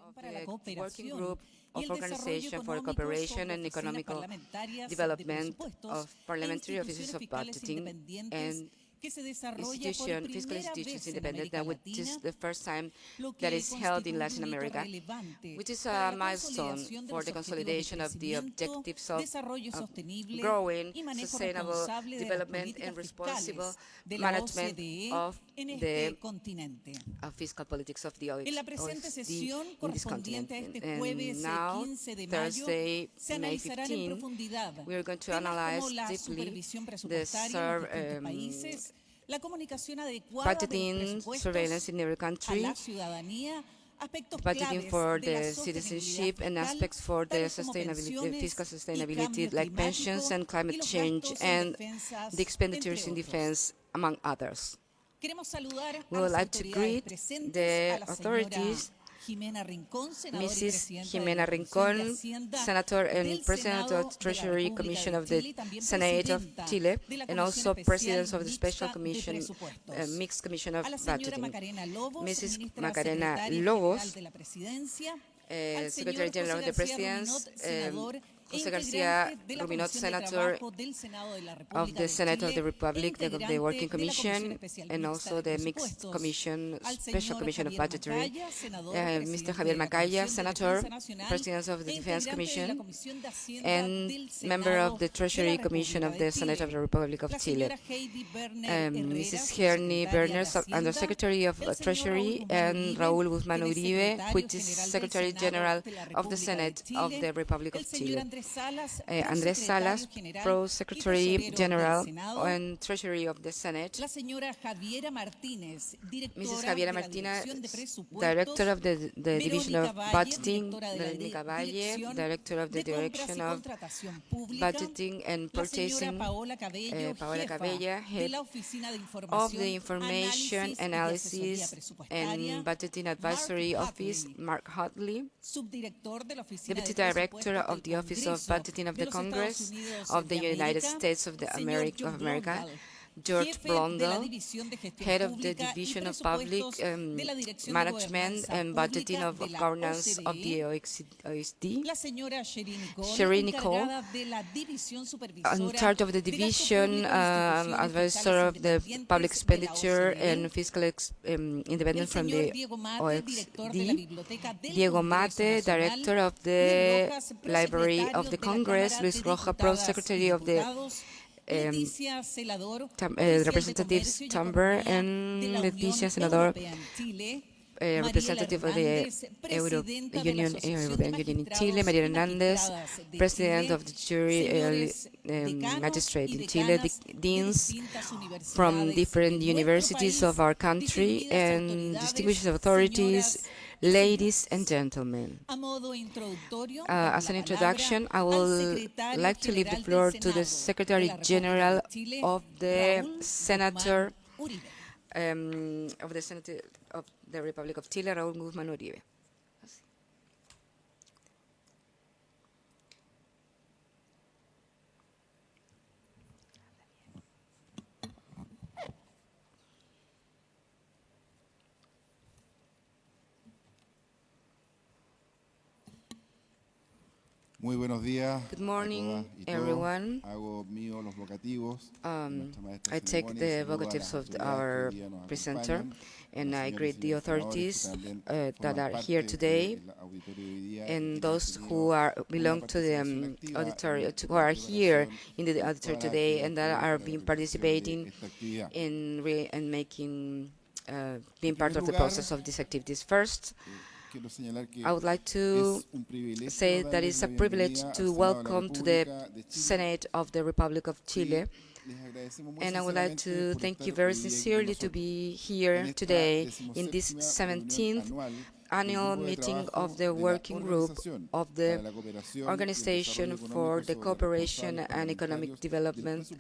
of the Working Group of Organization for Cooperation and Economical Development of Parliamentary Offices of Budgeting and fiscal institutions independent, that which is the first time that is held in Latin America, which is a milestone for the consolidation of the objectives of growing, sustainable development and responsible management of the fiscal politics of the OECD in this continent. And now, Thursday, May 15, we are going to analyze deeply the budgeting surveillance in every country, budgeting for the citizenship and aspects for the sustainability, the fiscal sustainability, like pensions and climate change, and the expenditures in defense, among others. We would like to greet the authorities, Mrs. Jimena Rincón, Senator and President of the Treasury Commission of the Senate of Chile, and also President of the Special Commission, Mixed Commission of Budgeting, Mrs. Macarena Lobos, Secretary General of the Presidency, José García Rubinot, Senator of the Senate of the Republic, of the Working Commission, and also the Mixed Commission, Special Commission of Budgetary, Mr. Javier Macaya, Senator, President of the Defense Commission, and member of the Treasury Commission of the Senate of the Republic of Chile, Mrs. Heini Berner, Undersecretary of Treasury, and Raúl Guzmán Uribe, which is Secretary General of the Senate of the Republic of Chile. Andrés Salas, Pro-Secretary General and Treasury of the Senate. Mrs. Javiera Martínez, Director of the Division of Budgeting. Verónica Valle, Director of the Direction of Budgeting and Purchasing. Paola Cabella, Head of the Information Analysis and Budgeting Advisory Office. Mark Hotley, Deputy Director of the Office of Budgeting of the Congress of the United States of America. George Blondell, Head of the Division of Public Management and Budgeting of Governance of the OECD. Sherry Nicole, in charge of the Division, Advisor of the Public Expenditure and Fiscal Independence from the OECD. Diego Mate, Director of the Library of the Congress. Luis Roja, Pro-Secretary of the Representatives Chamber, and Leticia Senador, representative of the European Union in Chile. María Hernández, President of the Jury Magistrate in Chile. Deans from different universities of our country, and distinguished authorities, ladies and gentlemen. As an introduction, I would like to leave the floor to the Secretary General of the Senator of the Republic of Chile, Raúl Guzmán Uribe. Muy buenos días. Good morning, everyone. Hago mío los vocativos. I take the vocatives of our presenter, and I greet the authorities that are here today, and those who belong to the auditory, who are here in the auditory today, and that are participating in being part of the process of these activities. First, I would like to say that it's a privilege to welcome to the Senate of the Republic of Chile, and I would like to thank you very sincerely to be here today in this 17th annual meeting of the Working Group of the Organization for the Cooperation and Economic Development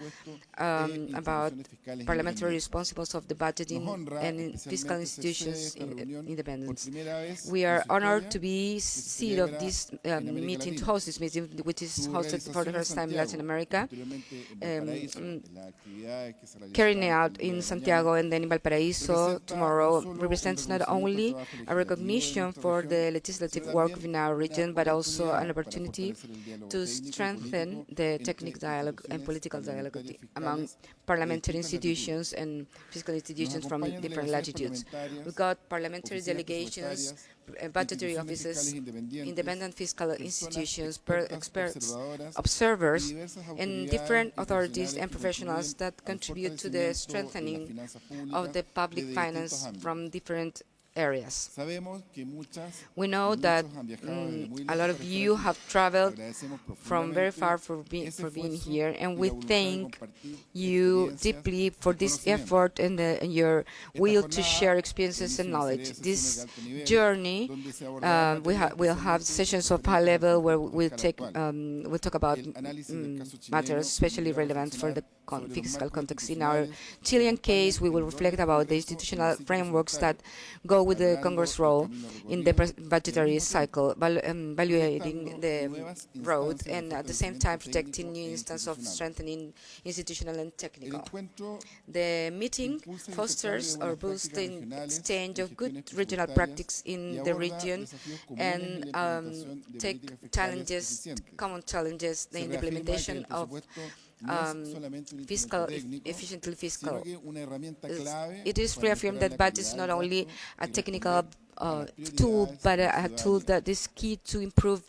about parliamentary responsibilities of the budgeting and fiscal institutions independence. We are honored to be seat of this meeting, to host this meeting, which is hosted for the first time in Latin America, carrying out in Santiago and then in Valparaíso tomorrow, represents not only a recognition mission for the legislative work in our region, but also an opportunity to strengthen the technical dialogue and political dialogue among parliamentary institutions and fiscal institutions from different latitudes. We got parliamentary delegations, budgetary offices, independent fiscal institutions, experts, observers, and different authorities and professionals that contribute to the strengthening of the public finance from different areas. We know that a lot of you have traveled from very far for being here, and we thank you deeply for this effort and your will to share experiences and knowledge. This journey, we'll have sessions of high level where we'll talk about matters especially relevant for the fiscal context. In our Chilean case, we will reflect about the institutional frameworks that go with the Congress role in the budgetary cycle, evaluating the road and at the same time protecting new instances of strengthening institutional and technical. The meeting fosters or boosts the exchange of good regional practice in the region and take common challenges in the implementation of efficiently fiscal. It is reaffirmed that budget is not only a technical tool, but a tool that is key to improve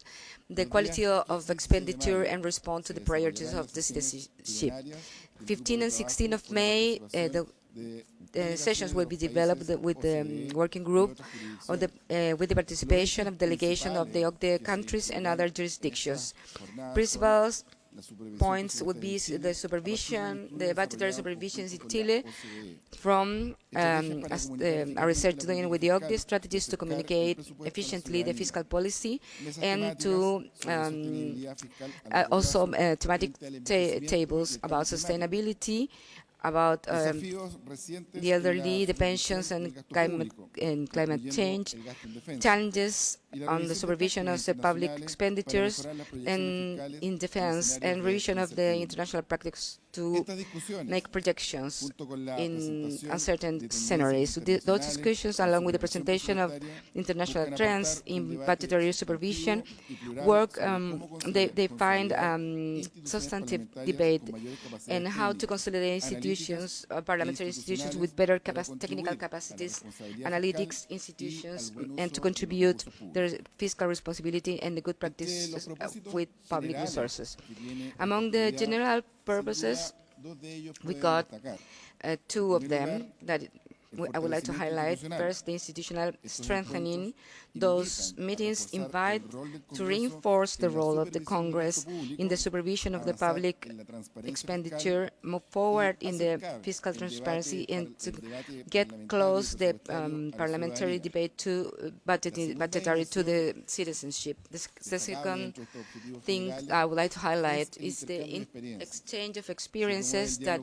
the quality of expenditure and respond to the priorities of the citizenship. 15 and 16 of May, the sessions will be developed with the working group with the participation of delegation of the OCDE countries and other jurisdictions. Principals points would be the supervision, the budgetary supervisions in Chile from our research doing with the OCDE strategies to communicate efficiently the fiscal policy and to also thematic tables about sustainability, about the elderly, the pensions, and climate change, challenges on the supervision of the public expenditures, and in defense, and revision of the international practice to make projections in uncertain scenarios. Those discussions, along with the presentation of international trends in budgetary supervision, they find substantive debate and how to consolidate institutions, parliamentary institutions with better technical capacities, analytics institutions, and to contribute their fiscal responsibility and the good practices with public resources. Among the general purposes, we got two of them that I would like to highlight. First, the institutional strengthening. Those meetings invite to reinforce the role of the Congress in the supervision of the public expenditure, move forward in the fiscal transparency, and to get close the parliamentary debate to budgetary to the citizenship. The second thing I would like to highlight is the exchange of experiences that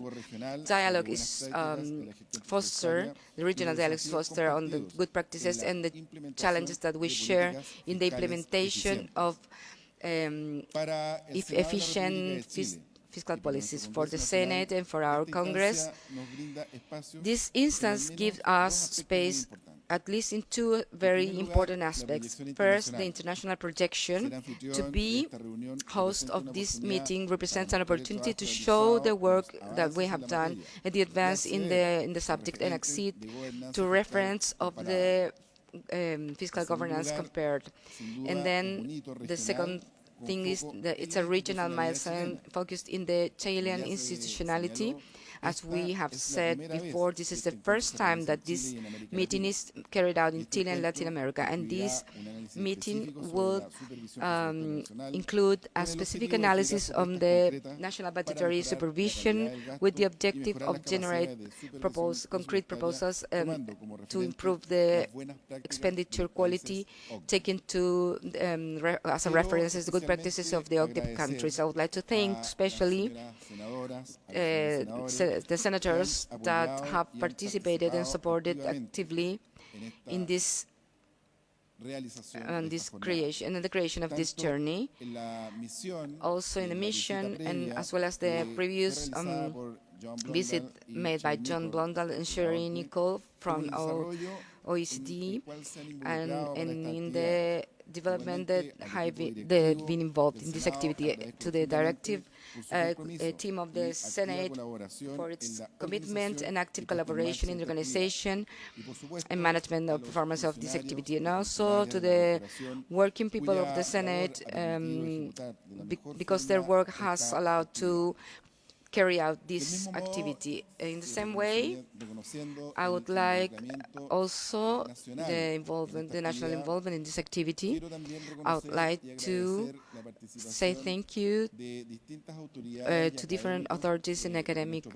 dialogue is fostered. The regional dialogues foster on the good practices and the challenges that we share in the implementation of efficient fiscal policies for the Senate and for our Congress. This instance gives us space at least in two very important aspects. First, the international projection. To be host of this meeting represents an opportunity to show the work that we have done and the advance in the subject and accede to reference of the fiscal governance compared. And then the second thing is that it's a regional milestone focused in the Chilean institutionality. As we have said before, this is the first time that this meeting is carried out in Chile and Latin America, and this meeting will include a specific analysis on the national budgetary supervision with the objective of generate concrete proposals to improve the expenditure quality, taking to as a reference the good practices of the OCDE countries. I would like to thank especially the senators that have participated and supported actively in this creation and the creation of this journey. Also in the mission, and as well as the previous visit made by John Blondal and Sherry Nicole from OECD, and in the development that they've been involved in this activity. To the directive team of the Senate for its commitment and active collaboration in the organization and management of performance of this activity. And also to the working people of the Senate, because their work has allowed to carry out this activity. In the same way, I would like also the national involvement in this activity. I would like to say thank you to different authorities and academic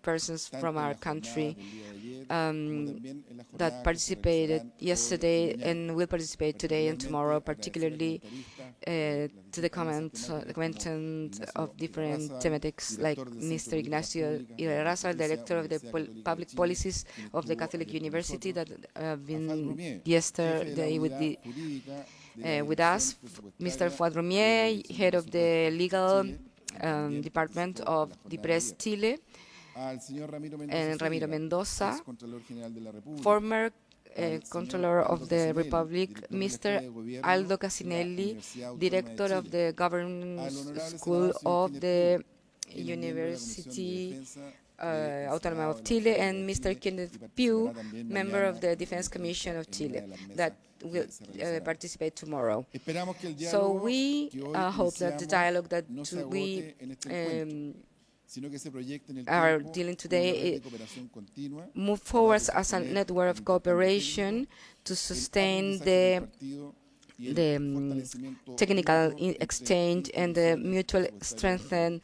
persons from our country that participated yesterday and will participate today and tomorrow, particularly to the comments of different thematics, like Mr. Ignacio Irarraza, Director of the Public Policies of the Catholic University, that have been yesterday with us, Mr. Fuad Romier, Head of the Legal Department of the Press Chile, and Ramiro Mendoza, former Controller of the Republic, Mr. Aldo Casinelli, Director of the Governance School of the University Autónoma of Chile, and Mr. Kenneth Pugh, member of the Defense Commission of Chile, that will participate tomorrow. So we hope that the dialogue that we are dealing today move forward as a network of cooperation to sustain the technical exchange and the mutual strengthening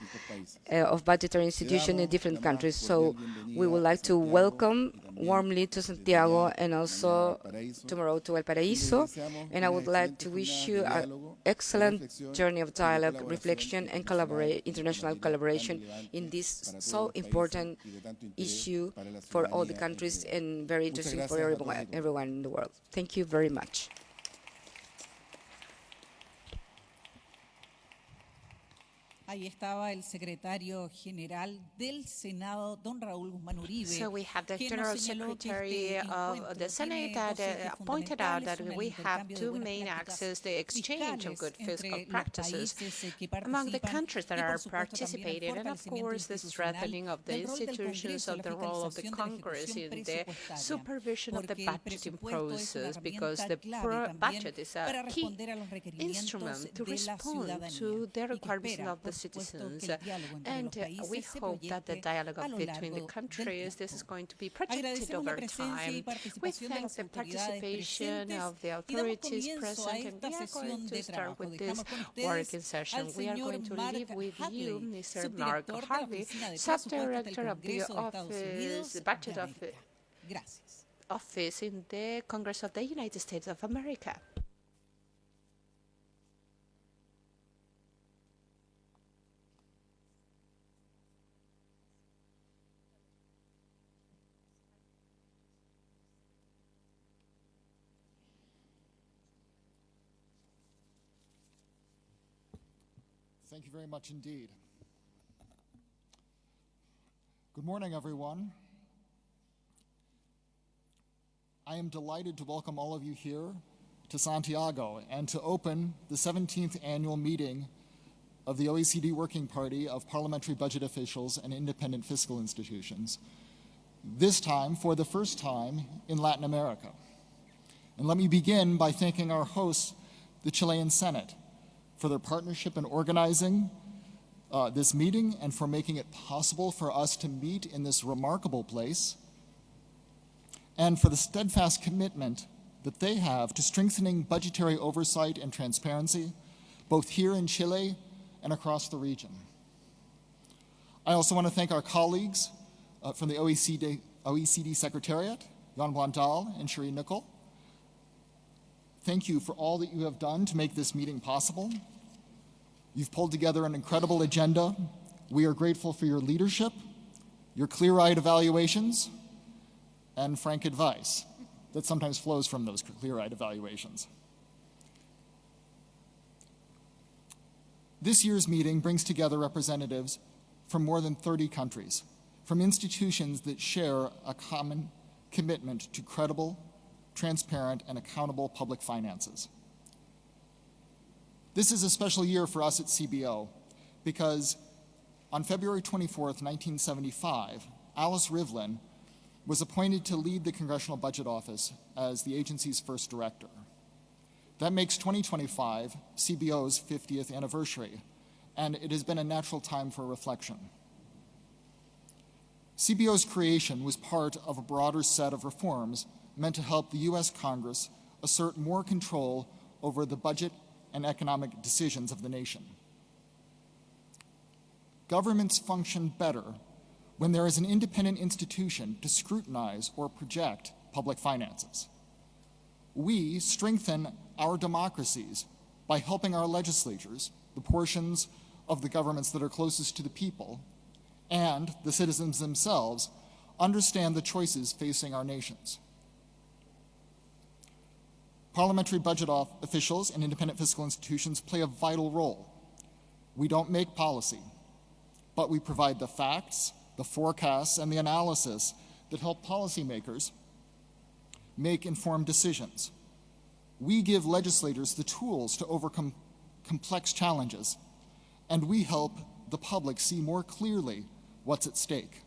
of budgetary institutions in different countries. So we would like to welcome warmly to Santiago and also tomorrow to El Paraíso. And I would like to wish you an excellent journey of dialogue, reflection, and international collaboration in this so important issue for all the countries and very interesting for everyone in the world. Thank you very much. Ahí estaba el secretario general del Senado, don Raúl Guzmán Uribe. So we have the General Secretary of the Senate that pointed out that we have two main axes, the exchange of good fiscal practices among the countries that are participating, and of course the strengthening of the institutions, of the role of the Congress in the supervision of the budgeting process, because the budget is a key instrument to respond to the requirements of the citizens, and we hope that the dialogue between the countries, this is going to be projected over time. We thank the participation of the authorities present, and we are going to start with this working session. We are going to leave with you Mr. Mark Harvey, Sub-Director of the Office, Budget Office in the Congress of the United States of America. Thank you very much indeed. Good morning, everyone. I am delighted to welcome all of you here to Santiago and to open the 17th annual meeting of the OECD Working Party of Parliamentary Budget Officials and Independent Fiscal Institutions, this time for the first time in Latin America. And let me begin by thanking our hosts, the Chilean Senate, for their partnership in organizing this meeting and for making it possible for us to meet in this remarkable place, and for the steadfast commitment that they have to strengthening budgetary oversight and transparency, both here in Chile and across the region. I also want to thank our colleagues from the OECD Secretariat, Jan Blantal and Cherie Nickel. Thank you for all that you have done to make this meeting possible. You've pulled together an incredible agenda. We are grateful for your leadership, your clear-eyed evaluations, and frank advice that sometimes flows from those clear-eyed evaluations. This year's meeting brings together representatives from more than 30 countries, from institutions that share a common commitment to credible, transparent, and accountable public finances. This is a special year for us at CBO because on February 24th, 1975, Alice Rivlin was appointed to lead the Congressional Budget Office as the agency's first director. That makes 2025 CBO's 50th anniversary, and it has been a natural time for reflection. CBO's creation was part of a broader set of reforms meant to help the U.S. Congress assert more control over the budget and economic decisions of the nation. Governments function better when there is an independent institution to scrutinize or project public finances. We strengthen our democracies by helping our legislatures, the portions of the governments that are closest to the people, and the citizens themselves understand the choices facing our nations. Parliamentary budget officials and independent fiscal institutions play a vital role. We don't make policy, but we provide the facts, the forecasts, and the analysis that help policymakers make informed decisions. We give legislators the tools to overcome complex challenges, and we help the public see more clearly what's at stake.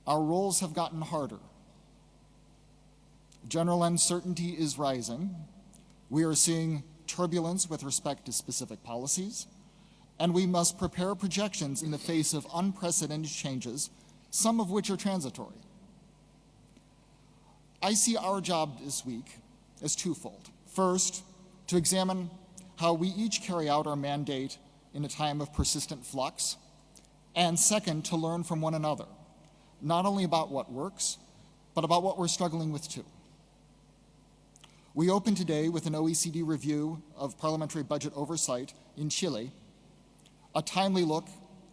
Our roles have gotten harder. General uncertainty is rising. We are seeing turbulence with respect to specific policies, and we must prepare projections in the face of unprecedented changes, some of which are transitory. I see our job this week as twofold. First, to examine how we each carry out our mandate in a time of persistent flux, and second, to learn from one another, not only about what works, but about what we're struggling with too. We open today with an OECD review of parliamentary budget oversight in Chile, a timely look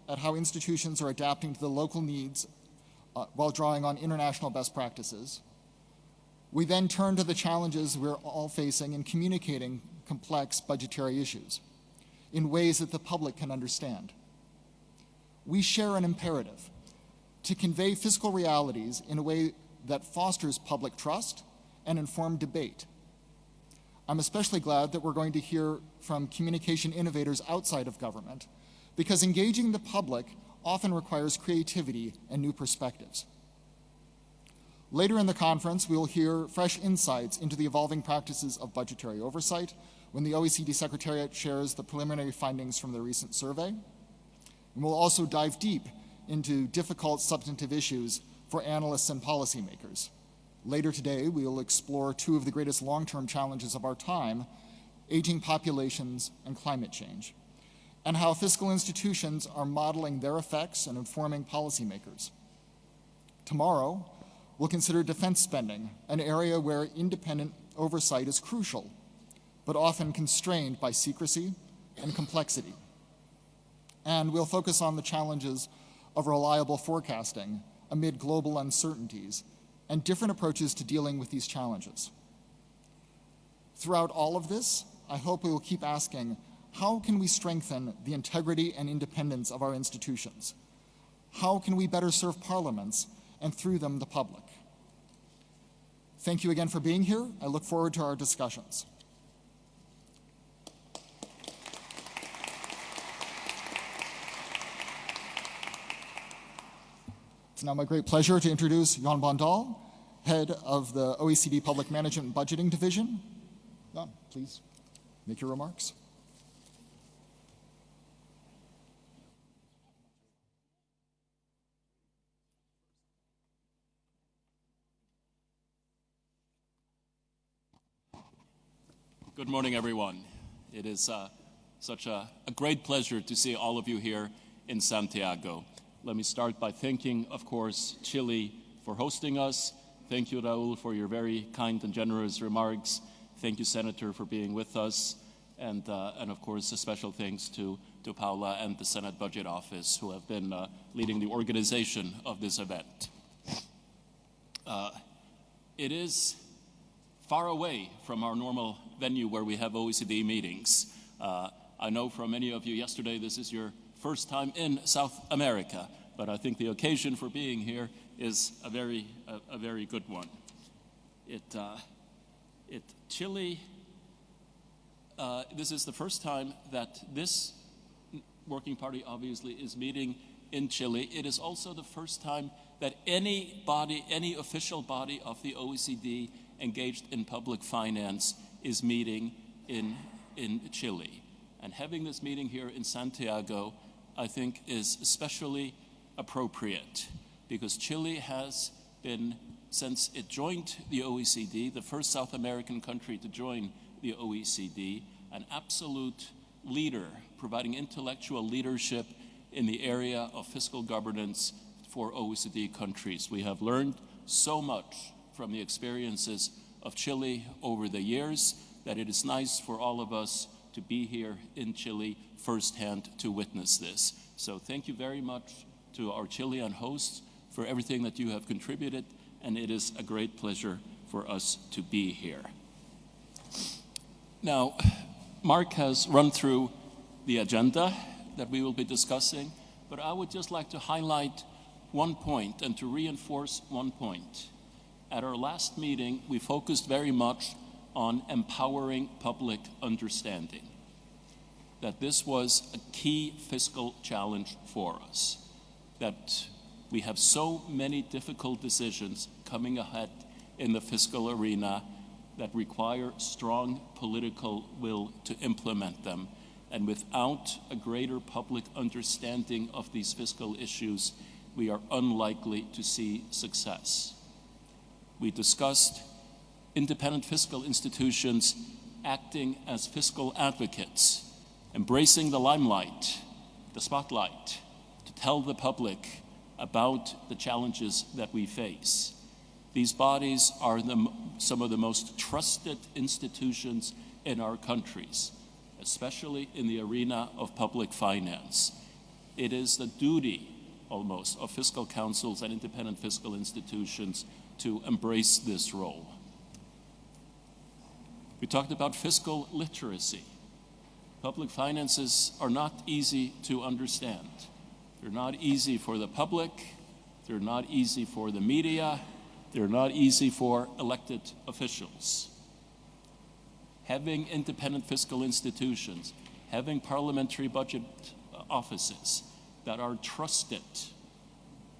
at how institutions are adapting to the local needs while drawing on international best practices. We then turn to the challenges we're all facing in communicating complex budgetary issues in ways that the public can understand. We share an imperative to convey fiscal realities in a way that fosters public trust and informed debate. I'm especially glad that we're going to hear from communication innovators outside of government, because engaging the public often requires creativity and new perspectives. Later in the conference, we'll hear fresh insights into the evolving practices of budgetary oversight when the OECD Secretariat shares the preliminary findings from the recent survey. And we'll also dive deep into difficult substantive issues for analysts and policymakers. Later today, we will explore two of the greatest long-term challenges of our time, aging populations and climate change, and how fiscal institutions are modeling their effects and informing policymakers. Tomorrow, we'll consider defense spending, an area where independent oversight is crucial, but often constrained by secrecy and complexity. And we'll focus on the challenges of reliable forecasting amid global uncertainties and different approaches to dealing with these challenges. Throughout all of this, I hope we will keep asking, how can we strengthen the integrity and independence of our institutions? How can we better serve parliaments and through them the public? Thank you again for being here. I look forward to our discussions. It's now my great pleasure to introduce Jan Bandal, head of the OECD Public Management and Budgeting Division. Jan, please make your remarks. Good morning, everyone. It is such a great pleasure to see all of you here in Santiago. Let me start by thanking, of course, Chile for hosting us. Thank you, Raul, for your very kind and generous remarks. Thank you, Senator, for being with us. And of course, a special thanks to Paula and the Senate Budget Office, who have been leading the organization of this event. It is far away from our normal venue where we have OECD meetings. I know from many of you yesterday this is your first time in South America, but I think the occasion for being here is a very good one. Chile, this is the first time that this working party obviously is meeting in Chile. It is also the first time that any body, any official body of the OECD engaged in public finance is meeting in Chile. And having this meeting here in Santiago, I think, is especially appropriate because Chile has been, since it joined the OECD, the first South American country to join the OECD, an absolute leader, providing intellectual leadership in the area of fiscal governance for OECD countries. We have learned so much from the experiences of Chile over the years that it is nice for all of us to be here in Chile firsthand to witness this. So thank you very much to our Chilean hosts for everything that you have contributed, and it is a great pleasure for us to be here. Now, Mark has run through the agenda that we will be discussing, but I would just like to highlight one point and to reinforce one point. At our last meeting, we focused very much on empowering public understanding, that this was a key fiscal challenge for us, that we have so many difficult decisions coming ahead in the fiscal arena that require strong political will to implement them. And without a greater public understanding of these fiscal issues, we are unlikely to see success. We discussed independent fiscal institutions acting as fiscal advocates, embracing the limelight, the spotlight, to tell the public about the challenges that we face. These bodies are some of the most trusted institutions in our countries, especially in the arena of public finance. It is the duty, almost, of fiscal councils and independent fiscal institutions to embrace this role. We talked about fiscal literacy. Public finances are not easy to understand. They're not easy for the public, they're not easy for the media, they're not easy for elected officials. Having independent fiscal institutions, having parliamentary budget offices that are trusted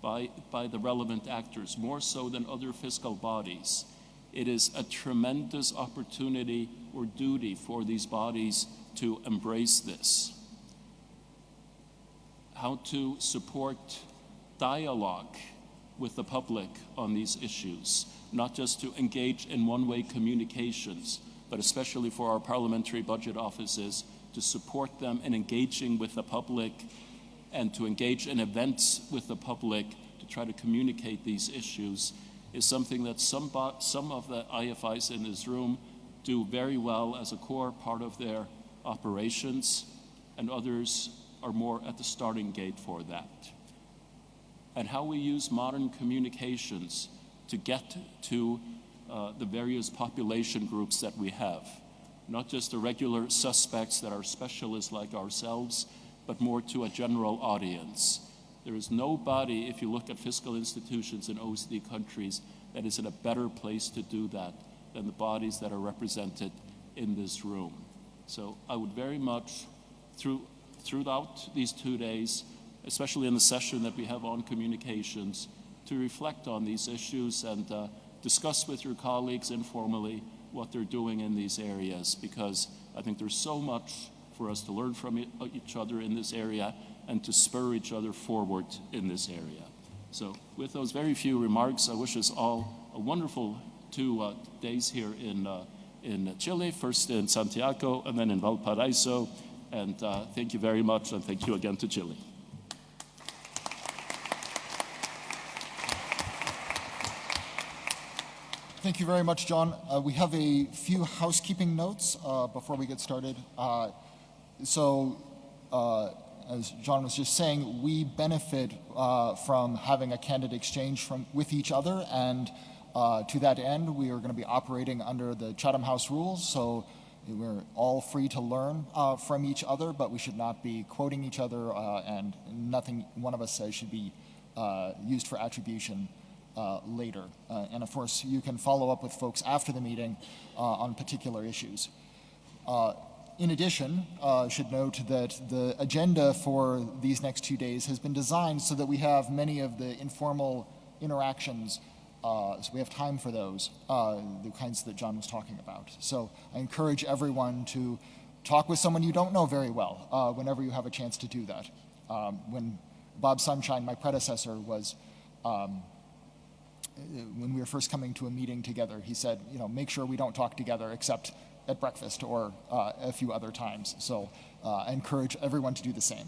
by the relevant actors, more so than other fiscal bodies, it is a tremendous opportunity or duty for these bodies to embrace this. How to support dialogue with the public on these issues, not just to engage in one-way communications, but especially for our parliamentary budget offices, to support them in engaging with the public and to engage in events with the public to try to communicate these issues is something that some of the IFIs in this room do very well as a core part of their operations, and others are more at the starting gate for that. And how we use modern communications to get to the various population groups that we have, not just the regular suspects that are specialists like ourselves, but more to a general audience. There is nobody, if you look at fiscal institutions in OECD countries, that is in a better place to do that than the bodies that are represented in this room. So I would very much, throughout these 2 days, especially in the session that we have on communications, to reflect on these issues and discuss with your colleagues informally what they're doing in these areas, because I think there's so much for us to learn from each other in this area and to spur each other forward in this area. So with those very few remarks, I wish us all a wonderful 2 days here in Chile, first in Santiago and then in Valparaiso. And thank you very much, and thank you again to Chile. Thank you very much, John. We have a few housekeeping notes before we get started. As John was just saying, we benefit from having a candid exchange with each other, and to that end, we are going to be operating under the Chatham House rules, so we're all free to learn from each other, but we should not be quoting each other, and nothing one of us says should be used for attribution. later. And of course, you can follow up with folks after the meeting on particular issues. In addition, I should note that the agenda for these next 2 days has been designed so that we have many of the informal interactions, so we have time for those, the kinds that John was talking about. So I encourage everyone to talk with someone you don't know very well whenever you have a chance to do that. When Bob Sunshine, my predecessor, was, when we were first coming to a meeting together, he said, make sure we don't talk together except at breakfast or a few other times. So I encourage everyone to do the same.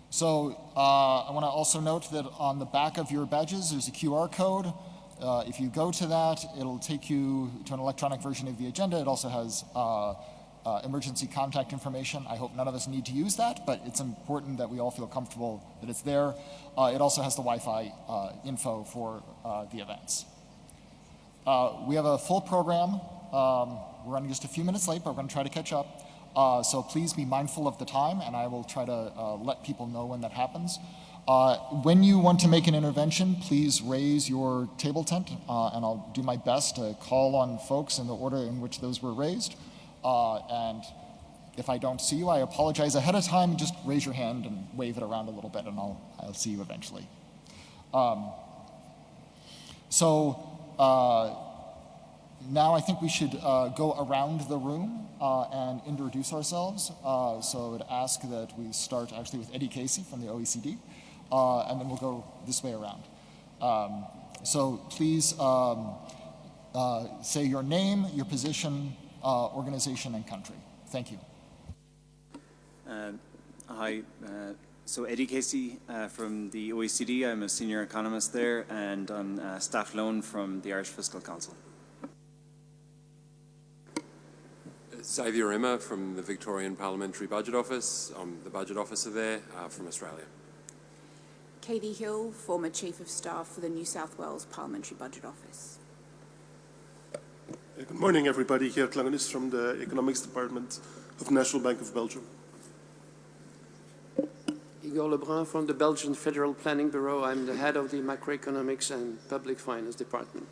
So I want to also note that on the back of your badges, there's a QR code. If you go to that, it'll take you to an electronic version of the agenda. It also has emergency contact information. I hope none of us need to use that, but it's important that we all feel comfortable that it's there. It also has the Wi-Fi info for the events. We have a full program. We're running just a few minutes late, but we're going to try to catch up. So please be mindful of the time, and I will try to let people know when that happens. When you want to make an intervention, please raise your table tent, and I'll do my best to call on folks in the order in which those were raised. And if I don't see you, I apologize ahead of time. Just raise your hand and wave it around a little bit, and I'll see you eventually. Now I think we should go around the room and introduce ourselves. So I would ask that we start actually with Eddie Casey from the OECD, and then we'll go this way around. So please say your name, your position, organization, and country. Thank you. Hi, so Eddie Casey from the OECD. I'm a senior economist there, and on staff loan from the Irish Fiscal Council. Xavier Emma from the Victorian Parliamentary Budget Office. I'm the Budget Officer there from Australia. Katie Hill, former Chief of Staff for the New South Wales Parliamentary Budget Office. Good morning, everybody. Geert Langenis from the Economics Department of National Bank of Belgium. Igor Lebrun from the Belgian Federal Planning Bureau. I'm the head of the Macroeconomics and Public Finance Department.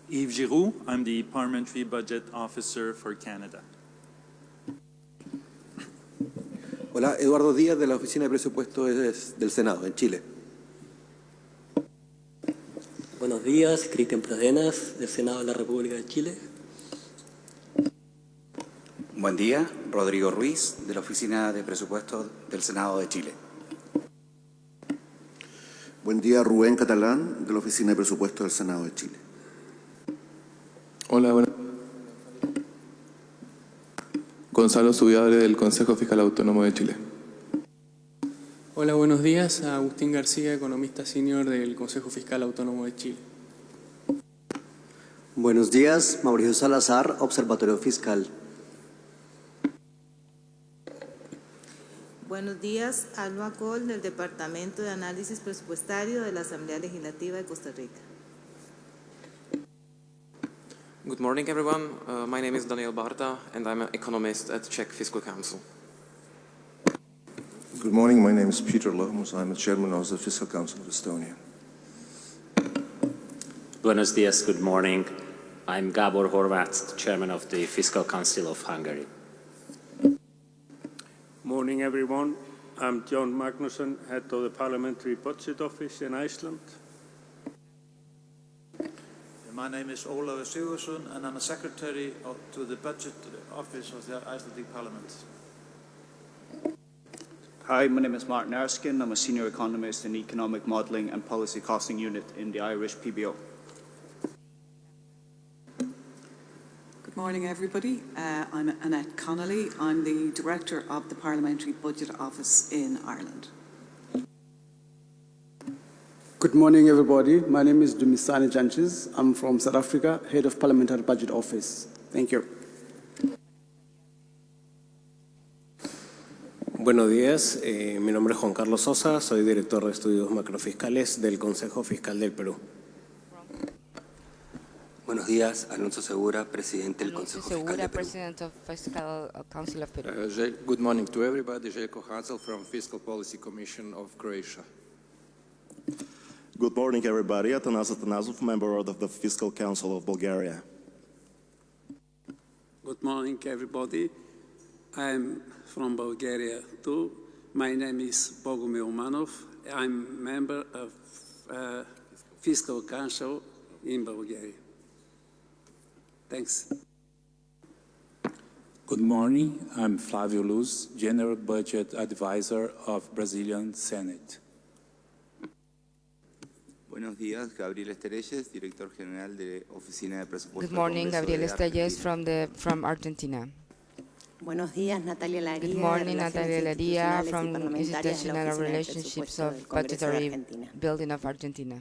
Yves Giroux, I'm the Parliamentary Budget Officer for Canada. Hola, Eduardo Díaz de la Oficina de Presupuesto del Senado, en Chile. Buenos días, Cristian Pradenas, del Senado de la República de Chile. Buen día, Rodrigo Ruiz, de la Oficina de Presupuesto del Senado de Chile. Buen día, Rubén Catalán, de la Oficina de Presupuesto del Senado de Chile. Hola, bueno. Gonzalo Zubiabre del Consejo Fiscal Autónomo de Chile. Hola, buenos días. Agustín García, economista senior del Consejo Fiscal Autónomo de Chile. Buenos días, Mauricio Salazar, Observatorio Fiscal. Buenos días, Alba Col, del Departamento de Análisis Presupuestario de la Asamblea Legislativa de Costa Rica. Good morning, everyone. My name is Daniel Barta, and I'm an economist at the Czech Fiscal Council. Good morning. My name is Peter Lohmus. I'm the chairman of the Fiscal Council of Estonia. Buenos dias. Good morning. I'm Gabor Horváth, the chairman of the Fiscal Council of Hungary. Morning, everyone. I'm John Magnusson, head of the Parliamentary Budget Office in Iceland. My name is Ólafur Sigurðsson, and I'm a secretary to the Budget Office of the Icelandic Parliament. Hi, my name is Martin Erskine. I'm a senior economist in Economic Modelling and Policy Costing Unit in the Irish PBO. Good morning, everybody. I'm Annette Connolly. I'm the Director of the Parliamentary Budget Office in Ireland. Good morning, everybody. My name is Dumisani Janches. I'm from South Africa, Head of Parliamentary Budget Office. Thank you. Buenos días, mi nombre es Juan Carlos Sosa, soy director de estudios macrofiscales del Consejo Fiscal del Perú. Buenos días, Alonso Segura, presidente del Alonso Consejo Fiscal Segura, del Perú. President of Fiscal Council of Peru. Good morning to everybody. Željko Hadzel from Fiscal Policy Commission of Croatia. Good morning, everybody. Atanas Atanasov, member of the Fiscal Council of Bulgaria. Good morning, everybody. I'm from Bulgaria too. My name is Bogomil Manov. I'm member of Fiscal Council in Bulgaria. Thanks. Good morning. I'm Flávio Luz, General Budget Advisor of Brazilian Senate. Buenos días, Gabriel Esterelles, Director General de Oficina de Presupuesto. Good morning, Gabriel Esterelles from Argentina. Buenos días, Natalia Laría. Good morning, Natalia Laría from Institutional Relationships of Budgetary Building of Argentina.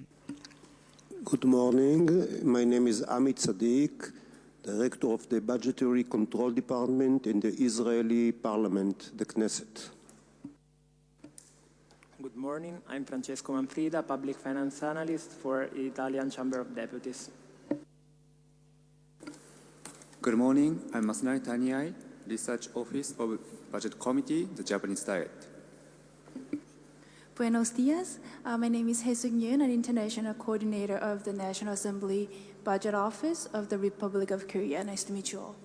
Good morning. My name is Amit Sadiq, Director of the Budgetary Control Department in the Israeli Parliament, the Knesset. Good morning. I'm Francesco Manfrida, Public Finance Analyst for Italian Chamber of Deputies. Good morning. I'm Masanari Taniai, Research Office of Budget Committee, the Japanese Diet. Buenos dias. My name is Hae-Sung Yoon, an International Coordinator of the National Assembly Budget Office of the Republic of Korea. Nice to meet you all.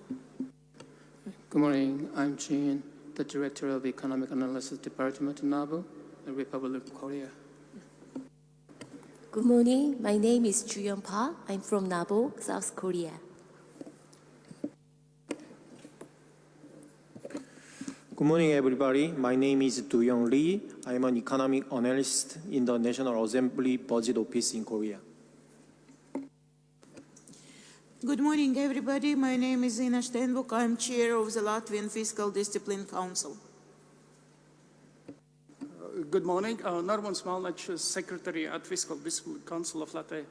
Good morning. I'm Jin, the Director of Economic Analysis Department in NABU, the Republic of Korea. Good morning. My name is Ju-yeon Park. I'm from NABU, South Korea. Good morning, everybody. My name is Do-young Lee. I'm an economic analyst in the National Assembly Budget Office in Korea. Good morning, everybody. My name is Ina Steinbuk. I'm chair of the Latvian Fiscal Discipline Council. Good morning. Norman Smalnach, Secretary at Fiscal Discipline Council of Latvia.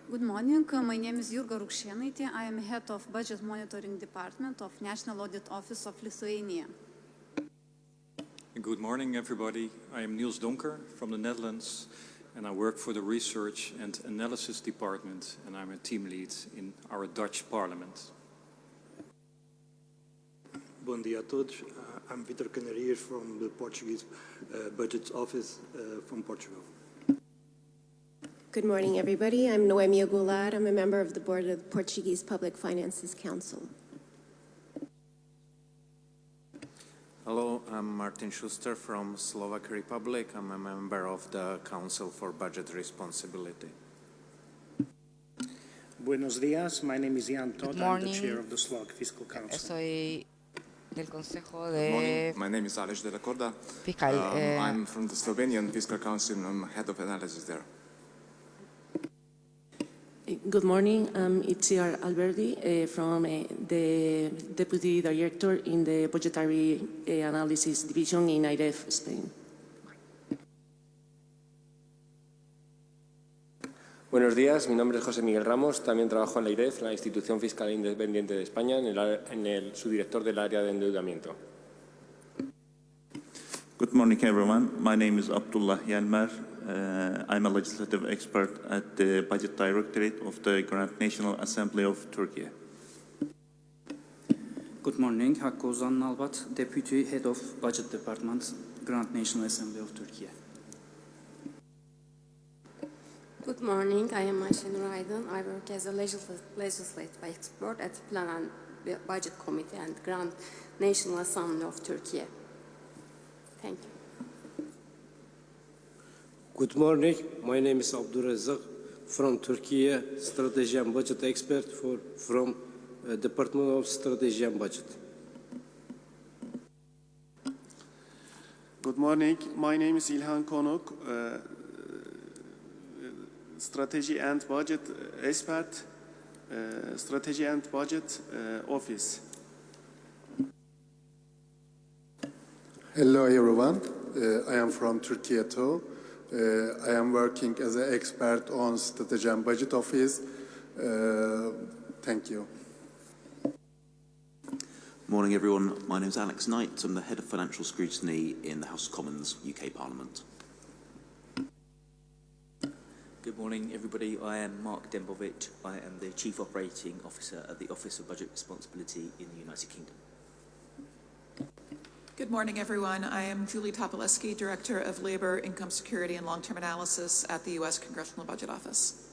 Good morning. My name is Jurga Rukšėnaitė. I am head of Budget Monitoring Department of National Audit Office of Lithuania. Good morning, everybody. I am Niels Donker from the Netherlands, and I work for the Research and Analysis Department, and I'm a team lead in our Dutch Parliament. Bom dia a todos. I'm Vitor Canarias from the Portuguese Budget Office from Portugal. Good morning, everybody. I'm Noemi Aguilar. I'm a member of the board of the Portuguese Public Finances Council. Hello, I'm Martin Schuster from Slovak Republic. I'm a member of the Council for Budget Responsibility. Buenos días. My name is Jan Todt. I'm the chair of the Slovak Fiscal Council. Soy del Consejo Good morning. de My name is Aleš de la Corda. Fiscal. I'm from the Slovenian Fiscal Council and I'm head of analysis there. Good morning. I'm Itziar Alberdi from the Deputy Director in the Budgetary Analysis Division in IREF, Spain. Buenos días, mi nombre es José Miguel Ramos, también trabajo en la IREF, la Institución Fiscal Independiente de España, en el subdirector del área de endeudamiento. Good morning, everyone. My name is Abdullah Yalmar. I'm a legislative expert at the Budget Directorate of the Grand National Assembly of Turkey. Good morning, Hakkı Ozan Nalbat, Deputy Head of Budget Department, Grand National Assembly of Turkey. Good morning, I am Ayşe Nur Aydın. I work as a legislative expert at Plan and Budget Committee and Grand National Assembly of Turkey. Thank you. Good morning. My name is Abdurrazak from Turkey, strategy and budget expert from Department of Strategy and Budget. Good morning. My name is İlhan Konuk, strategy and budget expert, strategy and budget office. Hello, everyone. I am from Turkey too. I am working as an expert on Strategy and Budget Office. Thank you. Morning, everyone. My name is Alex Knight. I'm the Head of Financial Scrutiny in the House of Commons, UK Parliament. Good morning, everybody. I am Mark Dembovich. I am the Chief Operating Officer at the Office of Budget Responsibility in the United Kingdom. Good morning, everyone. I am Julie Topolewski, Director of Labor, Income Security, and Long-Term Analysis at the U.S. Congressional Budget Office.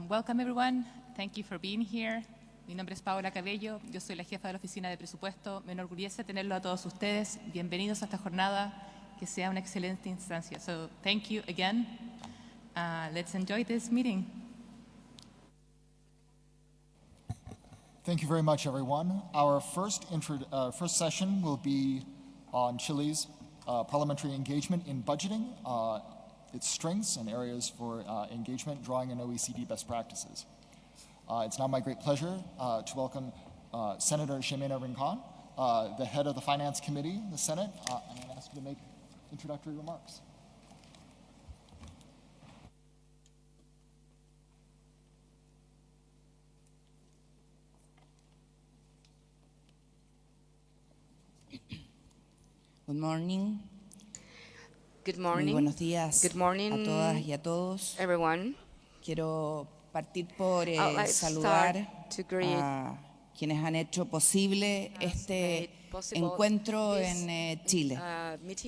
Welcome, everyone. Thank you for being here. Mi nombre es Paola Cabello. Yo soy la jefa de la Oficina de Presupuesto. Me enorgullece tenerlo a todos ustedes. Bienvenidos a esta jornada. Que sea una excelente instancia. So, thank you again. Let's enjoy this meeting. Thank you very much, everyone. Our first session will be on Chile's parliamentary engagement in budgeting, its strengths and areas for engagement, drawing on OECD best practices. It's now my great pleasure to welcome Senator Ximena Rincon, the head of the Finance Committee, the Senate, and I'm going to ask you to make introductory remarks. Good morning. Good morning. Muy buenos días Good morning, a todas y a todos. Everyone. Quiero partir por like saludar to greet a quienes han hecho posible este encuentro en Chile.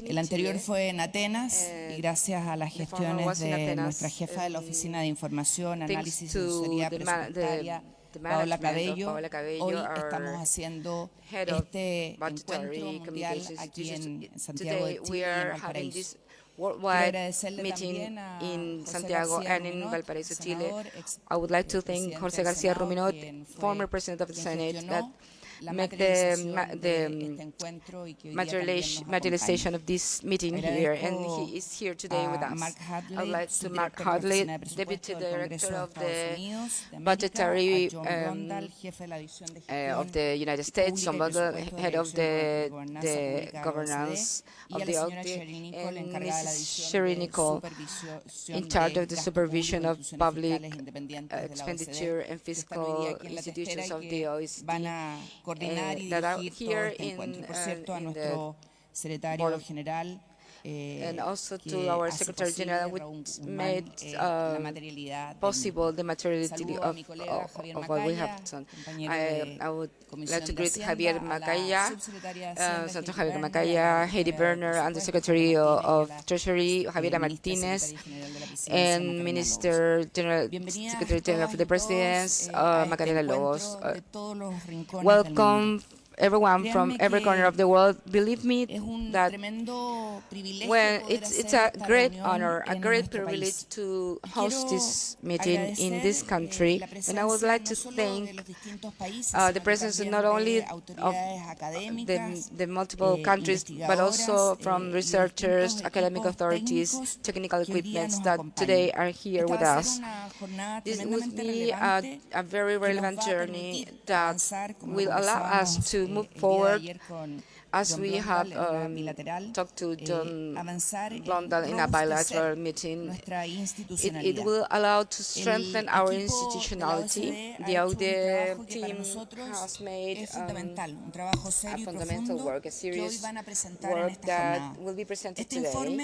El anterior fue en Atenas y gracias a las gestiones de nuestra jefa de la Oficina de Información, Análisis y Asesoría Presupuestaria, Paola Cabello, hoy estamos haciendo este encuentro mundial aquí en Santiago de Chile y en Valparaíso. Worldwide meeting in Santiago and in Valparaíso, Chile. I would like to thank José García Ruminot, former President of the Senate, that make the materialization of this meeting here, and he is here today with us. I would like to Mark Hadley, Deputy Director of the Budgetary of the United States, John Bundle, Head of the Governance of the OCDE, and Mrs. Sherry Nicole, in charge of the supervision of public expenditure and fiscal institutions of the OECD. Coordinar y dirigir todo este encuentro. Por cierto, a nuestro secretario general, and also to our Secretary General, which made possible the materiality of what we have done. I would like to greet Javier Macaya, Senator Javier Macaya, Heidi Berner, Undersecretary of Treasury, Javiera Martinez, and Minister General, Secretary General for the Presidents, Macarena Lobos. Welcome everyone from every corner of the world. Believe me that when it's a great honor, a great privilege to host this meeting in this country, and I would like to thank the presence not only of the multiple countries, but also from researchers, academic authorities, technical equipments that today are here with us. This will be a very relevant journey that will allow us to move forward, as we have talked to John Blondal in a bilateral meeting. It will allow to strengthen our institutionality. The OCDE team has made a fundamental work, a serious work that will be presented today. And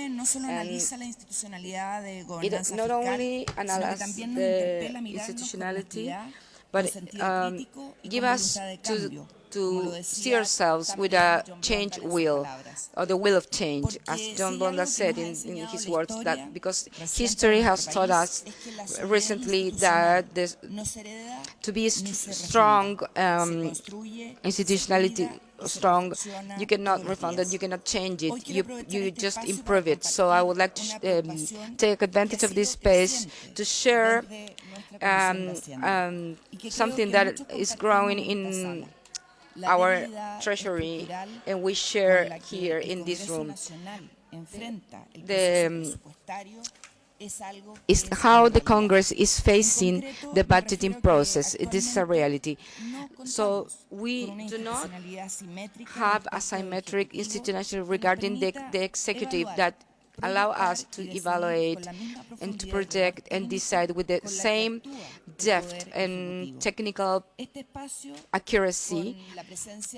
it not only analyzes the institutionality, but give us to see ourselves with a change will, or the will of change, as John Bonda said in his words, that because history has taught us recently that to be strong, institutionality strong, you cannot refund it, you cannot change it, you just improve it. So I would like to take advantage of this space to share something that is growing in our treasury, and we share here in this room. Is how the Congress is facing the budgeting process. This is a reality. So we do not have a symmetric institution regarding the executive that allow us to evaluate and to project and decide with the same depth and technical accuracy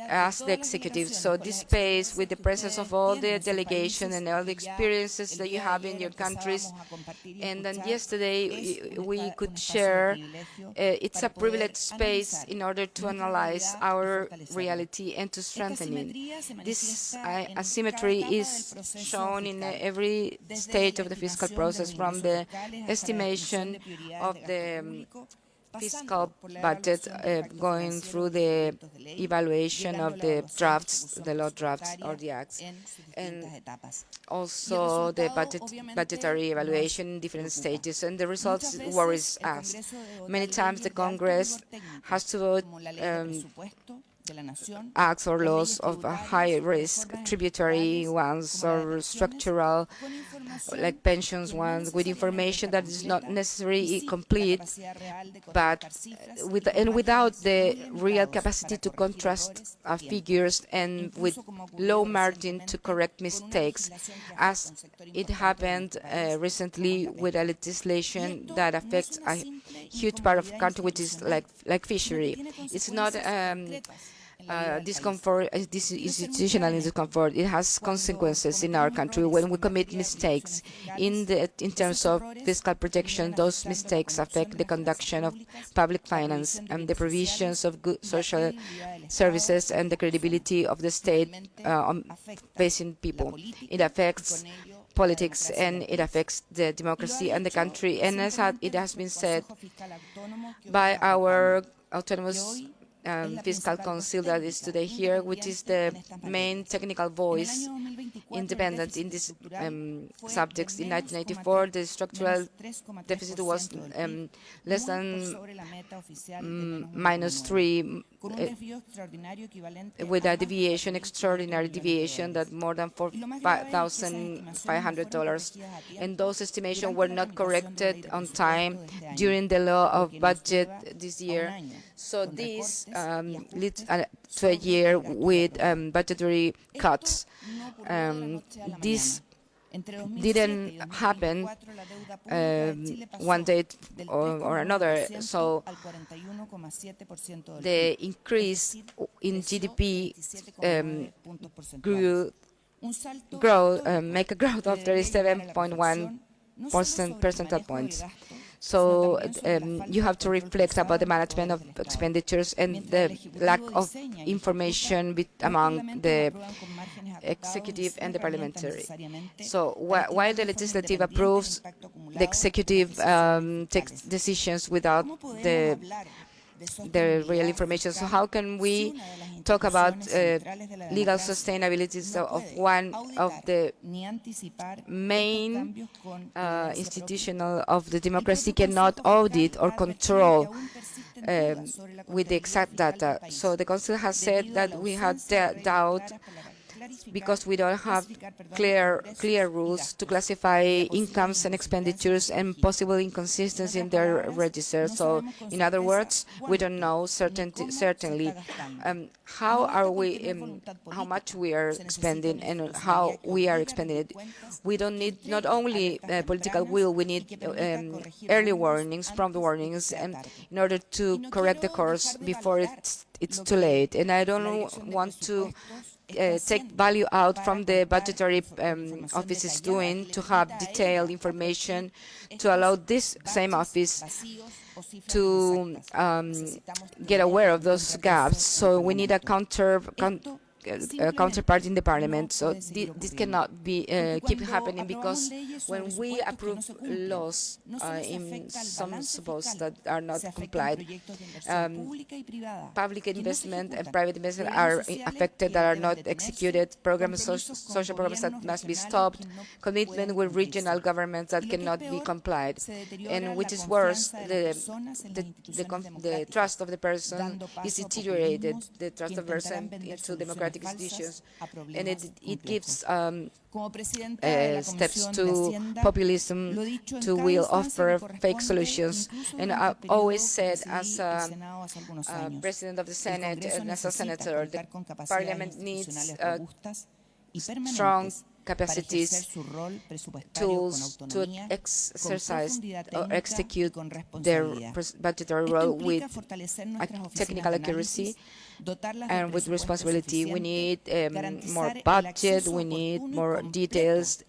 as the executive. So this space, with the presence of all the delegation and all the experiences that you have in your countries, and then yesterday we could share, it's a privileged space in order to analyze our reality and to strengthen it. This asymmetry is shown in every stage of the fiscal process, from the estimation of the fiscal budget, going through the evaluation of the drafts, the law drafts or the acts, and also the budgetary evaluation in different stages. And the results worries us. Many times the Congress has to vote acts or laws of a high risk, tributary ones or structural, like pensions ones, with information that is not necessarily complete, but without the real capacity to contrast figures, and with low margin to correct mistakes, as it happened recently with a legislation that affects a huge part of the country, which is like fishery. It's not discomfort, this institutional discomfort. It has consequences in our country when we commit mistakes in terms of fiscal protection. Those mistakes affect the conduction of public finance and the provisions of good social services and the credibility of the state facing people. It affects politics, and it affects the democracy and the country. And as it has been said by our autonomous Fiscal Council that is today here, which is the main technical voice, independent in these subjects. In 1994, the structural deficit was less than -3, with a deviation, extraordinary deviation, that more than $5,500. And those estimations were not corrected on time during the law of budget this year. So this leads to a year with budgetary cuts. This didn't happen one day or another. So the increase in GDP make a growth of 37.1 percentage points. So you have to reflect about the management of expenditures and the lack of information among the executive and the parliamentary. So while the legislative approves, the executive takes decisions without the real information. So how can we talk about legal sustainability of one of the main institutional of the democracy cannot audit or control with the exact data? So the Council has said that we had doubt because we don't have clear rules to classify incomes and expenditures and possible inconsistency in their register. So, in other words, we don't know certainly how much we are expending and how we are expending it. We don't need not only political will, we need early warnings, prompt warnings, in order to correct the course before it's too late. And I don't want to take value out from the budgetary office is doing to have detailed information to allow this same office to get aware of those gaps. So we need a counterpart in the parliament. So this cannot be keep happening, because when we approve laws in some supposed that are not complied, public investment and private investment are affected, that are not executed, programs, social programs that must be stopped, commitment with regional governments that cannot be complied, and which is worse, the trust of the person is deteriorated, the trust of the person into democratic institutions, and it gives steps to populism, to will offer fake solutions. And I've always said, as a president of the Senate and as a senator, the parliament needs strong capacities, tools to exercise or execute their budgetary role with technical accuracy and with responsibility. We need more budget, we need more details,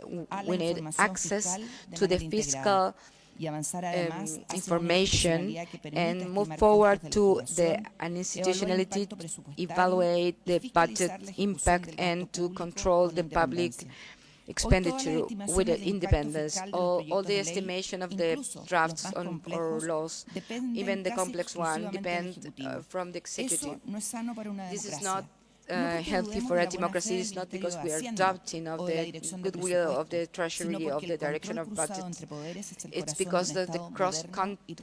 we need access to the fiscal information and move forward to an institutionality to evaluate the budget impact and to control the public expenditure with independence. All the estimation of the drafts or laws, even the complex one, depend from the executive. This is not healthy for a democracy. It's not because we are doubting of the goodwill of the Treasury, of the direction of budget. It's because the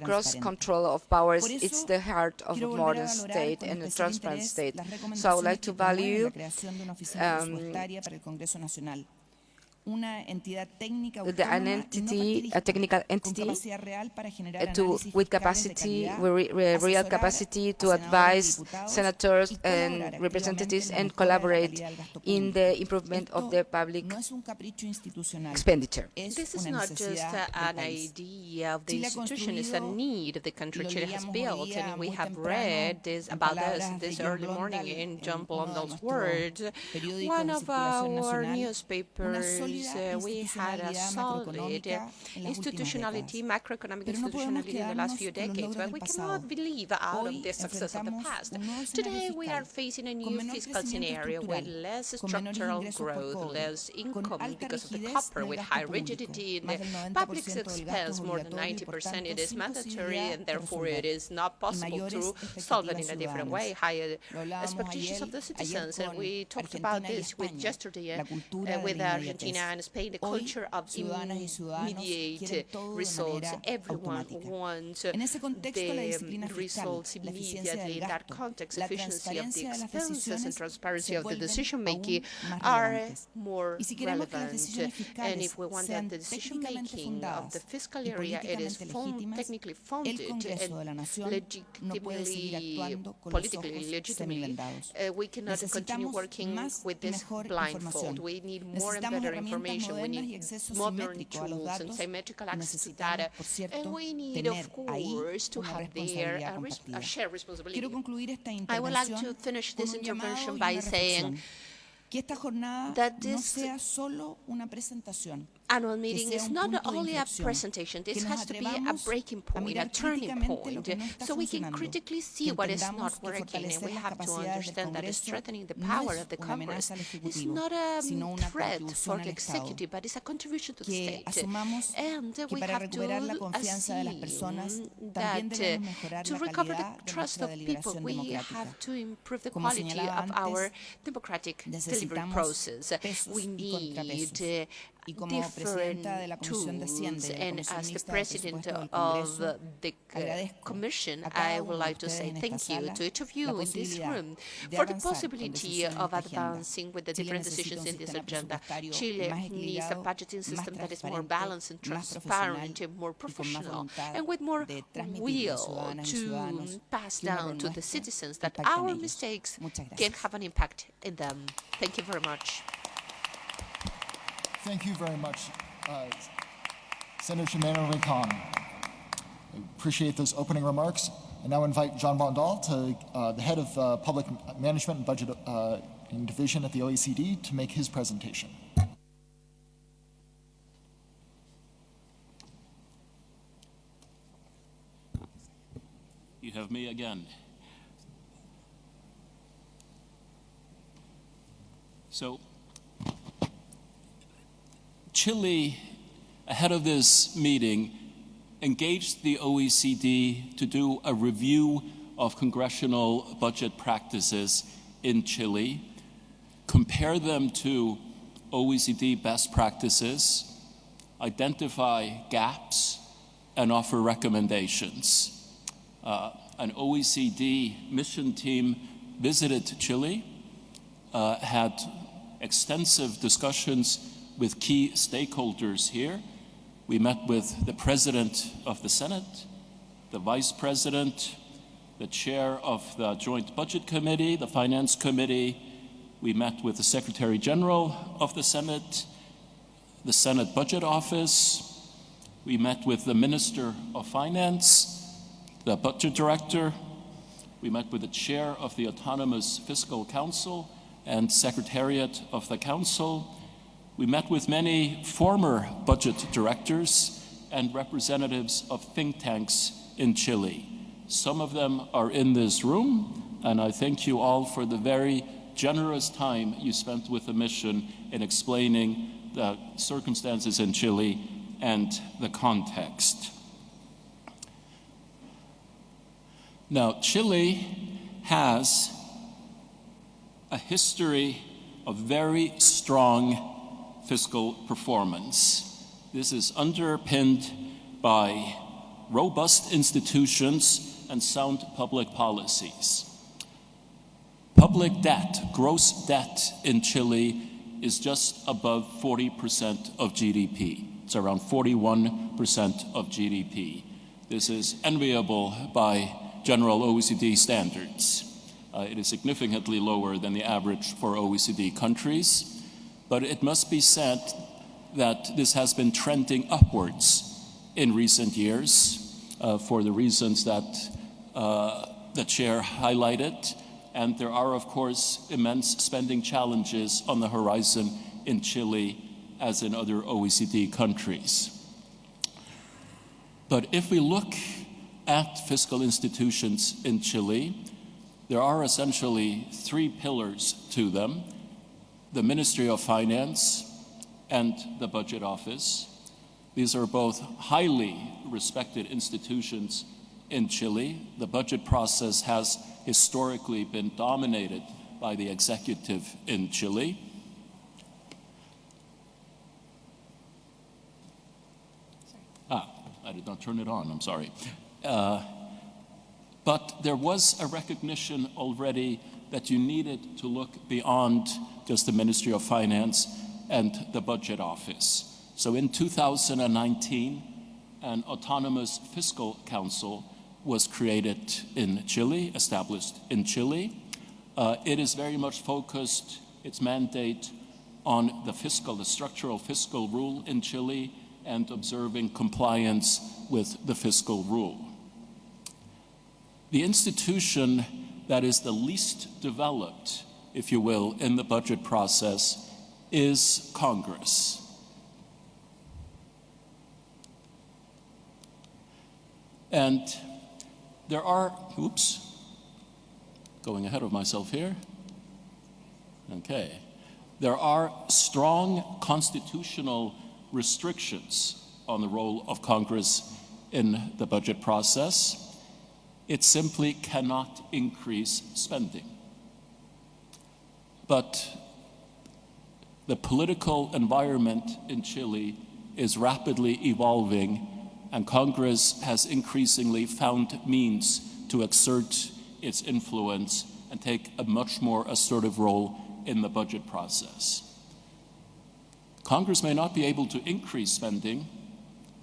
cross control of powers is the heart of a modern state and a transparent state. So I would like to value a technical entity with capacity, real capacity to advise senators and representatives and collaborate in the improvement of the public expenditure. This is not just an idea of the institution, it's a need the country Chile has built, and we have read about this early morning in John Blondell's words. One of our newspapers, we had a solid institutionality, macroeconomic institutionality in the last few decades, but we cannot believe out of the success of the past. Today, we are facing a new fiscal scenario with less structural growth, less income because of the copper, with high rigidity in the public expense. More than 90% it is mandatory, and therefore it is not possible to solve it in a different way. Higher expectations of the citizens, and we talked about this yesterday with Argentina and Spain, the culture of immediate results. Everyone wants the results immediately. In that context, efficiency of the expenses and transparency of the decision-making are more relevant. And if we want that the decision-making of the fiscal area, it is technically funded and politically legitimately, we cannot continue working with this blindfold. We need more and better information. We need modern tools and symmetrical access to data. And we need, of course, to have there a shared responsibility. I would like to finish this intervention by saying that this annual meeting is not only a presentation, this has to be a breaking point, a turning point, so we can critically see what is not working, and we have to understand that strengthening the power of the Congress is not a threat for the executive, but it's a contribution to the state. And we have to assume that to recover the trust of people, we have to improve the quality of our democratic delivery process. We need different tools, and as the president of the Commission, I would like to say thank you to each of you in this room for the possibility of advancing with the different decisions in this agenda. Chile needs a budgeting system that is more balanced and transparent and more professional, and with more will to pass down to the citizens that our mistakes can have an impact in them. Thank you very much. Thank you very much, Senator Ximena Rincon. I appreciate those opening remarks. I now invite John Blondell, the head of Public Management and Budget Division at the OECD, to make his presentation. You have me again. So, Chile, ahead of this meeting, engaged the OECD to do a review of congressional budget practices in Chile, compare them to OECD best practices, identify gaps, and offer recommendations. An OECD mission team visited Chile, had extensive discussions with key stakeholders here. We met with the President of the Senate, the Vice President, the Chair of the Joint Budget Committee, the Finance Committee. We met with the Secretary General of the Senate, the Senate Budget Office. We met with the Minister of Finance, the Budget Director. We met with the Chair of the Autonomous Fiscal Council and Secretariat of the Council. We met with many former budget directors and representatives of think tanks in Chile. Some of them are in this room, and I thank you all for the very generous time you spent with the mission in explaining the circumstances in Chile and the context. Now, Chile has a history of very strong fiscal performance. This is underpinned by robust institutions and sound public policies. Public debt, gross debt in Chile is just above 40% of GDP. It's around 41% of GDP. This is enviable by general OECD standards. It is significantly lower than the average for OECD countries, but it must be said that this has been trending upwards in recent years for the reasons that the chair highlighted, and there are, of course, immense spending challenges on the horizon in Chile as in other OECD countries. But if we look at fiscal institutions in Chile, there are essentially three pillars to them: the Ministry of Finance and the Budget Office. These are both highly respected institutions in Chile. The budget process has historically been dominated by the executive in Chile. I did not turn it on, I'm sorry. But there was a recognition already that you needed to look beyond just the Ministry of Finance and the Budget Office. So in 2019, an autonomous fiscal council was created in Chile, established in Chile. It is very much focused, its mandate, on the structural fiscal rule in Chile and observing compliance with the fiscal rule. The institution that is the least developed, if you will, in the budget process is Congress. And there are, going ahead of myself here. Okay. There are strong constitutional restrictions on the role of Congress in the budget process. It simply cannot increase spending. But the political environment in Chile is rapidly evolving, and Congress has increasingly found means to exert its influence and take a much more assertive role in the budget process. Congress may not be able to increase spending,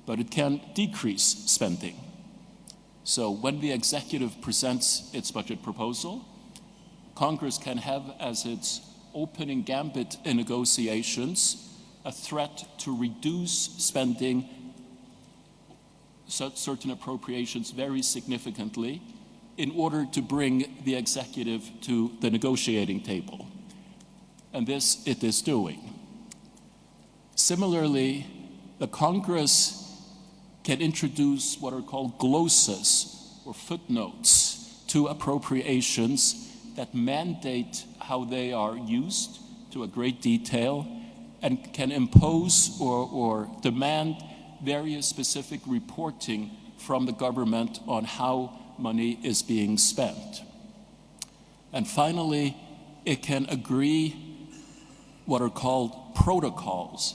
but it can decrease spending. So when the executive presents its budget proposal, Congress can have as its opening gambit in negotiations a threat to reduce spending, certain appropriations very significantly, in order to bring the executive to the negotiating table. And this it is doing. Similarly, the Congress can introduce what are called glosses or footnotes to appropriations that mandate how they are used to a great detail and can impose or demand various specific reporting from the government on how money is being spent. And finally, it can agree what are called protocols,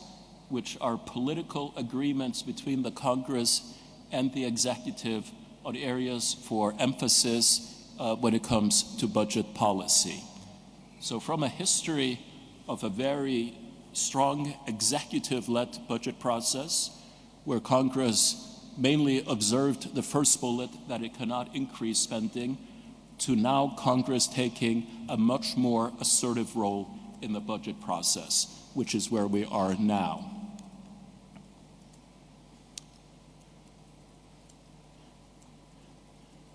which are political agreements between the Congress and the executive on areas for emphasis when it comes to budget policy. So from a history of a very strong executive-led budget process, where Congress mainly observed the first bullet that it cannot increase spending, to now Congress taking a much more assertive role in the budget process, which is where we are now.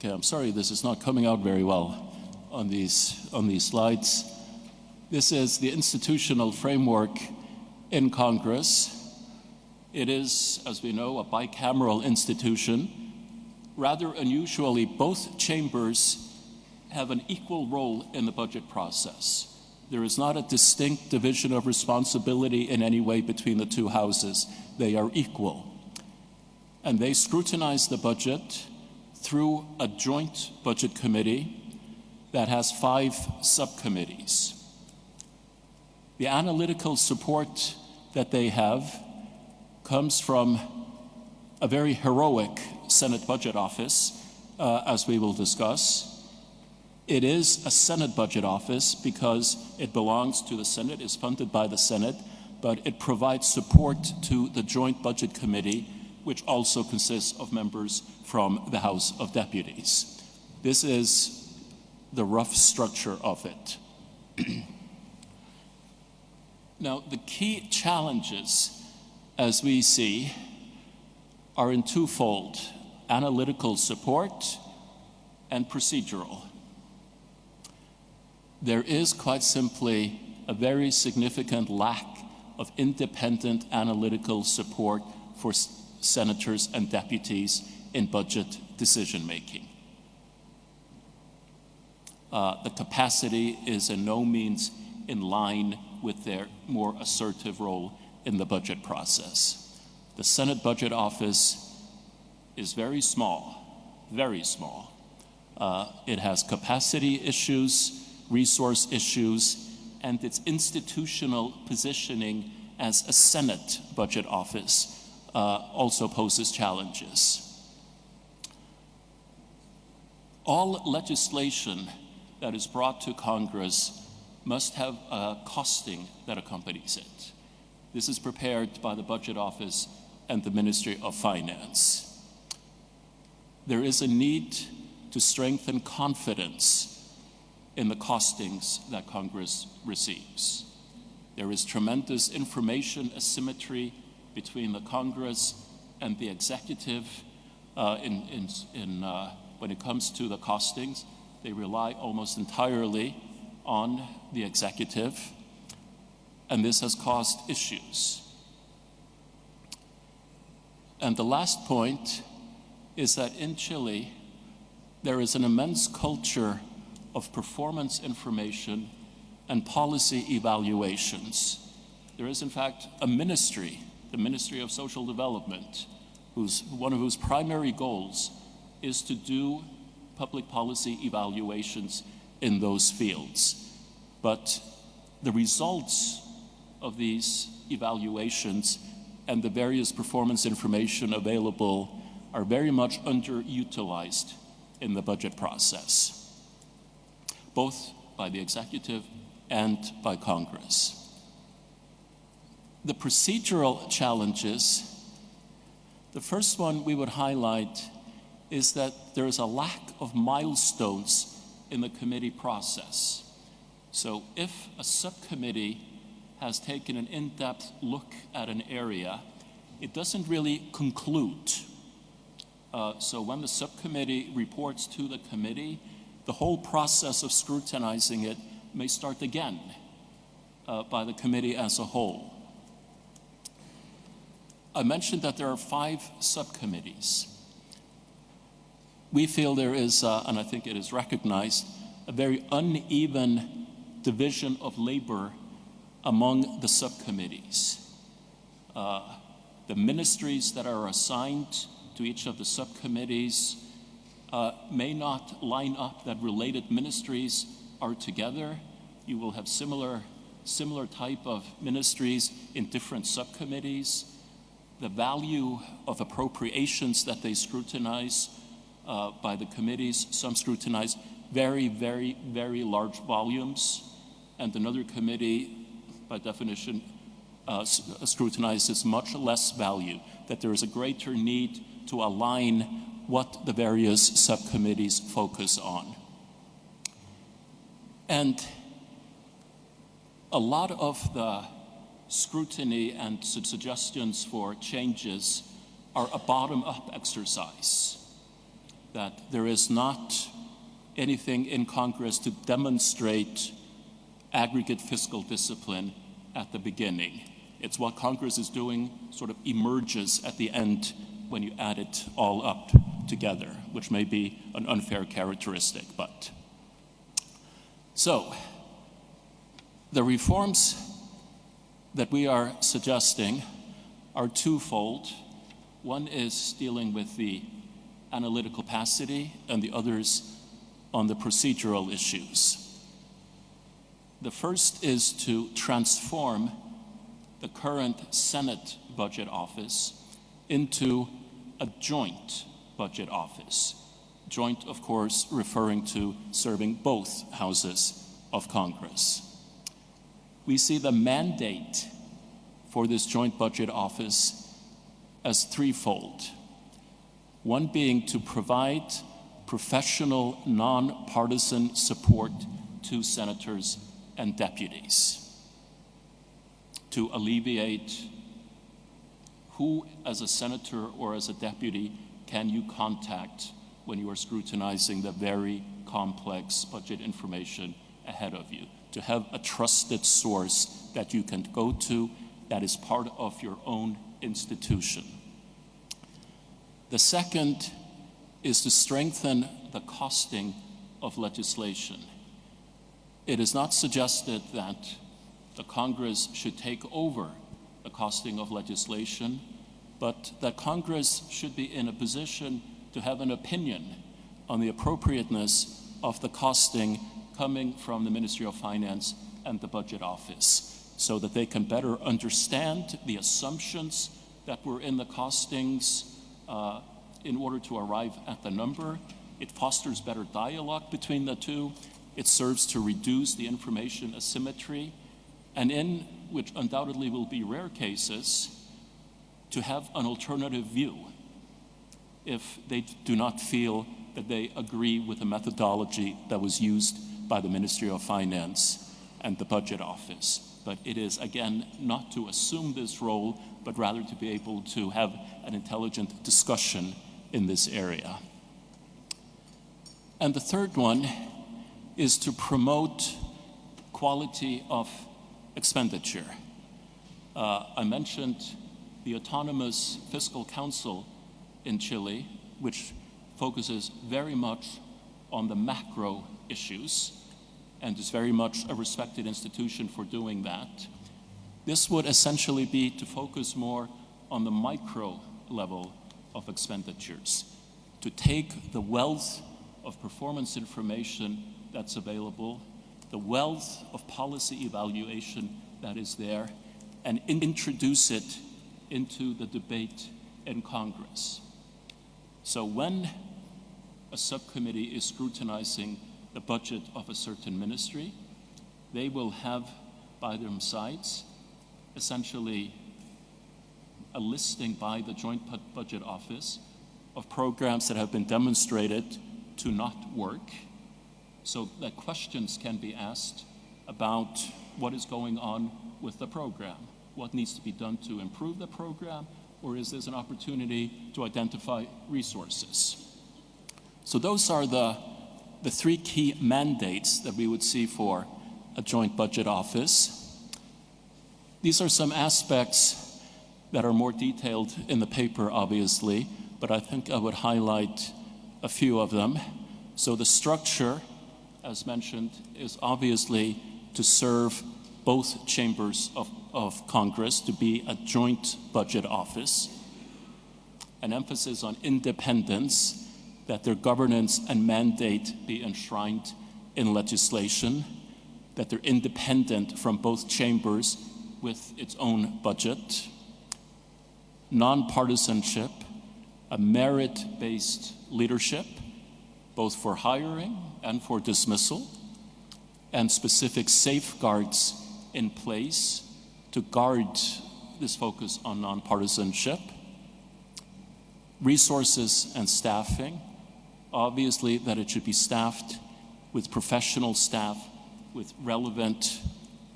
Okay, I'm sorry this is not coming out very well on these slides. This is the institutional framework in Congress. It is, as we know, a bicameral institution. Rather unusually, both chambers have an equal role in the budget process. There is not a distinct division of responsibility in any way between the two houses. They are equal. And they scrutinize the budget through a joint budget committee that has 5 subcommittees. The analytical support that they have comes from a very heroic Senate Budget Office, as we will discuss. It is a Senate Budget Office because it belongs to the Senate, is funded by the Senate, but it provides support to the Joint Budget Committee, which also consists of members from the House of Deputies. This is the rough structure of it. Now, the key challenges, as we see, are in twofold: analytical support and procedural. There is quite simply a very significant lack of independent analytical support for senators and deputies in budget decision-making. The capacity is in no means in line with their more assertive role in the budget process. The Senate Budget Office is very small, very small. It has capacity issues, resource issues, and its institutional positioning as a Senate Budget Office also poses challenges. All legislation that is brought to Congress must have a costing that accompanies it. This is prepared by the Budget Office and the Ministry of Finance. There is a need to strengthen confidence in the costings that Congress receives. There is tremendous information asymmetry between the Congress and the executive when it comes to the costings. They rely almost entirely on the executive, and this has caused issues. And the last point is that in Chile, there is an immense culture of performance information and policy evaluations. There is, in fact, a ministry, the Ministry of Social Development, one of whose primary goals is to do public policy evaluations in those fields. But the results of these evaluations and the various performance information available are very much underutilized in the budget process, both by the executive and by Congress. The procedural challenges, the first one we would highlight is that there is a lack of milestones in the committee process. So if a subcommittee has taken an in-depth look at an area, it doesn't really conclude. So when the subcommittee reports to the committee, the whole process of scrutinizing it may start again by the committee as a whole. I mentioned that there are 5 subcommittees. We feel there is, and I think it is recognized, a very uneven division of labor among the subcommittees. The ministries that are assigned to each of the subcommittees may not line up that related ministries are together. You will have similar type of ministries in different subcommittees. The value of appropriations that they scrutinize by the committees, some scrutinize very, very, very large volumes, and another committee, by definition, scrutinizes much less value, that there is a greater need to align what the various subcommittees focus on. And a lot of the scrutiny and suggestions for changes are a bottom-up exercise. that there is not anything in Congress to demonstrate aggregate fiscal discipline at the beginning. It's what Congress is doing sort of emerges at the end when you add it all up together, which may be an unfair characteristic, but. So, the reforms that we are suggesting are twofold. One is dealing with the analytical capacity, and the others on the procedural issues. The first is to transform the current Senate budget office into a joint budget office. Joint, of course, referring to serving both houses of Congress. We see the mandate for this joint budget office as threefold. One being to provide professional, nonpartisan support to senators and deputies, to alleviate who, as a senator or as a deputy, can you contact when you are scrutinizing the very complex budget information ahead of you, to have a trusted source that you can go to that is part of your own institution. The second is to strengthen the costing of legislation. It is not suggested that the Congress should take over the costing of legislation, but that Congress should be in a position to have an opinion on the appropriateness of the costing coming from the Ministry of Finance and the Budget Office, so that they can better understand the assumptions that were in the costings in order to arrive at the number. It fosters better dialogue between the two. It serves to reduce the information asymmetry, and in which undoubtedly will be rare cases, to have an alternative view if they do not feel that they agree with the methodology that was used by the Ministry of Finance and the Budget Office. But it is, again, not to assume this role, but rather to be able to have an intelligent discussion in this area. And the third one is to promote quality of expenditure. I mentioned the Autonomous Fiscal Council in Chile, which focuses very much on the macro issues and is very much a respected institution for doing that. This would essentially be to focus more on the micro level of expenditures, to take the wealth of performance information that's available, the wealth of policy evaluation that is there, and introduce it into the debate in Congress. So when a subcommittee is scrutinizing the budget of a certain ministry, they will have by their sides essentially a listing by the Joint Budget Office of programs that have been demonstrated to not work, so that questions can be asked about what is going on with the program, what needs to be done to improve the program, or is this an opportunity to identify resources? So those are the three key mandates that we would see for a joint budget office. These are some aspects that are more detailed in the paper, obviously, but I think I would highlight a few of them. So the structure, as mentioned, is obviously to serve both chambers of Congress, to be a joint budget office. An emphasis on independence, that their governance and mandate be enshrined in legislation, that they're independent from both chambers with its own budget. Nonpartisanship, a merit-based leadership, both for hiring and for dismissal, and specific safeguards in place to guard this focus on nonpartisanship. Resources and staffing, obviously that it should be staffed with professional staff with relevant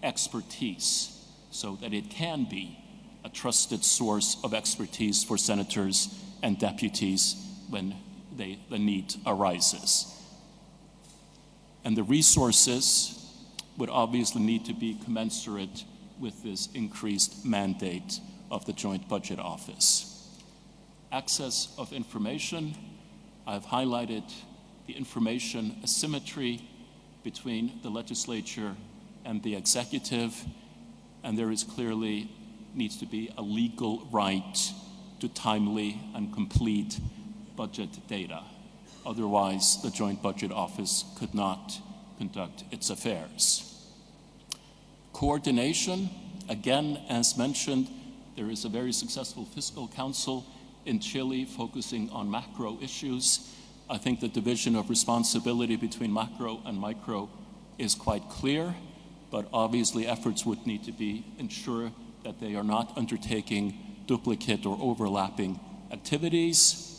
expertise so that it can be a trusted source of expertise for senators and deputies when the need arises. And the resources would obviously need to be commensurate with this increased mandate of the Joint Budget Office. Access of information, I've highlighted the information asymmetry between the legislature and the executive, and there is clearly needs to be a legal right to timely and complete budget data. Otherwise, the Joint Budget Office could not conduct its affairs. Coordination, again, as mentioned, there is a very successful fiscal council in Chile focusing on macro issues. I think the division of responsibility between macro and micro is quite clear, but obviously efforts would need to be ensure that they are not undertaking duplicate or overlapping activities.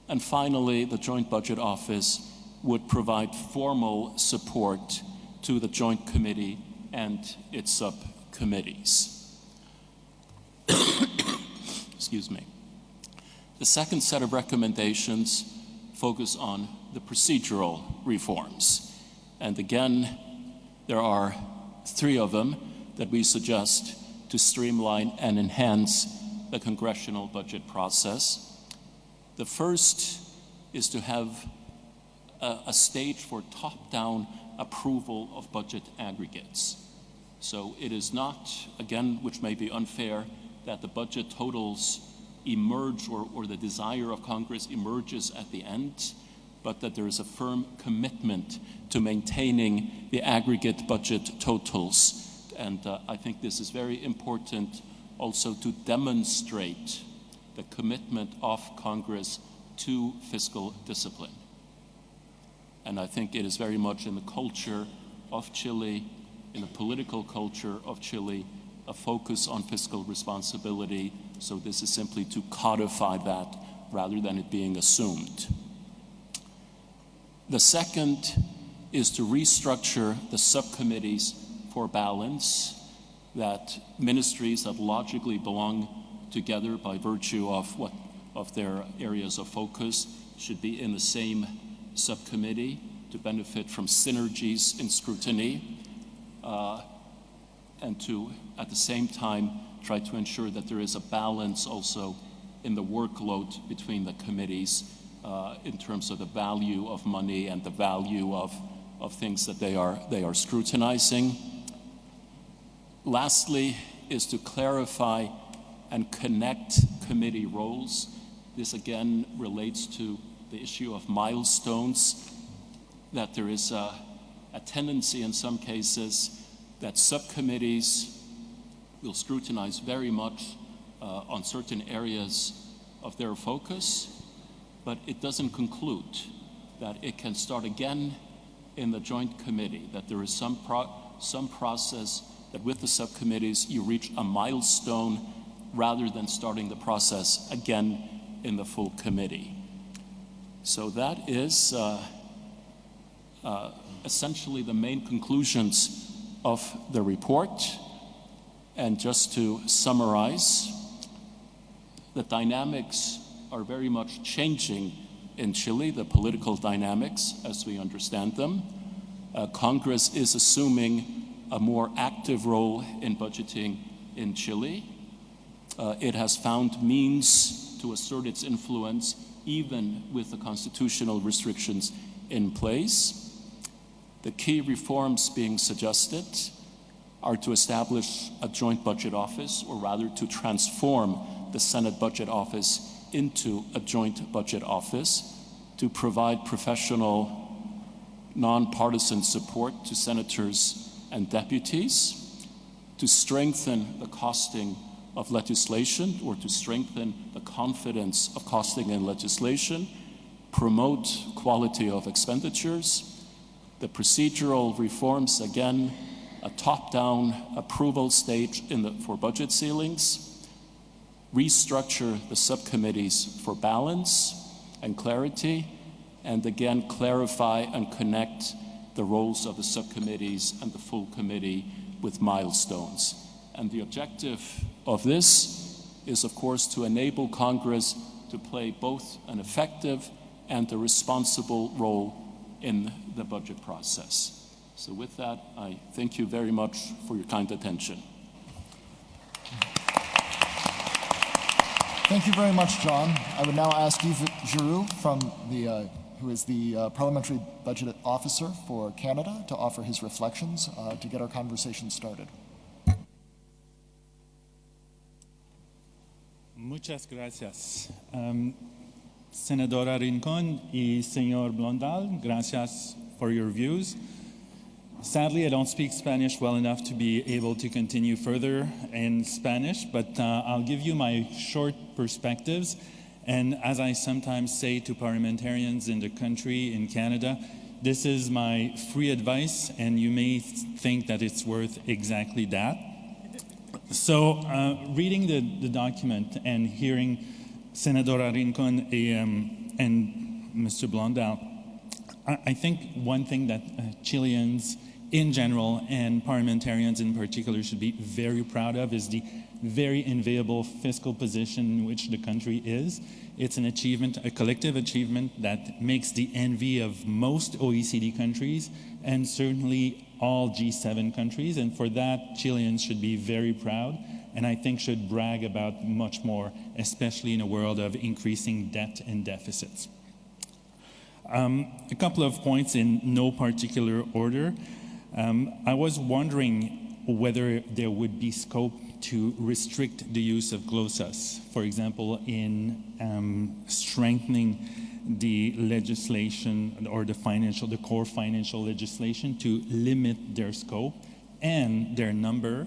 And finally, the Joint Budget Office would provide formal support to the Joint Committee and its subcommittees. Excuse me. The second set of recommendations focus on the procedural reforms. And again, there are 3 of them that we suggest to streamline and enhance the congressional budget process. The first is to have a stage for top-down approval of budget aggregates. So it is not, again, which may be unfair, that the budget totals emerge or the desire of Congress emerges at the end, but that there is a firm commitment to maintaining the aggregate budget totals. And I think this is very important also to demonstrate the commitment of Congress to fiscal discipline. And I think it is very much in the culture of Chile, in the political culture of Chile, a focus on fiscal responsibility. So this is simply to codify that rather than it being assumed. The second is to restructure the subcommittees for balance, that ministries that logically belong together by virtue of their areas of focus should be in the same subcommittee to benefit from synergies in scrutiny, and to, at the same time, try to ensure that there is a balance also in the workload between the committees in terms of the value of money and the value of things that they are scrutinizing. Lastly is to clarify and connect committee roles. This again relates to the issue of milestones, that there is a tendency in some cases that subcommittees will scrutinize very much on certain areas of their focus, but it doesn't conclude that it can start again in the joint committee, that there is some process that with the subcommittees you reach a milestone rather than starting the process again in the full committee. So that is essentially the main conclusions of the report. And just to summarize, the dynamics are very much changing in Chile, the political dynamics as we understand them. Congress is assuming a more active role in budgeting in Chile. It has found means to assert its influence even with the constitutional restrictions in place. The key reforms being suggested are to establish a joint budget office, or rather to transform the Senate budget office into a joint budget office, to provide professional, nonpartisan support to senators and deputies, to strengthen the costing of legislation, or to strengthen the confidence of costing in legislation, promote quality of expenditures. The procedural reforms, again, a top-down approval stage for budget ceilings, restructure the subcommittees for balance and clarity, and again clarify and connect the roles of the subcommittees and the full committee with milestones. And the objective of this is, of course, to enable Congress to play both an effective and a responsible role in the budget process. So with that, I thank you very much for your kind attention. Thank you very much, John. I would now ask Yves Giroux, who is the Parliamentary Budget Officer for Canada, to offer his reflections to get our conversation started. Muchas gracias. Senadora Rincón y Señor Blondal, gracias for your views. Sadly, I don't speak Spanish well enough to be able to continue further in Spanish, but I'll give you my short perspectives. And as I sometimes say to parliamentarians in the country, in Canada, this is my free advice, and you may think that it's worth exactly that. So, reading the document and hearing Senadora Rincón and Mr. Blondal, I think one thing that Chileans in general and parliamentarians in particular should be very proud of is the very enviable fiscal position in which the country is. It's an achievement, a collective achievement that makes the envy of most OECD countries and certainly all G7 countries, and for that Chileans should be very proud, and I think should brag about much more, especially in a world of increasing debt and deficits. A couple of points in no particular order. I was wondering whether there would be scope to restrict the use of glosas, for example, in strengthening the legislation or the core financial legislation to limit their scope and their number,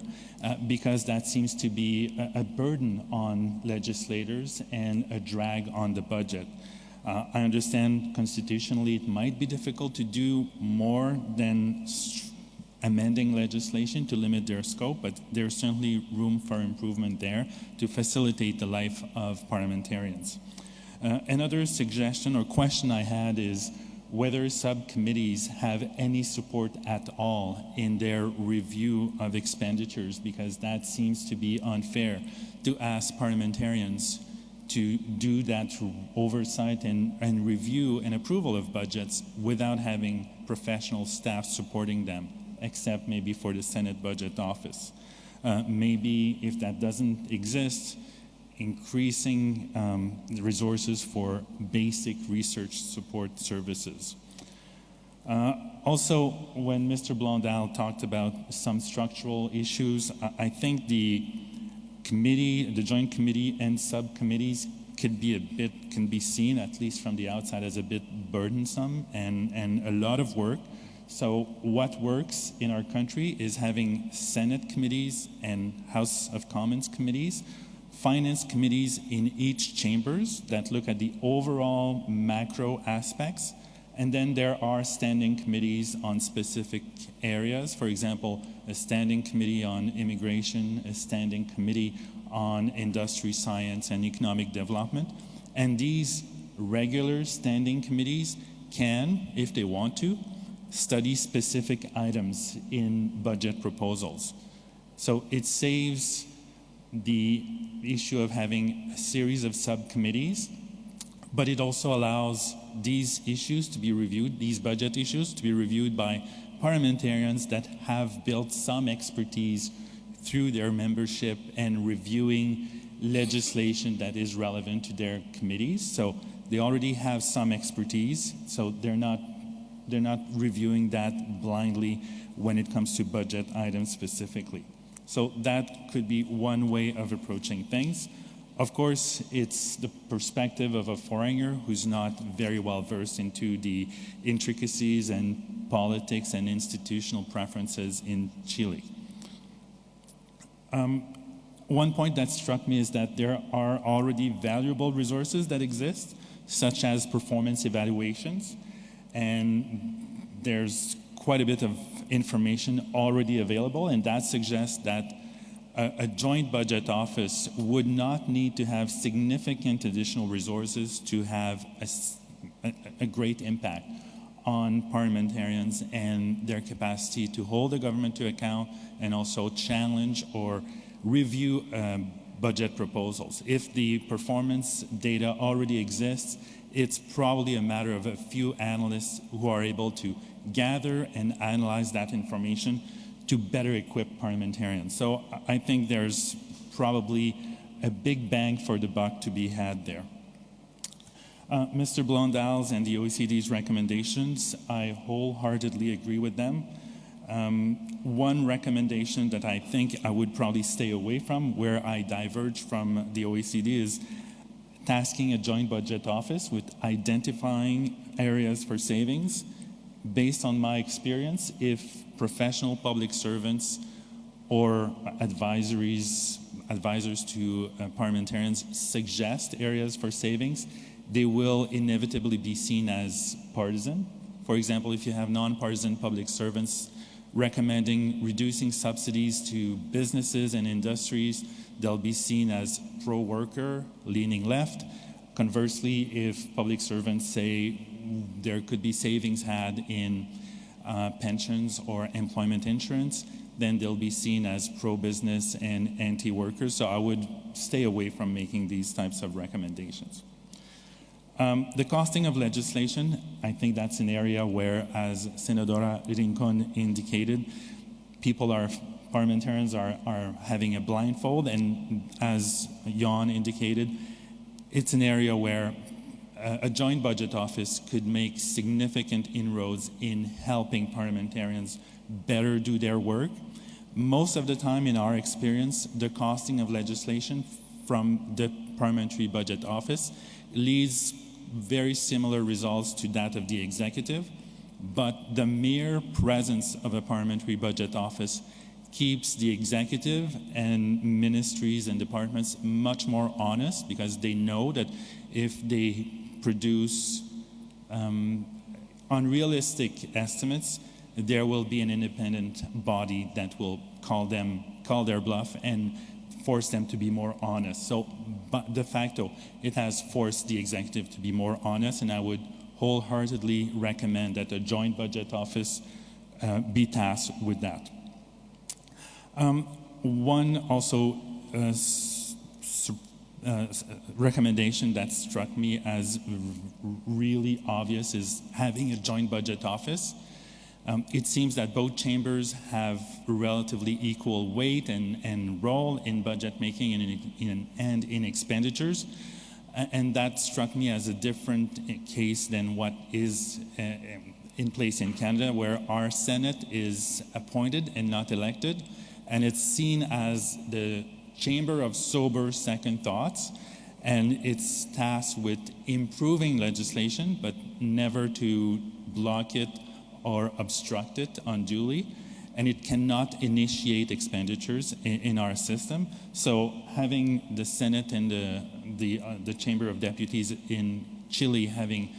because that seems to be a burden on legislators and a drag on the budget. I understand constitutionally it might be difficult to do more than amending legislation to limit their scope, but there's certainly room for improvement there to facilitate the life of parliamentarians. Another suggestion or question I had is whether subcommittees have any support at all in their review of expenditures, because that seems to be unfair to ask parliamentarians to do that oversight and review and approval of budgets without having professional staff supporting them, except maybe for the Senate Budget Office. Maybe if that doesn't exist, increasing the resources for basic research support services. Also, when Mr. Blondal talked about some structural issues, I think the Joint Committee and subcommittees can be seen, at least from the outside, as a bit burdensome and a lot of work. So what works in our country is having Senate committees and House of Commons committees, finance committees in each chambers that look at the overall macro aspects, and then there are standing committees on specific areas. For example, a standing committee on immigration, a standing committee on industry, science, and economic development. And these regular standing committees can, if they want to, study specific items in budget proposals. So it saves the issue of having a series of subcommittees, but it also allows these issues to be reviewed, these budget issues to be reviewed by parliamentarians that have built some expertise through their membership and reviewing legislation that is relevant to their committees. So they already have some expertise, so they're not reviewing that blindly when it comes to budget items specifically. So that could be one way of approaching things. Of course, it's the perspective of a foreigner who's not very well versed into the intricacies and politics and institutional preferences in Chile. One point that struck me is that there are already valuable resources that exist, such as performance evaluations, and there's quite a bit of information already available, and that suggests that a joint budget office would not need to have significant additional resources to have a great impact on parliamentarians and their capacity to hold the government to account and also challenge or review budget proposals. If the performance data already exists It's probably a matter of a few analysts who are able to gather and analyze that information to better equip parliamentarians. So I think there's probably a big bang for the buck to be had there. Mr. Blondal's and the OECD's recommendations, I wholeheartedly agree with them. One recommendation that I think I would probably stay away from, where I diverge from the OECD, is tasking a joint budget office with identifying areas for savings. Based on my experience, if professional public servants or advisors to parliamentarians suggest areas for savings, they will inevitably be seen as partisan. For example, if you have nonpartisan public servants recommending reducing subsidies to businesses and industries, they'll be seen as pro-worker, leaning left. Conversely, if public servants say there could be savings had in pensions or employment insurance, then they'll be seen as pro-business and anti-workers. So I would stay away from making these types of recommendations. The costing of legislation, I think that's an area where, as Senadora Rincon indicated, parliamentarians are having a blindfold, and as Jan indicated, it's an area where a joint budget office could make significant inroads in helping parliamentarians better do their work. Most of the time, in our experience, the costing of legislation from the Parliamentary Budget Office leads very similar results to that of the executive, but the mere presence of a Parliamentary Budget Office keeps the executive and ministries and departments much more honest, because they know that if they produce unrealistic estimates, there will be an independent body that will call their bluff and force them to be more honest. So de facto, it has forced the executive to be more honest, and I would wholeheartedly recommend that a joint budget office be tasked with that. One also recommendation that struck me as really obvious is having a joint budget office. It seems that both chambers have relatively equal weight and role in budget making and in expenditures. And that struck me as a different case than what is in place in Canada, where our Senate is appointed and not elected. And it's seen as the chamber of sober second thoughts. And it's tasked with improving legislation, but never to block it or obstruct it unduly, and it cannot initiate expenditures in our system. So having the Senate and the Chamber of Deputies in Chile having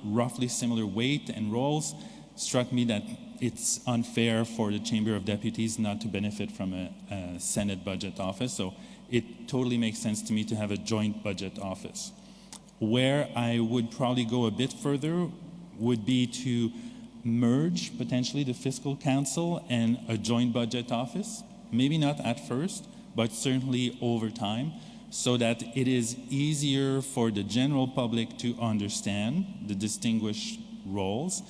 roughly similar weight and roles, struck me that it's unfair for the Chamber of Deputies not to benefit from a Senate budget office. So it totally makes sense to me to have a joint budget office. Where I would probably go a bit further would be to merge potentially the Fiscal Council and a joint budget office, maybe not at first, but certainly over time, so that it is easier for the general public to understand the distinguished roles.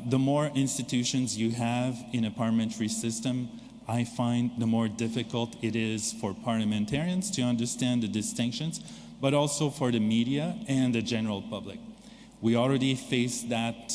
The more institutions you have in a parliamentary system, I find the more difficult it is for parliamentarians to understand the distinctions, but also for the media and the general public. We already face that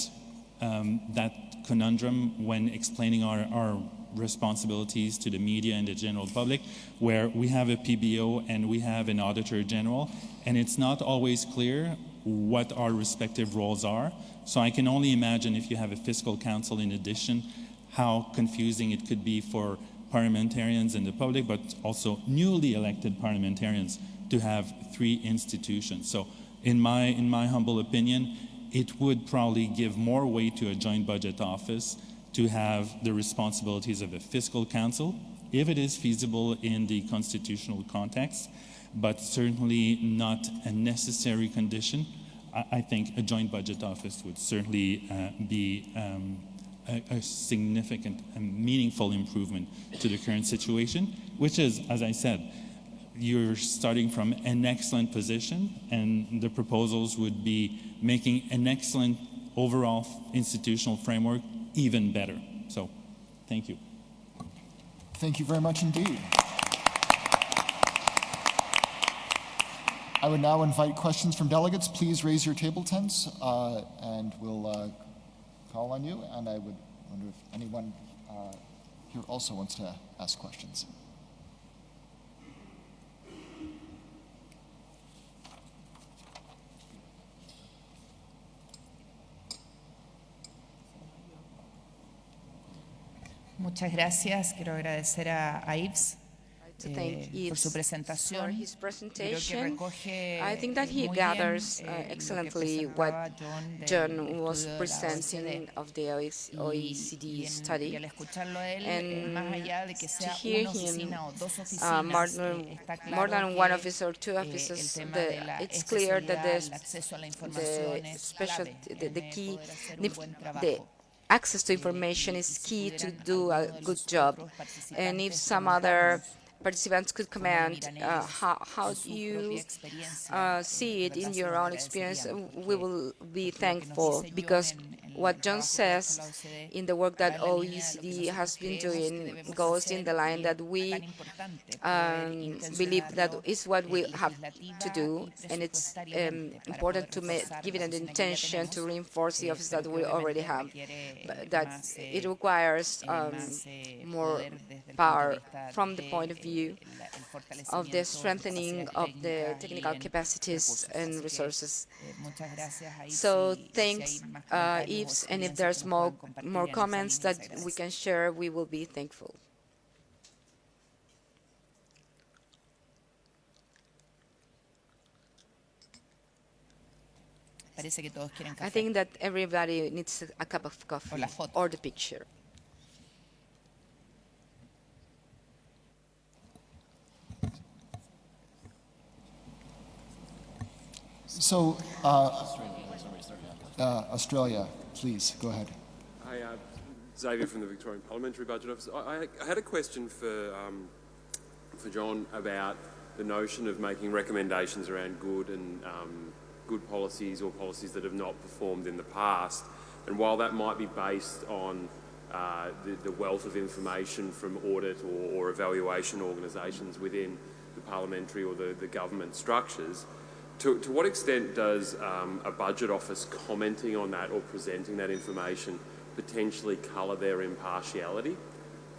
conundrum when explaining our responsibilities to the media and the general public, where we have a PBO and we have an Auditor General, and it's not always clear what our respective roles are. So I can only imagine, if you have a Fiscal Council in addition, how confusing it could be for parliamentarians and the public, but also newly elected parliamentarians, to have three institutions. So in my humble opinion, it would probably give more weight to a joint budget office to have the responsibilities of a Fiscal Council, if it is feasible in the constitutional context, but certainly not a necessary condition. I think a joint budget office would certainly be a significant and meaningful improvement to the current situation, which is, as I said, you're starting from an excellent position, and the proposals would be making an excellent overall institutional framework even better. So, thank you. Thank you very much indeed. I would now invite questions from delegates. Please raise your table tents, and we'll call on you. And I would wonder if anyone here also wants to ask questions. Muchas gracias. Quiero agradecer a Yves por su presentación. I think that he gathers excellently what John was presenting of the OECD study. And to hear him, more than one office or two offices, it's clear that the access to information is key to do a good job. And if some other participants could comment how do you see it in your own experience, we will be thankful, because what John says in the work that OECD has been doing goes in the line that we believe that is what we have to do, and it's important to give it an intention to reinforce the office that we already have. But that it requires more power from the point of view of the strengthening of the technical capacities and resources. So thanks, Yves, and if there's more comments that we can share, we will be thankful. I think that everybody needs a cup of coffee or the picture. So, Australia, please, go ahead. Hi, Xavier from the Victorian Parliamentary Budget Office. I had a question for John about the notion of making recommendations around good policies or policies that have not performed in the past. And while that might be based on the wealth of information from audit or evaluation organisations within the parliamentary or the government structures, to what extent does a budget office commenting on that or presenting that information potentially colour their impartiality?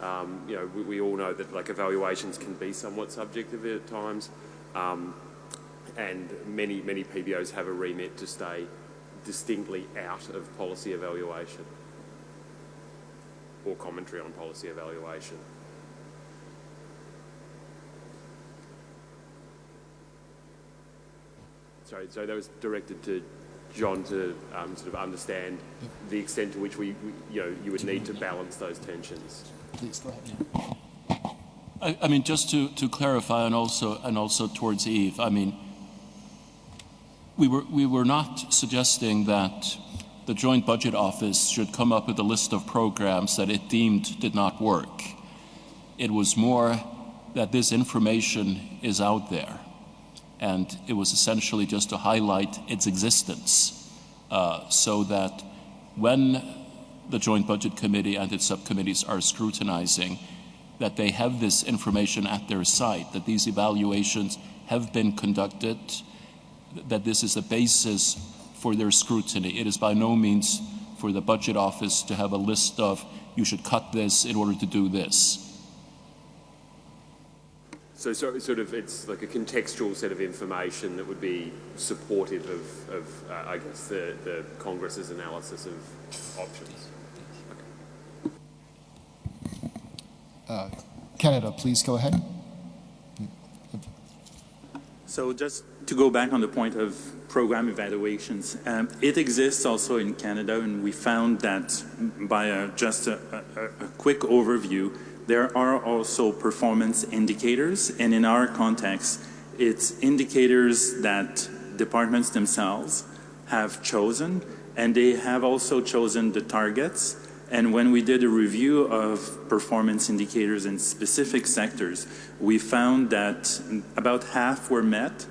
You know, we all know that evaluations can be somewhat subjective at times, and many PBOs have a remit to stay distinctly out of policy evaluation or commentary on policy evaluation. Sorry, so that was directed to John to sort of understand the extent to which you would need to balance those tensions. Please go ahead. I mean, just to clarify, and also towards Yves, I mean, we were not suggesting that the Joint Budget Office should come up with a list of programs that it deemed did not work. It was more that this information is out there. And it was essentially just to highlight its existence so that when the Joint Budget Committee and its subcommittees are scrutinizing, that they have this information at their side, that these evaluations have been conducted, that this is a basis for their scrutiny. It is by no means for the Budget Office to have a list of, you should cut this in order to do this. So sort of it's like a contextual set of information that would be supportive of I guess, the Congress's analysis of options. Okay. Canada, please go ahead. So just to go back on the point of program evaluations, it exists also in Canada, and we found that by just a quick overview, there are also performance indicators, and in our context, it's indicators that departments themselves have chosen, and they have also chosen the targets And when we did a review of performance indicators in specific sectors, we found that about half were met,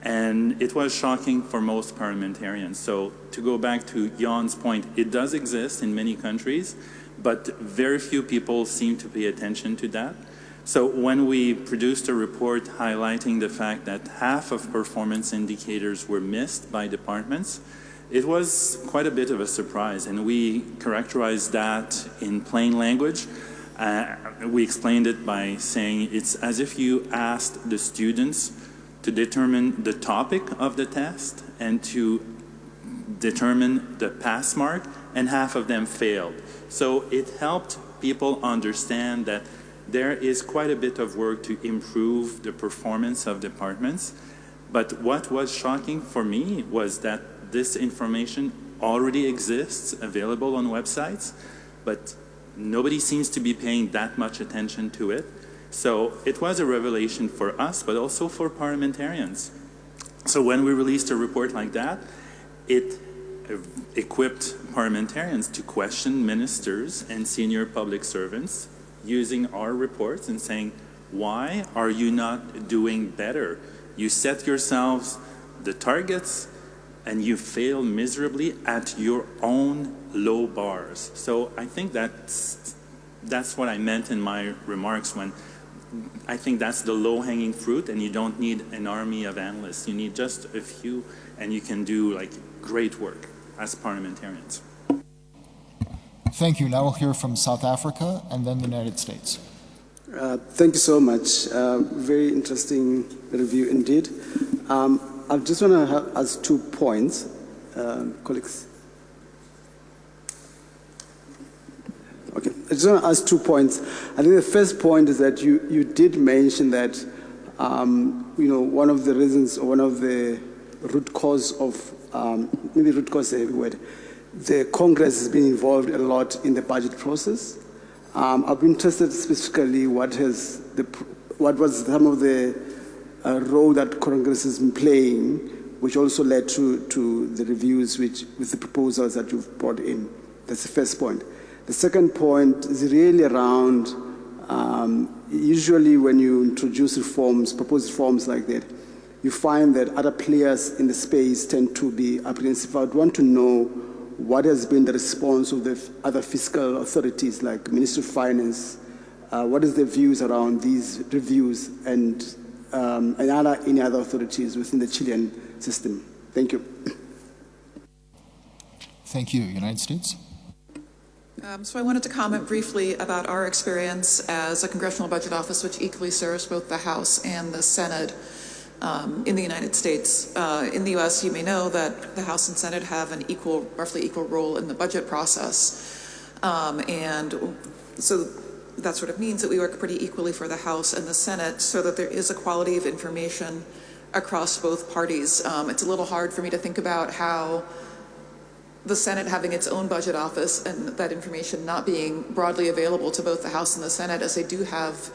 and it was shocking for most parliamentarians. So to go back to Jan's point, it does exist in many countries, but very few people seem to pay attention to that. So when we produced a report highlighting the fact that half of performance indicators were missed by departments, it was quite a bit of a surprise, and we characterized that in plain language. We explained it by saying it's as if you asked the students to determine the topic of the test and to determine the pass mark, and half of them failed. So it helped people understand that there is quite a bit of work to improve the performance of departments. But what was shocking for me was that this information already exists, available on websites, but nobody seems to be paying that much attention to it. So it was a revelation for us, but also for parliamentarians. So when we released a report like that, it equipped parliamentarians to question ministers and senior public servants using our reports and saying, why are you not doing better? You set yourselves the targets and you fail miserably at your own low bars. So I think that's what I meant in my remarks when I think that's the low-hanging fruit, and you don't need an army of analysts. You need just a few, and you can do like great work as parliamentarians. Thank you. Now we'll hear from South Africa and then the United States. Thank you so much. Very interesting review indeed. I just want to ask 2 points, colleagues. Okay, I just want to ask 2 points. I think the first point is that you did mention that, one of the reasons, or one of the root cause of, maybe root cause is a heavy word, the Congress has been involved a lot in the budget process. I've been interested specifically what was some of the role that Congress has been playing, which also led to the reviews with the proposals that you've brought in. That's the first point. The second point is really around, usually when you introduce reforms, propose reforms like that, you find that other players in the space tend to be apprehensive. I would want to know what has been the response of the other fiscal authorities like Ministry of Finance. What is their views around these reviews and any other authorities within the Chilean system? Thank you. Thank you. United States? So I wanted to comment briefly about our experience as a Congressional Budget Office, which equally serves both the House and the Senate in the United States. In the U.S., you may know that the House and Senate have an roughly equal role in the budget process. And so that sort of means that we work pretty equally for the House and the Senate so that there is a quality of information across both parties. It's a little hard for me to think about how the Senate having its own budget office and that information not being broadly available to both the House and the Senate, as they do have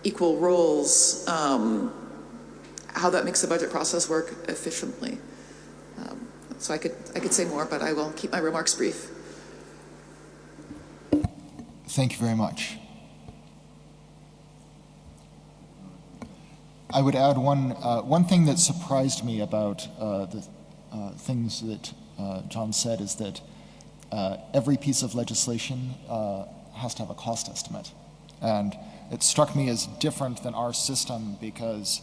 equal roles, how that makes the budget process work efficiently. So I could say more, but I will keep my remarks brief. Thank you very much. I would add one thing that surprised me about the things that John said is that every piece of legislation has to have a cost estimate. And it struck me as different than our system because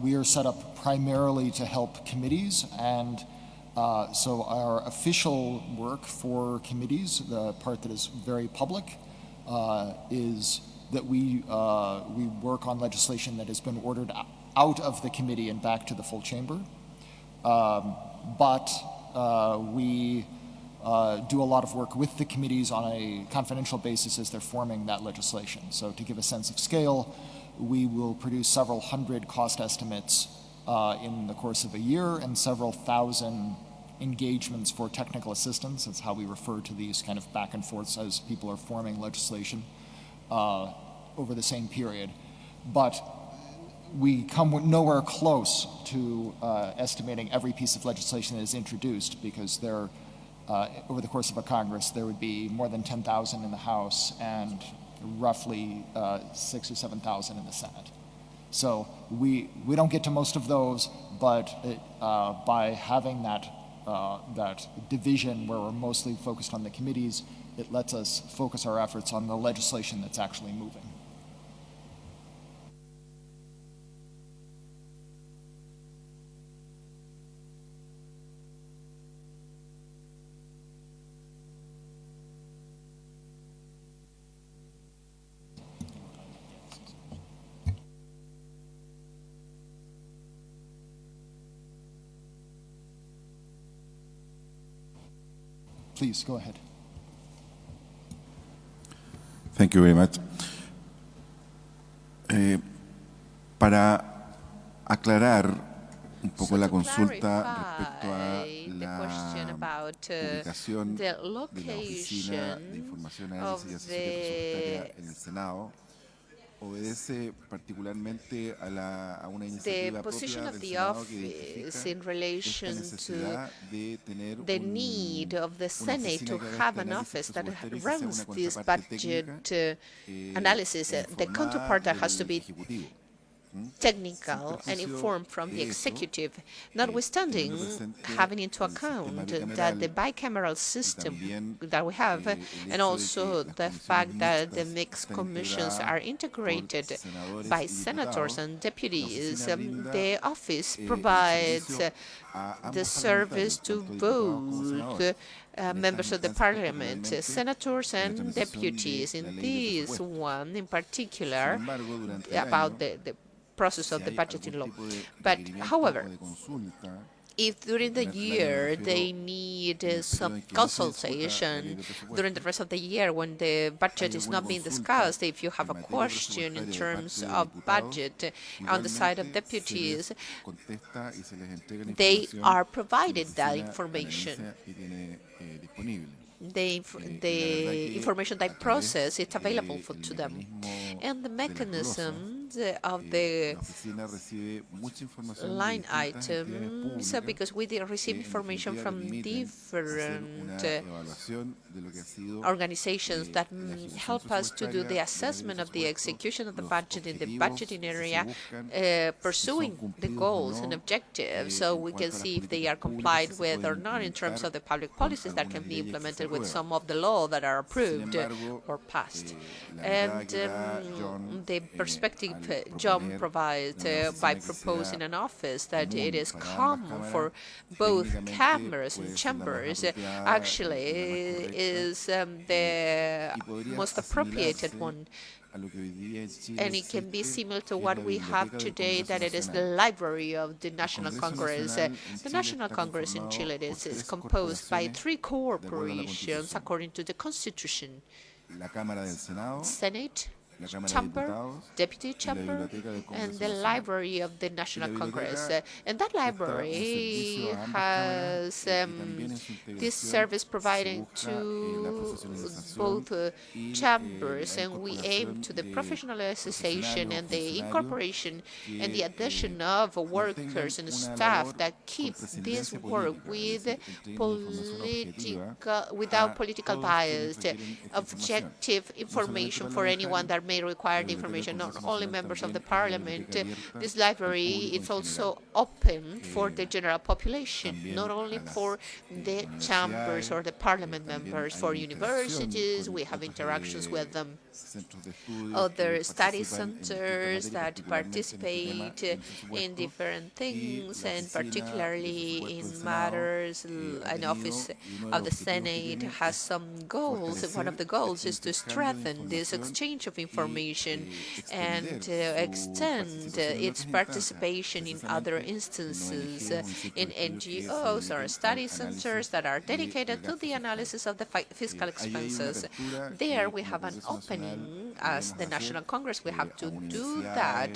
we are set up primarily to help committees, and so our official work for committees, the part that is very public, is that we work on legislation that has been ordered out of the committee and back to the full chamber. But we do a lot of work with the committees on a confidential basis as they're forming that legislation. So to give a sense of scale, we will produce several hundred cost estimates in the course of a year and several thousand engagements for technical assistance. That's how we refer to these kind of back and forths as people are forming legislation over the same period. But we come nowhere close to estimating every piece of legislation that is introduced because there over the course of a Congress, there would be more than 10,000 in the House and roughly 6,000 or 7,000 in the Senate. So we don't get to most of those, but by having that division where we're mostly focused on the committees, it lets us focus our efforts on the legislation that's actually moving. Please, go ahead. Thank you very much. Para aclarar un poco la consulta respecto a la publicación de la Oficina de Información, Análisis y Asesoría Presupuestaria en el Senado, obedece particularmente a una iniciativa propia del Senado que identifica esta necesidad de tener the need of the Senate to have an office that runs this budget analysis. The counterpart that has to be technical and informed from the executive, notwithstanding having into account that the bicameral system that we have, and also the fact that the mixed commissions are integrated by senators and deputies. The office provides the service to both members of the parliament, senators and deputies. In this one in particular, about the process of the budgeting law. But, however, if during the year they need some consultation during the rest of the year when the budget is not being discussed, if you have a question in terms of budget on the side of deputies, they are provided that information. The information they process, it's available to them. And the mechanisms of the line items, because we receive information from different organizations that help us to do the assessment of the execution of the budget in the budgeting area, pursuing the goals and objectives, so we can see if they are complied with or not in terms of the public policies that can be implemented with some of the law that are approved or passed. And the perspective John provides by proposing an office that it is common for both cameras and chambers actually is the most appropriated one. And it can be similar to what we have today, that it is the library of the National Congress. The National Congress in Chile is composed by 3 corporations according to the Constitution: Senate, Chamber, Deputy Chamber, and the Library of the National Congress. And that library has this service providing to both chambers, and we aim to the professionalization and the incorporation and the addition of workers and staff that keep this work without political bias, objective information for anyone that may require the information, not only members of the parliament. This library is also open for the general population, not only for the chambers or the parliament members. For universities, we have interactions with them. Other study centers that participate in different things, and particularly in matters. An office of the Senate has some goals. One of the goals is to strengthen this exchange of information and extend its participation in other instances in NGOs or study centers that are dedicated to the analysis of the fiscal expenses. There we have an opening as the National Congress, we have to do that,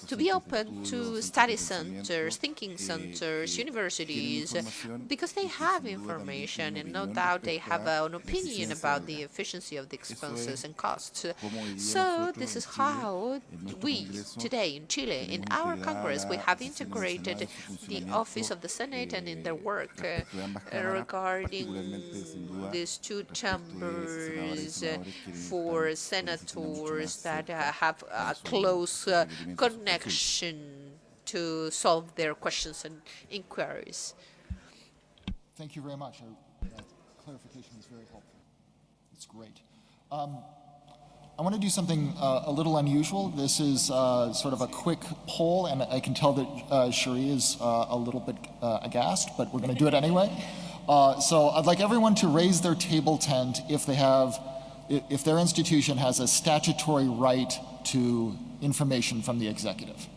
to be open to study centers, thinking centers, universities, because they have information, and no doubt they have an opinion about the efficiency of the expenses and costs. So this is how we, today in Chile, in our Congress, we have integrated the Office of the Senate and in their work regarding these two chambers for senators that have a close connection to solve their questions and inquiries. Thank you very much. That clarification is very helpful. It's great. I want to do something a little unusual. This is sort of a quick poll, and I can tell that Cherie is a little bit aghast, but we're going to do it anyway. So I'd like everyone to raise their table tent if their institution has a statutory right to information from the executive.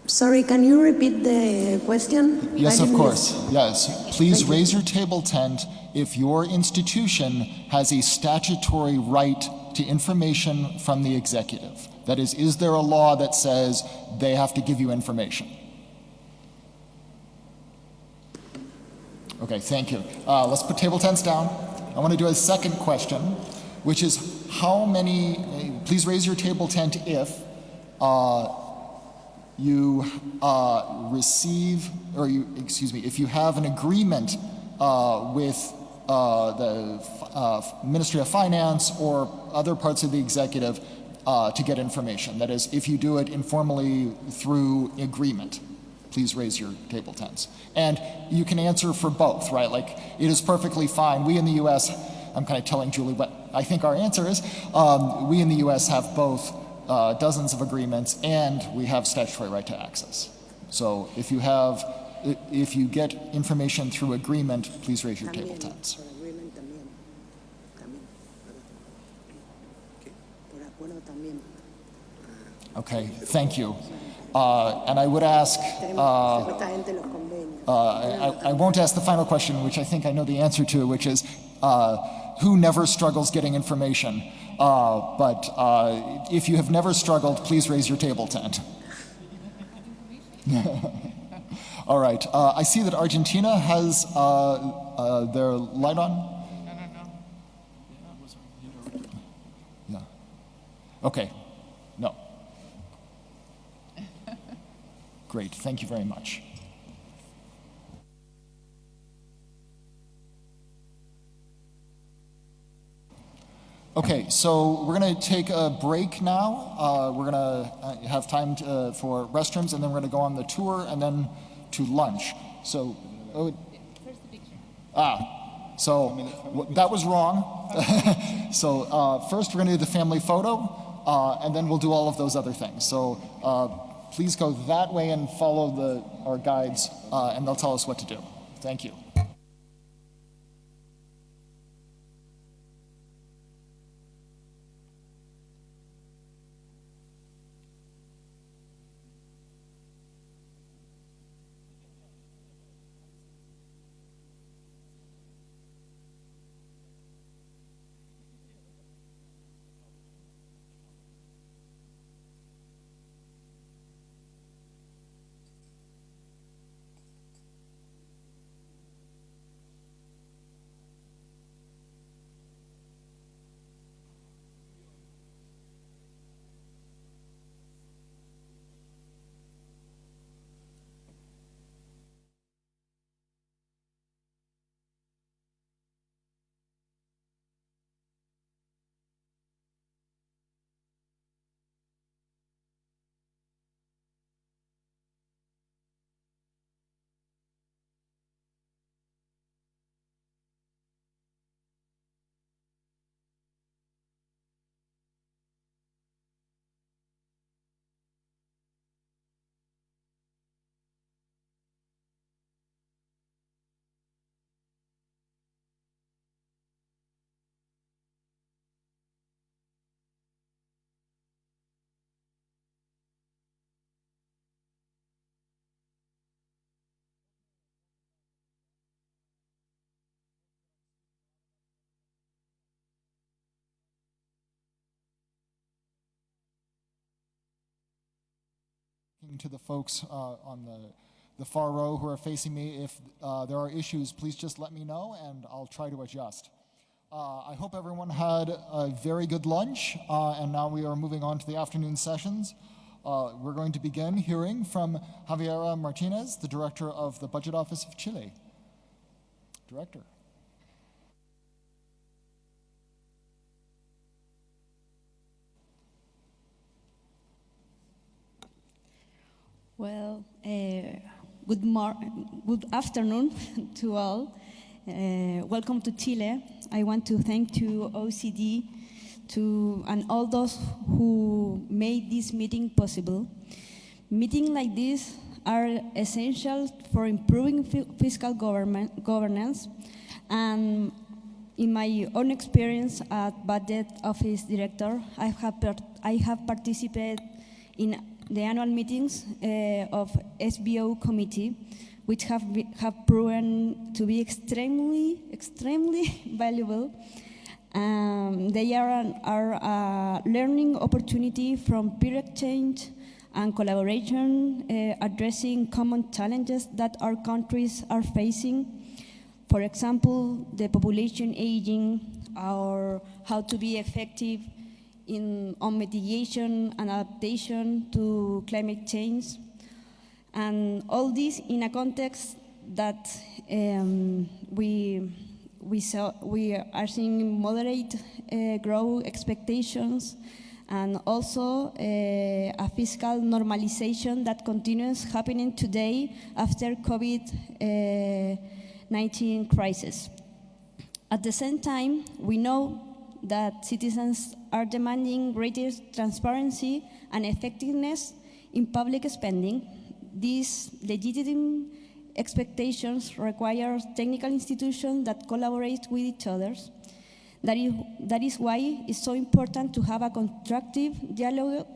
Sorry, can you repeat the question? Yes, of course. Yes. Please raise your table tent if your institution has a statutory right to information from the executive. That is there a law that says they have to give you information? Okay, thank you. Let's put table tents down. I want to do a second question, which is how many, please raise your table tent if you receive, or if you have an agreement with the Ministry of Finance or other parts of the executive to get information. That is, if you do it informally through agreement. Please raise your table tents. And you can answer for both, right? Like, it is perfectly fine. We in the U.S., I'm kind of telling Julie what I think our answer is. We in the U.S. have both dozens of agreements, and we have statutory right to access. So if you get information through agreement, please raise your table tents. Okay, thank you. And I would ask, I won't ask the final question, which I think I know the answer to, which is, who never struggles getting information? But if you have never struggled, please raise your table tent. All right. I see that Argentina has their light on. Yeah. Okay. No. Great. Thank you very much. Okay, so we're going to take a break now. We're going to have time for restrooms, and then we're going to go on the tour, and then to lunch. So, that was wrong. So first we're going to do the family photo, and then we'll do all of those other things. So please go that way and follow our guides, and they'll tell us what to do. Thank you. to the folks on the far row who are facing me. If there are issues, please just let me know and I'll try to adjust. I hope everyone had a very good lunch, and now we are moving on to the afternoon sessions. We're going to begin hearing from Javiera Martinez, the Director of the Budget Office of Chile. Director. Well, good afternoon to all. Welcome to Chile. I want to thank to OCDE and all those who made this meeting possible. Meetings like this are essential for improving fiscal governance, and in my own experience as Budget Office Director, I have participated in the annual meetings of SBO Committee, which have proven to be extremely valuable. They are a learning opportunity from peer exchange and collaboration, addressing common challenges that our countries are facing. For example, the population aging, or how to be effective on mitigation and adaptation to climate change. And all this in a context that we are seeing moderate growth expectations, and also a fiscal normalization that continues happening today after COVID-19 crisis. At the same time, we know that citizens are demanding greater transparency and effectiveness in public spending. These legitimate expectations require technical institutions that collaborate with each other. That is why it's so important to have a constructive dialogue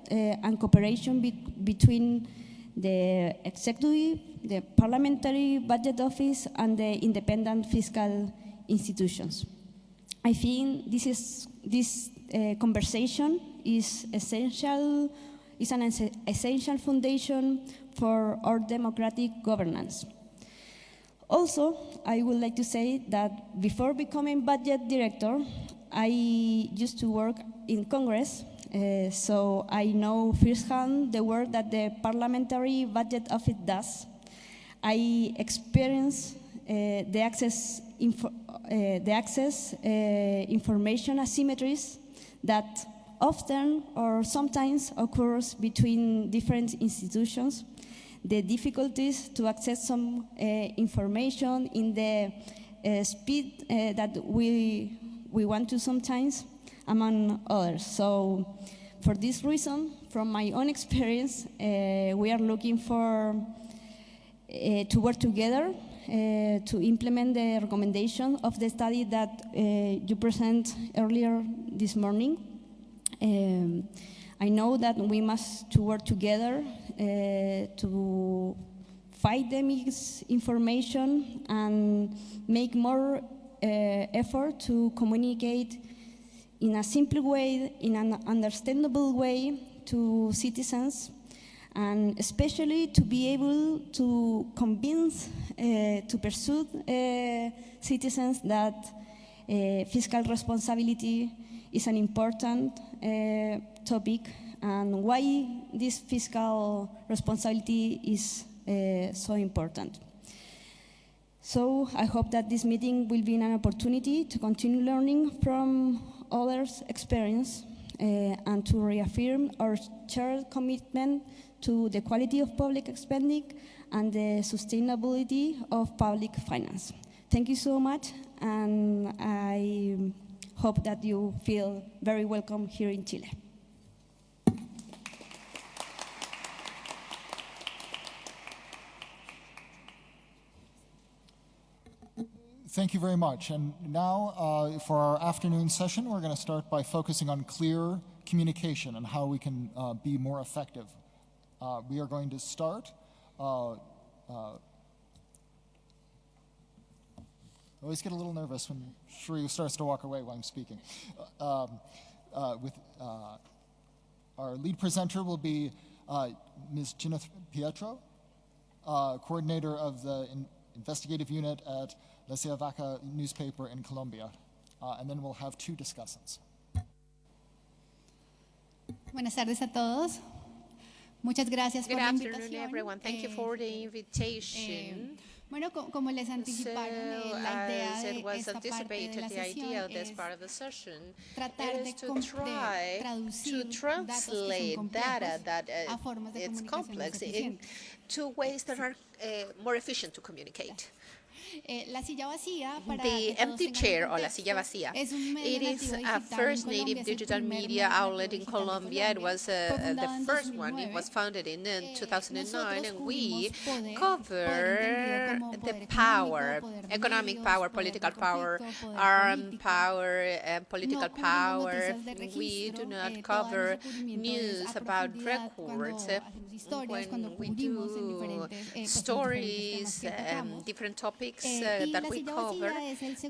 and cooperation between the executive, the parliamentary budget office, and the independent fiscal institutions. I think this conversation is essential. Is an essential foundation for our democratic governance. Also, I would like to say that before becoming budget director, I used to work in Congress, so I know firsthand the work that the Parliamentary Budget Office does. I experienced the access information asymmetries that often or sometimes occurs between different institutions, the difficulties to access some information in the speed that we want to sometimes, among others. So for this reason, from my own experience, we are looking for to work together to implement the recommendation of the study that you presented earlier this morning. I know that we must work together to fight the misinformation and make more effort to communicate in a simple way, in an understandable way to citizens, and especially to be able to convince, to pursue citizens that fiscal responsibility is an important topic, and why this fiscal responsibility is so important. So I hope that this meeting will be an opportunity to continue learning from others' experience and to reaffirm our shared commitment to the quality of public spending and the sustainability of public finance. Thank you so much, and I hope that you feel very welcome here in Chile. Thank you very much. And now for our afternoon session, we're going to start by focusing on clear communication and how we can be more effective. We are going to start I always get a little nervous when Shreya starts to walk away while I'm speaking. Our lead presenter will be Ms. Gineth Pietro, coordinator of the investigative unit at La Vaca newspaper in Colombia. And then we'll have 2 discussants. Buenas tardes a todos. Muchas gracias por la invitación. Good afternoon, everyone. Thank you for the invitation. Bueno, como les anticiparon, la idea de esta parte de la sesión this part of the session tratar de is to try to translate data that it's complex into ways that are more efficient to communicate. La silla vacía, para the empty chair or la silla vacía. It is a first native digital media outlet in Colombia. It was the first one. It was founded in 2009, and we cover the power, economic power, political power, armed power, and political power. We do not cover news about records. When we do stories, different topics that we cover,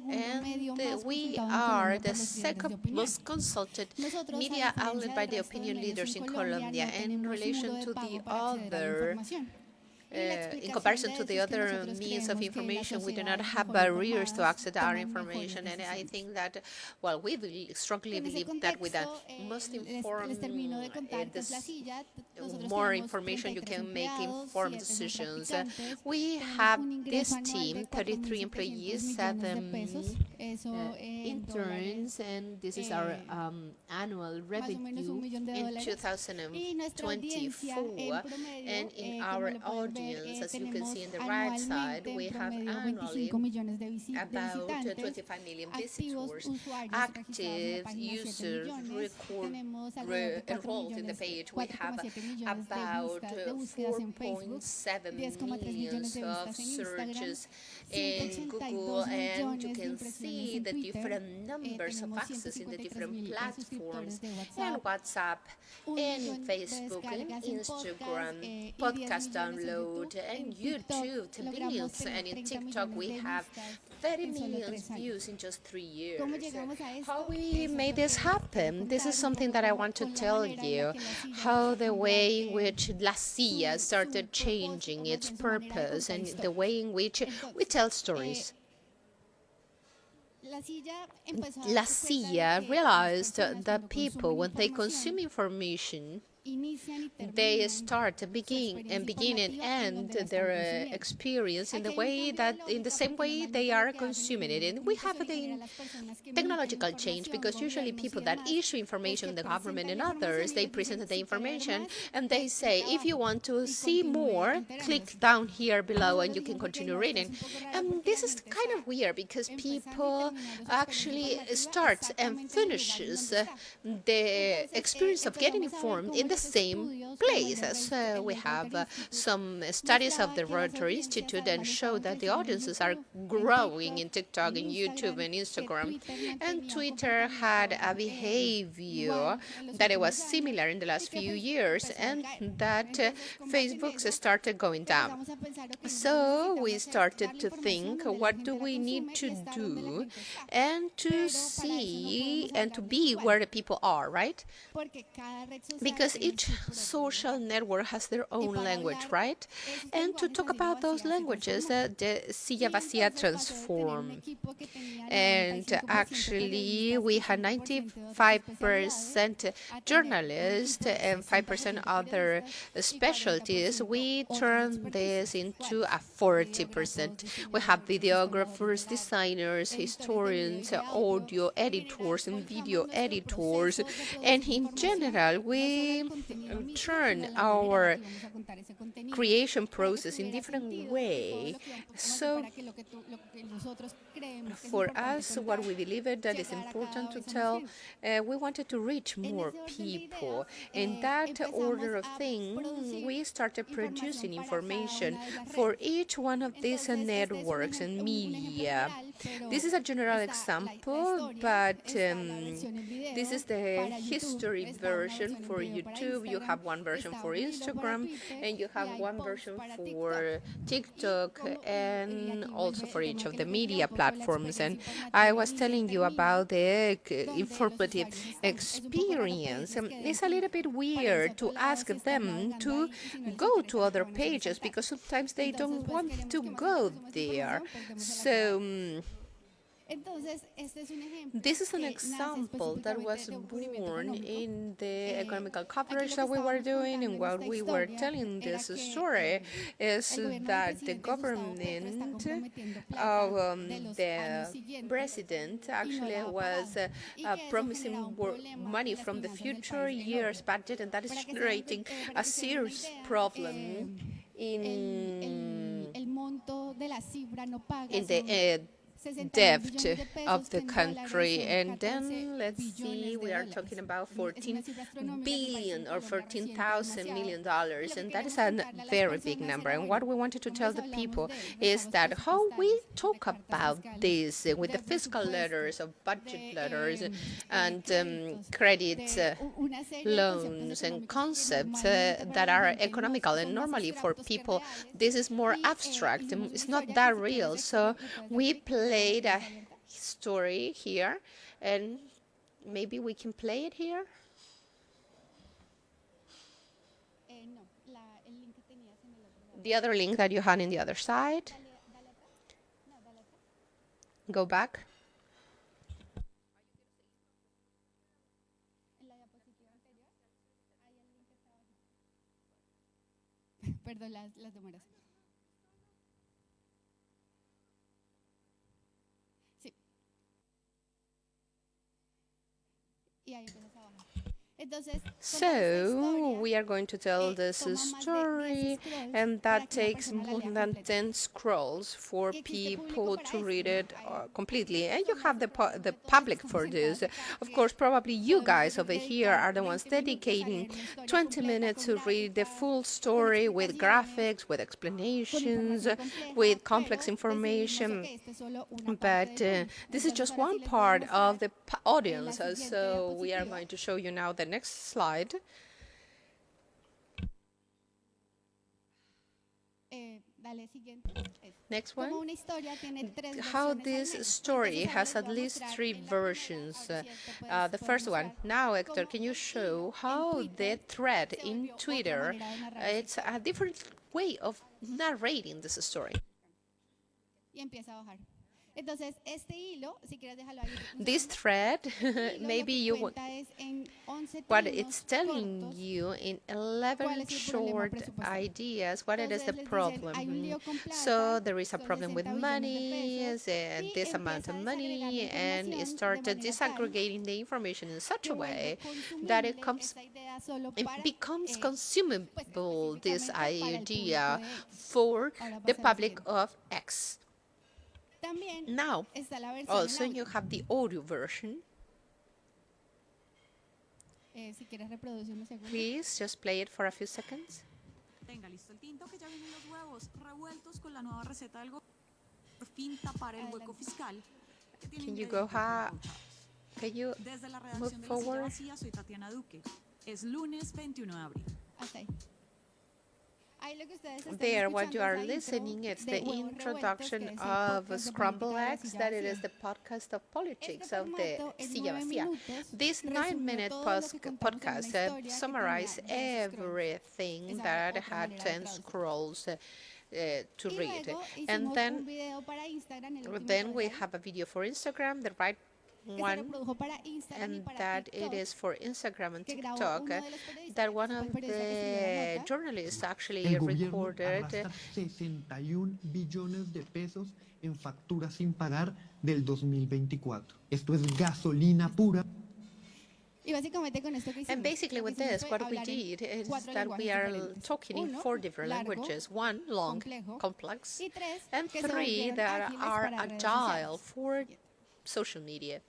and we are the second most consulted media outlet by the opinion leaders in Colombia, and in relation to the other in comparison to the other means of information, we do not have barriers to access our information, and I think that, well, we strongly believe that with the most informed, more information, you can make informed decisions. We have this team, 33 employees, 7 interns, and this is our annual revenue in 2024, and in our audience, as you can see on the right side, we have annually about 25 million visitors, active users enrolled in the page. We have about 4.7 million of searches in Google, and you can see the different numbers of access in the different platforms, and WhatsApp, and Facebook, and Instagram, podcast download, and YouTube, 10 millions, and in TikTok we have 30 million views in just 3 years. How we made this happen? This is something that I want to tell you, how the way in which La Silla started changing its purpose and the way in which we tell stories. La Silla realized that people, when they consume information, they start, begin and end their experience in the same way they are consuming it. And we have the technological change, because usually people that issue information, the government and others, they present the information and they say, if you want to see more, click down here below and you can continue reading. And this is kind of weird, because people actually start and finishes the experience of getting informed in the same place. So we have some studies of the Reuters Institute and show that the audiences are growing in TikTok and YouTube and Instagram. And Twitter had a behavior that it was similar in the last few years, and that Facebook started going down. So we started to think, what do we need to do and to see and to be where the people are, right? Because each social network has their own language, right? And to talk about those languages, the Silla Vacía transformed. And actually, we had 95% journalists and 5% other specialties. We turned this into a 40%. We have videographers, designers, historians, audio editors, and video editors. And in general, we turn our creation process in different way. So for us, what we believe that is important to tell, we wanted to reach more people. In that order of things, we started producing information for each one of these networks and media. This is a general example, but this is the history version for YouTube. You have one version for Instagram, and you have one version for TikTok, and also for each of the media platforms. And I was telling you about the informative experience. It's a little bit weird to ask them to go to other pages because sometimes they don't want to go there. So this is an example that was born in the economical coverage that we were doing, and what we were telling this story is that the government of the president actually was promising money from the future year's budget, and that is generating a serious problem in the debt of the country. And then let's see, we are talking about 14 billion or $14,000 million, and that is a very big number. And what we wanted to tell the people is that how we talk about this with the fiscal letters of budget letters and credit loans and concepts that are economical, and normally for people this is more abstract, it's not that real. So we played a story here, and maybe we can play it here. The other link that you had in the other side. Go back. Perdón, las demoras. Sí. Y ahí empiezas a bajar. So we are going to tell this story, and that takes more than 10 scrolls for people to read it completely. And you have the public for this. Of course, probably you guys over here are the ones dedicating 20 minutes to read the full story with graphics, with explanations, with complex information. But this is just one part of the audience. So we are going to show you now the next slide. Next one. How this story has at least 3 versions. The first one. Now, Hector, can you show how the thread in Twitter, it's a different way of narrating this story. This thread, maybe you would, what it's telling you in 11 short ideas, what it is the problem. So there is a problem with money, this amount of money, and it started disaggregating the information in such a way that it becomes consumable, this idea, for the public of X. Now, also you have the audio version. Please just play it for a few seconds. Tenga listo el tinto que ya vienen los huevos revueltos con la nueva receta del por fin tapar el hueco fiscal. Can you go can you move forward? Soy Tatiana Duque. Es lunes 21 de abril. There, what you are listening, it's the introduction of Scrambled Eggs, that it is the podcast of politics of the Silla Vacía. This 9-minute podcast summarizes everything that had 10 scrolls to read. And then we have a video for Instagram, the right one, and that it is for Instagram and TikTok, that one of the journalists actually recorded. 61 billones de pesos en facturas sin pagar del 2024. Esto es gasolina pura. And basically with this, what we did is that we are talking in 4 different languages. 1, long, complex, and 3 that are agile for social media.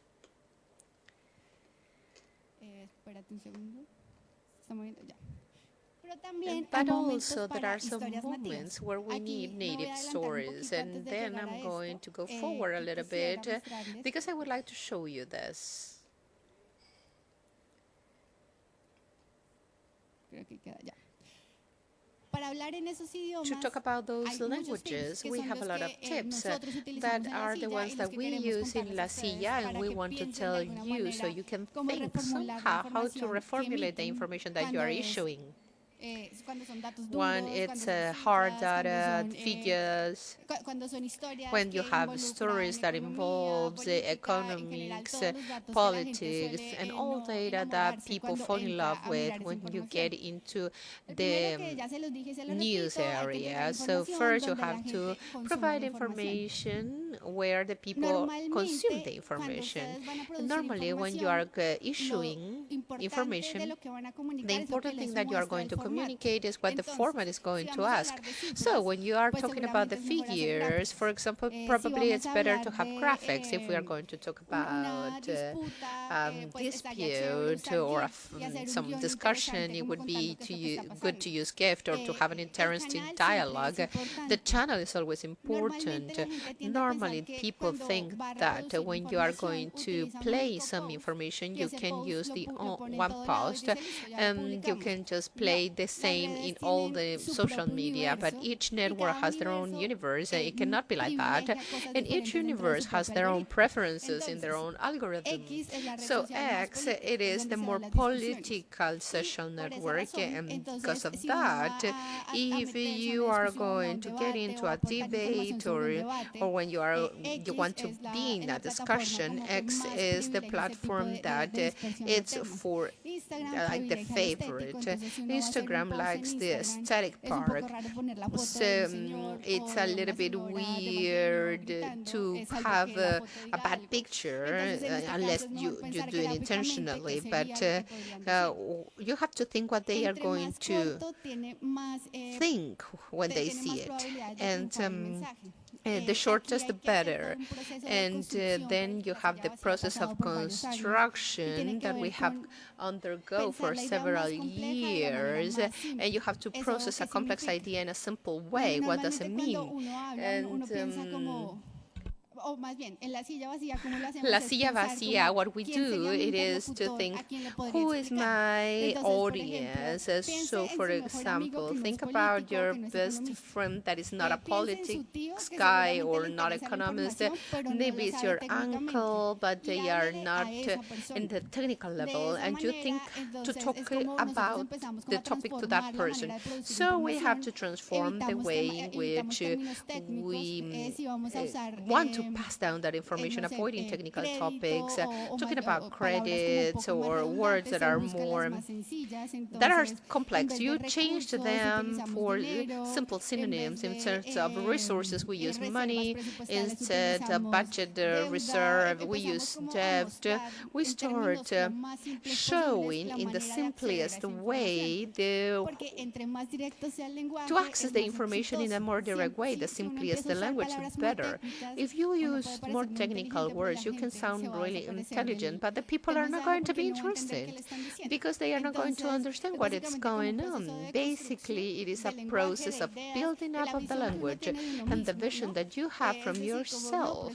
But also there are some moments where we need native stories, and then I'm going to go forward a little bit because I would like to show you this. To talk about those languages, we have a lot of tips that are the ones that we use in La Silla, and we want to tell you so you can think somehow how to reformulate the information that you are issuing. One, it's hard data, figures, when you have stories that involves economics, politics, and all data that people fall in love with when you get into the news area. So first you have to provide information where the people consume the information. Normally, when you are issuing information, the important thing that you are going to communicate is what the format is going to ask. So when you are talking about the figures, for example, probably it's better to have graphics if we are going to talk about dispute or some discussion. It would be good to use GIF or to have an interesting dialogue. The channel is always important. Normally, people think that when you are going to play some information, you can use the one post and you can just play the same in all the social media, but each network has their own universe. It cannot be like that. And each universe has their own preferences in their own algorithm. So X, it is the more political social network, and because of that, if you are going to get into a debate or when you want to be in a discussion, X is the platform that it's for like the favorite. Instagram likes the aesthetic part. So it's a little bit weird to have a bad picture unless you do it intentionally, but you have to think what they are going to think when they see it. And the shortest, the better. And then you have the process of construction that we have undergo for several years, and you have to process a complex idea in a simple way. What does it mean? And La Silla Vacía, what we do, it is to think, who is my audience? So, for example, think about your best friend that is not a politics guy or not economist. Maybe it's your uncle, but they are not in the technical level, and you think to talk about the topic to that person. So we have to transform the way in which we want to pass down that information, avoiding technical topics, talking about credits or words that are complex. You change them for simple synonyms. Instead of resources, we use money. Instead of budget reserve, we use debt. We start showing in the simplest way to access the information in a more direct way. The simpler the language, the better. If you use more technical words, you can sound really intelligent, but the people are not going to be interested because they are not going to understand what is going on. Basically, it is a process of building up of the language and the vision that you have from yourself.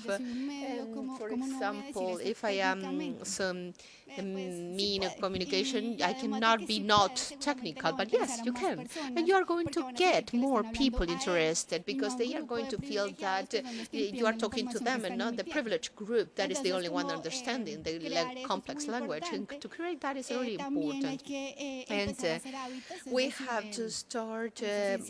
For example, if I am some mean communication, I cannot be not technical, but yes, you can. And you are going to get more people interested because they are going to feel that you are talking to them and not the privileged group that is the only one understanding the complex language. And to create that is really important. And we have to start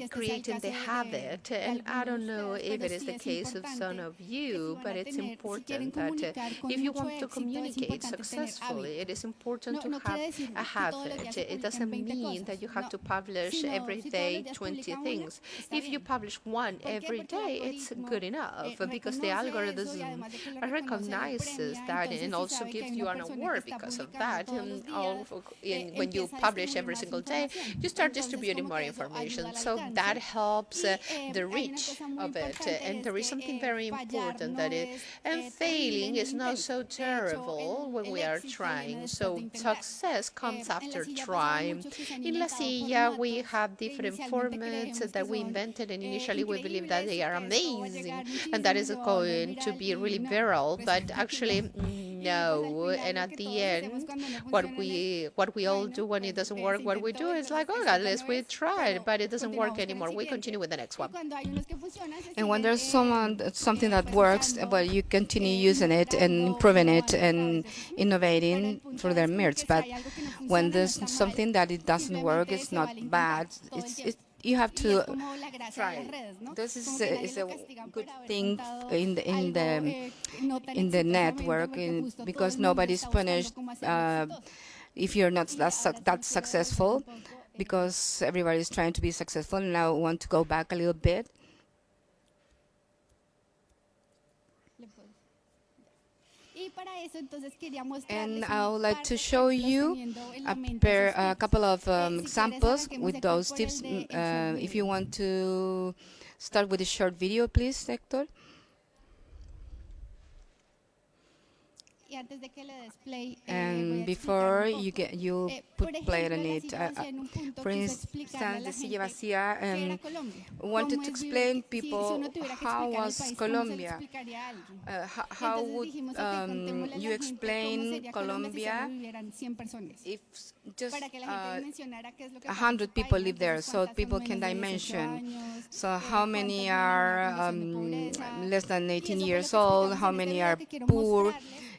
creating the habit. And I don't know if it is the case of some of you, but it's important that if you want to communicate successfully, it is important to have a habit. It doesn't mean that you have to publish every day 20 things. If you publish one every day, it's good enough because the algorithm recognizes that and also gives you an award because of that. When you publish every single day, you start distributing more information. So that helps the reach of it. And there is something very important that and failing is not so terrible when we are trying. trying. So success comes after trying. In La Silla, we have different formats that we invented, and initially we believe that they are amazing and that is going to be really viral, but actually no. And at the end, what we all do when it doesn't work, what we do is like, oh, at least we tried, but it doesn't work anymore. We continue with the next one. And when there's something that works, well, you continue using it and improving it and innovating for their merits. But when there's something that it doesn't work, it's not bad. You have to try. This is a good thing in the network, because nobody's punished if you're not that successful, because everybody's trying to be successful. Now I want to go back a little bit. And I would like to show you a couple of examples with those tips. If you want to start with a short video, please, Hector. And before you put play on it, for instance, the Silla Vacía wanted to explain people how was Colombia. How would you explain Colombia if just 100 people live there, so people can dimension? So how many are less than 18 years old? How many are poor?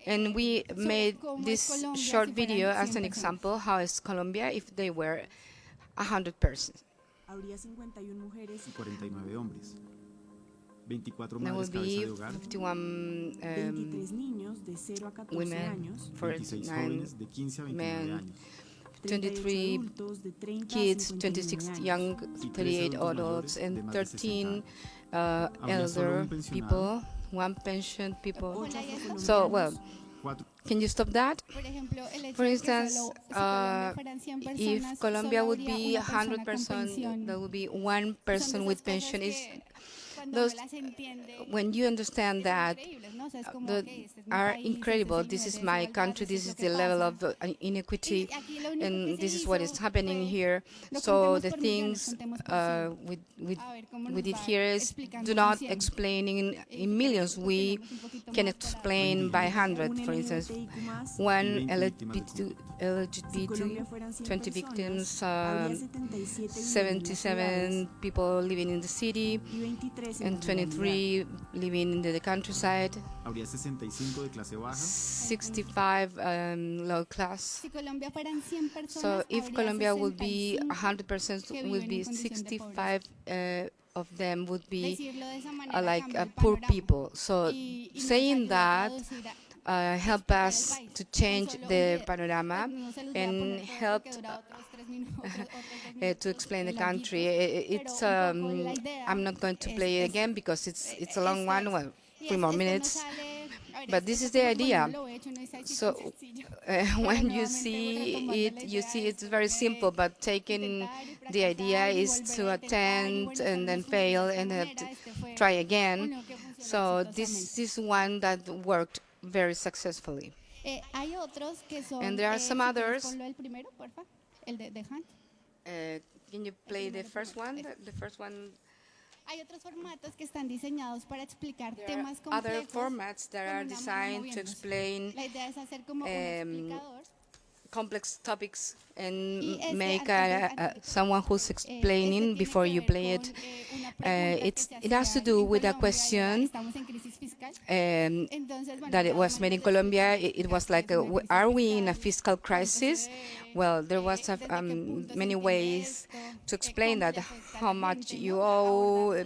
And we made this short video as an example, how is Colombia if they were 100 persons. There will be 51 women, 49 men, 23 kids, 26 young, 38 adults, and 13 elder people, 1 pension people. So, well, can you stop that? For instance, if Colombia would be 100%, there would be 1 person with pension. When you understand that, are incredible. This is my country, this is the level of inequity, and this is what is happening here. So the things we did here is do not explain in millions. We can explain by 100. For instance, 1 LGBT, 20 victims, 77 people living in the city, and 23 living in the countryside, 65 low class. So if Colombia would be 100%, would be 65 of them would be poor people. So saying that help us to change the panorama and helped to explain the country. It's I'm not going to play it again because it's a long one. Well, 3 more minutes. But this is the idea. So when you see it, you see it's very simple, but taking the idea is to attend and then fail and have to try again. So this is one that worked very successfully. And there are some others. Can you play the first one? The first one. Hay otros formatos que están diseñados para explicar temas complejos. Other formats that are designed to explain complex topics and make someone who's explaining before you play it. It has to do with a question that it was made in Colombia. It was like, are we in a fiscal crisis? Well, there was many ways to explain that. How much you owe.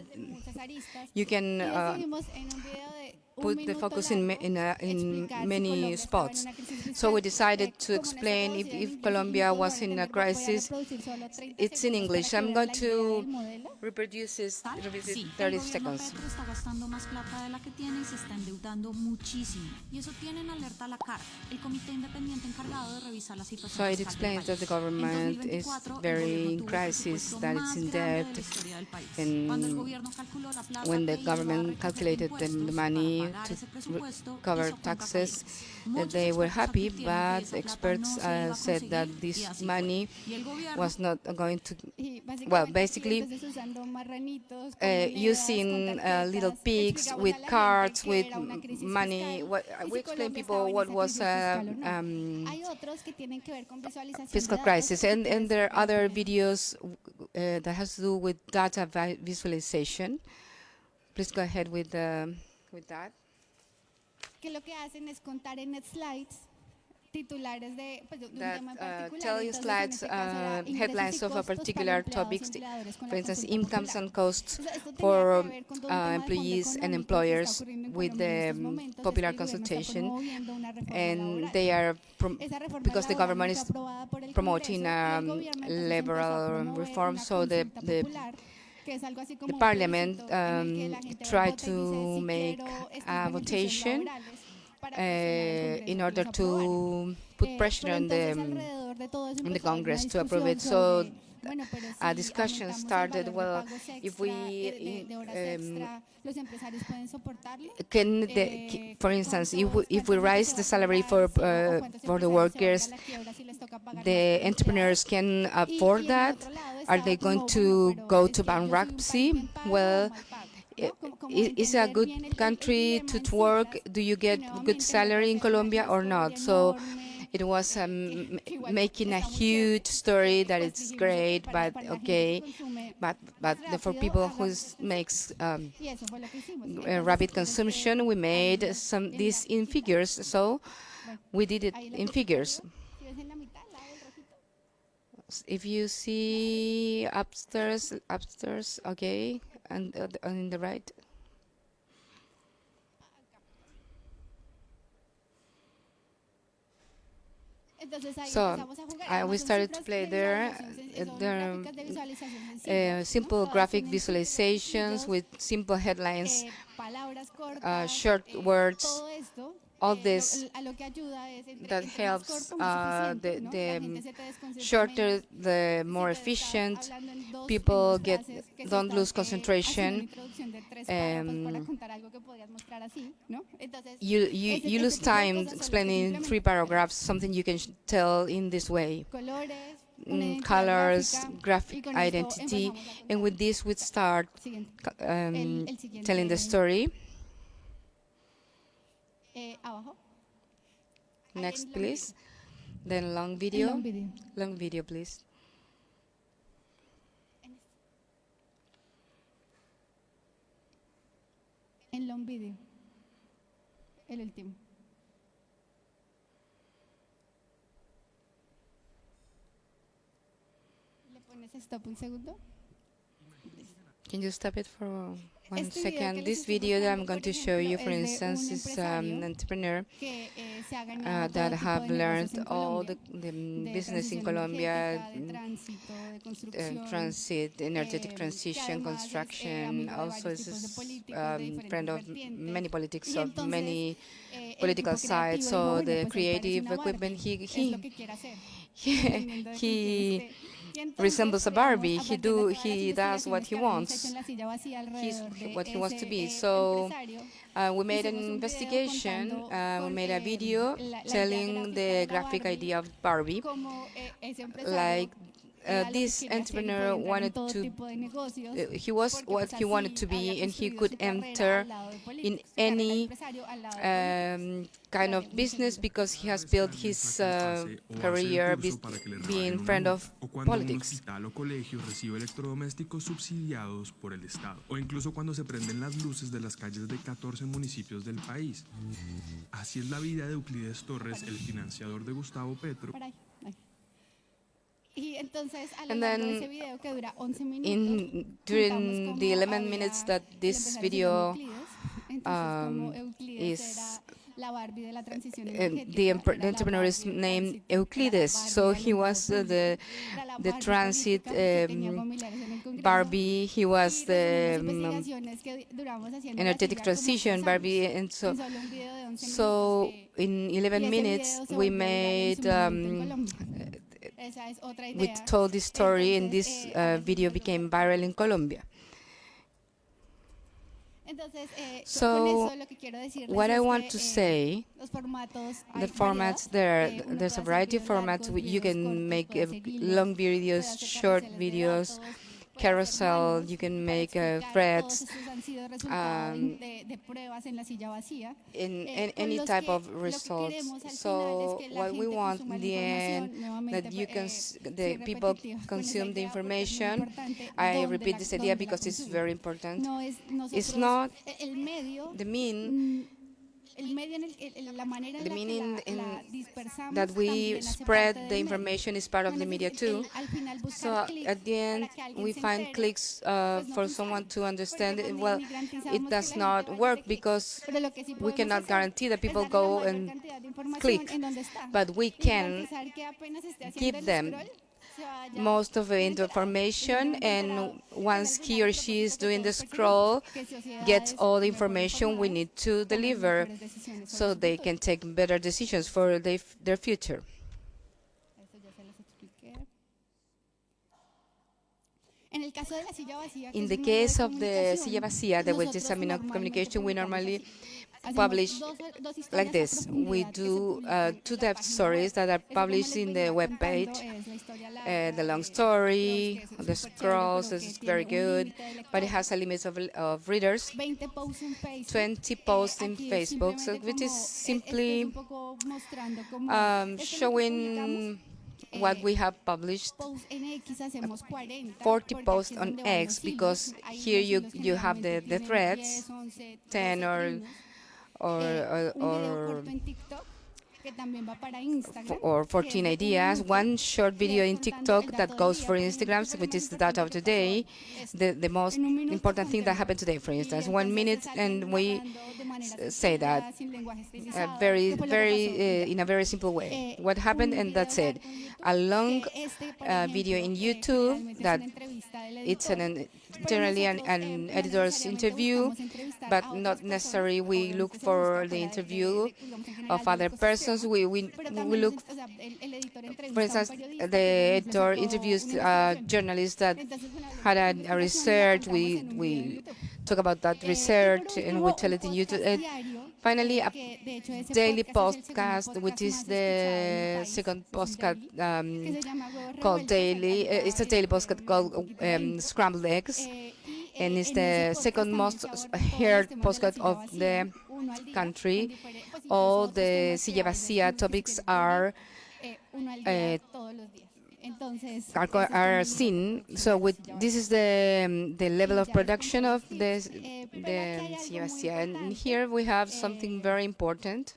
You can put the focus in many spots. So we decided to explain if Colombia was in a crisis. It's in English. I'm going to reproduce this 30 seconds. Está gastando más plata de la que tiene y se está endeudando muchísimo. Y eso tiene en alerta a la CAR, el comité independiente encargado de revisar la situación. So it explains that the government is very in crisis, that it's in debt, and when the government calculated the money, to cover taxes. They were happy, but experts said that this money was not going to, well, basically using little pigs with cards, with money. We explained people what was fiscal crisis, and there are other videos that has to do with data visualization. Please go ahead with that. Que lo que hacen es contar en slides titulares de un tema en particular. Tell you slides, headlines of a particular topic, for instance, incomes and costs for employees and employers with the popular consultation. And they are, because the government is promoting liberal reform, so the Parliament tried to make a votation in order to put pressure on the Congress to approve it. So a discussion started. Well, if we for instance, if we raise the salary for the workers, the entrepreneurs can afford that. Are they going to go to bankruptcy? Well, is a good country to work? Do you get good salary in Colombia or not? So it was making a huge story that it's great, but okay, but for people who makes rapid consumption, we made this in figures. So we did it in figures. If you see upstairs, okay, and on the right. So we started to play there. Simple graphic visualizations with simple headlines, short words. All this that helps the shorter, the more efficient. People don't lose concentration. You lose time explaining 3 paragraphs, something you can tell in this way. Colors, graphic identity, and with this we start telling the story. Next, please. Then long video. Long video, please. En long video. El último. ¿Le pones stop un segundo? Can you stop it for 1 second? This video that I'm going to show you, for instance, is an entrepreneur that have learned all the business in Colombia, transit, energetic transition, construction. Also is a friend of many politics, of many political sides. So the creative equipment, he resembles a Barbie. He does what he wants. He's what he wants to be. So we made an investigation. We made a video telling the graphic idea of Barbie. Like this entrepreneur wanted to, he was what he wanted to be, and he could enter in any kind of business because he has built his career being friend of politics. O colegio recibe electrodomésticos subsidiados por el Estado, o incluso cuando se prenden las luces de las calles de 14 municipios del país. Así es la vida de Euclides Torres, el financiador de Gustavo Petro. And then during the 11 minutes that this video is, the entrepreneur is named Euclides, so he was the transit Barbie, he was the energetic transition Barbie, and so in 11 minutes we made we told this story, and this video became viral in Colombia. So what I want to say, the formats, there's a variety of formats. You can make long videos, short videos, carousel, you can make threads, in any type of results. So what we want in the end, that the people consume the information. I repeat this idea because it's very important. It's not the mean. The meaning that we spread the information is part of the media too. So at the end, we find clicks for someone to understand it. Well, it does not work because we cannot guarantee that people go and click, but we can give them most of the information, and once he or she is doing the scroll, gets all the information we need to deliver so they can take better decisions for their future. In the case of the silla vacía, which is a means of communication, we normally publish like this. We do two types of stories that are published in the webpage. The long story, the scrolls is very good, but it has a limit of readers. 20 posts in Facebook, so which is simply showing what we have published. 40 posts on X, because here you have the threads, 10 or 14 ideas, one short video in TikTok that goes for Instagram, which is the data of today, the most important thing that happened today, for instance, 1 minute, and we say that in a very simple way. What happened, and that's it. A long video in YouTube that it's generally an editor's interview, but not necessarily we look for the interview of other persons. We look, for instance, the editor interviews journalists that had a research. We talk about that research and we tell it in YouTube. Finally, a daily podcast, which is the second podcast called Daily. It's a daily podcast called Scrambled Eggs, and it's the second most heard podcast of the country. All the silla vacía topics are seen. So this is the level of production of the silla vacía, and here we have something very important.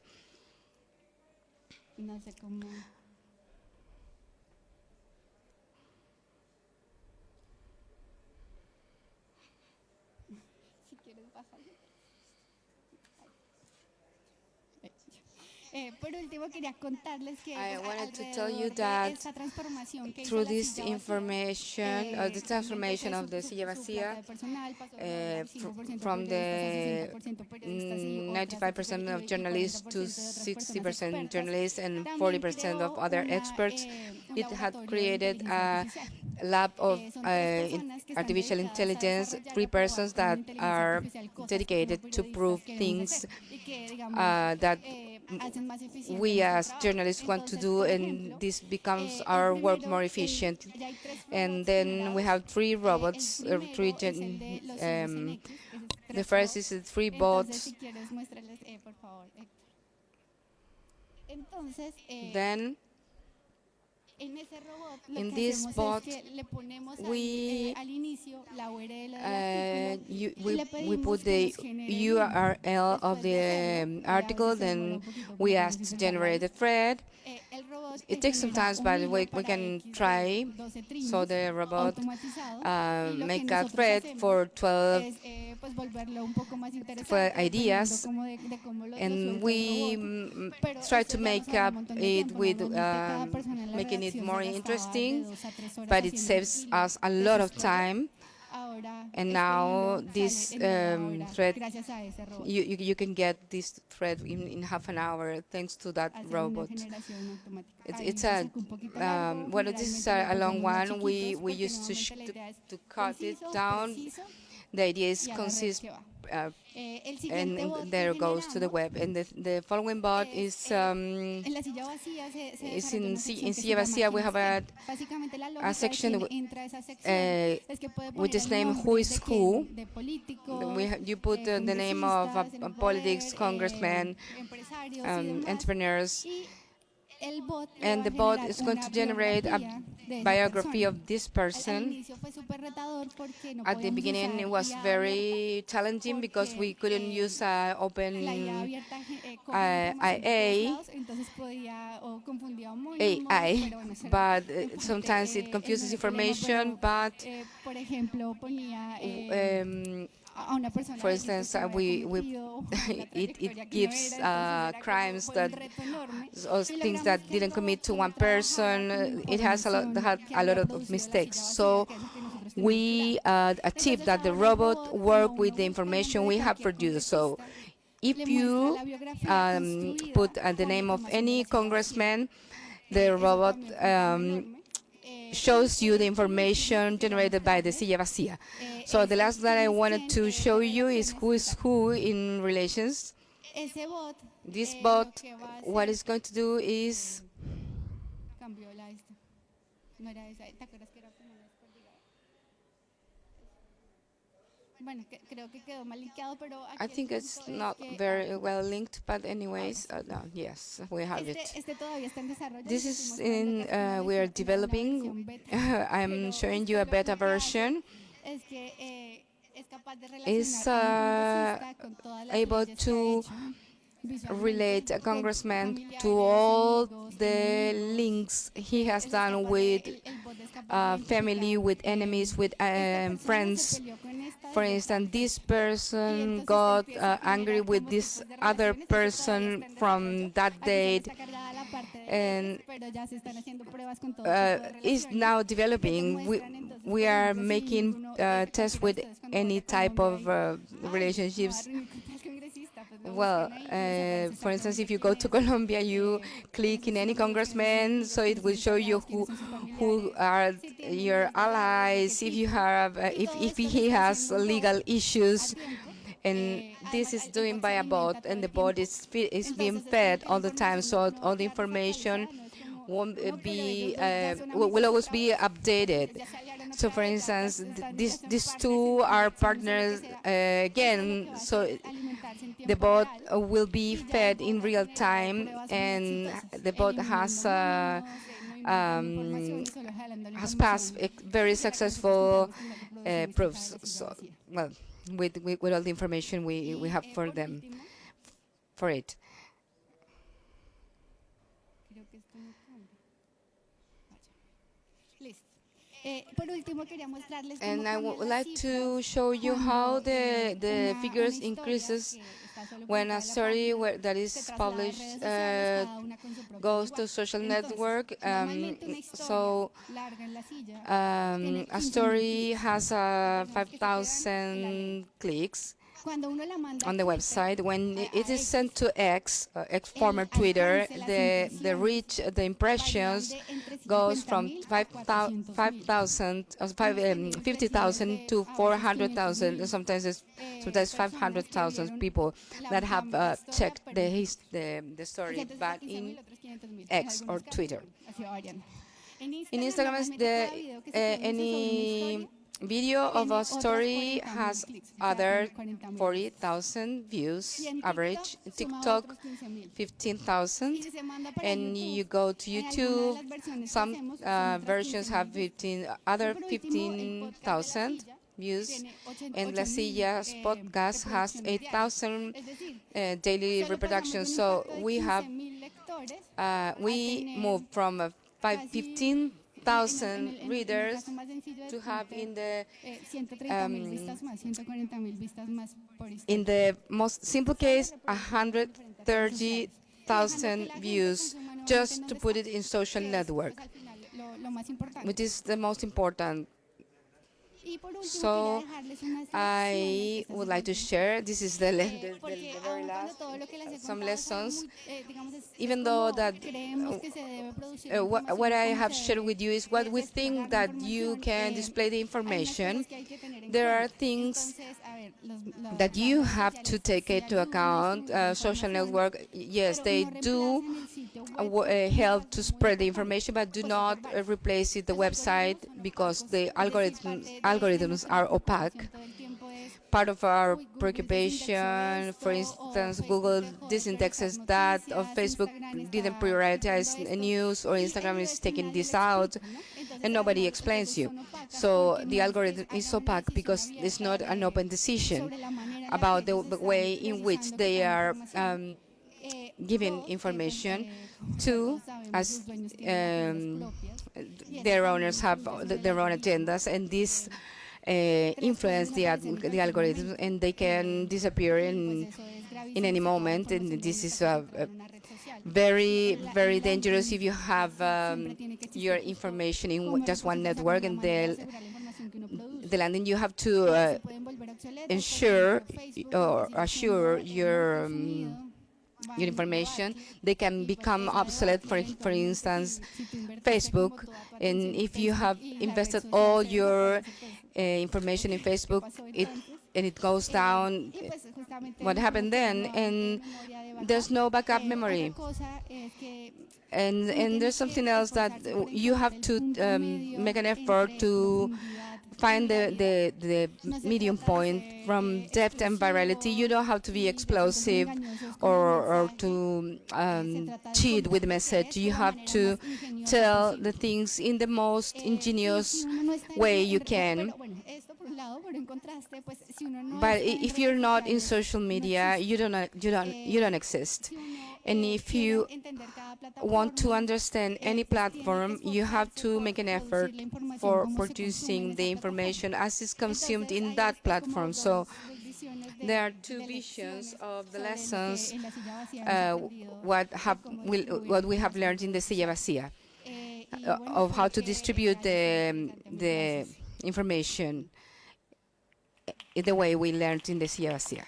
I wanted to tell you that through this information, the transformation of the silla vacía, from the 95% of journalists to 60% journalists and 40% of other experts, it had created a lab of artificial intelligence, 3 persons that are dedicated to prove things that we as journalists want to do, and this becomes our work more efficient. And then we have 3 robots, the first is 3 bots. Then in this bot, we put the URL of the article, then we ask to generate a thread. It takes some time, but we can try. So the robot make a thread for 12 ideas, and we try to make up it with making it more interesting, but it saves us a lot of time. And now this thread, you can get this thread in half an hour thanks to that robot. It's a well, this is a long one. We used to cut it down The idea consists and there goes to the web. And the following bot is in Silla Vacía. We have a section with this name Who is Who. You put the name of politics, congressmen, entrepreneurs, and the bot is going to generate a biography of this person. At the beginning, it was very challenging because we couldn't use open AI, but sometimes it confuses information. But for instance, it gives crimes or things that didn't commit to one person. It has a lot of mistakes. So we achieved that the robot work with the information we have produced. So if you put the name of any congressman, the robot shows you the information generated by the Silla Vacía. So the last that I wanted to show you is who in relations. This bot, what it's going to do is I think it's not very well linked, but anyways, no, yes, we have it. This is we are developing. I'm showing you a beta version. It's able to relate a congressman to all the links he has done with family, with enemies, with friends. For instance, this person got angry with this other person from that date, and is now developing. We are making tests with any type of relationships. Well, for instance, if you go to Colombia, you click in any congressman, so it will show you who are your allies, if you have, if he has legal issues, and this is doing by a bot, and the bot is being fed all the time, so all the information won't be will always be updated. So, for instance, these two are partners again, so the bot will be fed in real time, and the bot has passed very successful proofs. So, well, with all the information we have for them, for it. And I would like to show you how the figures increases when a story that is published goes to social network. So a story has 5,000 clicks on the website. When it is sent to X, former Twitter, the reach, the impressions goes from 50,000 to 400,000. Sometimes 500,000 people that have checked the story, but in X or Twitter. In Instagram, any video of a story has other 40,000 views average. TikTok 15,000, and you go to YouTube, some versions have 15,000 views, and La Silla's podcast has 8,000 daily reproductions. So we have we moved from 15,000 readers to have in the most simple case 130,000 views just to put it in social network, which is the most important. So I would like to share, this is the very last, some lessons, even though that what I have shared with you is what we think that you can display the information. There are things that you have to take into account. Social network, yes, they do help to spread the information, but do not replace the website because the algorithms are opaque. Part of our preoccupation, for instance, Google disindexes that, or Facebook didn't prioritize news, or Instagram is taking this out, and nobody explains you. So the algorithm is opaque because it's not an open decision about the way in which they are giving information to, as their owners have their own agendas, and this influence the algorithms, and they can disappear in any moment. And this is very, very dangerous if you have your information in just one network, and the landing you have to ensure or assure your information. They can become obsolete, for instance, Facebook. And if you have invested all your information in Facebook, and it goes down, what happened then? And there's no backup memory. And there's something else that you have to make an effort to find the medium point from depth and virality. You don't have to be explosive or to cheat with the message. You have to tell the things in the most ingenious way you can. But if you're not in social media, you don't exist. And if you want to understand any platform, you have to make an effort for producing the information as is consumed in that platform. So there are two visions of the lessons, what we have learned in the Silla Vacía, of how to distribute the information the way we learned in the Silla Vacía.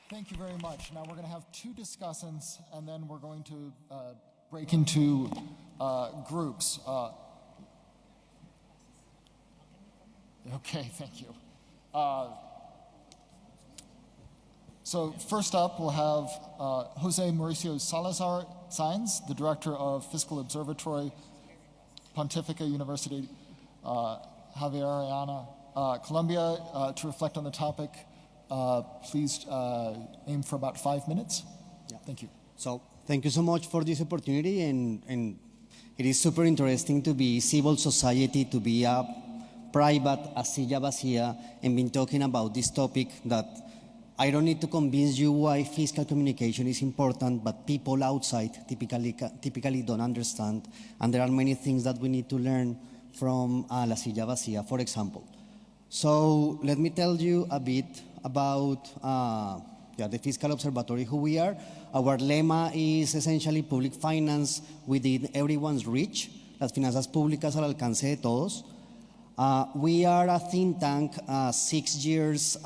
Thank you very much. Now we're going to have two discussants, and then we're going to break into groups. Okay, thank you. So first up, we'll have Jose Mauricio Salazar Sainz, the Director of Fiscal Observatory, Pontificia University Javeriana, Colombia, to reflect on the topic. Please aim for about 5 minutes. Yeah. Thank you. So thank you so much for this opportunity, and it is super interesting to be civil society, to be a private, a Silla Vacía, and been talking about this topic that I don't need to convince you why fiscal communication is important, but people outside typically don't understand, and there are many things that we need to learn from La Silla Vacía, for example. So let me tell you a bit about the Fiscal Observatory, who we are. Our lema is essentially public finance within everyone's reach, las finanzas públicas al alcance de todos. We are a think tank 6 years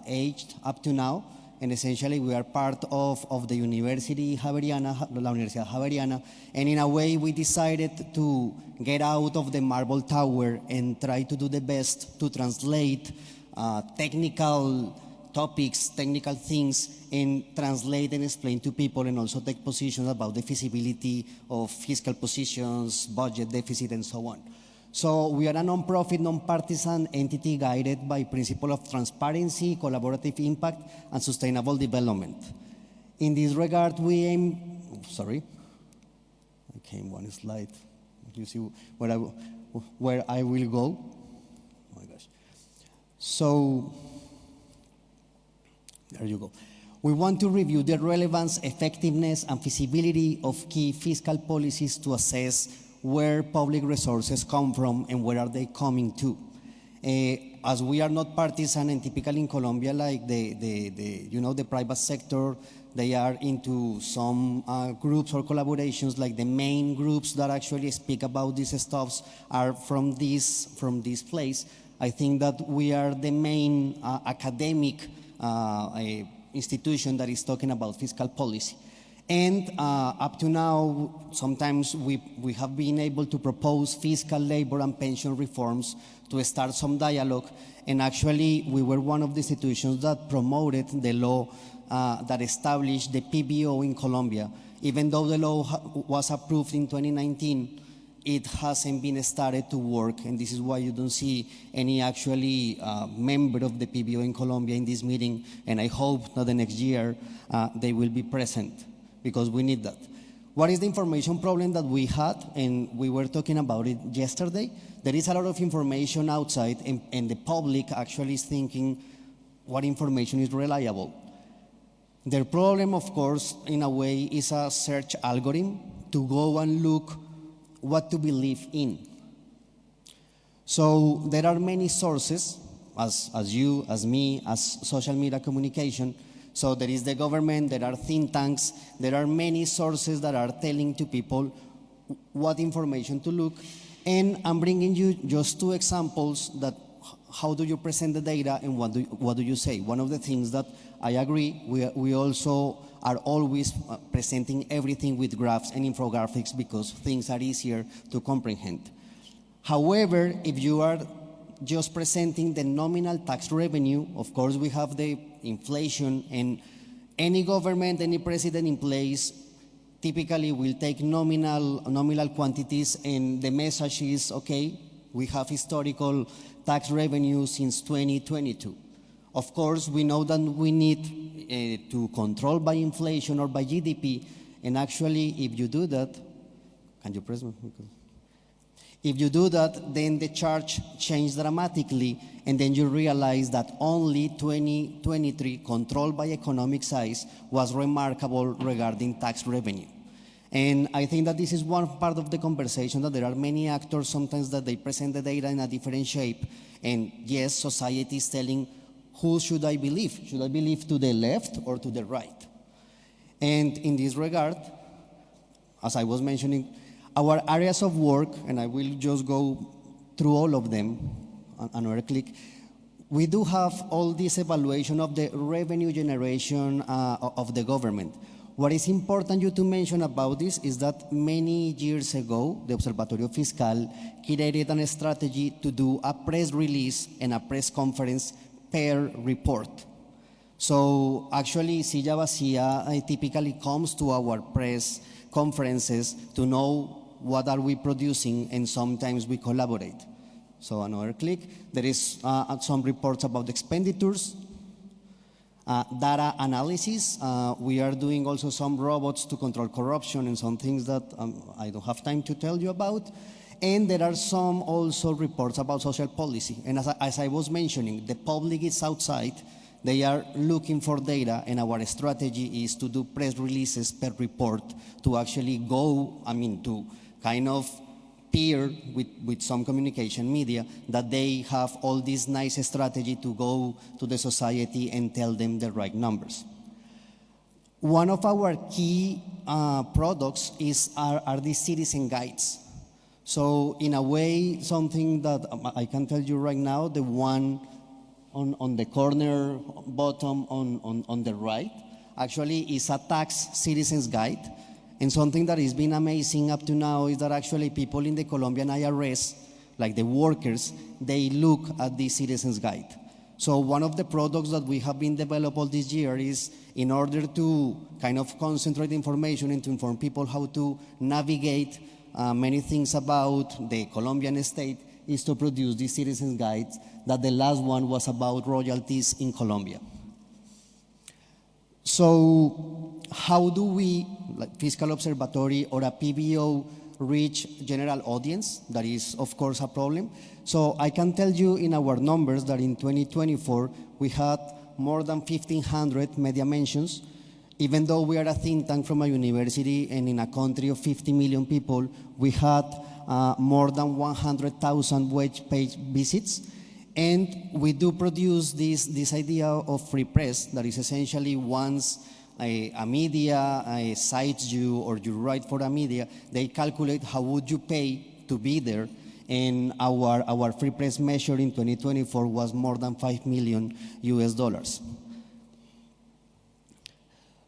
aged up to now, and essentially we are part of the University Javeriana, la Universidad Javeriana, and in a way we decided to get out of the marble tower and try to do the best to translate technical topics, technical things, and translate and explain to people, and also take positions about the feasibility of fiscal positions, budget deficit, and so on. So we are a non-profit, non-partisan entity guided by principle of transparency, collaborative impact, and sustainable development. In this regard, we aim, sorry, I came one slide. You see where I will go? Oh my gosh. So, there you go. We want to review the relevance, effectiveness, and feasibility of key fiscal policies to assess where public resources come from and where are they coming to. As we are not partisan, and typically in Colombia, like the private sector they are into some groups or collaborations, like the main groups that actually speak about these stuffs are from this place. I think that we are the main academic institution that is talking about fiscal policy. And up to now, sometimes we have been able to propose fiscal, labor, and pension reforms to start some dialogue. And actually, we were one of the institutions that promoted the law that established the PBO in Colombia. Even though the law was approved in 2019, it hasn't been started to work. And this is why you don't see any actually member of the PBO in Colombia in this meeting. And I hope that the next year they will be present, because we need that. What is the information problem that we had? And we were talking about it yesterday. There is a lot of information outside, and the public actually is thinking what information is reliable. The problem, of course, in a way, is a search algorithm to go and look what to believe in. So there are many sources, as you, as me, as social media communication. So there is the government, there are think tanks, there are many sources that are telling to people what information to look. And I'm bringing you just two examples that how do you present the data and what do you say. One of the things that I agree, we also are always presenting everything with graphs and infographics because things are easier to comprehend. However, if you are just presenting the nominal tax revenue, of course we have the inflation, and any government, any president in place typically will take nominal quantities, and the message is, okay, we have historical tax revenue since 2022. Of course, we know that we need to control by inflation or by GDP, and actually, if you do that, can you press my? If you do that, then the chart changes dramatically, and then you realize that only 2023, controlled by economic size, was remarkable regarding tax revenue. And I think that this is one part of the conversation, that there are many actors sometimes that they present the data in a different shape. And yes, society is telling, who should I believe? Should I believe to the left or to the right? And in this regard, as I was mentioning, our areas of work, and I will just go through all of them, another click, we do have all this evaluation of the revenue generation of the government. What is important you to mention about this is that many years ago, the Observatorio Fiscal created a strategy to do a press release and a press conference per report. So actually, Silla Vacía typically comes to our press conferences to know what are we producing, and sometimes we collaborate. So another click. There is some reports about expenditures, data analysis. We are doing also some robots to control corruption and some things that I don't have time to tell you about. And there are some also reports about social policy. And as I was mentioning, the public is outside. They are looking for data, and our strategy is to do press releases per report to actually go, to kind of peer with some communication media that they have all this nice strategy to go to the society and tell them the right numbers. One of our key products are these citizen guides. So in a way, something that I can tell you right now, the one on the corner bottom on the right, actually is a tax citizens guide. And something that has been amazing up to now is that actually people in the Colombian IRS, like the workers, they look at the citizens guide. So one of the products that we have been developed all this year is, in order to kind of concentrate information and to inform people how to navigate many things about the Colombian state, is to produce these citizens guides, that the last one was about royalties in Colombia. So how do we, like Fiscal Observatory or a PBO, reach general audience? That is, of course, a problem. So I can tell you in our numbers that in 2024, we had more than 1,500 media mentions. Even though we are a think tank from a university and in a country of 50 million people, we had more than 100,000 web page visits. And we do produce this idea of free press, that is essentially once a media cites you or you write for a media, they calculate how would you pay to be there. And our free press measure in 2024 was more than $5 million US.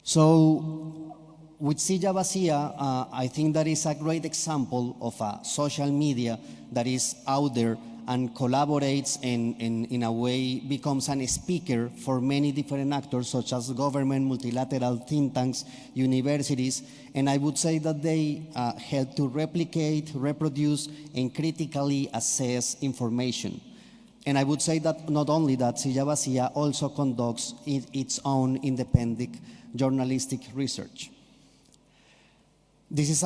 So with Silla Vacía, I think that is a great example of a social media that is out there and collaborates and in a way becomes a speaker for many different actors such as government, multilateral think tanks, universities, and I would say that they help to replicate, reproduce, and critically assess information. And I would say that not only that, Silla Vacía also conducts its own independent journalistic research. This is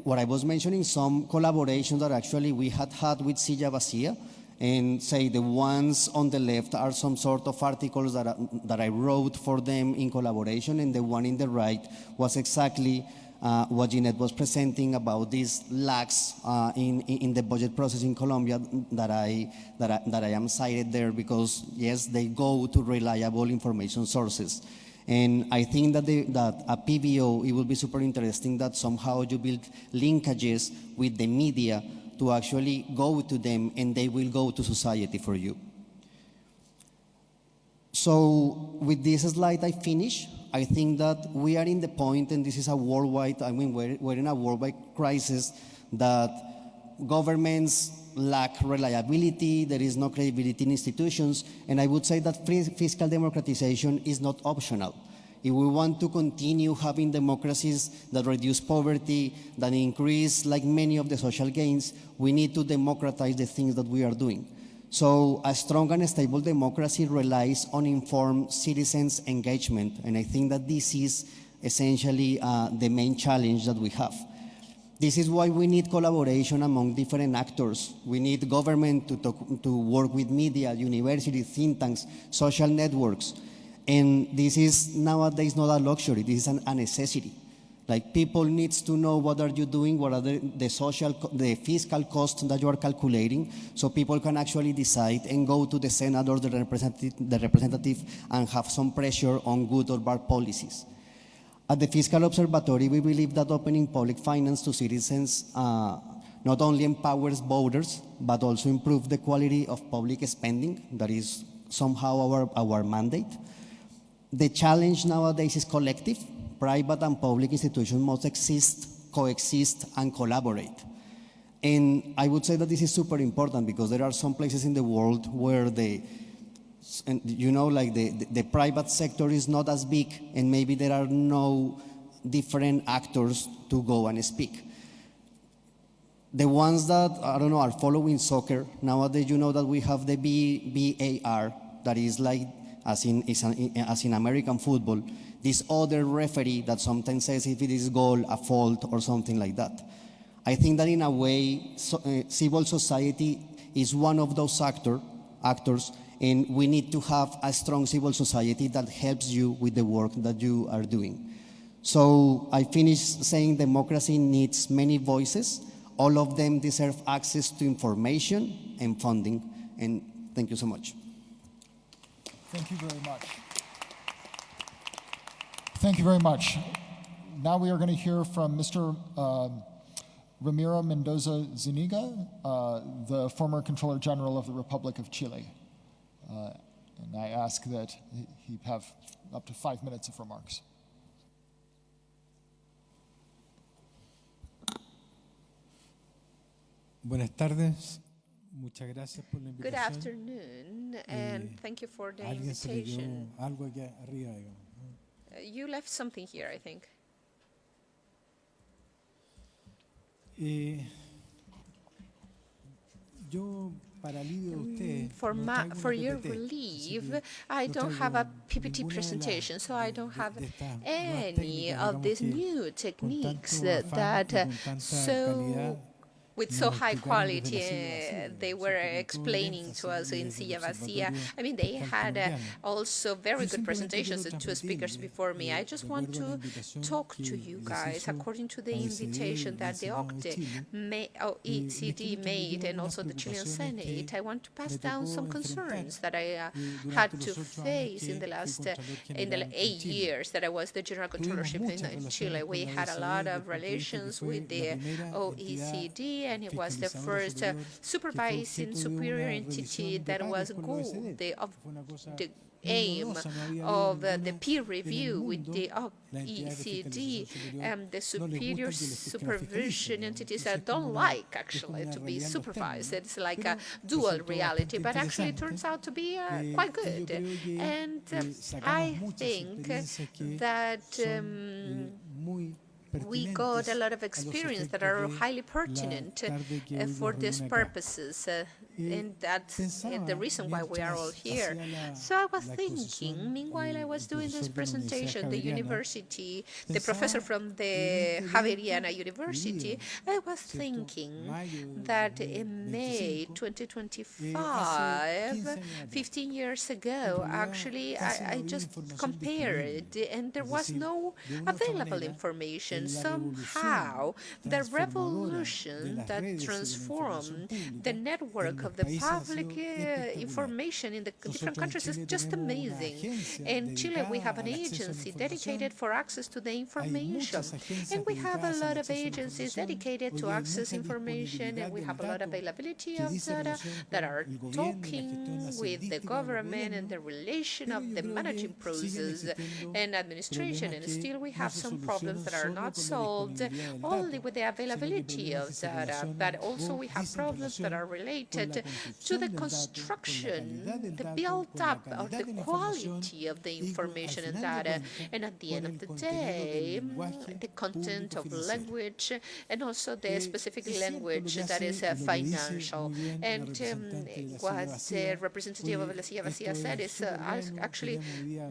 what I was mentioning, some collaborations that actually we had with Silla Vacía, and say the ones on the left are some sort of articles that I wrote for them in collaboration, and the one in the right was exactly what Jeanette was presenting about these lags in the budget process in Colombia that I am cited there because, yes, they go to reliable information sources. And I think that a PBO, it will be super interesting that somehow you build linkages with the media to actually go to them and they will go to society for you. So with this slide I finish. I think that we are in the point, and this is a worldwide, I mean, we're in a worldwide crisis that governments lack reliability, there is no credibility in institutions, and I would say that fiscal democratization is not optional. If we want to continue having democracies that reduce poverty, that increase like many of the social gains, we need to democratize the things that we are doing. So a strong and stable democracy relies on informed citizens' engagement, and I think that this is essentially the main challenge that we have. This is why we need collaboration among different actors. We need government to work with media, universities, think tanks, social networks. And this is nowadays not a luxury, this is a necessity. Like people need to know what are you doing, what are the fiscal costs that you are calculating, so people can actually decide and go to the Senate or the representative and have some pressure on good or bad policies. At the Fiscal Observatory, we believe that opening public finance to citizens not only empowers voters, but also improves the quality of public spending. That is somehow our mandate. The challenge nowadays is collective. Private and public institutions must coexist, and collaborate. And I would say that this is super important because there are some places in the world where the private sector is not as big, and maybe there are no different actors to go and speak. The ones that, I don't know, are following soccer, nowadays you know that we have the VAR, that is like, as in American football, this other referee that sometimes says if it is goal, a fault, or something like that. I think that in a way, civil society is one of those actors, and we need to have a strong civil society that helps you with the work that you are doing. So I finish saying democracy needs many voices. All of them deserve access to information and funding. And thank you so much. Thank you very much. Thank you very much. Now we are going to hear from Mr. Ramiro Mendoza Zuniga, the former Controller General of the Republic of Chile. And I ask that he have up to 5 minutes of remarks. Buenas tardes. Muchas gracias por la invitación. Good afternoon, and thank you for the invitation. Algo aquí arriba. You left something here, I think. Yo, para alivio de ustedes, for your relief, I don't have a PPT presentation, so I don't have any of these new techniques that so with so high quality. They were explaining to us in Silla Vacía. I mean, they had also very good presentations, the two speakers before me. I just want to talk to you guys according to the invitation that the OECD made and also the Chilean Senate. I want to pass down some concerns that I had to face in the 8 years that I was the General Controllership in Chile. We had a lot of relations with the OECD, and it was the first supervising superior entity that was good. The aim of the peer review with the OECD and the superior supervision entities that don't like actually to be supervised. It's like a dual reality, but actually it turns out to be quite good. And I think that we got a lot of experience that are highly pertinent for these purposes. And that's the reason why we are all here. So I was thinking, meanwhile I was doing this presentation, the university, the professor from the Javeriana University, I was thinking that in May 2025, 15 years ago, actually, I just compared, and there was no available information. Somehow, the revolution that transformed the network of the public information in the different countries is just amazing. In Chile, we have an agency dedicated for access to the information, and we have a lot of agencies dedicated to access information, and we have a lot of availability of data that are talking with the government and the relation of the managing process and administration, and still we have some problems that are not solved only with the availability of data, but also we have problems that are related to the construction, the build-up of the quality of the information and data, and at the end of the day, the content of language, and also the specific language that is financial. And what the representative of La Silla Vacía said is actually,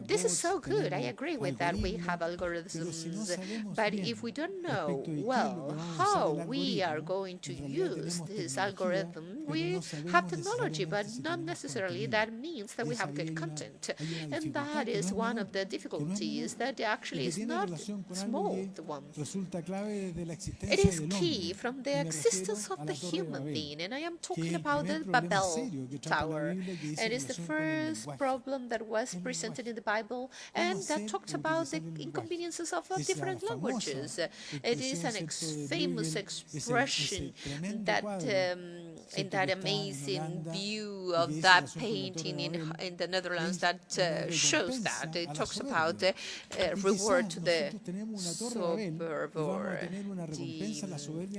this is so good. I agree with that. We have algorithms, but if we don't know, well, how we are going to use this algorithm, we have technology, but not necessarily that means that we have good content. And that is one of the difficulties that actually is not small one. It is key from the existence of the human being, and I am talking about the Babel Tower. And it's the first problem that was presented in the Bible, and that talked about the inconveniences of different languages. It is an famous expression that in that amazing view of that painting in the Netherlands that shows that. It talks about reward to the suburb or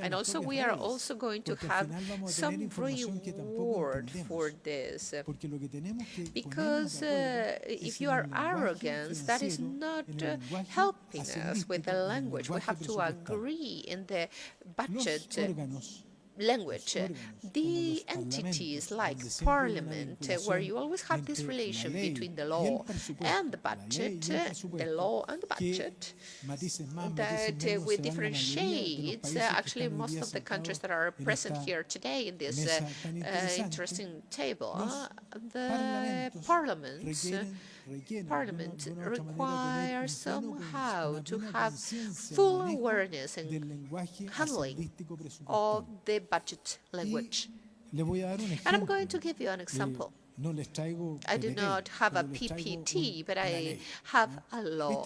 and also we are also going to have some reward for this. Because if you are arrogant, that is not helping us with the language. We have to agree in the budget language. The entities like Parliament, where you always have this relation between the law and the budget, the law and the budget, that with different shades, actually most of the countries that are present here today in this interesting table, the Parliament requires somehow to have full awareness and handling of the budget language. And I'm going to give you an example. I do not have a PPT, but I have a law.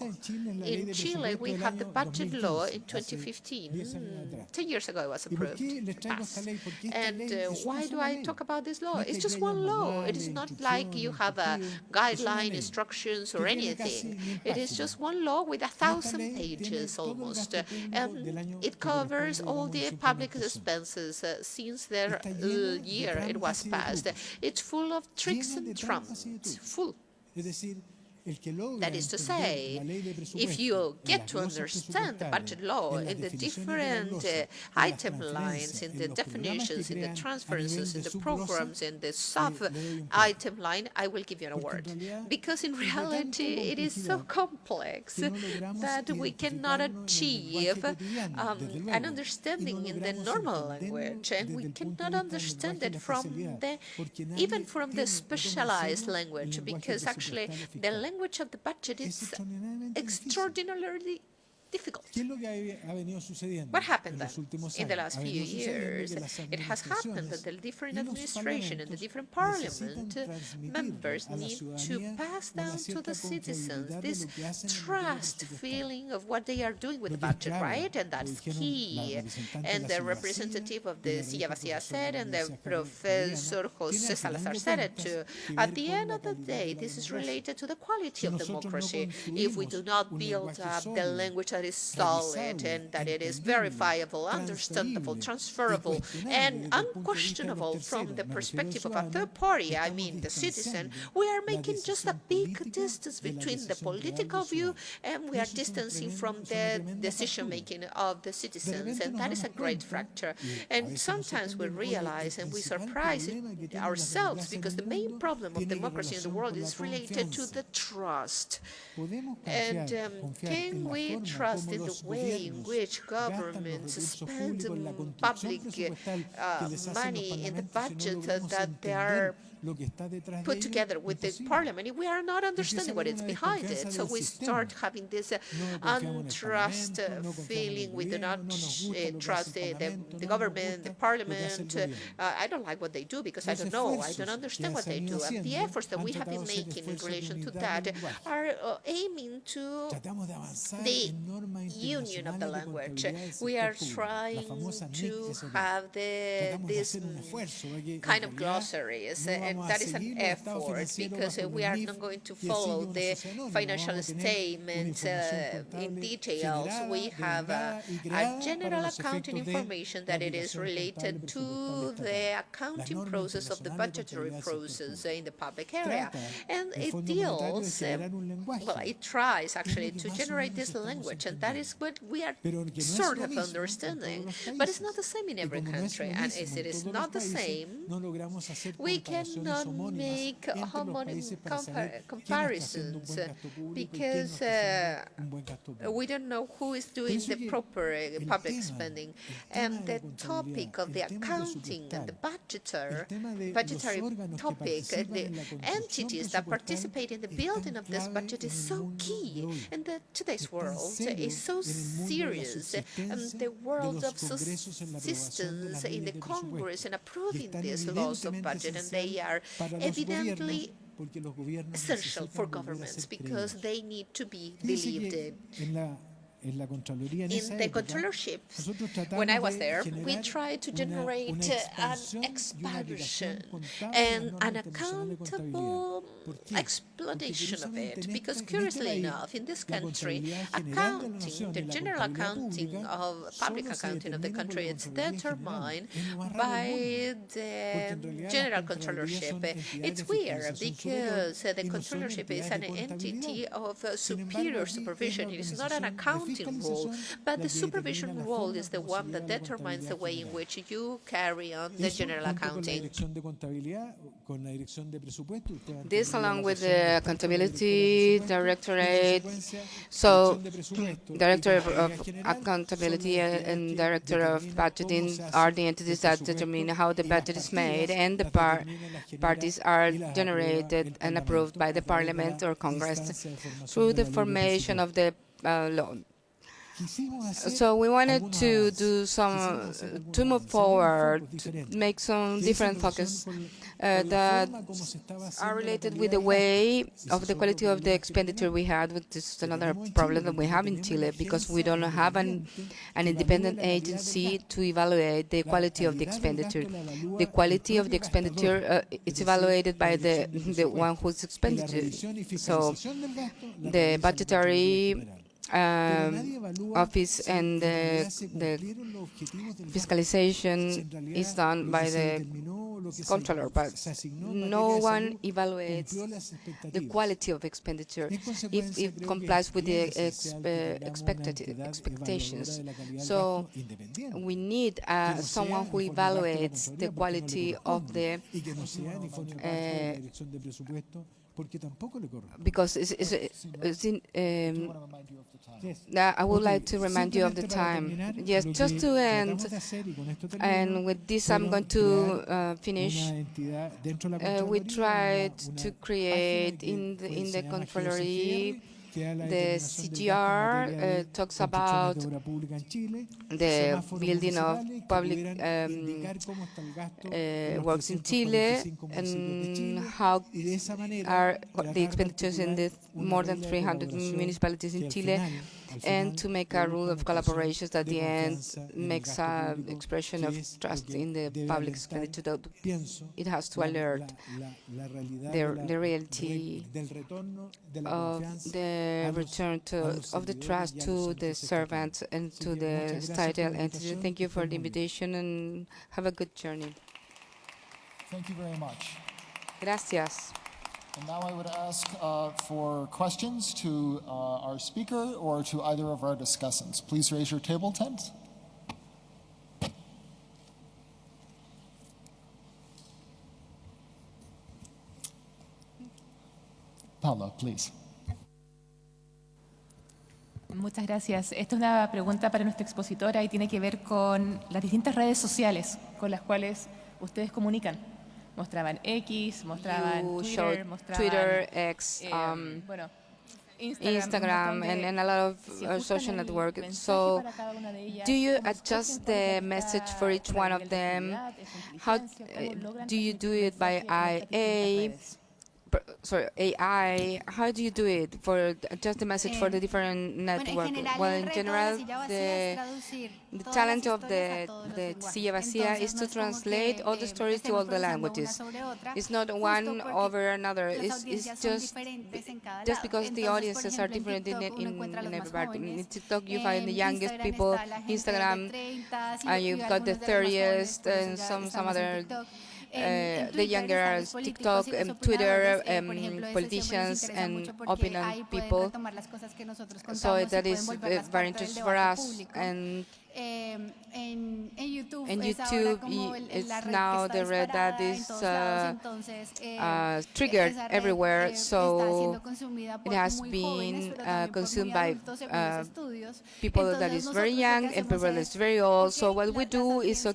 In Chile, we have the budget law in 2015. 10 years ago, it was approved, passed. And why do I talk about this law? It's just one law. It is not like you have a guideline, instructions, or anything. It is just one law with 1,000 pages almost. And it covers all the public expenses since the year it was passed. It's full of tricks and trumps, full. That is to say, if you get to understand the budget law in the different item lines, in the definitions, in the transferences, in the programs, in the sub-item line, I will give you an award. Because in reality, it is so complex that we cannot achieve an understanding in the normal language, and we cannot understand it even from the specialized language, because actually the language of the budget is extraordinarily difficult. What happened then in the last few years? It has happened that the different administration and the different parliament members need to pass down to the citizens this trust feeling of what they are doing with the budget, right? And that's key. And the representative of the Silla Vacía said, and the Professor José Salazar said it too. At the end of the day, this is related to the quality of democracy. If we do not build up the language that is solid and that it is verifiable, understandable, transferable, and unquestionable from the perspective of a third party, I mean the citizen, we are making just a big distance between the political view and we are distancing from the decision-making of the citizens, and that is a great fracture. And sometimes we realize and we surprise ourselves because the main problem of democracy in the world is related to the trust. And can we trust in the way in which governments spend public money in the budget that they are put together with the parliament? We are not understanding what is behind it, so we start having this untrust feeling. We do not trust the government, the parliament. I don't like what they do because I don't know, I don't understand what they do. And the efforts that we have been making in relation to that are aiming to the union of the language. We are trying to have this kind of glossaries, and that is an effort because we are not going to follow the financial statements in details. We have a general accounting information that it is related to the accounting process of the budgetary process in the public area. And it deals, well, it tries actually to generate this language, and that is what we are sort of understanding. But it's not the same in every country, and as it is not the same, we cannot make homonym comparisons because we don't know who is doing the proper public spending. And the topic of the accounting and the budgetary topic, the entities that participate in the building of this budget is so key. And today's world is so serious, and the world of subsistence in the Congress and approving these laws of budget, and they are evidently essential for governments because they need to be believed in. In the controllership, when I was there, we tried to generate an expansion and an accountable explanation of it, because curiously enough, in this country, accounting, the general accounting of public accounting of the country, it's determined by the general controllership. It's weird because the controllership is an entity of superior supervision. It is not an accounting role, but the supervision role is the one that determines the way in which you carry on the general accounting. This along with the accountability directorate, so director of accountability and director of budgeting are the entities that determine how the budget is made, and the parties are generated and approved by the parliament or Congress through the formation of the law. So we wanted to do to move forward, to make some different focus that are related with the way of the quality of the expenditure we had, which is another problem that we have in Chile, because we don't have an independent agency to evaluate the quality of the expenditure. The quality of the expenditure is evaluated by the one who's expenditure. So the budgetary office, and the fiscalization is done by the controller, but no one evaluates the quality of expenditure if it complies with the expectations. So we need someone who evaluates the quality of the because I would like to remind you of the time. Yes, just to end, and with this I'm going to finish. We tried to create in the Controllery. The CGR talks about the building of public works in Chile and how are the expenditures in the more than 300 municipalities in Chile, and to make a rule of collaboration that at the end makes an expression of trust in the public expenditure. That it has to alert the reality of the return of the trust to the servants and to the stattal entity. Thank you for the invitation and have a good journey. Thank you very much. Gracias. And now I would ask for questions to our speaker or to either of our discussants. Please raise your table tent. Paula, please. Muchas gracias. Esta es una pregunta para nuestra expositora y tiene que ver con las distintas redes sociales con las cuales ustedes comunican. Mostraban X, mostraban Twitter, X, bueno, Instagram and a lot of social networks. So do you adjust the message for each one of them? How do you do it by AI? How do you do it for just the message for the different networks? Well, in general, the challenge of the Silla Vacía is to translate all the stories to all the languages. It's not one over another. It's just because the audiences are different in everybody. In TikTok, you find the youngest people. Instagram, you've got the 30th and some other. The younger TikTok, Twitter, politicians and opinion people. So that is very interesting for us. And YouTube is now the red that is triggered everywhere, so it has been consumed by people that is very young and people that is very old. So what we do is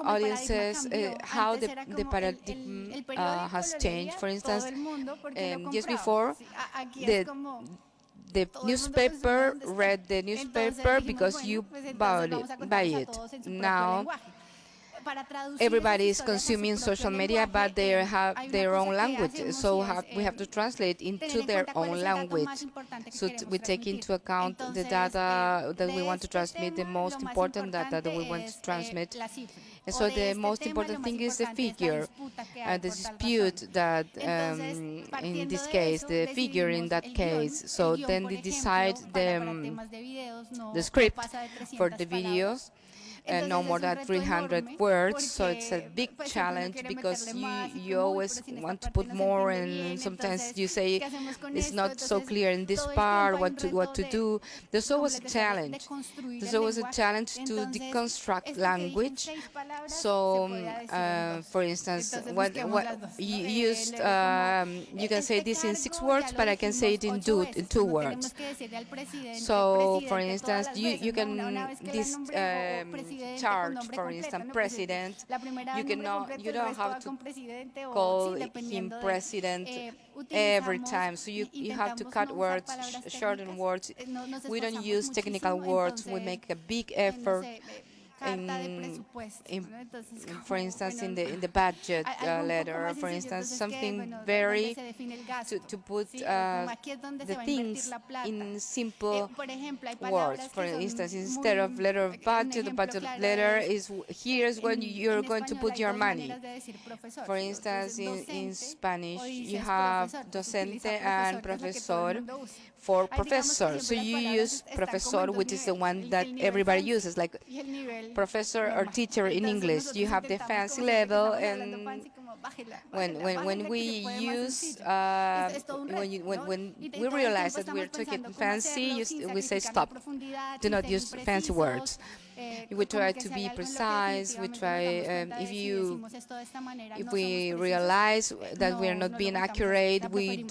audiences, how the paradigm has changed. For instance, just before, the newspaper read the newspaper because you buy it. Now, everybody is consuming social media, but they have their own language, so we have to translate into their own language. So we take into account the data that we want to transmit, the most important data that we want to transmit. And so the most important thing is the figure, the dispute that, in this case, the figure in that case. So then they decide the script for the videos. No more than 300 words, so it's a big challenge because you always want to put more, and sometimes you say it's not so clear in this part what to do. There's always a challenge. There's always a challenge to deconstruct language. So, for instance, what you used, you can say this in 6 words, but I can say it in 2 words. So, for instance, you can charge, for instance, president, you don't have to call him president every time. So you have to cut words, shorten words. We don't use technical words. We make a big effort for instance, in the budget letter, for instance, something very to put the things in simple words. For instance, instead of letter of budget, the budget letter is here's when you're going to put your money. For instance, in Spanish, you have docente and profesor for professor. So you use profesor, which is the one that everybody uses, like professor or teacher in English. You have the fancy level, and when we use when we realize that we're talking fancy, we say stop. Do not use fancy words. We try to be precise. We try if we realize that we are not being accurate, we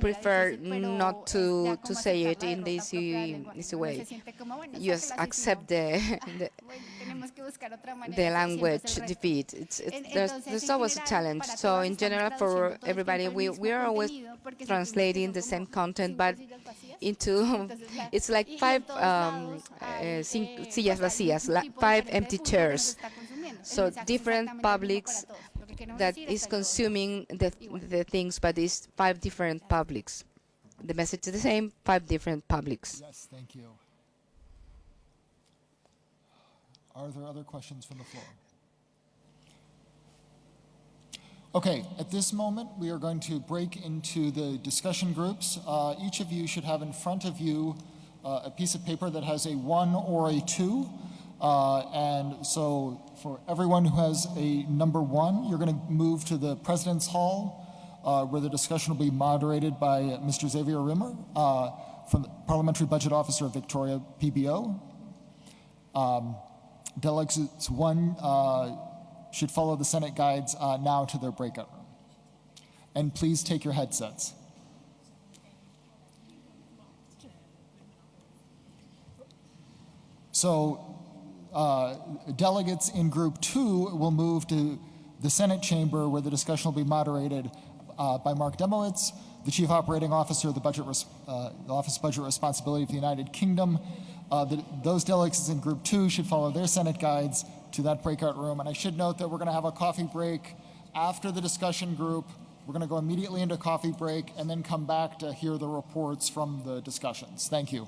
prefer not to say it in this easy way. Just accept the language defeat. There's always a challenge. So in general, for everybody, we are always translating the same content, but into it's like 5 sillas vacías, 5 empty chairs. So different publics that is consuming the things, but it's 5 different publics. The message is the same, 5 different publics. Yes, thank you. Are there other questions from the floor? Okay, at this moment, we are going to break into the discussion groups. Each of you should have in front of you a piece of paper that has a 1 or a 2. And so for everyone who has a number 1, you're going to move to the President's Hall, where the discussion will be moderated by Mr. Xavier Rimmer, from the Parliamentary Budget Officer of Victoria, PBO. Delegates 1 should follow the Senate guides now to their breakout room. And please take your headsets. So delegates in group 2 will move to the Senate chamber, where the discussion will be moderated by Mark Demowitz, the Chief Operating Officer of the Office of Budget Responsibility of the United Kingdom. Those delegates in group 2 should follow their Senate guides to that breakout room. And I should note that we're going to have a coffee break after the discussion group. We're going to go immediately into coffee break and then come back to hear the reports from the discussions. Thank you.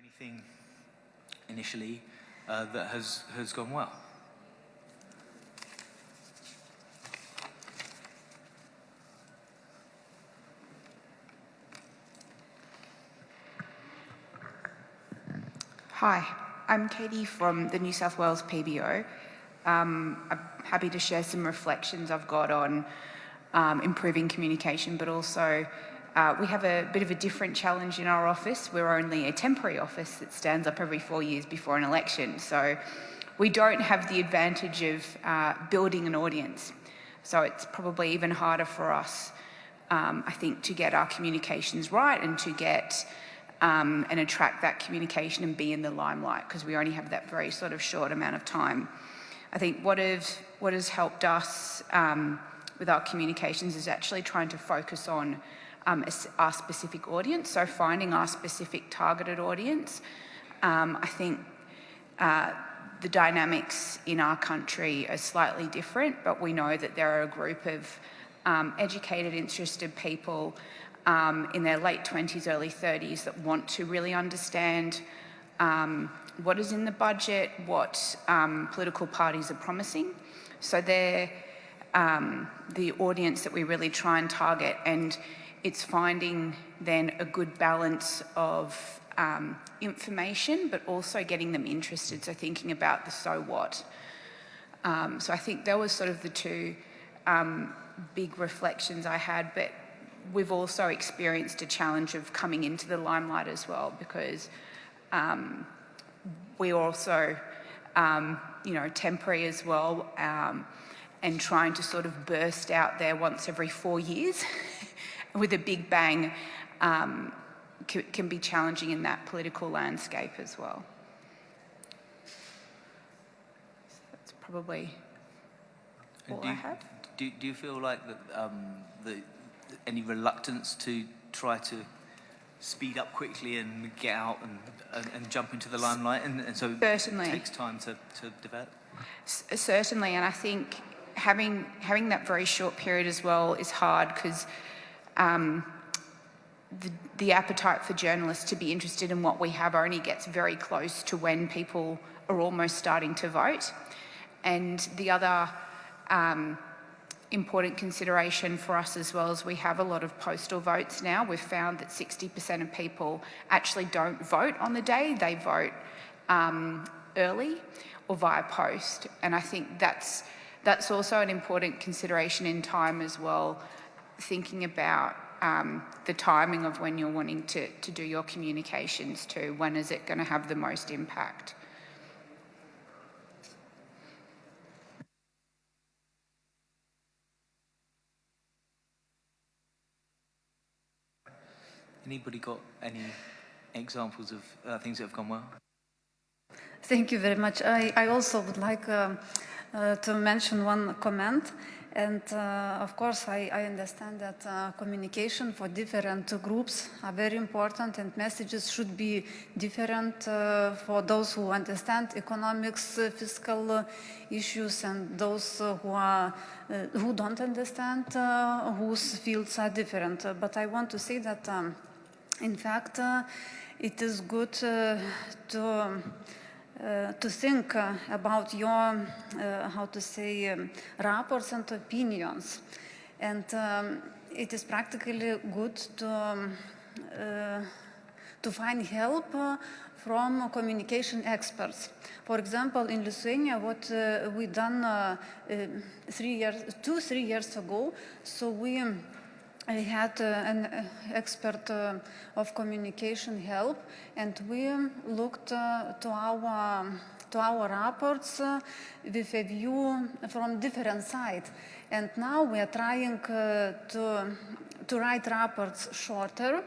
Anything initially that has gone well? Hi, I'm Katie from the New South Wales PBO. I'm happy to share some reflections I've got on improving communication, but also we have a bit of a different challenge in our office. We're only a temporary office that stands up every 4 years before an election. So we don't have the advantage of building an audience. So it's probably even harder for us, I think, to get our communications right and to get and attract that communication and be in the limelight, because we only have that very sort of short amount of time. I think what has helped us with our communications is actually trying to focus on our specific audience, so finding our specific targeted audience. I think the dynamics in our country are slightly different, but we know that there are a group of educated, interested people in their late 20s, early 30s that want to really understand what is in the budget, what political parties are promising. So they're the audience that we really try and target, and it's finding then a good balance of information, but also getting them interested, so thinking about the so what. So I think that was sort of the two big reflections I had, but we've also experienced a challenge of coming into the limelight as well, because we also, temporary as well, and trying to sort of burst out there once every 4 years with a big bang can be challenging in that political landscape as well. So that's probably all I had. Do you feel like that any reluctance to try to speed up quickly and get out and jump into the limelight, and so Certainly. It takes time to develop? Certainly, and I think having that very short period as well is hard, because the appetite for journalists to be interested in what we have only gets very close to when people are almost starting to vote. And the other important consideration for us as well is we have a lot of postal votes now. We've found that 60% of people actually don't vote on the day. They vote early or via post. And I think that's also an important consideration in time as well, thinking about the timing of when you're wanting to do your communications too. When is it going to have the most impact? Anybody got any examples of things that have gone well? Thank you very much. I also would like to mention one comment. And of course, I understand that communication for different groups are very important, and messages should be different for those who understand economics, fiscal issues, and those who don't understand, whose fields are different. But I want to say that, in fact, it is good to think about your, reports and opinions. And it is practically good to find help from communication experts. For example, in Lithuania, what we done 3 years ago, so we had an expert of communication help, and we looked to our reports with a view from different sides. And now we are trying to write reports shorter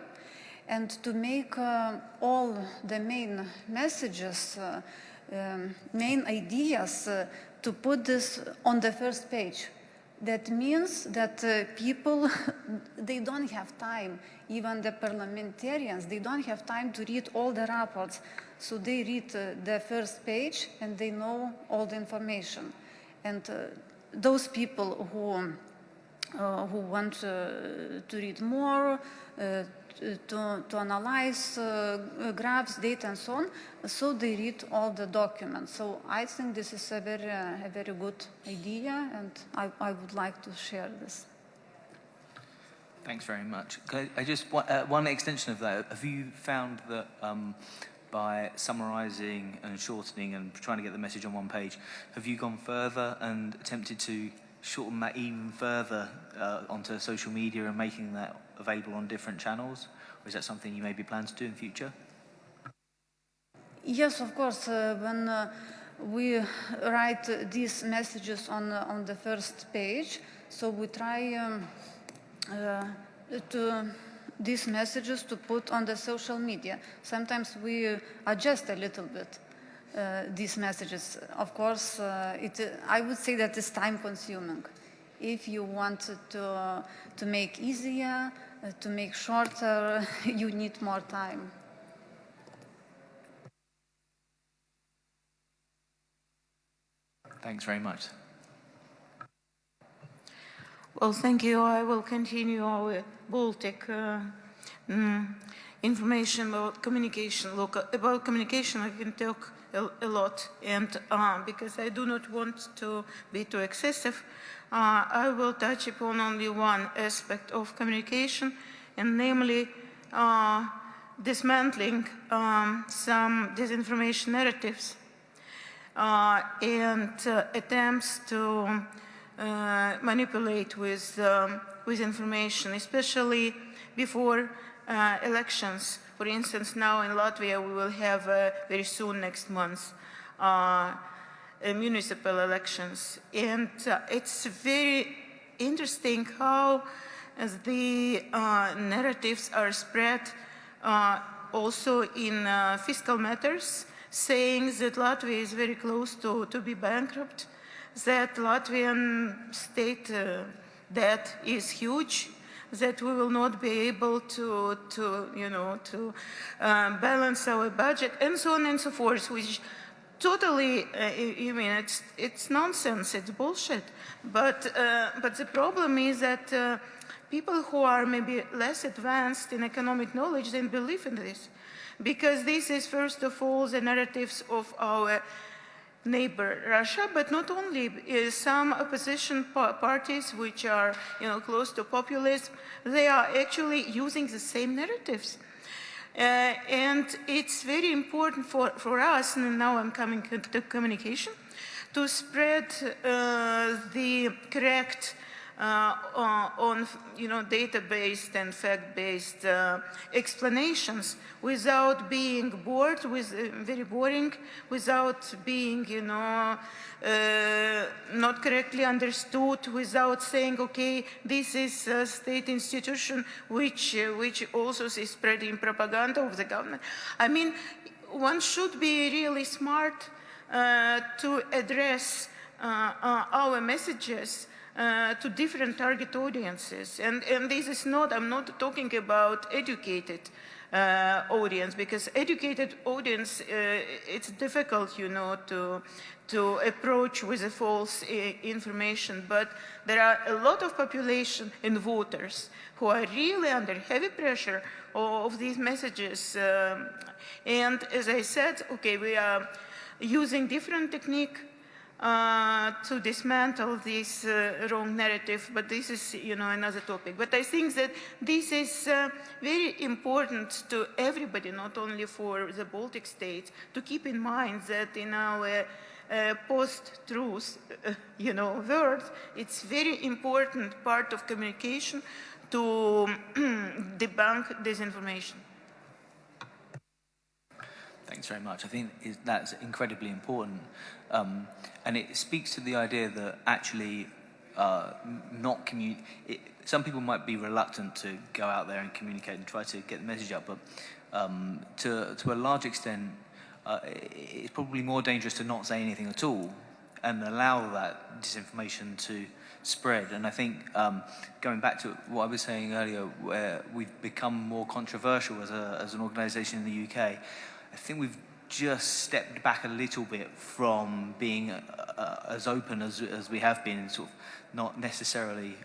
and to make all the main messages, main ideas, to put this on the first page. That means that people, they don't have time, even the parliamentarians, they don't have time to read all the reports. So they read the first page and they know all the information. And those people who want to read more, to analyze graphs, data, and so on, so they read all the documents. So I think this is a very good idea, and I would like to share this. Thanks very much. I just one extension of that. Have you found that by summarising and shortening and trying to get the message on one page, have you gone further and attempted to shorten that even further onto social media and making that available on different channels? Or is that something you maybe plan to do in future? Yes, of course. When we write these messages on the first page, so we try these messages to put on the social media. Sometimes we adjust a little bit these messages. Of course, I would say that it's time-consuming. If you want to make easier, to make shorter, you need more time. Thanks very much. Well, thank you. I will continue our Baltic information about communication. Look, about communication, I can talk a lot, and because I do not want to be too excessive, I will touch upon only one aspect of communication, and namely dismantling some disinformation narratives and attempts to manipulate with information, especially before elections. For instance, now in Latvia we will have very soon, next month, municipal elections. And it's very interesting how the narratives are spread also in fiscal matters, saying that Latvia is very close to be bankrupt, that Latvian state debt is huge, that we will not be able to balance our budget, and so on and so forth, which totally, it's nonsense, it's bullshit. But the problem is that people who are maybe less advanced in economic knowledge then believe in this, because this is first of all the narratives of our neighbor Russia, but not only. Some opposition parties which are close to populism, they are actually using the same narratives. And it's very important for us, and now I'm coming to communication, to spread the correct on data-based and fact-based explanations without being bored, very boring, without being not correctly understood, without saying, okay, this is a state institution which also is spreading propaganda of the government. I mean, one should be really smart to address our messages to different target audiences. And this is not, I'm not talking about educated audience, because educated audience, it's difficult, to approach with a false information. But there are a lot of population and voters who are really under heavy pressure of these messages. And as I said, okay, we are using different technique to dismantle this wrong narrative, but this is, another topic. But I think that this is very important to everybody, not only for the Baltic states, to keep in mind that in our post-truth, world, it's very important part of communication to debunk disinformation. Thanks very much. I think that's incredibly important. And it speaks to the idea that actually some people might be reluctant to go out there and communicate and try to get the message out, but to a large extent, it's probably more dangerous to not say anything at all and allow that disinformation to spread. And I think going back to what I was saying earlier, where we've become more controversial as an organisation in the UK, I think we've just stepped back a little bit from being as open as we have been, sort of not necessarily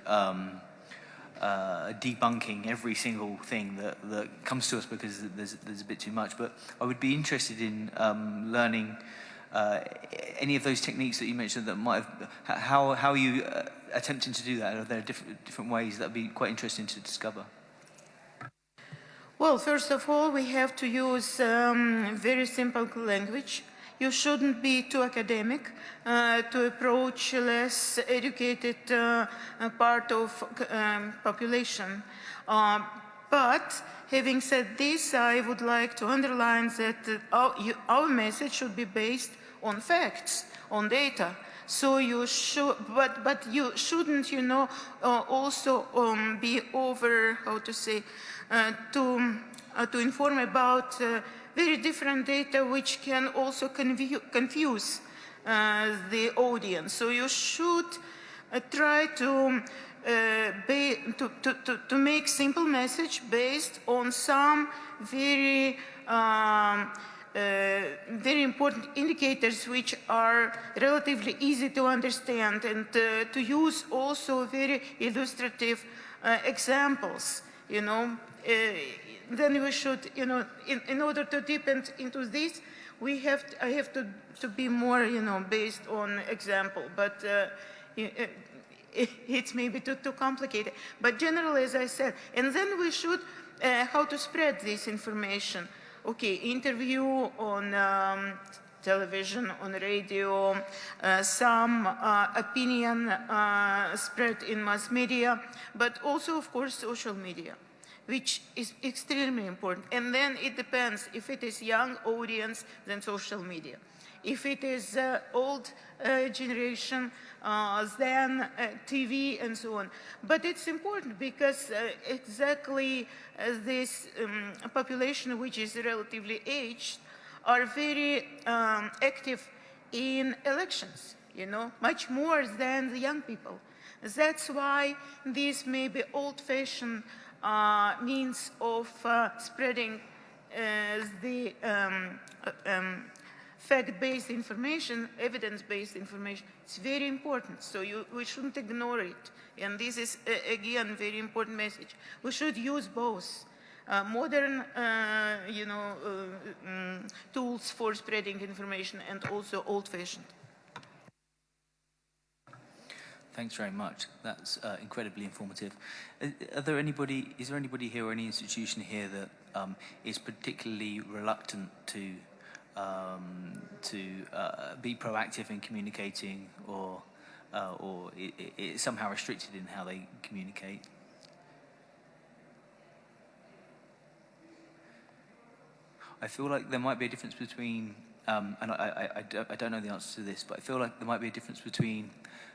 debunking every single thing that comes to us because there's a bit too much. But I would be interested in learning any of those techniques that you mentioned that might have, how are you attempting to do that? Are there different ways that would be quite interesting to discover? Well, first of all, we have to use very simple language. You shouldn't be too academic to approach less educated part of population. But having said this, I would like to underline that our message should be based on facts, on data. So you should, but you shouldn't, also be over, how to say, to inform about very different data which can also confuse the audience. So you should try to make simple message based on some very very important indicators which are relatively easy to understand, and to use also very illustrative examples, then we should, in order to deepen into this, I have to be more, based on example, but it's maybe too complicated. But generally, as I said, and then we should, how to spread this information. Okay, interview on television, on radio, some opinion spread in mass media, but also, of course, social media, which is extremely important. And then it depends. If it is young audience, then social media. If it is old generation, then TV and so on. But it's important because exactly this population, which is relatively aged, are very active in elections, much more than the young people. That's why this may be old-fashioned means of spreading the fact-based information, evidence-based information. It's very important, so we shouldn't ignore it. And this is, again, very important message. We should use both modern, tools for spreading information and also old-fashioned. Thanks very much. That's incredibly informative. Is there anybody here or any institution here that is particularly reluctant to be proactive in communicating, or it's somehow restricted in how they communicate? I feel like there might be a difference between, and I don't know the answer to this, but I feel like there might be a difference between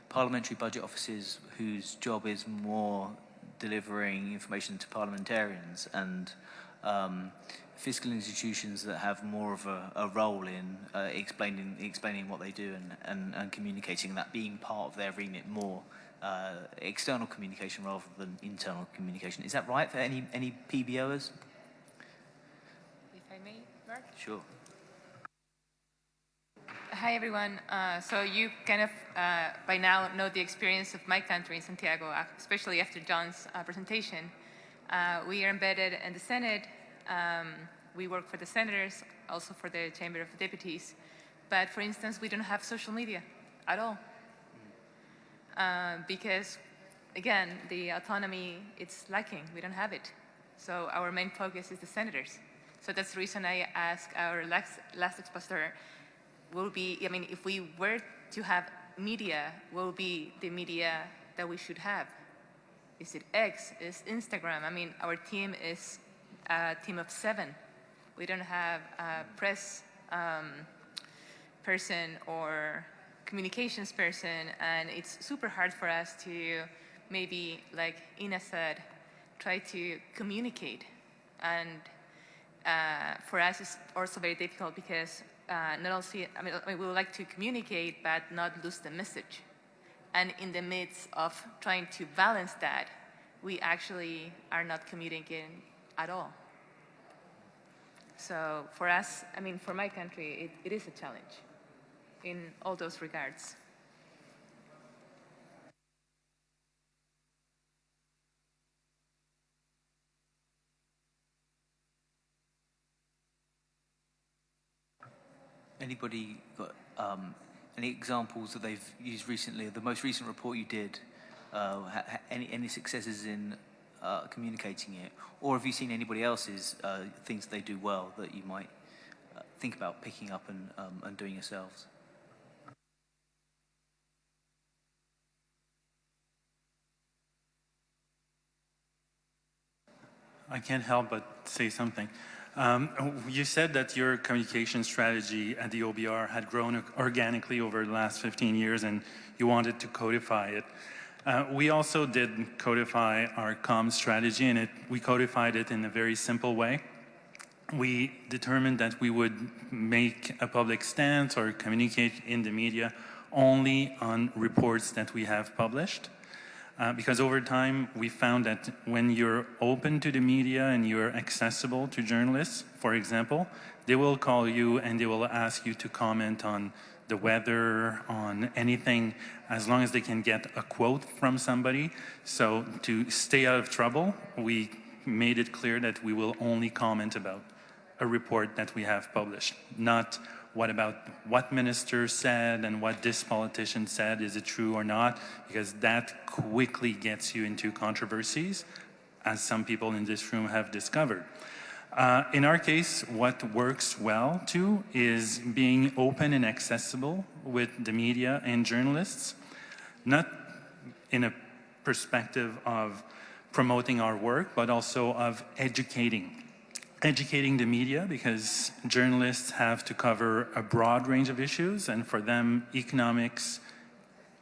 parliamentary budget offices whose job is more delivering information to parliamentarians, and fiscal institutions that have more of a role in explaining what they do and communicating, that being part of their remit, more external communication rather than internal communication. Is that right for any PBOers? If I may, Mark? Sure. Hi, everyone. So you kind of, by now, know the experience of my country in Santiago, especially after John's presentation. We are embedded in the Senate. We work for the senators, also for the Chamber of Deputies. But, for instance, we don't have social media at all. Because, again, the autonomy, it's lacking. We don't have it. So our main focus is the senators. So that's the reason I asked our last expositor, if we were to have media, what would be the media that we should have? Is it X? Is Instagram? Our team is a team of 7. We don't have a press person or communications person, and it's super hard for us to maybe, like Ina said, try to communicate. And for us, it's also very difficult because we would like to communicate, but not lose the message. And in the midst of trying to balance that, we actually are not communicating at all. So for us, for my country, it is a challenge in all those regards. anybody got any examples that they've used recently? The most recent report you did, any successes in communicating it? Or have you seen anybody else's things they do well that you might think about picking up and doing yourselves? I can't help but say something. You said that your communication strategy at the OBR had grown organically over the last 15 years and you wanted to codify it. We also did codify our comms strategy, and we codified it in a very simple way. We determined that we would make a public stance or communicate in the media only on reports that we have published. Because over time, we found that when you're open to the media and you're accessible to journalists, for example, they will call you and they will ask you to comment on the weather, on anything, as long as they can get a quote from somebody. So to stay out of trouble, we made it clear that we will only comment about a report that we have published, not what minister said and what this politician said, is it true or not, because that quickly gets you into controversies, as some people in this room have discovered. In our case, what works well too is being open and accessible with the media and journalists, not in a perspective of promoting our work, but also of educating the media, because journalists have to cover a broad range of issues, and for them, economics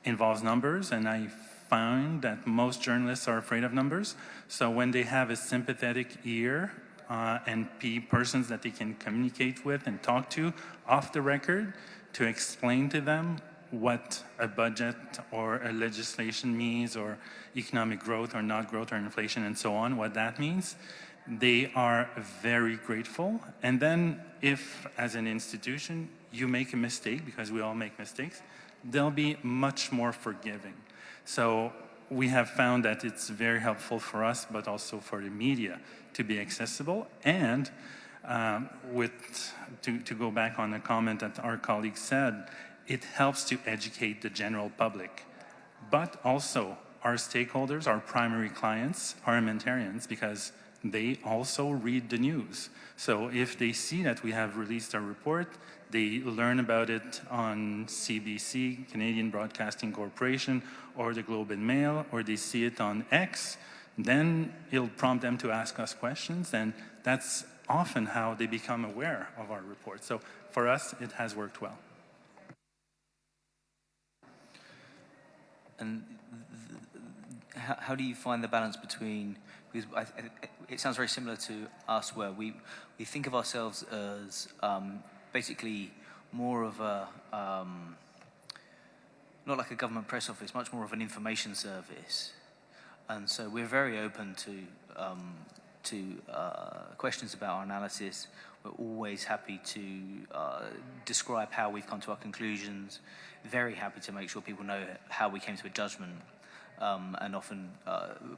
involves numbers, and I found that most journalists are afraid of numbers. So when they have a sympathetic ear and persons that they can communicate with and talk to off the record to explain to them what a budget or a legislation means, or economic growth or not growth or inflation and so on, what that means, they are very grateful. And then if, as an institution, you make a mistake, because we all make mistakes, they'll be much more forgiving. So we have found that it's very helpful for us, but also for the media, to be accessible. And to go back on a comment that our colleague said, it helps to educate the general public. But also our stakeholders, our primary clients, parliamentarians, because they also read the news. So if they see that we have released a report, they learn about it on CBC, Canadian Broadcasting Corporation, or the Globe and Mail, or they see it on X, then it'll prompt them to ask us questions, and that's often how they become aware of our report. So for us, it has worked well. And how do you find the balance between, because it sounds very similar to us, where we think of ourselves as basically more of a, not like a government press office, much more of an information service. And so we're very open to questions about our analysis. We're always happy to describe how we've come to our conclusions, very happy to make sure people know how we came to a judgment, and often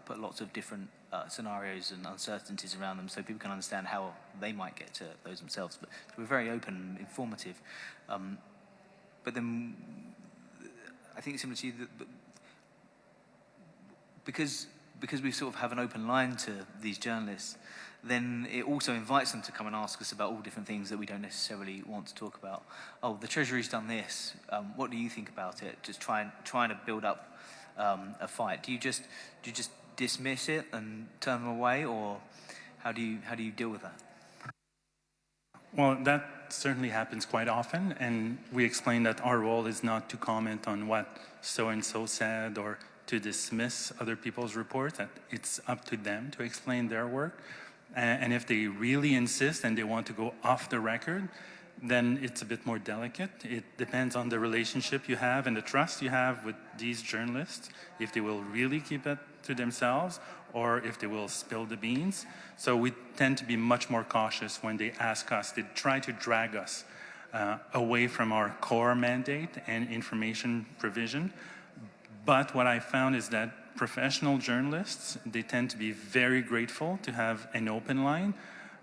put lots of different scenarios and uncertainties around them so people can understand how they might get to those themselves. But we're very open and informative. But then I think similar to you, because we sort of have an open line to these journalists, then it also invites them to come and ask us about all different things that we don't necessarily want to talk about. Oh, the Treasury's done this. What do you think about it? Just trying to build up a fight. Do you just dismiss it and turn them away, or how do you deal with that? Well, that certainly happens quite often, and we explain that our role is not to comment on what so-and-so said or to dismiss other people's reports, that it's up to them to explain their work. And if they really insist and they want to go off the record, then it's a bit more delicate. It depends on the relationship you have and the trust you have with these journalists, if they will really keep it to themselves or if they will spill the beans. So we tend to be much more cautious when they ask us. They try to drag us away from our core mandate and information provision. But what I found is that professional journalists, they tend to be very grateful to have an open line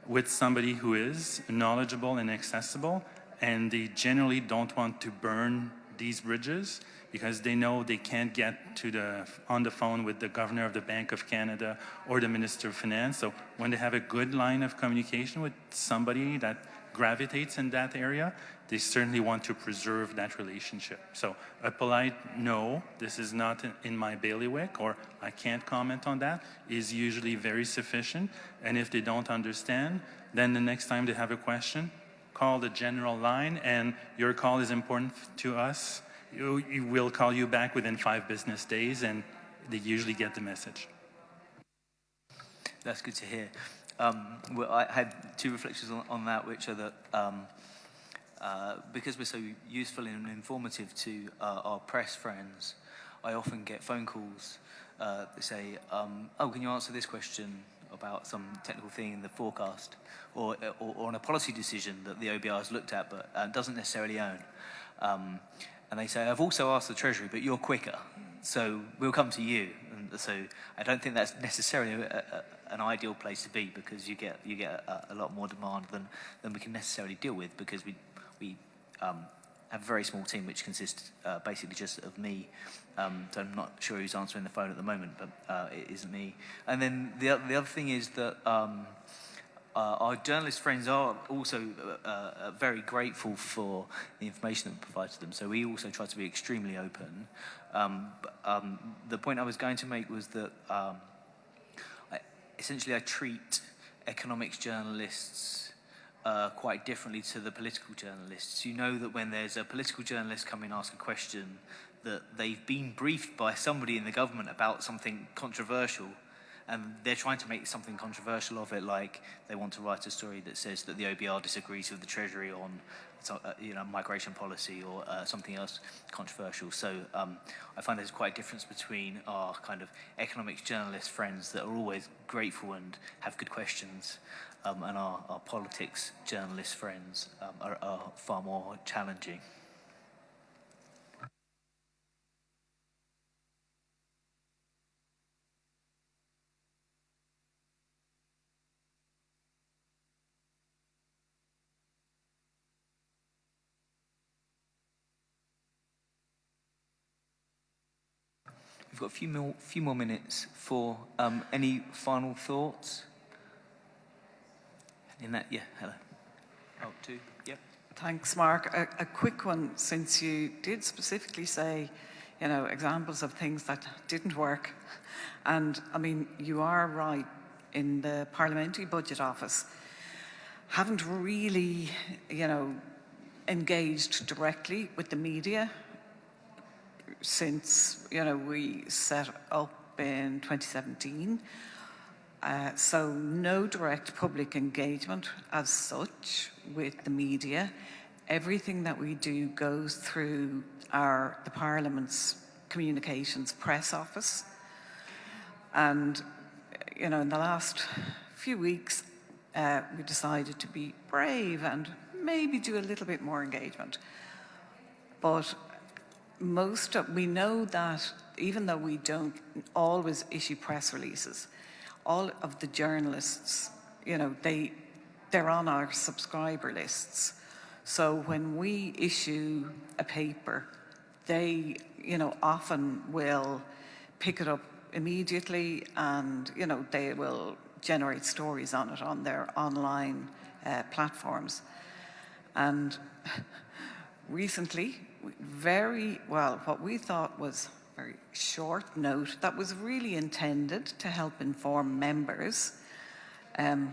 with somebody who is knowledgeable and accessible, and they generally don't want to burn these bridges because they know they can't get on the phone with the governor of the Bank of Canada or the Minister of Finance. So when they have a good line of communication with somebody that gravitates in that area, they certainly want to preserve that relationship. So a polite no, this is not in my bailiwick, or I can't comment on that, is usually very sufficient. And if they don't understand, then the next time they have a question, call the general line, and your call is important to us. We'll call you back within 5 business days, and they usually get the message. That's good to hear. Well, I had 2 reflections on that, which are that because we're so useful and informative to our press friends, I often get phone calls that say, oh, can you answer this question about some technical thing in the forecast, or on a policy decision that the OBR has looked at but doesn't necessarily own. And they say, I've also asked the Treasury, but you're quicker, so we'll come to you. And so I don't think that's necessarily an ideal place to be, because you get a lot more demand than we can necessarily deal with, because we have a very small team which consists basically just of me. So I'm not sure who's answering the phone at the moment, but it isn't me. And then the other thing is that our journalist friends are also very grateful for the information that we provide to them. So we also try to be extremely open. The point I was going to make was that essentially I treat economics journalists quite differently to the political journalists. You know that when there's a political journalist come in and ask a question, that they've been briefed by somebody in the government about something controversial, and they're trying to make something controversial of it, like they want to write a story that says that the OBR disagrees with the Treasury on migration policy or something else controversial. So I find there's quite a difference between our kind of economics journalist friends that are always grateful and have good questions, and our politics journalist friends are far more challenging. We've got a few more minutes for any final thoughts. In that, yeah, hello. Oh, 2, yeah. Thanks, Mark. A quick one, since you did specifically say, examples of things that didn't work. And, I mean, you are right, in the Parliamentary Budget Office, haven't really, engaged directly with the media since, we set up in 2017. So no direct public engagement as such with the media. Everything that we do goes through the Parliament's communications press office. And, in the last few weeks, we decided to be brave and maybe do a little bit more engagement. But we know that even though we don't always issue press releases, all of the journalists, they're on our subscriber lists. So when we issue a paper, they, often will pick it up immediately, and, they will generate stories on it on their online platforms. And recently, what we thought was a very short note that was really intended to help inform members, about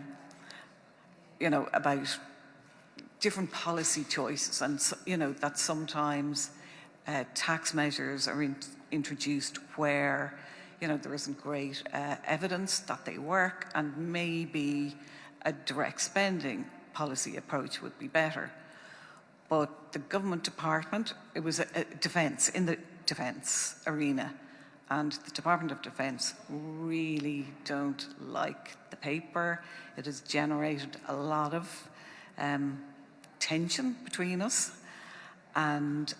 different policy choices, and that sometimes tax measures are introduced where there isn't great evidence that they work, and maybe a direct spending policy approach would be better. But the government department, it was in the defence arena, and the Department of Defence really don't like the paper. It has generated a lot of tension between us, and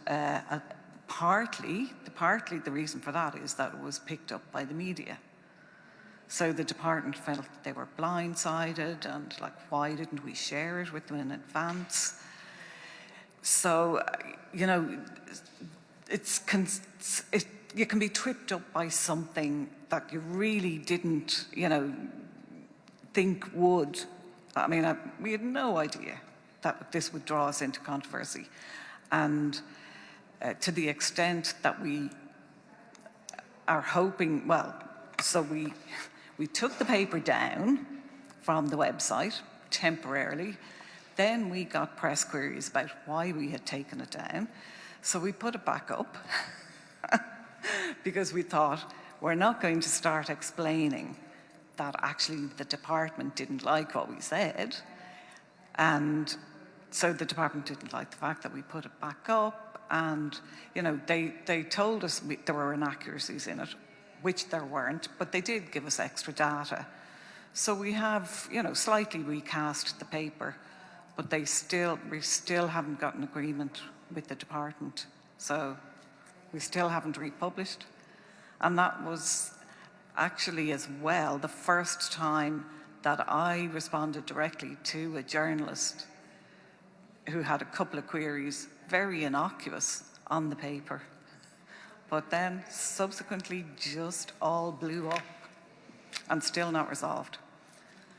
partly the reason for that is that it was picked up by the media. So the department felt they were blindsided, and why didn't we share it with them in advance? So, you know, you can be tripped up by something that you really didn't, you know, think would. I mean, we had no idea that this would draw us into controversy. And to the extent that we are hoping, well, so we took the paper down from the website temporarily. Then we got press queries about why we had taken it down. So we put it back up because we thought we're not going to start explaining that actually the department didn't like what we said. And so the department didn't like the fact that we put it back up. And, you know, they told us there were inaccuracies in it, which there weren't, but they did give us extra data. So we have, you know, slightly recast the paper, but we still haven't got an agreement with the department. So we still haven't republished. And that was actually as well the first time that I responded directly to a journalist who had a couple of queries, very innocuous, on the paper. But then subsequently just all blew up and still not resolved.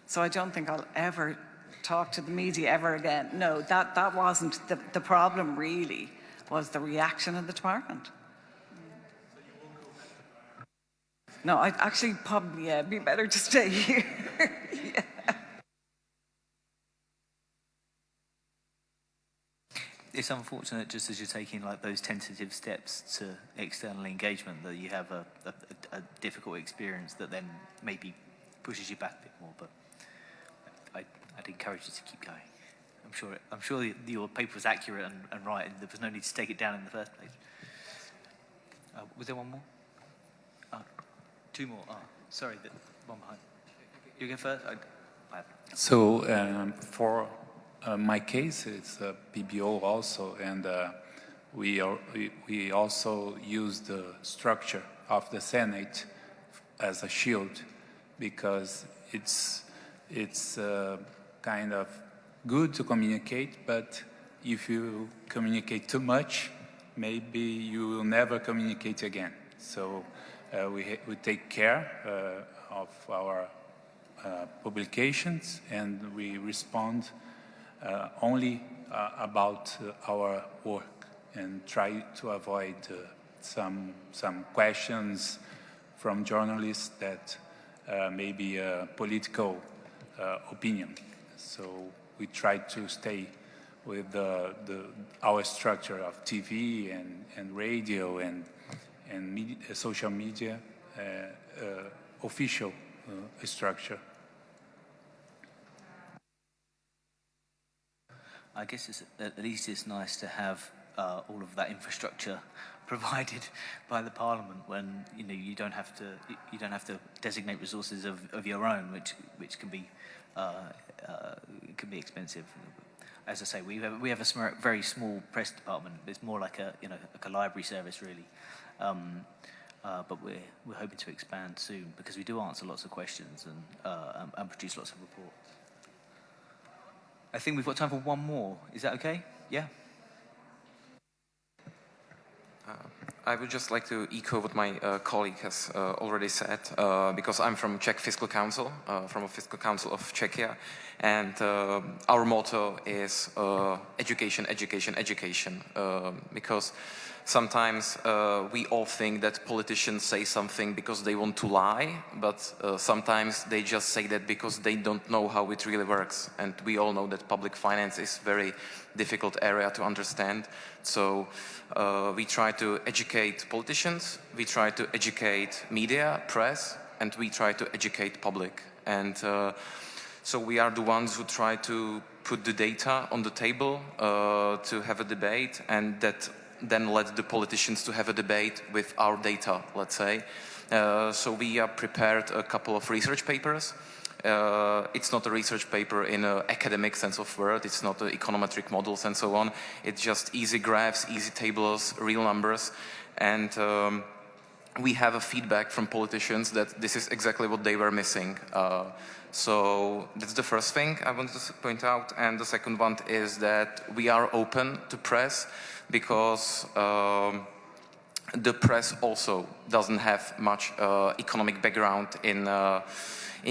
So I don't think I'll ever talk to the media ever again. No, that wasn't the problem really, was the reaction of the department. No, I'd actually probably be better to stay here. Yeah. It's unfortunate, just as you're taking like those tentative steps to external engagement, that you have a difficult experience that then maybe pushes you back a bit more. But I'd encourage you to keep going. I'm sure your paper was accurate and right, and there was no need to take it down in the first place. Was there one more? Two more. Sorry, the one behind. You go first. So for my case, it's a PBO also, and we also use the structure of the Senate as a shield, because it's kind of good to communicate, but if you communicate too much, maybe you will never communicate again. So we take care of our publications, and we respond only about our work, and try to avoid some questions from journalists that may be a political opinion. So we try to stay with our structure of TV and radio and media, social media, official structure. I guess at least it's nice to have all of that infrastructure provided by the Parliament, when you don't have to designate resources of your own, which can be expensive. As I say, we have a very small press department. It's more like a library service really. But we're hoping to expand soon, because we do answer lots of questions and produce lots of reports. I think we've got time for one more. Is that okay? Yeah? I would just like to echo what my colleague has already said, because I'm from Czech Fiscal Council, from a Fiscal Council of Czechia, and our motto is education, education, education, because sometimes we all think that politicians say something because they want to lie, but sometimes they just say that because they don't know how it really works. And we all know that public finance is a very difficult area to understand. So we try to educate politicians, we try to educate media, press, and we try to educate public. And so we are the ones who try to put the data on the table to have a debate, and that then let the politicians to have a debate with our data, let's say. So we have prepared a couple of research papers. It's not a research paper in an academic sense of word, it's not econometric models and so on. It's just easy graphs, easy tables, real numbers. And we have a feedback from politicians that this is exactly what they were missing. So that's the first thing I wanted to point out. And the second one is that we are open to press because the press also doesn't have much economic background in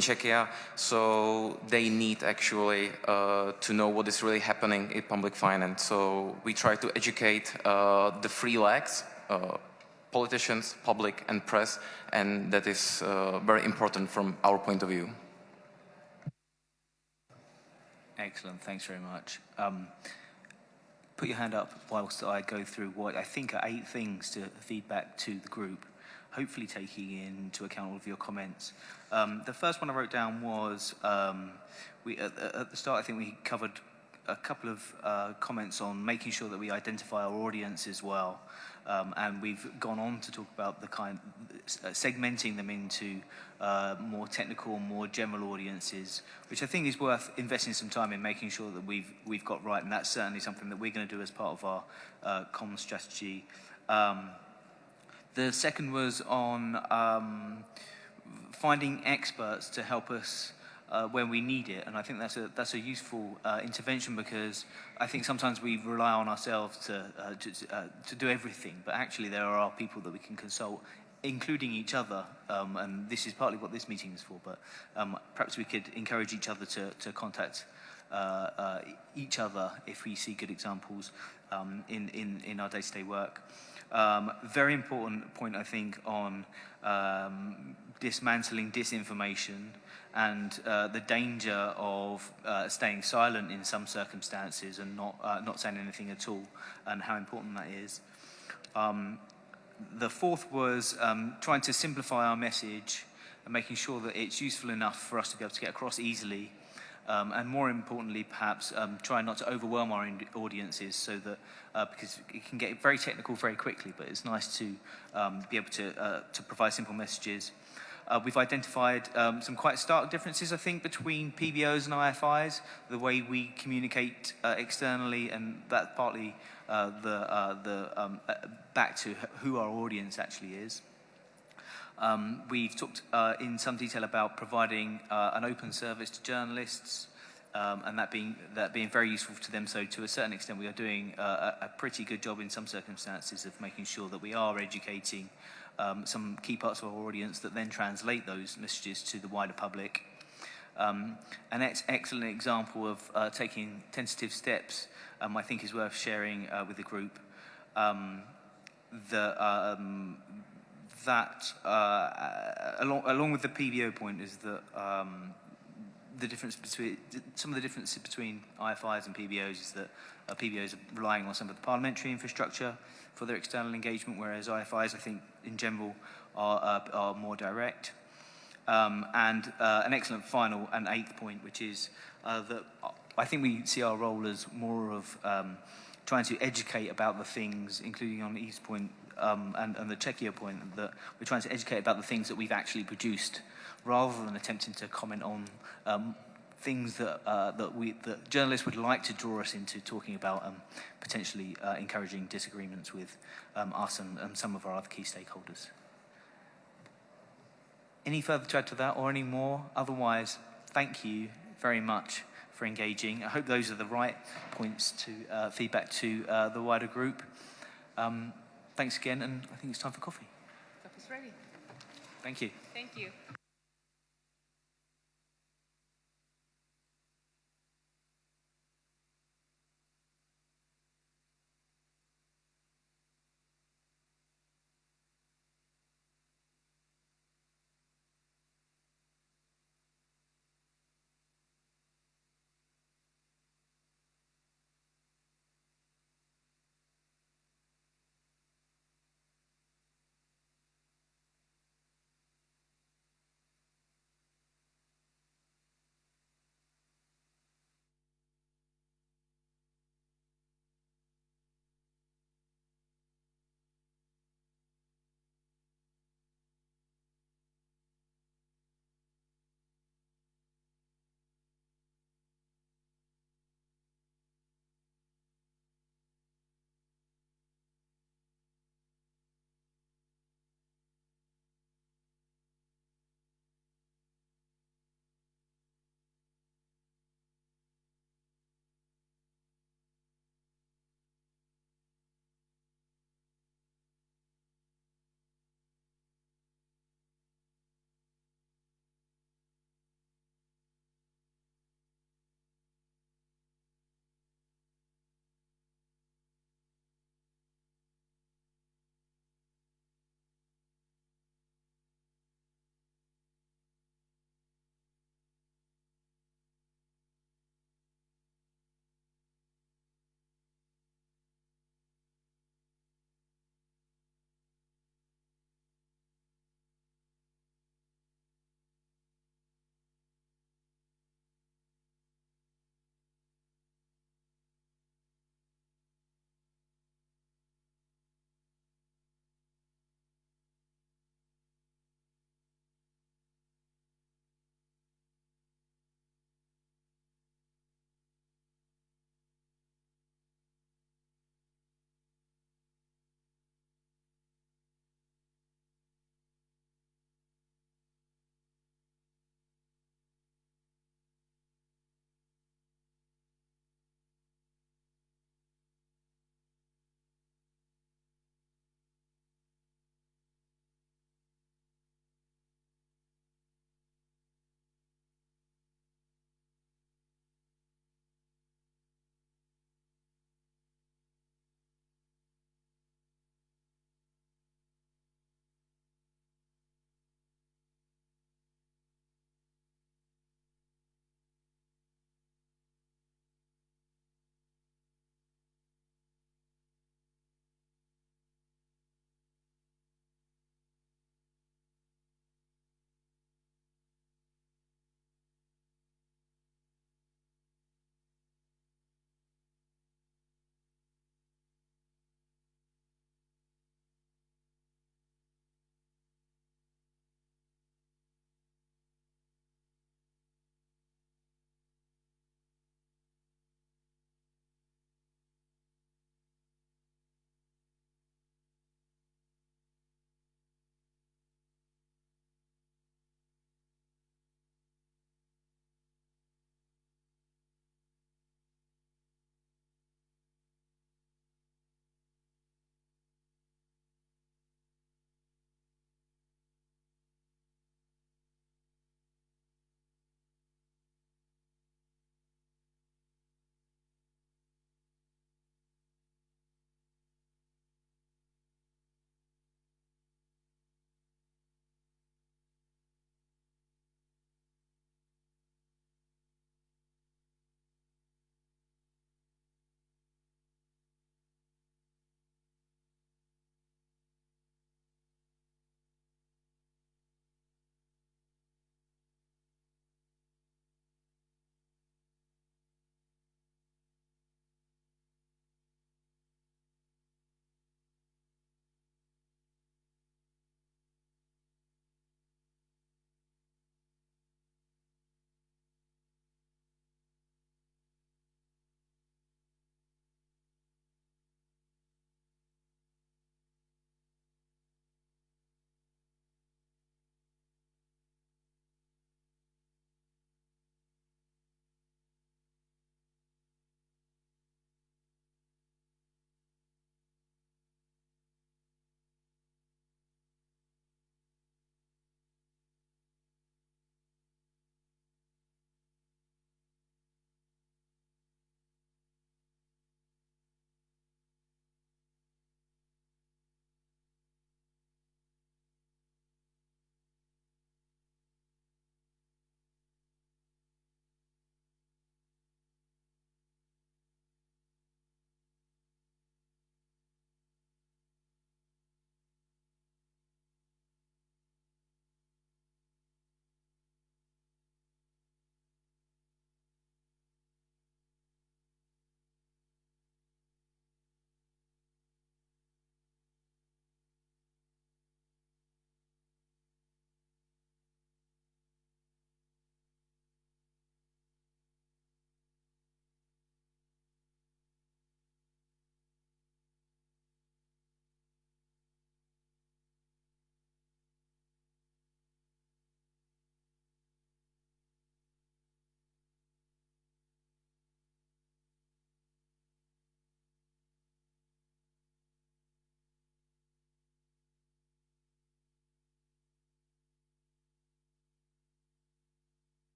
Czechia, so they need actually to know what is really happening in public finance. So we try to educate the three legs, politicians, public and press, and that is very important from our point of view. Excellent, thanks very much. Put your hand up whilst I go through what I think are 8 things to feed back to the group, hopefully taking into account all of your comments. The first one I wrote down was, at the start I think we covered a couple of comments on making sure that we identify our audience as well. And we've gone on to talk about the segmenting them into more technical, more general audiences, which I think is worth investing some time in making sure that we've got right, and that's certainly something that we're going to do as part of our common strategy. The second was on finding experts to help us when we need it, and I think that's a useful intervention, because I think sometimes we rely on ourselves to do everything, but actually there are people that we can consult, including each other, and this is partly what this meeting is for, but perhaps we could encourage each other to contact each other if we see good examples in our day-to-day work. Very important point, I think, on dismantling disinformation and the danger of staying silent in some circumstances and not saying anything at all, and how important that is. The fourth was trying to simplify our message and making sure that it's useful enough for us to be able to get across easily. And more importantly, perhaps, try not to overwhelm our audiences, so that, because it can get very technical very quickly, but it's nice to be able to provide simple messages. We've identified some quite stark differences, I think, between PBOs and IFIs, the way we communicate externally, and that's partly back to who our audience actually is. We've talked in some detail about providing an open service to journalists, and that being very useful to them. So to a certain extent, we are doing a pretty good job in some circumstances of making sure that we are educating some key parts of our audience that then translate those messages to the wider public. An excellent example of taking tentative steps, I think, is worth sharing with the group. Along with the PBO point, is that some of the differences between IFIs and PBOs is that PBOs are relying on some of the parliamentary infrastructure for their external engagement, whereas IFIs, I think, in general, are more direct. And an excellent final and 8th point, which is that I think we see our role as more of trying to educate about the things, including on Eve's point and the Czechia point, that we're trying to educate about the things that we've actually produced, rather than attempting to comment on things that journalists would like to draw us into talking about, potentially encouraging disagreements with us and some of our other key stakeholders. Any further to add to that, or any more? Otherwise, thank you very much for engaging. I hope those are the right points to feedback to the wider group. Thanks again, and I think it's time for coffee. Coffee's ready. Thank you. Thank you.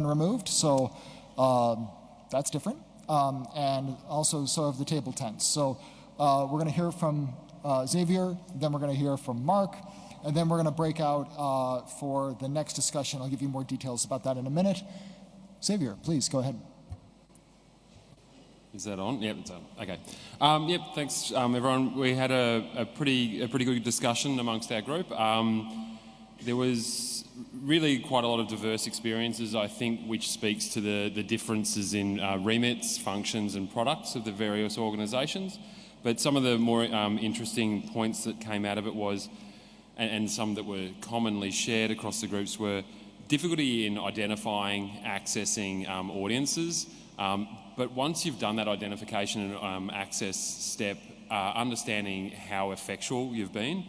removed, so that's different. And also, so have the table tents. So we're going to hear from Xavier, then we're going to hear from Mark, and then we're going to break out for the next discussion. I'll give you more details about that in a minute. Xavier, please go ahead. Is that on? Yep, it's on. Okay. Yep, thanks, everyone. We had a pretty good discussion amongst our group. There was really quite a lot of diverse experiences, I think, which speaks to the differences in remits, functions and products of the various organisations. But some of the more interesting points that came out of it was, and some that were commonly shared across the groups, were difficulty in identifying, accessing audiences. But once you've done that identification and access step, understanding how effectual you've been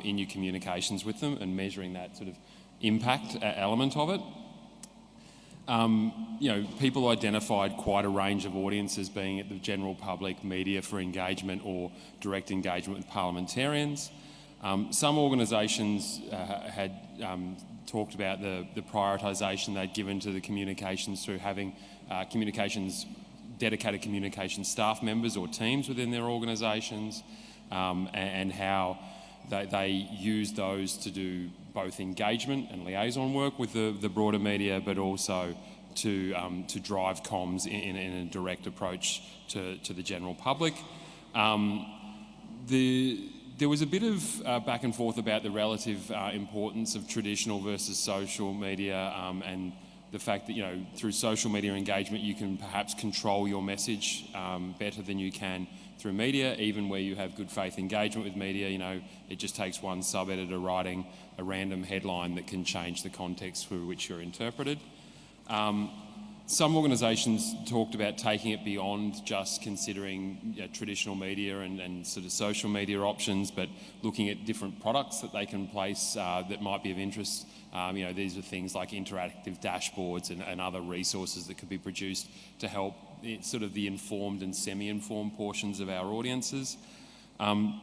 in your communications with them and measuring that sort of impact element of it. People identified quite a range of audiences, being at the general public, media for engagement or direct engagement with parliamentarians. Some organisations had talked about the prioritisation they'd given to the communications through having dedicated communications staff members or teams within their organisations, and how they use those to do both engagement and liaison work with the broader media, but also to drive comms in a direct approach to the general public. There was a bit of back and forth about the relative importance of traditional versus social media, and the fact that, through social media engagement, you can perhaps control your message better than you can through media. Even where you have good faith engagement with media, it just takes one sub-editor writing a random headline that can change the context through which you're interpreted. Some organisations talked about taking it beyond just considering traditional media and sort of social media options, but looking at different products that they can place that might be of interest. These are things like interactive dashboards and other resources that could be produced to help sort of the informed and semi-informed portions of our audiences. One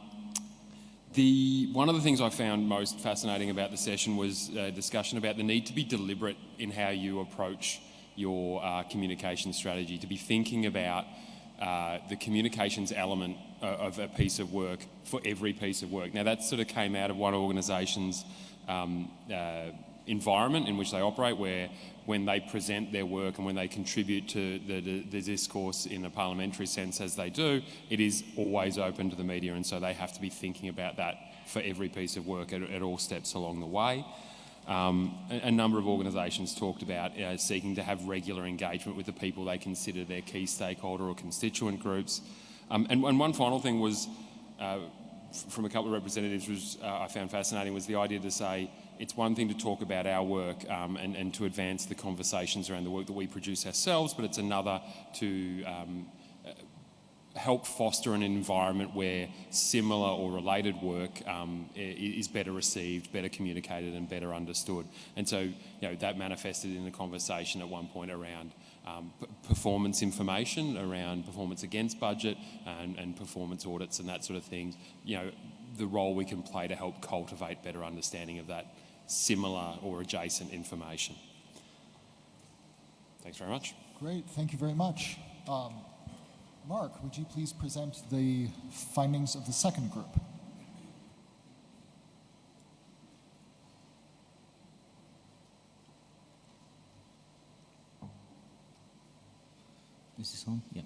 of the things I found most fascinating about the session was a discussion about the need to be deliberate in how you approach your communication strategy, to be thinking about the communications element of a piece of work for every piece of work. Now, that sort of came out of one organisation's environment in which they operate, where when they present their work and when they contribute to the discourse in a parliamentary sense, as they do, it is always open to the media, and so they have to be thinking about that for every piece of work at all steps along the way. A number of organisations talked about seeking to have regular engagement with the people they consider their key stakeholder or constituent groups. And one final thing was, from a couple of representatives, was I found fascinating, was the idea to say it's one thing to talk about our work and to advance the conversations around the work that we produce ourselves, but it's another to help foster an environment where similar or related work is better received, better communicated and better understood. And so, that manifested in the conversation at one point around performance information, around performance against budget and performance audits and that sort of thing. The role we can play to help cultivate better understanding of that similar or adjacent information. Thanks very much. Great, thank you very much. Mark, would you please present the findings of the second group? Is this on? Yeah.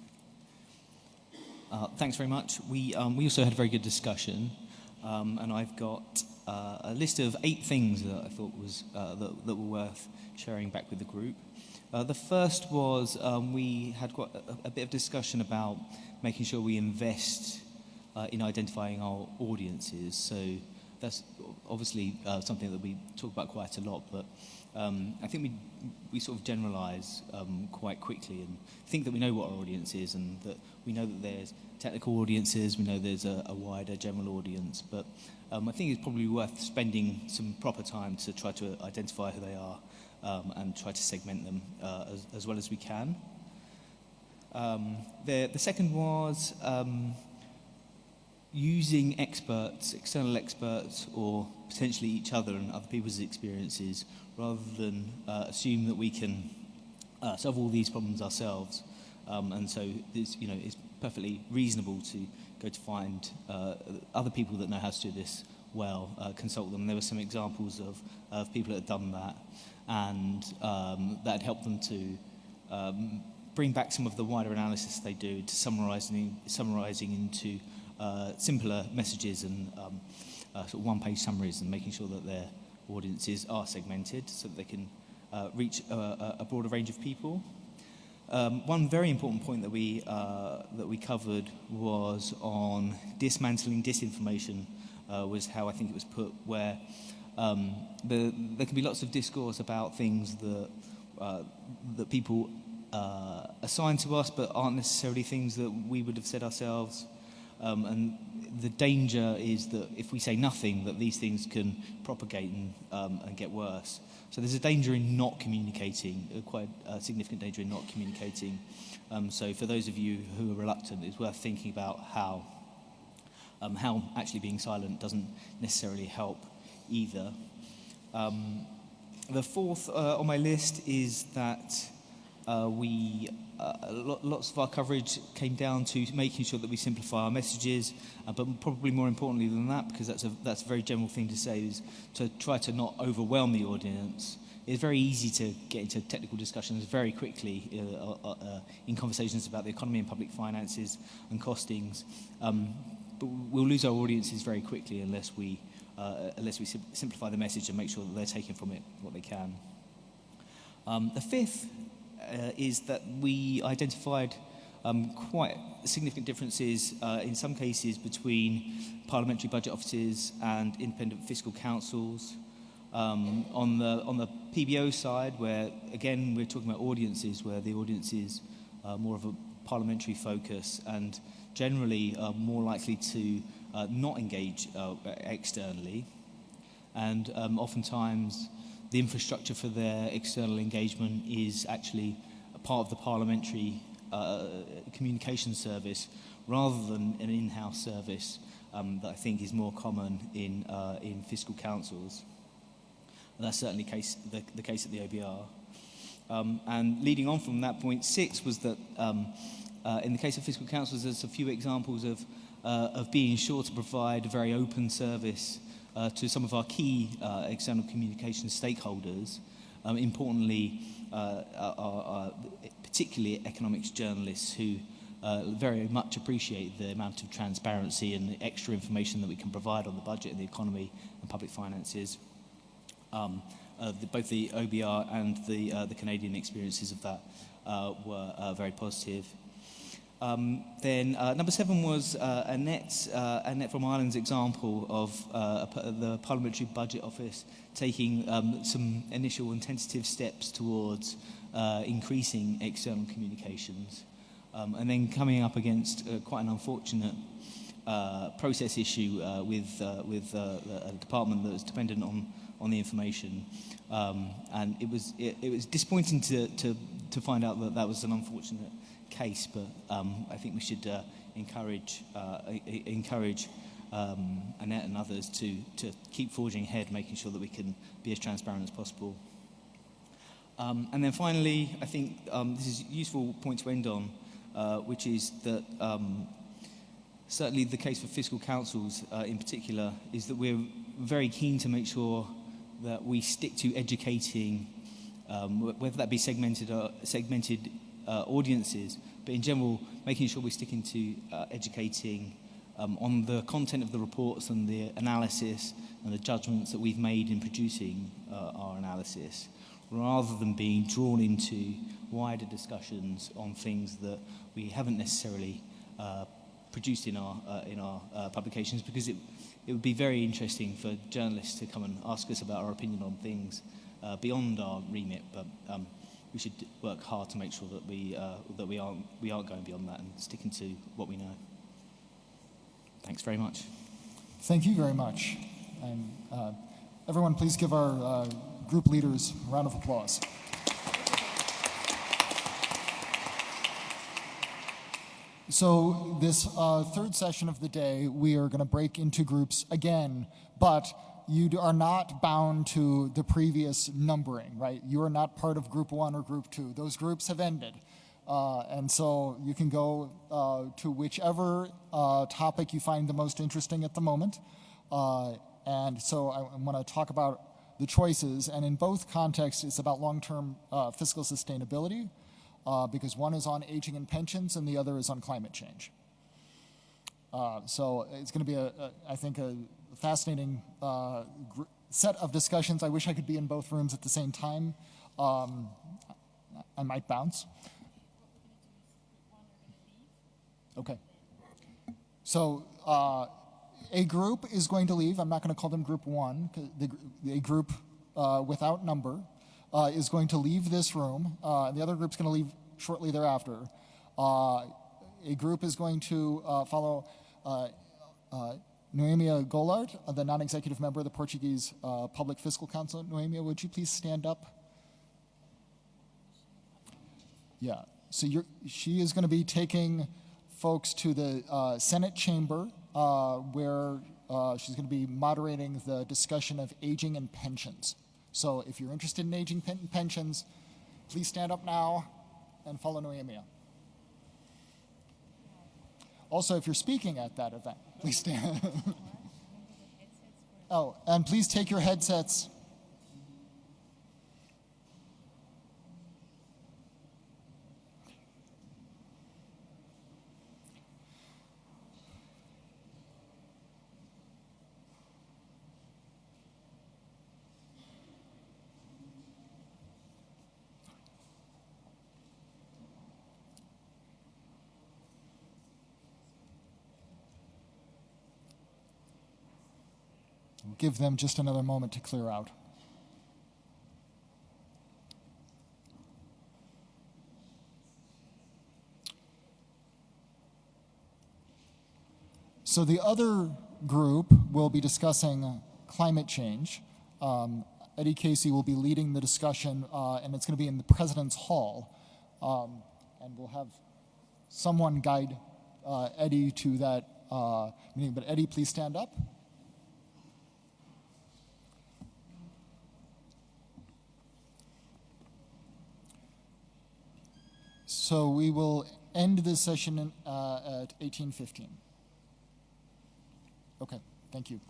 Thanks very much. We also had a very good discussion, and I've got a list of 8 things that I thought was that were worth sharing back with the group. The first was we had quite a bit of discussion about making sure we invest in identifying our audiences. So that's obviously something that we talk about quite a lot, but I think we sort of generalise quite quickly and think that we know what our audience is, and that we know that there's technical audiences, we know there's a wider general audience, but I think it's probably worth spending some proper time to try to identify who they are and try to segment them as well as we can. The second was using experts, external experts, or potentially each other and other people's experiences, rather than assume that we can solve all these problems ourselves. And so it's, it's perfectly reasonable to go to find other people that know how to do this well, consult them. There were some examples of people that had done that, and that had helped them to bring back some of the wider analysis they do to summarising into simpler messages and sort of one-page summaries, and making sure that their audiences are segmented so that they can reach a broader range of people. One very important point that we covered was on dismantling disinformation, was how I think it was put, where there can be lots of discourse about things that people assign to us, but aren't necessarily things that we would have said ourselves. And the danger is that if we say nothing, that these things can propagate and get worse. So there's a danger in not communicating, quite a significant danger in not communicating. So for those of you who are reluctant, it's worth thinking about how actually being silent doesn't necessarily help either. The fourth on my list is that lots of our coverage came down to making sure that we simplify our messages, but probably more importantly than that, because that's a very general thing to say, is to try to not overwhelm the audience. It's very easy to get into technical discussions very quickly in conversations about the economy and public finances and costings, but we'll lose our audiences very quickly unless we simplify the message and make sure that they're taking from it what they can. The fifth is that we identified quite significant differences in some cases between parliamentary budget offices and independent fiscal councils. On the PBO side, where again we're talking about audiences, where the audience is more of a parliamentary focus and generally more likely to not engage externally, and oftentimes the infrastructure for their external engagement is actually a part of the parliamentary communication service rather than an in-house service that I think is more common in fiscal councils. And that's certainly the case at the OBR. And leading on from that, point 6 was that in the case of fiscal councils, there's a few examples of being sure to provide a very open service to some of our key external communication stakeholders, importantly, particularly economics journalists who very much appreciate the amount of transparency and the extra information that we can provide on the budget and the economy and public finances. Both the OBR and the Canadian experiences of that were very positive. Then number 7 was Annette from Ireland's example of the Parliamentary Budget Office taking some initial and tentative steps towards increasing external communications, and then coming up against quite an unfortunate process issue with a department that was dependent on the information, and it was disappointing to find out that was an unfortunate case, but I think we should encourage Annette and others to keep forging ahead, making sure that we can be as transparent as possible. And then finally, I think this is a useful point to end on, which is that certainly the case for fiscal councils in particular is that we're very keen to make sure that we stick to educating, whether that be segmented audiences, but in general, making sure we're sticking to educating on the content of the reports and the analysis and the judgments that we've made in producing our analysis, rather than being drawn into wider discussions on things that we haven't necessarily produced in our publications, because it would be very interesting for journalists to come and ask us about our opinion on things beyond our remit, but we should work hard to make sure that we aren't going beyond that and sticking to what we know. Thanks very much. Thank you very much. And everyone, please give our group leaders a round of applause. So this third session of the day, we are going to break into groups again, but are not bound to the previous numbering, right? You are not part of group 1 or group 2. Those groups have ended. And so you can go to whichever topic you find the most interesting at the moment. And so I want to talk about the choices. And in both contexts, it's about long-term fiscal sustainability, because one is on aging and pensions and the other is on climate change. So it's going to be, I think, a fascinating set of discussions. I wish I could be in both rooms at the same time. I might bounce. Okay. So a group is going to leave. I'm not going to call them group 1. A group without number is going to leave this room. And the other group's going to leave shortly thereafter. A group is going to follow Noemia Goulart, the non-executive member of the Portuguese Public Fiscal Council. Noemia, would you please stand up? Yeah. So she is going to be taking folks to the Senate chamber, where she's going to be moderating the discussion of aging and pensions. So if you're interested in aging pensions, please stand up now and follow Noemia. Also, if you're speaking at that event, please stand. Oh, and please take your headsets. Give them just another moment to clear out. So the other group will be discussing climate change. Eddie Casey will be leading the discussion, and it's going to be in the President's Hall. And we'll have someone guide Eddie to that meeting. But Eddie, please stand up. So we will end this session at 18:15. Okay, thank you.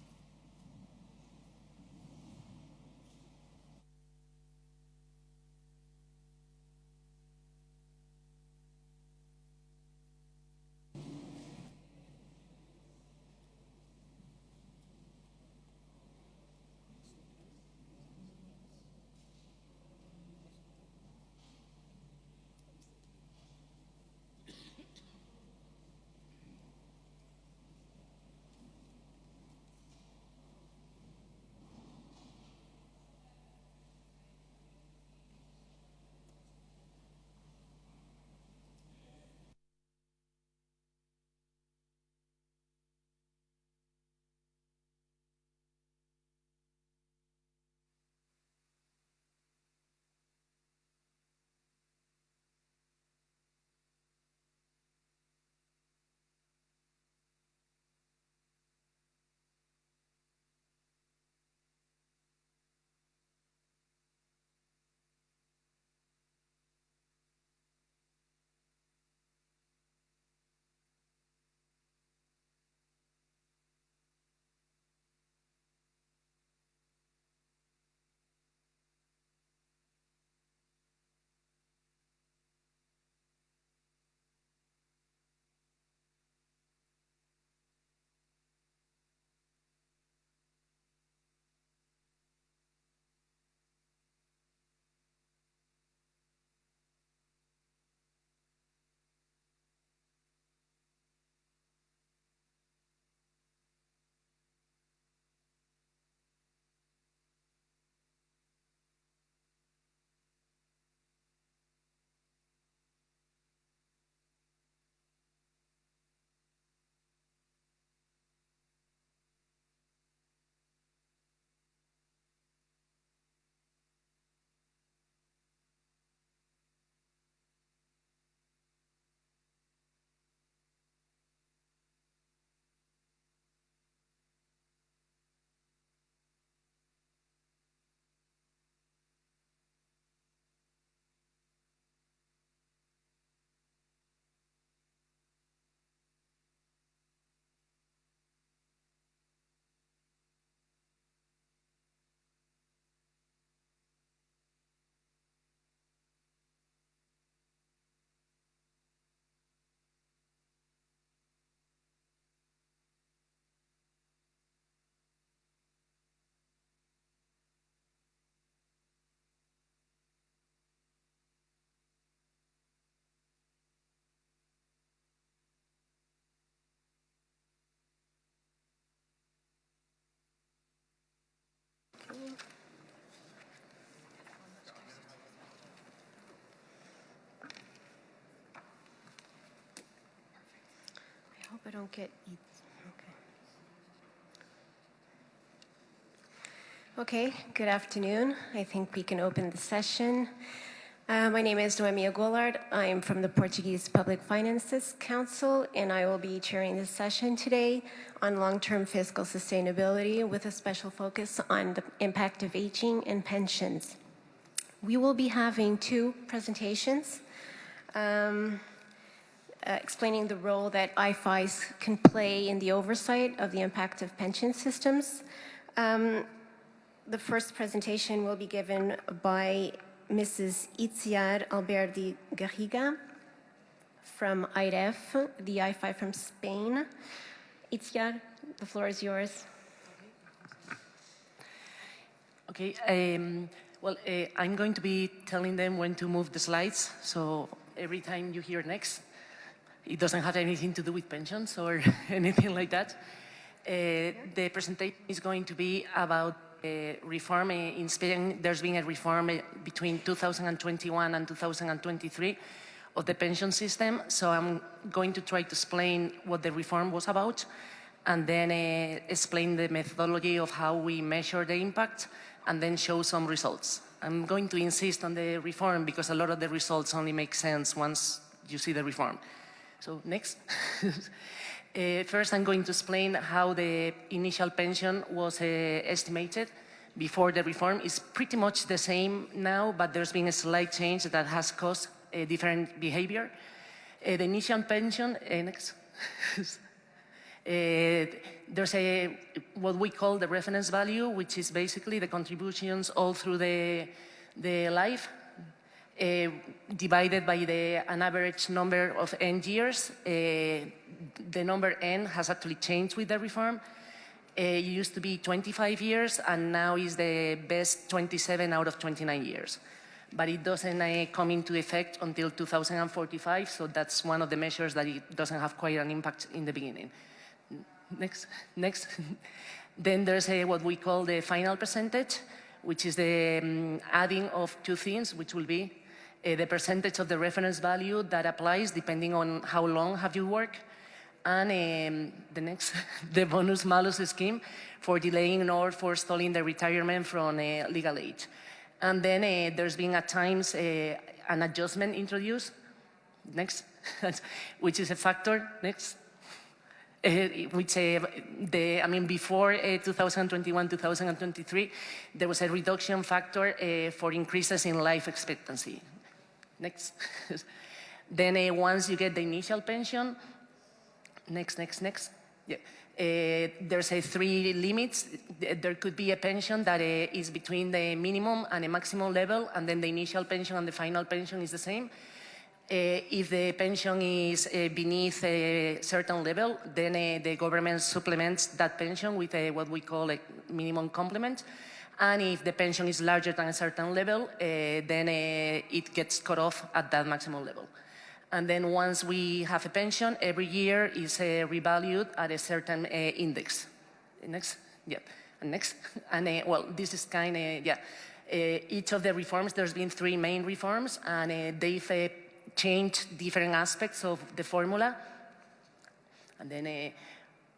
don't get it. Okay, good afternoon. I think we can open the session. My name is Noemia Goulart. I am from the Portuguese Public Finances Council, and I will be chairing this session today on long-term fiscal sustainability with a special focus on the impact of aging and pensions. We will be having two presentations explaining the role that IFIs can play in the oversight of the impact of pension systems. The first presentation will be given by Mrs. Itziar Alberdi Garriga from IREF, the IFI from Spain. Itziar, the floor is yours. Okay, I'm going to be telling them when to move the slides, so every time you hear next, it doesn't have anything to do with pensions or anything like that. The presentation is going to be about reform in Spain. There's been a reform between 2021 and 2023 of the pension system. So I'm going to try to explain what the reform was about and then explain the methodology of how we measure the impact and then show some results. I'm going to insist on the reform because a lot of the results only make sense once you see the reform. So next. First, I'm going to explain how the initial pension was estimated before the reform. It's pretty much the same now, but there's been a slight change that has caused a different behavior. The initial pension, next. There's what we call the reference value, which is basically the contributions all through the life, divided by an average number of N years. The number N has actually changed with the reform. It used to be 25 years, and now is the best 27 out of 29 years. But it doesn't come into effect until 2045, so that's one of the measures that it doesn't have quite an impact in the beginning. Next. Then there's what we call the final percentage, which is the adding of two things, which will be the percentage of the reference value that applies depending on how long have you worked, and the next, the bonus-malus scheme for delaying or forestalling the retirement from legal age. And then there's been at times an adjustment introduced, next, which is a factor, next, which before 2021, 2023, there was a reduction factor for increases in life expectancy. Next. Then once you get the initial pension, next. Yeah. There's three limits. There could be a pension that is between the minimum and a maximum level, and then the initial pension and the final pension is the same. If the pension is beneath a certain level, then the government supplements that pension with what we call a minimum complement. And if the pension is larger than a certain level, then it gets cut off at that maximum level. And then once we have a pension, every year is revalued at a certain index. Next, yeah, and next. And well, this is kind of, yeah. Each of the reforms, there's been three main reforms, and they've changed different aspects of the formula. And then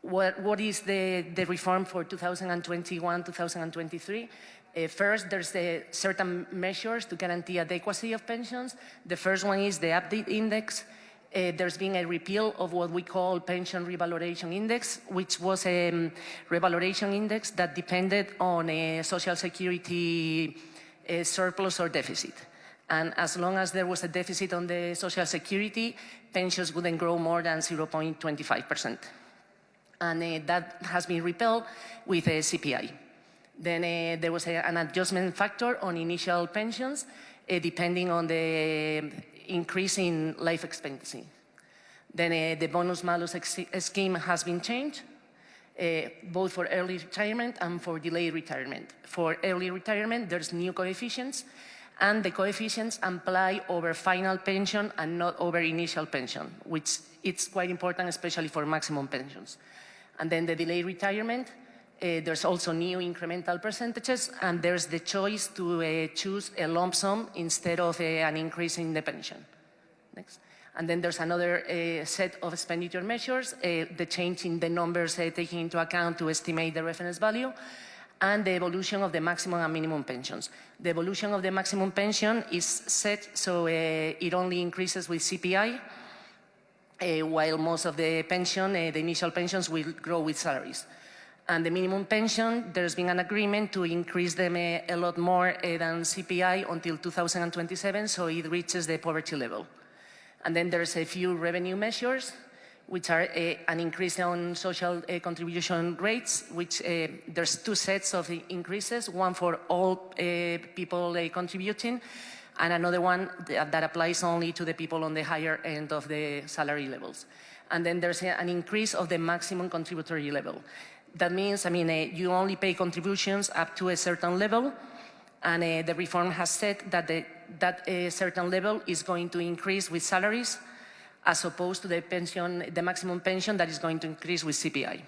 what is the reform for 2021, 2023? First, there's certain measures to guarantee adequacy of pensions. The first one is the update index. There's been a repeal of what we call pension revalorization index, which was a revalorization index that depended on a social security surplus or deficit. And as long as there was a deficit on the social security, pensions wouldn't grow more than 0.25%. And that has been repealed with a CPI. Then there was an adjustment factor on initial pensions, depending on the increase in life expectancy. Then the bonus-malus scheme has been changed, both for early retirement and for delayed retirement. For early retirement, there's new coefficients, and the coefficients apply over final pension and not over initial pension, which it's quite important, especially for maximum pensions. And then the delayed retirement, there's also new incremental percentages, and there's the choice to choose a lump sum instead of an increase in the pension. Next. And then there's another set of expenditure measures, the change in the numbers taking into account to estimate the reference value, and the evolution of the maximum and minimum pensions. The evolution of the maximum pension is set so it only increases with CPI, while most of the pension, the initial pensions, will grow with salaries. And the minimum pension, there's been an agreement to increase them a lot more than CPI until 2027, so it reaches the poverty level. And then there's a few revenue measures, which are an increase on social contribution rates, which there's two sets of increases, one for all people contributing, and another one that applies only to the people on the higher end of the salary levels. And then there's an increase of the maximum contributory level. That means, you only pay contributions up to a certain level, and the reform has said that that certain level is going to increase with salaries, as opposed to the maximum pension that is going to increase with CPI.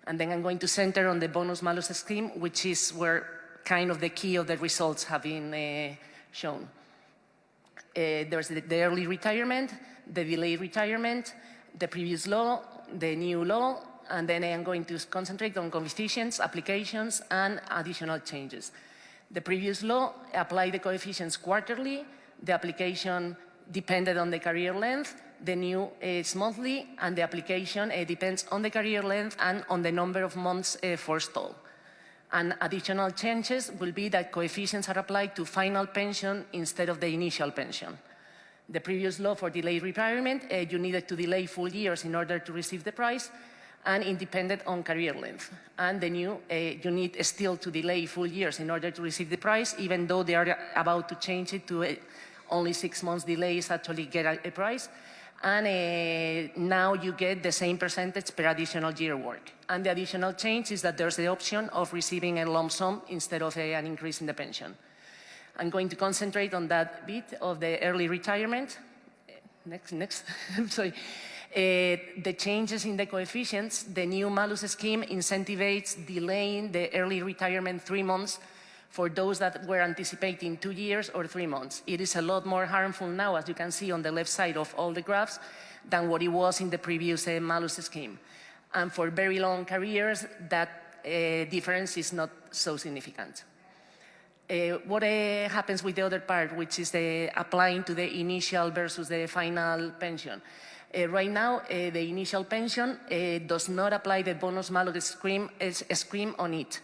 And then I'm going to center on the bonus-malus scheme, which is where kind of the key of the results have been shown. There's the early retirement, the delayed retirement, the previous law, the new law, and then I'm going to concentrate on coefficients, applications, and additional changes. The previous law applied the coefficients quarterly, the application depended on the career length, the new is monthly, and the application depends on the career length and on the number of months forestalled. And additional changes will be that coefficients are applied to final pension instead of the initial pension. The previous law for delayed retirement, you needed to delay full years in order to receive the price, and it depended on career length. And the new, you need still to delay full years in order to receive the price, even though they are about to change it to only 6 months delays actually get a price. And now you get the same percentage per additional year work. And the additional change is that there's the option of receiving a lump sum instead of an increase in the pension. I'm going to concentrate on that bit of the early retirement. Next, I'm sorry. The changes in the coefficients, the new malus scheme incentivizes delaying the early retirement 3 months for those that were anticipating 2 years or 3 months. It is a lot more harmful now, as you can see on the left side of all the graphs, than what it was in the previous malus scheme. And for very long careers, that difference is not so significant. What happens with the other part, which is applying to the initial versus the final pension? Right now, the initial pension does not apply the bonus-malus scheme on it.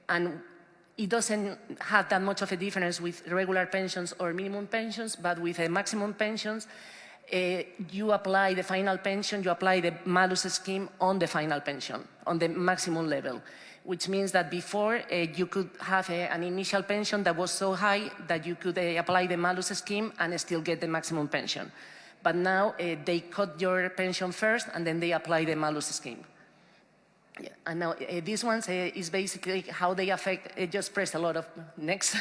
And it doesn't have that much of a difference with regular pensions or minimum pensions, but with maximum pensions, you apply the final pension, you apply the malus scheme on the final pension, on the maximum level, which means that before you could have an initial pension that was so high that you could apply the malus scheme and still get the maximum pension. But now they cut your pension first and then they apply the malus scheme. Yeah. And now this one is basically how they affect, just press a lot of next,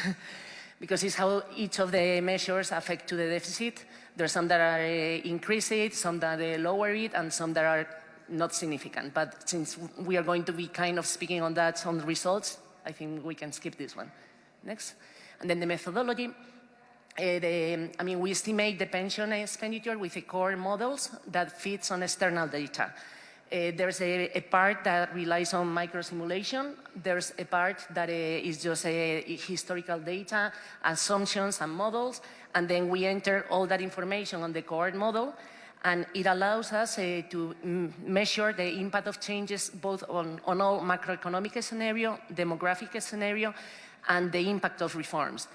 because it's how each of the measures affect to the deficit. There's some that are increase it, some that lower it, and some that are not significant. But since we are going to be kind of speaking on that, on the results, I think we can skip this one. Next. And then the methodology. We estimate the pension expenditure with the core models that fits on external data. There's a part that relies on microsimulation. There's a part that is just historical data, assumptions and models, and then we enter all that information on the cohort model, and it allows us to measure the impact of changes both on all macroeconomic scenario, demographic scenario, and the impact of reforms,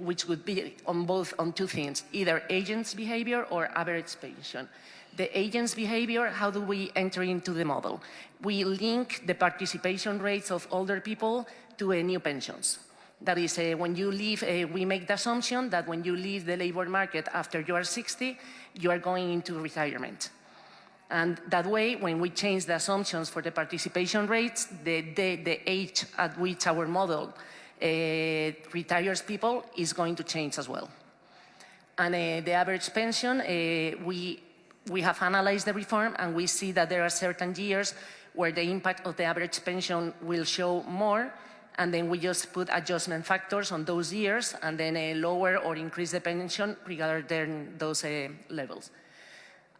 which would be on two things, either agents' behavior or average pension. The agent's behavior, how do we enter into the model? We link the participation rates of older people to new pensions. That is, when you leave, we make the assumption that when you leave the labor market after you are 60, you are going into retirement. And that way, when we change the assumptions for the participation rates, the age at which our model retires people is going to change as well. And the average pension, we have analyzed the reform and we see that there are certain years where the impact of the average pension will show more, and then we just put adjustment factors on those years, and then lower or increase the pension regarding those levels.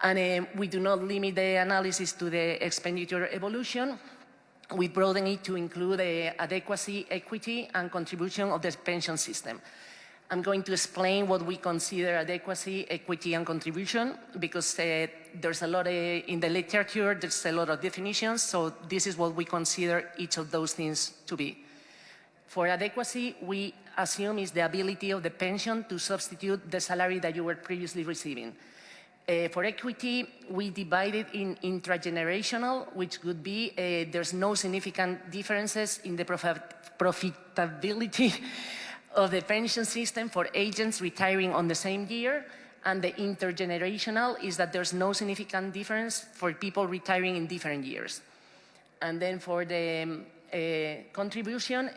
And we do not limit the analysis to the expenditure evolution. We broaden it to include adequacy, equity, and contribution of the pension system. I'm going to explain what we consider adequacy, equity, and contribution, because there's a lot in the literature, there's a lot of definitions, so this is what we consider each of those things to be. For adequacy, we assume is the ability of the pension to substitute the salary that you were previously receiving. For equity, we divide it in intragenerational, which would be there's no significant differences in the profitability of the pension system for agents retiring on the same year, and the intergenerational is that there's no significant difference for people retiring in different years. And then for the contribution,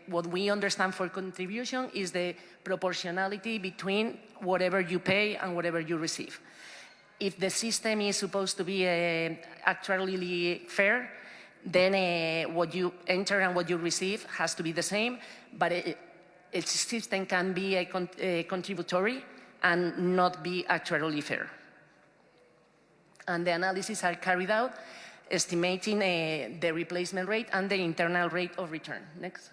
what we understand for contribution is the proportionality between whatever you pay and whatever you receive. If the system is supposed to be actually fair, then what you enter and what you receive has to be the same, but its system can be contributory and not be actually fair. And the analyses are carried out estimating the replacement rate and the internal rate of return. Next.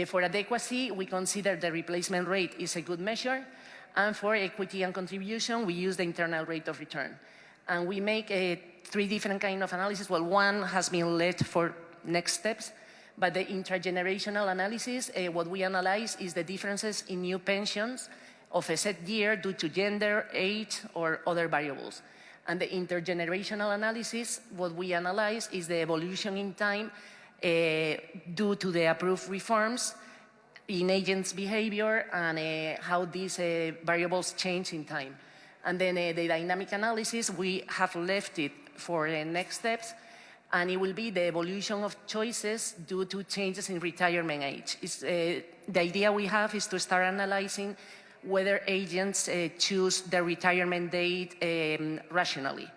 For adequacy, we consider the replacement rate is a good measure, and for equity and contribution, we use the internal rate of return. And we make 3 different kinds of analysis. Well, one has been led for next steps, but the intragenerational analysis, what we analyze is the differences in new pensions of a set year due to gender, age, or other variables. And the intergenerational analysis, what we analyze is the evolution in time due to the approved reforms in agents' behavior and how these variables change in time. And then the dynamic analysis, we have left it for next steps, and it will be the evolution of choices due to changes in retirement age. The idea we have is to start analyzing whether agents choose their retirement date rationally.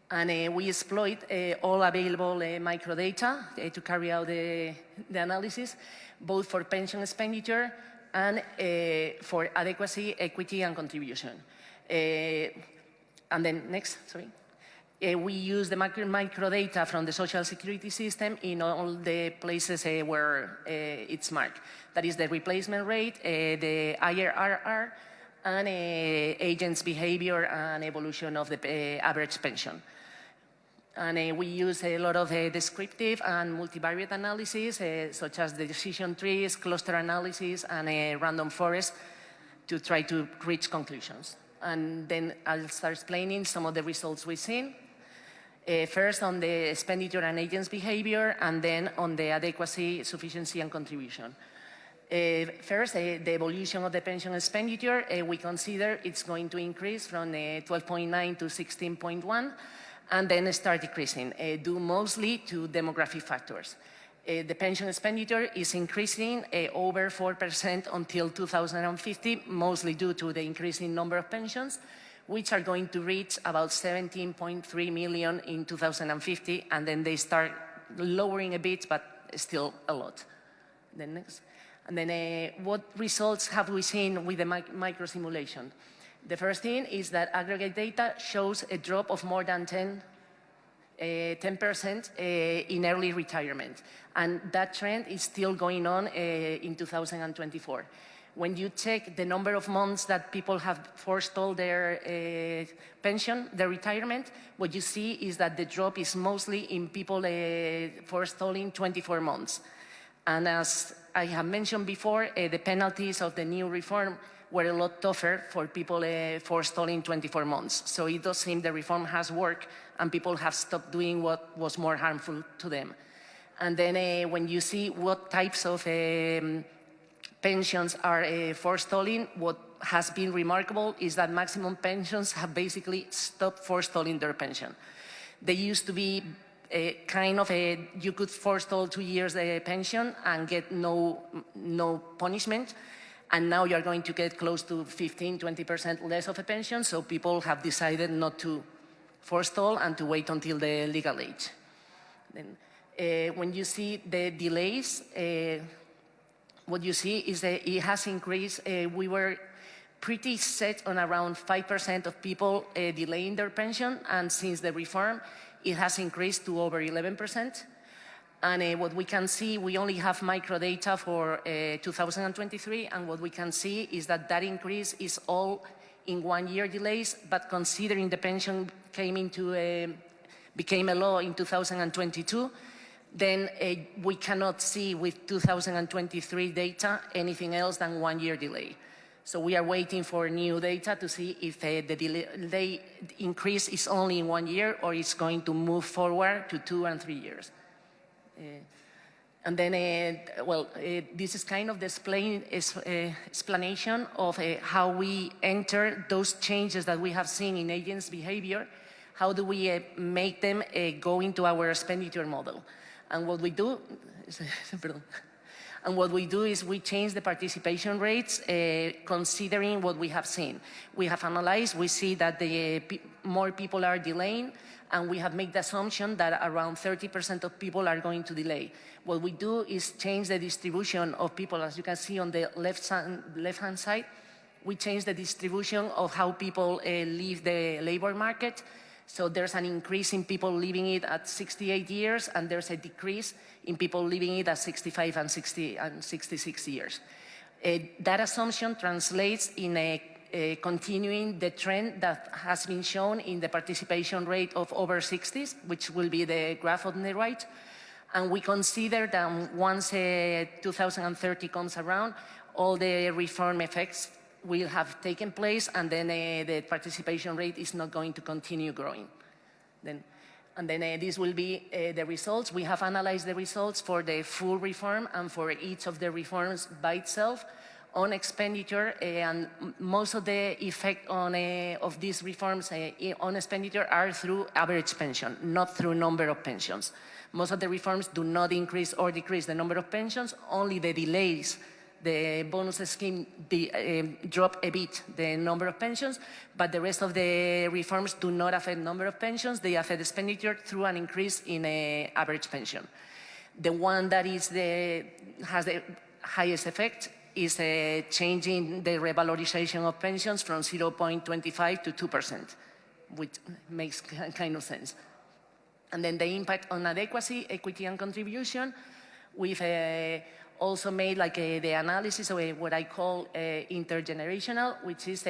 And we exploit all available microdata to carry out the analysis, both for pension expenditure and for adequacy, equity, and contribution. And then next, sorry. We use the microdata from the social security system in all the places where it's marked. That is the replacement rate, the IRR, and agents' behavior and evolution of the average pension. And we use a lot of descriptive and multivariate analysis, such as the decision trees, cluster analysis, and random forest to try to reach conclusions. And then I'll start explaining some of the results we've seen. First on the expenditure and agents' behavior, and then on the adequacy, sufficiency, and contribution. First, the evolution of the pension expenditure, we consider it's going to increase from 12.9 to 16.1, and then start decreasing, due mostly to demographic factors. The pension expenditure is increasing over 4% until 2050, mostly due to the increasing number of pensions, which are going to reach about 17.3 million in 2050, and then they start lowering a bit, but still a lot. Then next. And then what results have we seen with the micro simulation? The first thing is that aggregate data shows a drop of more than 10% in early retirement. And that trend is still going on in 2024. When you check the number of months that people have forestalled their pension, their retirement, what you see is that the drop is mostly in people forestalling 24 months. And as I have mentioned before, the penalties of the new reform were a lot tougher for people forestalling 24 months. So it does seem the reform has worked and people have stopped doing what was more harmful to them. And then when you see what types of pensions are forestalling, what has been remarkable is that maximum pensions have basically stopped forestalling their pension. They used to be you could forestall 2 years pension and get no punishment, and now you're going to get close to 15–20% less of a pension, so people have decided not to forestall and to wait until the legal age. Then, When you see the delays, what you see is that it has increased. We were pretty set on around 5% of people delaying their pension, and since the reform, it has increased to over 11%. And what we can see, we only have microdata for 2023, and what we can see is that that increase is all in 1 year delays, but considering the pension became a law in 2022, then we cannot see with 2023 data anything else than 1 year delay. So we are waiting for new data to see if the delay increase is only in 1 year or it's going to move forward to 2 and 3 years. And then, this is kind of the explanation of how we enter those changes that we have seen in agents' behavior. How do we make them go into our expenditure model? And what we do, is we change the participation rates considering what we have seen. We have analyzed, we see that more people are delaying, and we have made the assumption that around 30% of people are going to delay. What we do is change the distribution of people, as you can see on the left-hand side. We change the distribution of how people leave the labor market. So there's an increase in people leaving it at 68 years, and there's a decrease in people leaving it at 65 and 66 years. That assumption translates in continuing the trend that has been shown in the participation rate of over 60s, which will be the graph on the right. And we consider that once 2030 comes around, all the reform effects will have taken place, and then the participation rate is not going to continue growing. And then this will be the results. We have analyzed the results for the full reform and for each of the reforms by itself on expenditure, and most of the effect of these reforms on expenditure are through average pension, not through number of pensions. Most of the reforms do not increase or decrease the number of pensions, only the delays. The bonus scheme drop a bit the number of pensions, but the rest of the reforms do not affect number of pensions. They affect expenditure through an increase in average pension. The one that has the highest effect is changing the revalorization of pensions from 0.25 to 2%, which makes kind of sense. And then the impact on adequacy, equity, and contribution. We've also made the analysis of what I call intergenerational, which is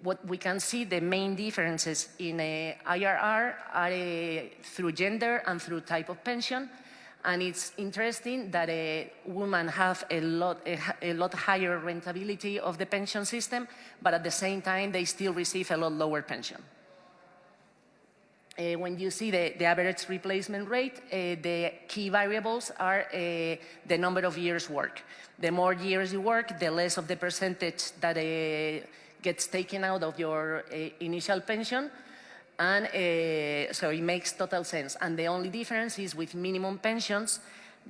what we can see the main differences in IRR are through gender and through type of pension. And it's interesting that women have a lot higher rentability of the pension system, but at the same time, they still receive a lot lower pension. When you see the average replacement rate, the key variables are the number of years work. The more years you work, the less of the percentage that gets taken out of your initial pension. And so it makes total sense. And the only difference is with minimum pensions,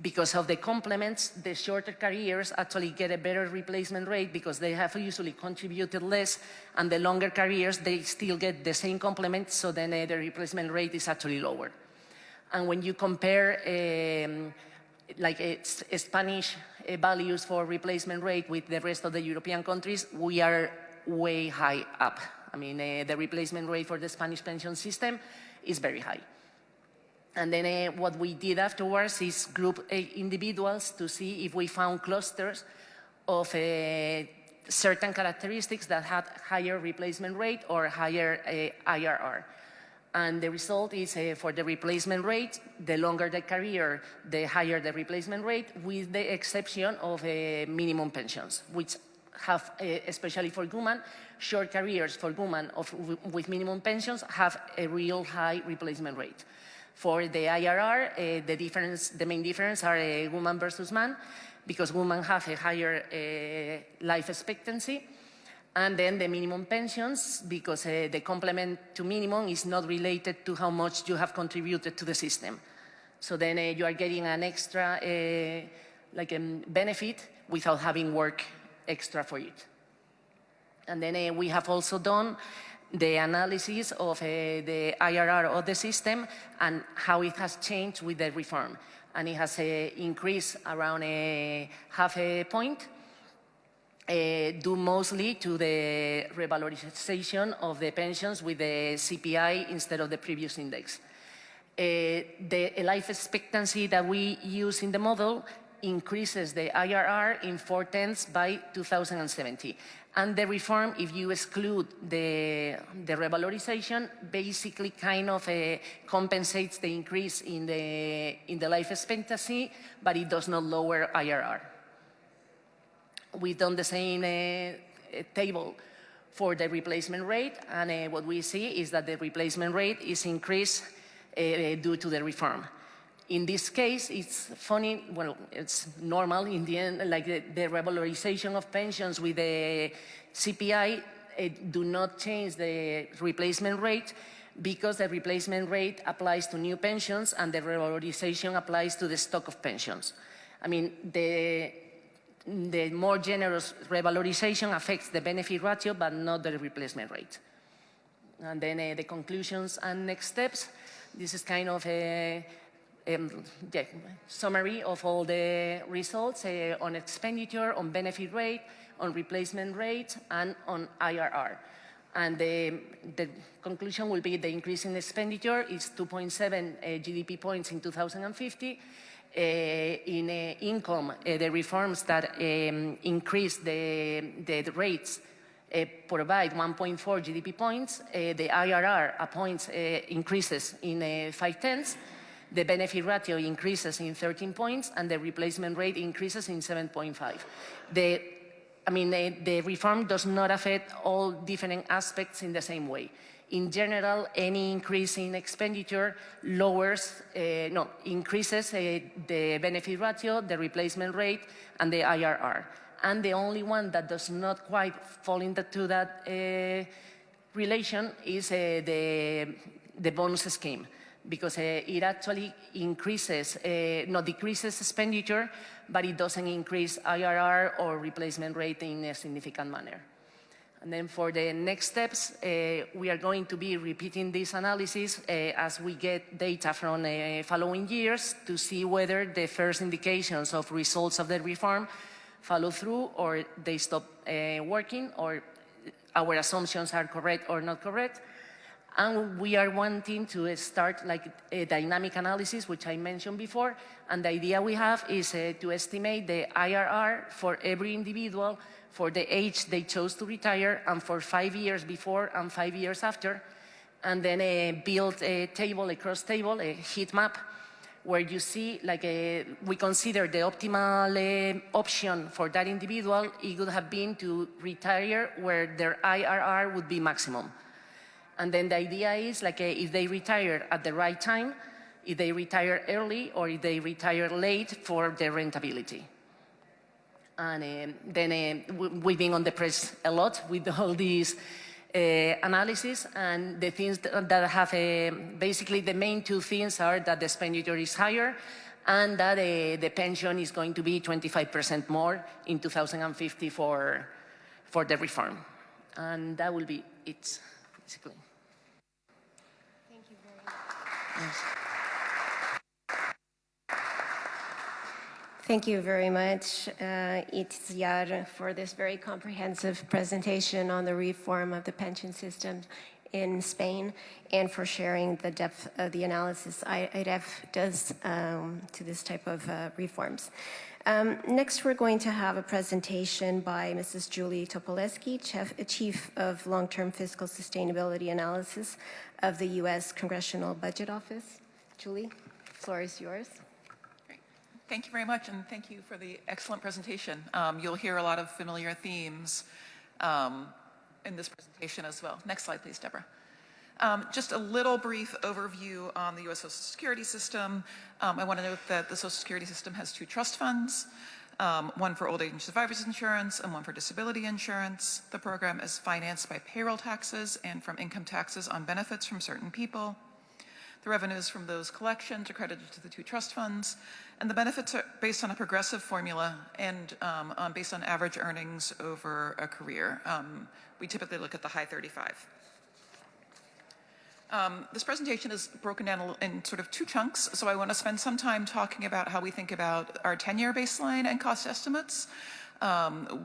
because of the complements, the shorter careers actually get a better replacement rate because they have usually contributed less, and the longer careers, they still get the same complement, so then the replacement rate is actually lower. And when you compare Spanish values for replacement rate with the rest of the European countries, we are way high up. I mean, the replacement rate for the Spanish pension system is very high. And then what we did afterwards is group individuals to see if we found clusters of certain characteristics that had higher replacement rate or higher IRR. And the result is for the replacement rate, the longer the career, the higher the replacement rate, with the exception of minimum pensions, which have, especially for women, short careers for women with minimum pensions have a real high replacement rate. For the IRR, the main difference are woman versus man, because women have a higher life expectancy. And then the minimum pensions, because the complement to minimum is not related to how much you have contributed to the system. So then you are getting an extra benefit without having work extra for it. And then we have also done the analysis of the IRR of the system and how it has changed with the reform. And it has increased around half a point, due mostly to the revalorization of the pensions with the CPI instead of the previous index. The life expectancy that we use in the model increases the IRR in 4/10 by 2070. And the reform, if you exclude the revalorization, basically kind of compensates the increase in the life expectancy, but it does not lower IRR. We've done the same table for the replacement rate, and what we see is that the replacement rate is increased due to the reform. In this case, it's funny, well, it's normal in the end, like the revalorization of pensions with the CPI do not change the replacement rate because the replacement rate applies to new pensions and the revalorization applies to the stock of pensions. I mean, the more generous revalorization affects the benefit ratio, but not the replacement rate. And then the conclusions and next steps. This is kind of a summary of all the results on expenditure, on benefit rate, on replacement rate, and on IRR. And the conclusion will be the increase in expenditure is 2.7 GDP points in 2050. In income, the reforms that increase the rates provide 1.4 GDP points. The IRR increases in 5/10. The benefit ratio increases in 13 points, and the replacement rate increases in 7.5. The reform does not affect all different aspects in the same way. In general, any increase in expenditure increases the benefit ratio, the replacement rate, and the IRR. And the only one that does not quite fall into that relation is the bonus scheme, because it actually decreases expenditure, but it doesn't increase IRR or replacement rate in a significant manner. And then for the next steps, we are going to be repeating this analysis as we get data from following years to see whether the first indications of results of the reform follow through or they stop working, or our assumptions are correct or not correct. And we are wanting to start like a dynamic analysis, which I mentioned before. And the idea we have is to estimate the IRR for every individual for the age they chose to retire and for 5 years before and 5 years after. And then build a table, a cross table, a heat map, where you see, like we consider the optimal option for that individual. It would have been to retire where their IRR would be maximum. And then the idea is, like, if they retire at the right time, if they retire early, or if they retire late for their rentability. And then we've been on the press a lot with all these analysis, and the things that have basically the main two things are that the expenditure is higher and that the pension is going to be 25% more in 2050 for the reform. And that will be it, basically. Thank you very much. Yes. Thank you very much, Itziar, for this very comprehensive presentation on the reform of the pension system in Spain, and for sharing the depth of the analysis IREF does to this type of reforms. Next, we're going to have a presentation by Mrs. Julie Topoleski, Chief of Long-Term Fiscal Sustainability Analysis of the U.S. Congressional Budget Office. Julie, the floor is yours. Thank you very much, and thank you for the excellent presentation. You'll hear a lot of familiar themes in this presentation as well. Next slide, please, Deborah. Just a little brief overview on the U.S. Social Security system. I want to note that the Social Security system has 2 trust funds, one for old age and survivors insurance and one for disability insurance. The program is financed by payroll taxes and from income taxes on benefits from certain people. The revenues from those collections are credited to the 2 trust funds, and the benefits are based on a progressive formula and based on average earnings over a career. We typically look at the high 35. This presentation is broken down in sort of two chunks, so I want to spend some time talking about how we think about our 10-year baseline and cost estimates,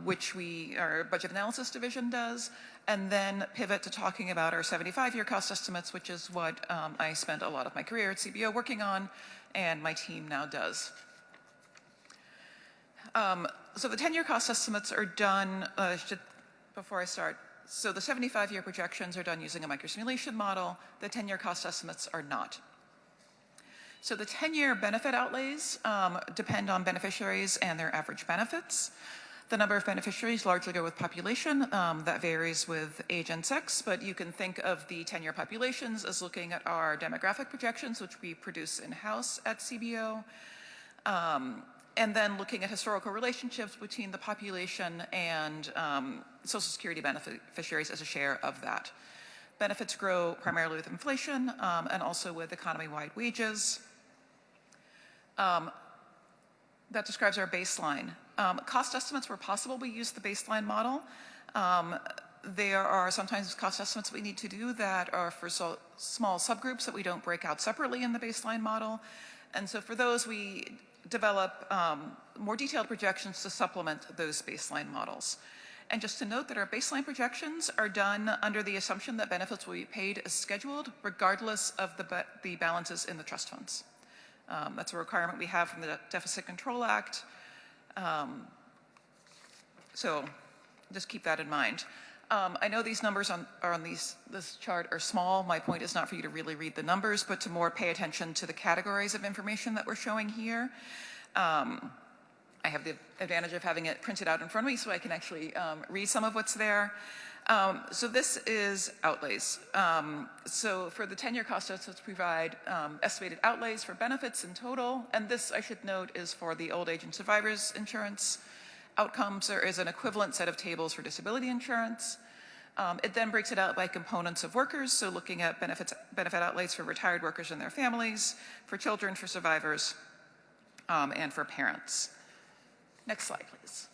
which our budget analysis division does, and then pivot to talking about our 75-year cost estimates, which is what I spent a lot of my career at CBO working on, and my team now does. So the 10-year cost estimates are done, before I start, so the 75-year projections are done using a microsimulation model. The 10-year cost estimates are not. So the 10-year benefit outlays depend on beneficiaries and their average benefits. The number of beneficiaries largely go with population. That varies with age and sex, but you can think of the 10-year populations as looking at our demographic projections, which we produce in-house at CBO. And then looking at historical relationships between the population and Social Security beneficiaries as a share of that. Benefits grow primarily with inflation and also with economy-wide wages. That describes our baseline. Cost estimates where possible, we use the baseline model. There are sometimes cost estimates we need to do that are for small subgroups that we don't break out separately in the baseline model. And so for those, we develop more detailed projections to supplement those baseline models. And just to note that our baseline projections are done under the assumption that benefits will be paid as scheduled, regardless of the balances in the trust funds. That's a requirement we have from the Deficit Control Act. So just keep that in mind. I know these numbers are on this chart are small. My point is not for you to really read the numbers, but to more pay attention to the categories of information that we're showing here. I have the advantage of having it printed out in front of me so I can actually read some of what's there. So this is outlays. So for the 10-year cost estimates, provide estimated outlays for benefits in total. And this, I should note, is for the old age and survivors insurance outcomes. There is an equivalent set of tables for disability insurance. It then breaks it out by components of workers, so looking at benefit outlays for retired workers and their families, for children, for survivors, and for parents. Next slide, please.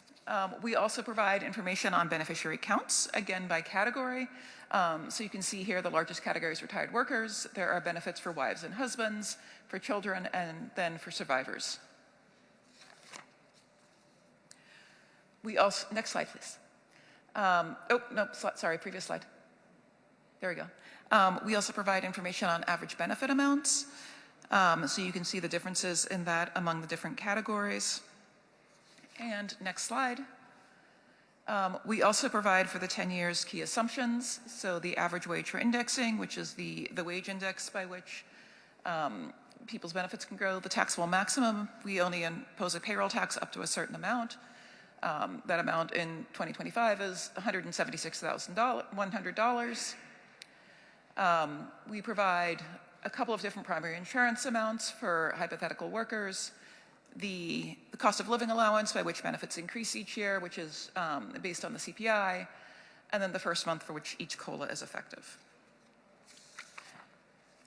We also provide information on beneficiary counts, again by category. So you can see here the largest category is retired workers. There are benefits for wives and husbands, for children, and then for survivors. We also, next slide, please. Sorry, previous slide. There we go. We also provide information on average benefit amounts. So you can see the differences in that among the different categories. And next slide. We also provide for the 10 years key assumptions. So the average wage for indexing, which is the wage index by which people's benefits can grow. The taxable maximum, we only impose a payroll tax up to a certain amount. That amount in 2025 is $176,100. We provide a couple of different primary insurance amounts for hypothetical workers. The cost of living allowance by which benefits increase each year, which is based on the CPI, and then the first month for which each COLA is effective.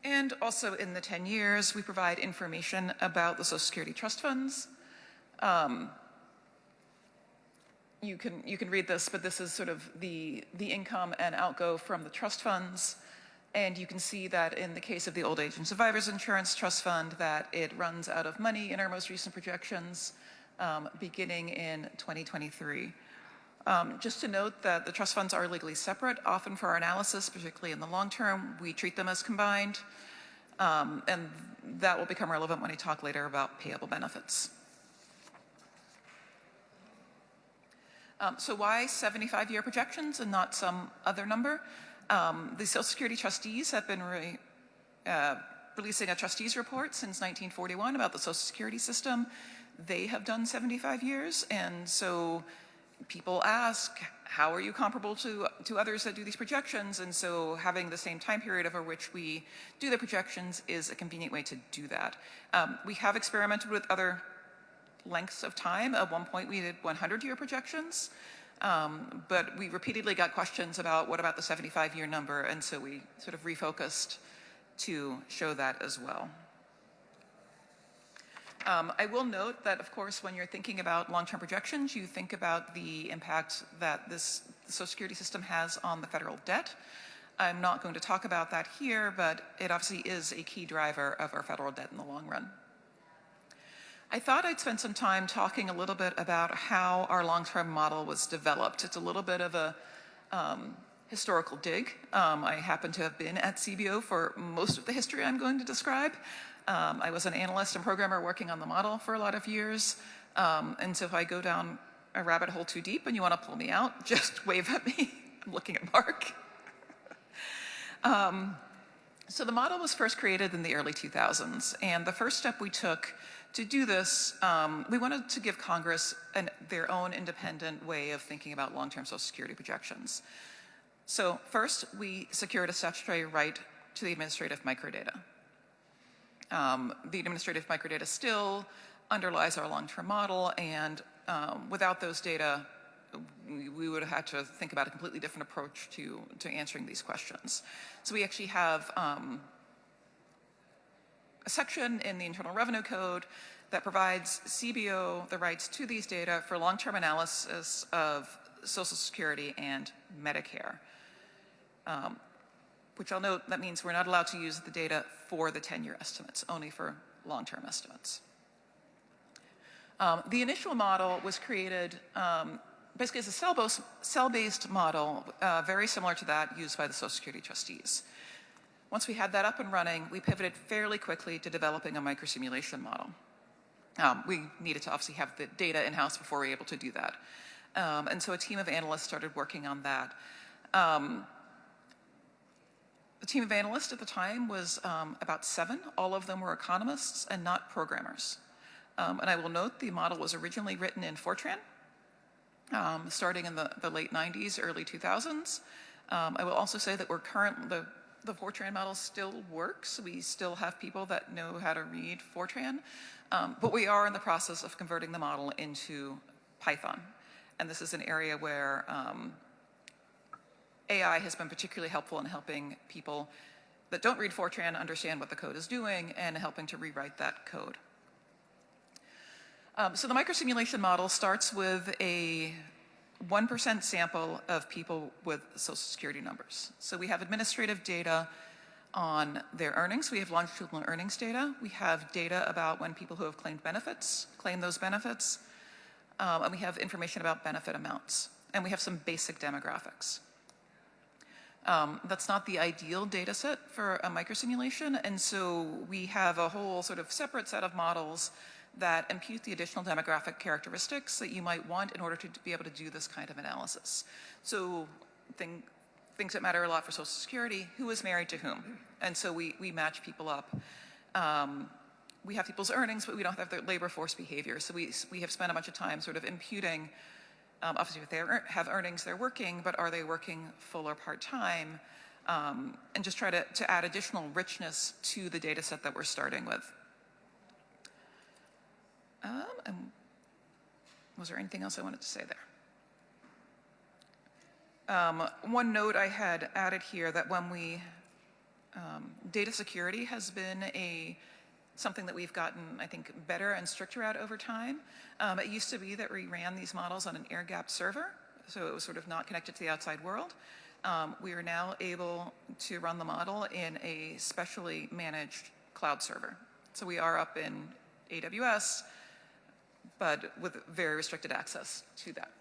And also in the 10 years, we provide information about the Social Security trust funds. You can read this, but this is sort of the income and outgo from the trust funds. And you can see that in the case of the Old Age and Survivors Insurance Trust Fund, that it runs out of money in our most recent projections beginning in 2023. Just to note that the trust funds are legally separate. Often for our analysis, particularly in the long term, we treat them as combined. And that will become relevant when I talk later about payable benefits. So why 75-year projections and not some other number? The Social Security trustees have been releasing a trustees report since 1941 about the Social Security system. They have done 75 years, and so people ask, how are you comparable to others that do these projections? And so having the same time period over which we do the projections is a convenient way to do that. We have experimented with other lengths of time. At one point we did 100-year projections, but we repeatedly got questions about what about the 75-year number, and so we sort of refocused to show that as well. I will note that, of course, when you're thinking about long-term projections, you think about the impact that this Social Security system has on the federal debt. I'm not going to talk about that here, but it obviously is a key driver of our federal debt in the long run. I thought I'd spend some time talking a little bit about how our long-term model was developed. It's a little bit of a historical dig. I happen to have been at CBO for most of the history I'm going to describe. I was an analyst and programmer working on the model for a lot of years. And so if I go down a rabbit hole too deep and you want to pull me out, just wave at me. I'm looking at Mark. So the model was first created in the early 2000s. And the first step we took to do this, we wanted to give Congress their own independent way of thinking about long-term Social Security projections. So first, we secured a statutory right to the administrative microdata. The administrative microdata still underlies our long-term model, and without those data, we would have had to think about a completely different approach to answering these questions. So we actually have a section in the Internal Revenue Code that provides CBO the rights to these data for long-term analysis of Social Security and Medicare. Which I'll note, that means we're not allowed to use the data for the 10-year estimates, only for long-term estimates. The initial model was created basically as a cell-based model, very similar to that used by the Social Security trustees. Once we had that up and running, we pivoted fairly quickly to developing a microsimulation model. We needed to obviously have the data in-house before we were able to do that. And so a team of analysts started working on that. The team of analysts at the time was about 7. All of them were economists and not programmers. And I will note the model was originally written in Fortran, starting in the late 90s, early 2000s. I will also say that the Fortran model still works. We still have people that know how to read Fortran, but we are in the process of converting the model into Python. And this is an area where AI has been particularly helpful in helping people that don't read Fortran understand what the code is doing and helping to rewrite that code. So the microsimulation model starts with a 1% sample of people with Social Security numbers. So we have administrative data on their earnings. We have longitudinal earnings data. We have data about when people who have claimed benefits claim those benefits. And we have information about benefit amounts. And we have some basic demographics. That's not the ideal data set for a microsimulation, and so we have a whole sort of separate set of models that impute the additional demographic characteristics that you might want in order to be able to do this kind of analysis. So things that matter a lot for Social Security: who is married to whom? And so we match people up. We have people's earnings, but we don't have their labor force behavior. So we have spent a bunch of time sort of imputing. Obviously, if they have earnings, they're working, but are they working full or part-time? And just try to add additional richness to the data set that we're starting with. And was there anything else I wanted to say there? One note I had added here that when data security has been something that we've gotten, I think, better and stricter at over time. It used to be that we ran these models on an air-gapped server, so it was sort of not connected to the outside world. We are now able to run the model in a specially managed cloud server. So we are up in AWS, but with very restricted access to that.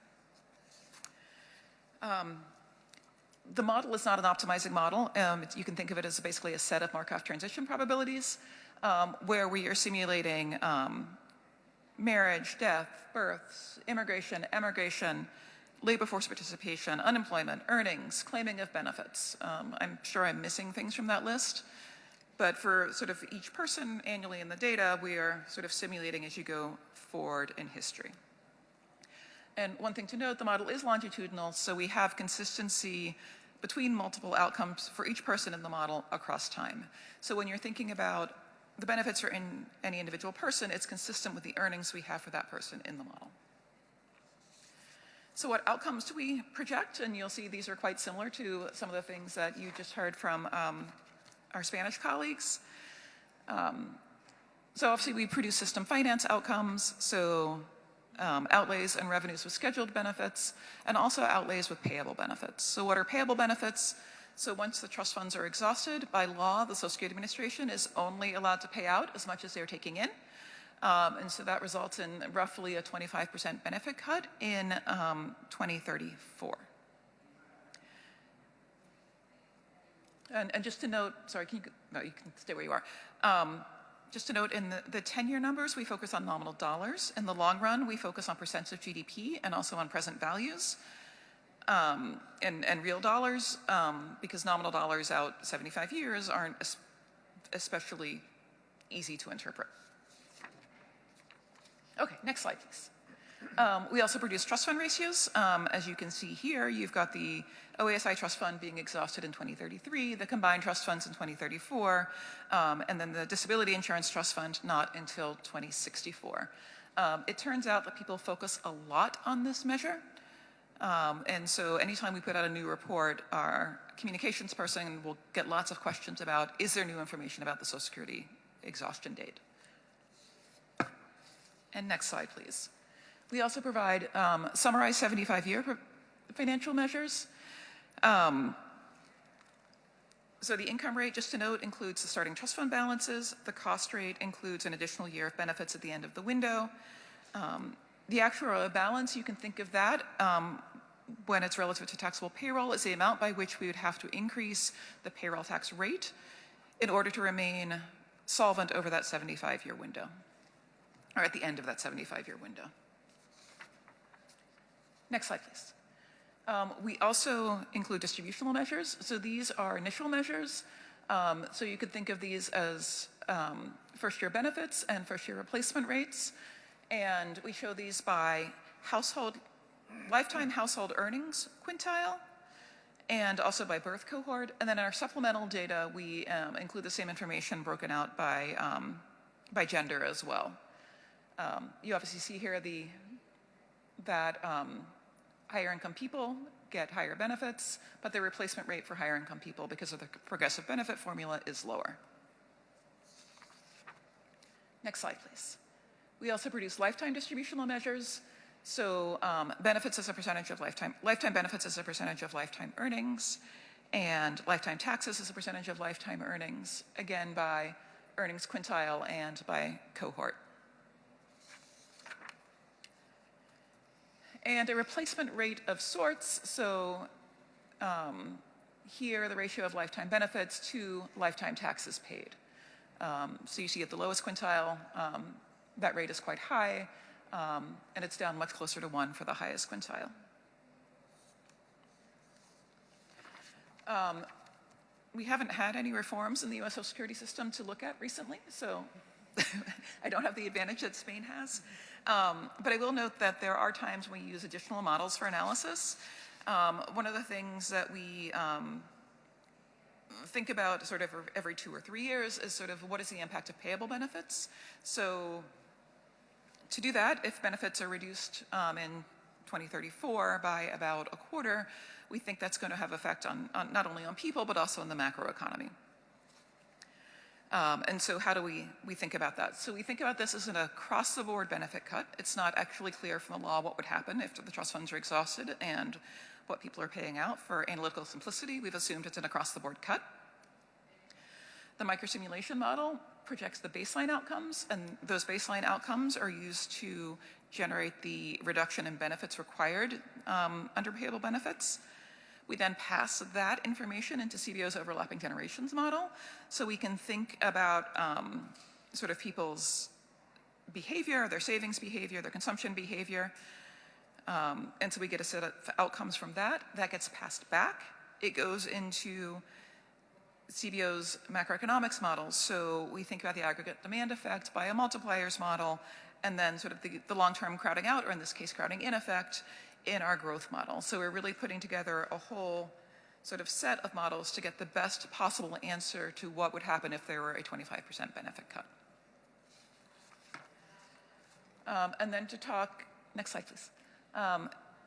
The model is not an optimizing model. You can think of it as basically a set of Markov transition probabilities, where we are simulating marriage, death, births, immigration, emigration, labor force participation, unemployment, earnings, claiming of benefits. I'm sure I'm missing things from that list, but for sort of each person annually in the data, we are sort of simulating as you go forward in history. And one thing to note, the model is longitudinal, so we have consistency between multiple outcomes for each person in the model across time. So when you're thinking about the benefits for any individual person, it's consistent with the earnings we have for that person in the model. So what outcomes do we project? And you'll see these are quite similar to some of the things that you just heard from our Spanish colleagues. So obviously we produce system finance outcomes, so outlays and revenues with scheduled benefits, and also outlays with payable benefits. So what are payable benefits? So once the trust funds are exhausted, by law, the Social Security Administration is only allowed to pay out as much as they're taking in. And so that results in roughly a 25% benefit cut in 2034. And just to note, sorry, you can stay where you are. Just to note, in the 10-year numbers, we focus on nominal dollars. In the long run, we focus on percents of GDP and also on present values and real dollars, because nominal dollars out 75 years aren't especially easy to interpret. Okay, next slide, please. We also produce trust fund ratios. As you can see here, you've got the OASI trust fund being exhausted in 2033, the combined trust funds in 2034, and then the disability insurance trust fund not until 2064. It turns out that people focus a lot on this measure. And so anytime we put out a new report, our communications person will get lots of questions about, is there new information about the Social Security exhaustion date? And next slide, please. We also provide summarized 75-year financial measures. So the income rate, just to note, includes the starting trust fund balances. The cost rate includes an additional year of benefits at the end of the window. The actuarial balance, you can think of that when it's relative to taxable payroll, is the amount by which we would have to increase the payroll tax rate in order to remain solvent over that 75-year window, or at the end of that 75-year window. Next slide, please. We also include distributional measures. So these are initial measures. So you could think of these as first-year benefits and first-year replacement rates. And we show these by lifetime household earnings quintile, and also by birth cohort. And then in our supplemental data, we include the same information broken out by gender as well. You obviously see here that higher income people get higher benefits, but the replacement rate for higher income people, because of the progressive benefit formula, is lower. Next slide, please. We also produce lifetime distributional measures. So benefits as a percentage of lifetime benefits as a percentage of lifetime earnings, and lifetime taxes as a percentage of lifetime earnings, again by earnings quintile and by cohort. And a replacement rate of sorts. So here, the ratio of lifetime benefits to lifetime taxes paid. So you see at the lowest quintile, that rate is quite high, and it's down much closer to 1 for the highest quintile. We haven't had any reforms in the U.S. Social Security system to look at recently, so I don't have the advantage that Spain has. But I will note that there are times when we use additional models for analysis. One of the things that we think about sort of every 2 or 3 years is sort of what is the impact of payable benefits. So to do that, if benefits are reduced in 2034 by about a quarter, we think that's going to have effect on not only on people, but also on the macroeconomy. And so how do we think about that? So we think about this as an across-the-board benefit cut. It's not actually clear from the law what would happen if the trust funds are exhausted and what people are paying out. For analytical simplicity, we've assumed it's an across-the-board cut. The microsimulation model projects the baseline outcomes, and those baseline outcomes are used to generate the reduction in benefits required under payable benefits. We then pass that information into CBO's overlapping generations model, so we can think about sort of people's behavior, their savings behavior, their consumption behavior, and so we get a set of outcomes from that. That gets passed back. It goes into CBO's macroeconomics models, so we think about the aggregate demand effect by a multipliers model, and then sort of the long-term crowding out, or in this case, crowding in effect, in our growth model. So we're really putting together a whole sort of set of models to get the best possible answer to what would happen if there were a 25% benefit cut. And then to talk, next slide, please.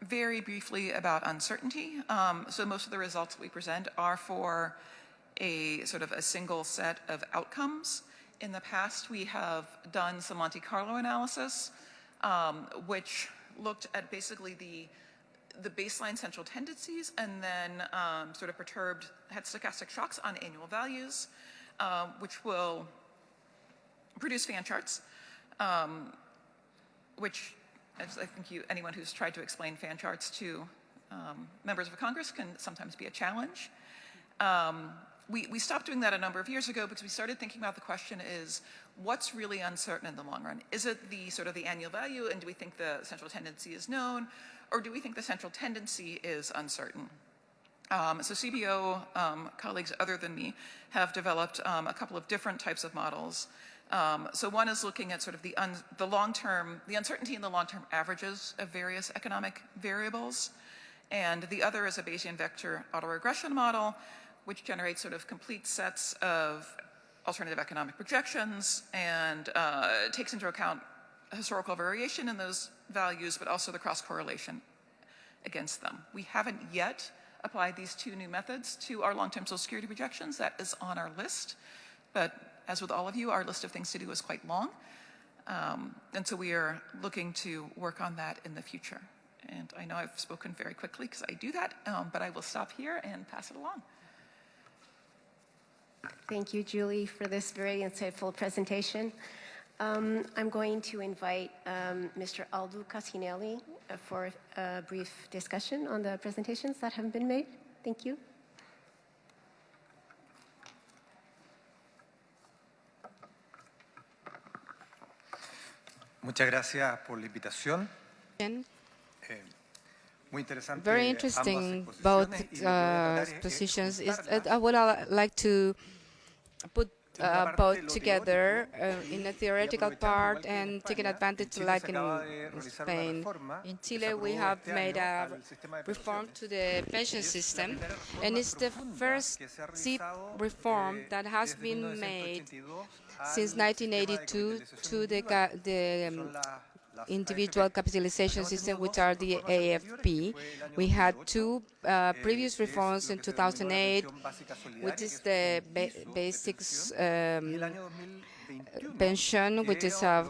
Very briefly about uncertainty. So most of the results that we present are for a sort of a single set of outcomes. In the past, we have done some Monte Carlo analysis, which looked at basically the baseline central tendencies and then sort of had stochastic shocks on annual values, which will produce fan charts, which as I think anyone who's tried to explain fan charts to members of Congress can sometimes be a challenge. We stopped doing that a number of years ago because we started thinking about the question is, what's really uncertain in the long run? Is it the sort of the annual value, and do we think the central tendency is known, or do we think the central tendency is uncertain? So CBO colleagues other than me have developed a couple of different types of models. So one is looking at sort of the uncertainty in the long-term averages of various economic variables, and the other is a Bayesian vector autoregression model, which generates sort of complete sets of alternative economic projections and takes into account historical variation in those values, but also the cross-correlation against them. We haven't yet applied these two new methods to our long-term Social Security projections. That is on our list, but as with all of you, our list of things to do is quite long. And so we are looking to work on that in the future. And I know I've spoken very quickly because I do that, but I will stop here and pass it along. Thank you, Julie, for this very insightful presentation. I'm going to invite Mr. Aldo Casinelli for a brief discussion on the presentations that have been made. Thank you. Muchas gracias por la invitación. Very interesting, both positions. I would like to put both together in a theoretical part and taking advantage, like in Spain. In Chile, we have made a reform to the pension system, and it's the first deep reform that has been made since 1982 to the individual capitalization system, which are the AFP. We had two previous reforms in 2008, which is the basics pension, which is a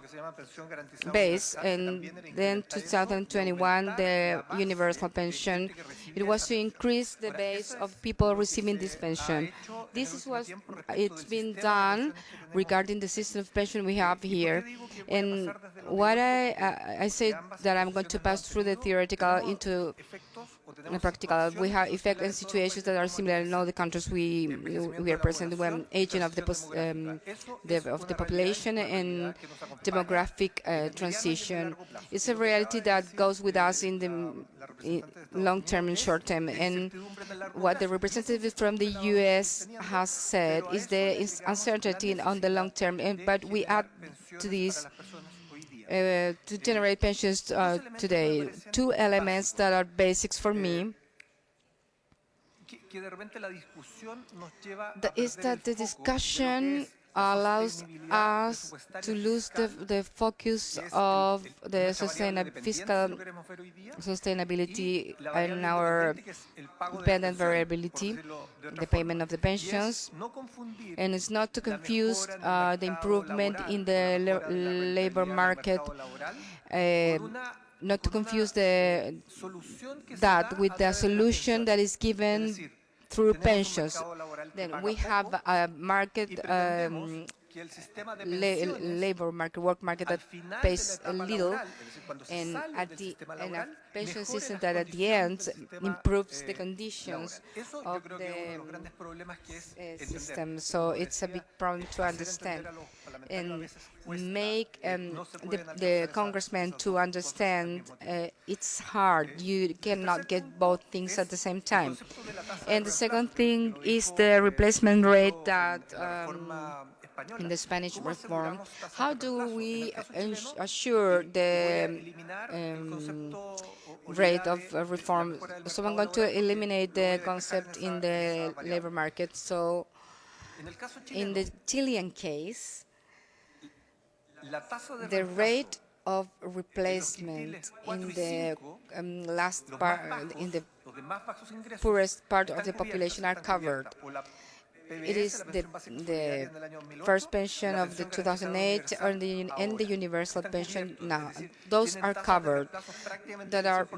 base, and then 2021, the universal pension. It was to increase the base of people receiving this pension. This is what it's been done regarding the system of pension we have here. And what I said that I'm going to pass through the theoretical into the practical. We have effects and situations that are similar in all the countries we are present when aging of the population and demographic transition. It's a reality that goes with us in the long term and short term. And what the representative from the U.S. has said is the uncertainty on the long term. But we add to this to generate pensions today. Two elements that are basics for me is that the discussion allows us to lose the focus of the fiscal sustainability and our dependent variability, the payment of the pensions, and it's not to confuse the improvement in the labor market, not to confuse that with the solution that is given through pensions. Then we have a market, labor market, work market that pays a little, and a pension system that at the end improves the conditions of the system. So it's a big problem to understand and make the congressmen to understand it's hard. You cannot get both things at the same time. And the second thing is the replacement rate that in the Spanish reform. How do we assure the rate of reform? So I'm going to eliminate the concept in the labor market. So in the Chilean case, the rate of replacement in the last part, in the poorest part of the population are covered. It is the first pension of the 2008 and the universal pension now. Those are covered.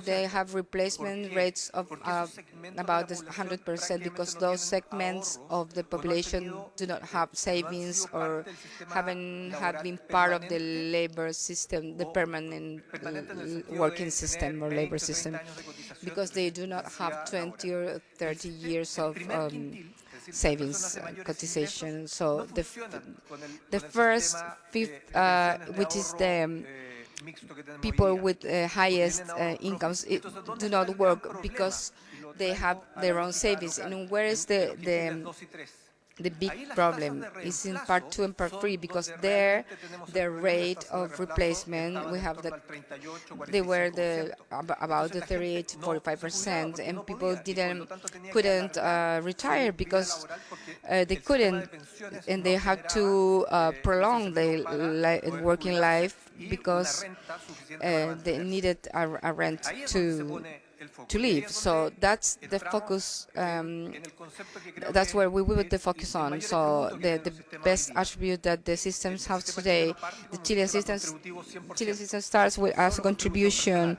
They have replacement rates of about 100% because those segments of the population do not have savings or haven't been part of the labor system, the permanent working system or labor system, because they do not have 20 or 30 years of savings cotization. So the first fifth, which is the people with highest incomes, do not work because they have their own savings. And where is the big problem is in part 2 and part 3, because there the rate of replacement they were about the 38-45%, and people couldn't retire because they couldn't, and they had to prolong their working life because they needed a rent to live. So that's the focus. That's where we put the focus on. So the best attribute that the systems have today, the Chile system starts with as a contribution,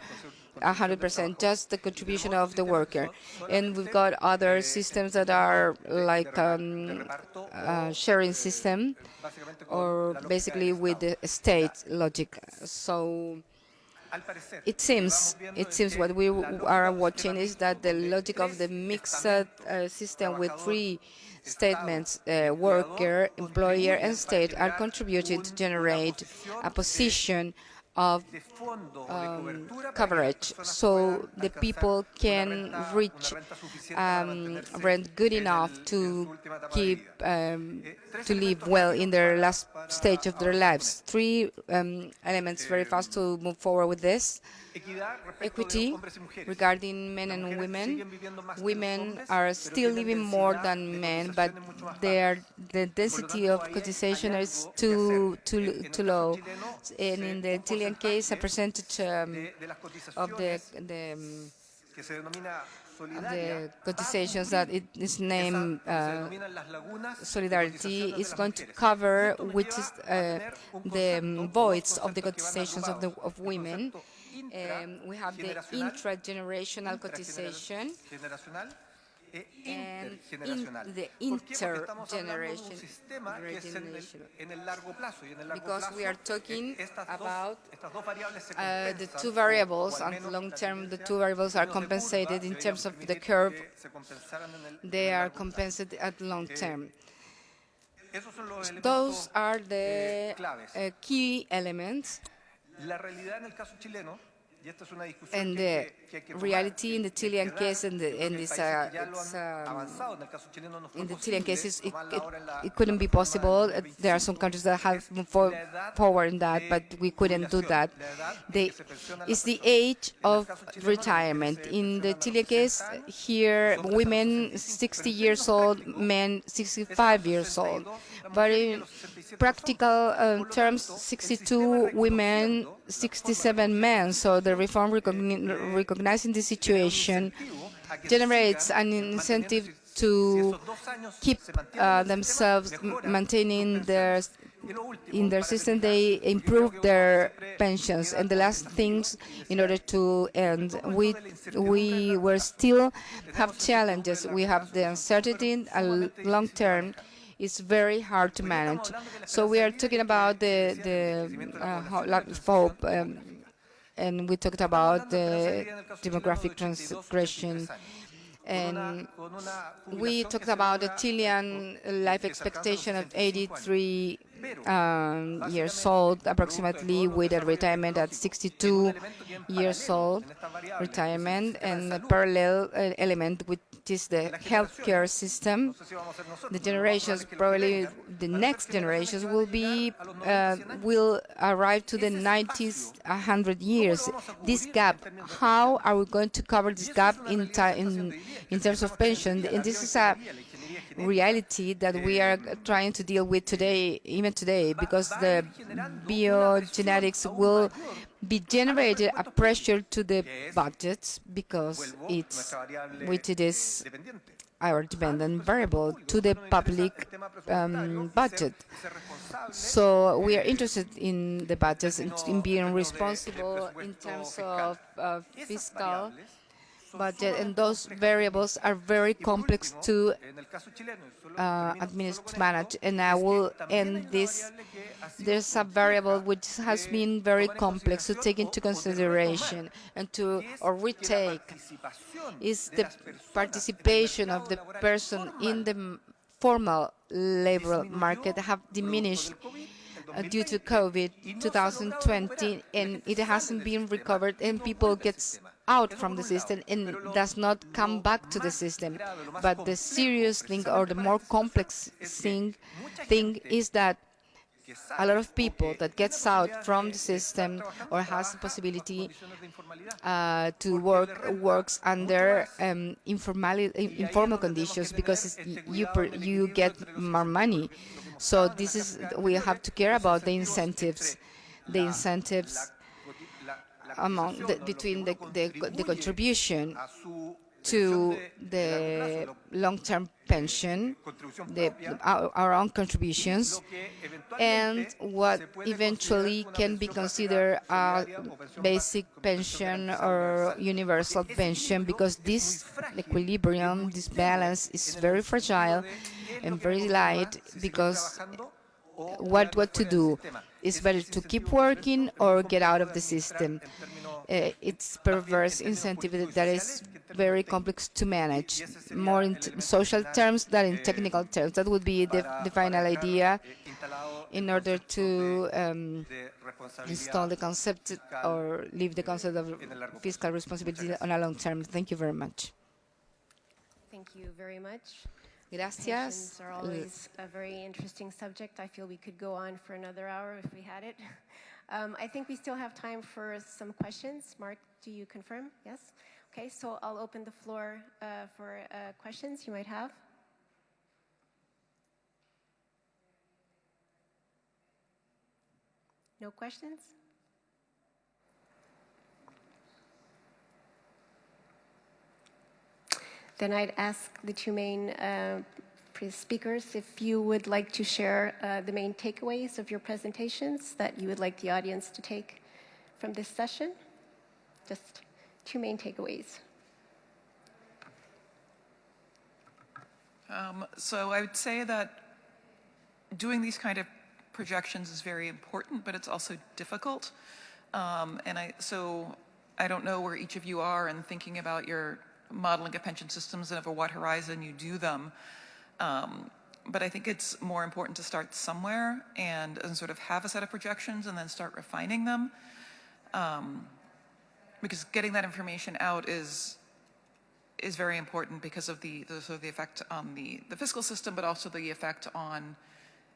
100%, just the contribution of the worker. And we've got other systems that are like sharing system, or basically with the state logic. So it seems what we are watching is that the logic of the mixed system with three statements, worker, employer, and state, are contributing to generate a position of coverage, so the people can reach rent good enough to keep to live well in their last stage of their lives. Three elements very fast to move forward with this. Equity regarding men and women. Women are still living more than men, but the density of cotization is too low. And in the Chilean case, a percentage of the cotizations that it is named solidarity is going to cover, which is the voids of the cotizations of women. We have the intragenerational cotization and the intergeneration, because we are talking about the two variables. On the long term, the two variables are compensated in terms of the curve. They are compensated at long term. Those are the key elements. And the reality in the Chilean case, in the Chilean case, it couldn't be possible. There are some countries that have moved forward in that, but we couldn't do that. It's the age of retirement. In the Chilean case, here, women 60 years old, men 65 years old. But in practical terms, 62 women, 67 men. So the reform recognizing the situation generates an incentive to keep themselves maintaining in their system. They improve their pensions. And the last things, in order to end, we will still have challenges. We have the uncertainty long term. It's very hard to manage. So we are talking about the lack of hope, and we talked about the demographic transgression. And we talked about the Chilean life expectation of 83 years old, approximately, with a retirement at 62 years old retirement, and a parallel element, which is the healthcare system. The generations, probably the next generations, will arrive to the 90s, 100 years. This gap, how are we going to cover this gap in terms of pension? And this is a reality that we are trying to deal with today, even today, because the biogenetics will be generated a pressure to the budgets, because it is our dependent variable to the public budget. So we are interested in the budgets, in being responsible in terms of fiscal budget, and those variables are very complex to manage. And I will end this. There's a variable which has been very complex to take into consideration and to retake, is the participation of the person in the formal labor market have diminished due to COVID 2020, and it hasn't been recovered, and people get out from the system and does not come back to the system. But the serious thing, or the more complex thing is that a lot of people that gets out from the system or has the possibility to works under informal conditions, because you get more money. So this is, we have to care about the incentives between the contribution to the long-term pension, our own contributions, and what eventually can be considered a basic pension or universal pension, because this equilibrium, this balance is very fragile and very light, because what to do? It's better to keep working or get out of the system. It's perverse incentive that is very complex to manage, more in social terms than in technical terms. That would be the final idea in order to install the concept or leave the concept of fiscal responsibility on a long term. Thank you very much. Thank you very much. Gracias. Pensions are always a very interesting subject. I feel we could go on for another hour if we had it. I think we still have time for some questions. Mark, do you confirm? Yes? Okay, so I'll open the floor for questions you might have. No questions? Then I'd ask the two main speakers if you would like to share the main takeaways of your presentations that you would like the audience to take from this session. Just two main takeaways. So I would say that doing these kind of projections is very important, but it's also difficult. So I don't know where each of you are in thinking about your modeling of pension systems and over what horizon you do them. But I think it's more important to start somewhere and sort of have a set of projections and then start refining them. Because getting that information out is very important because of the effect on the fiscal system, but also the effect on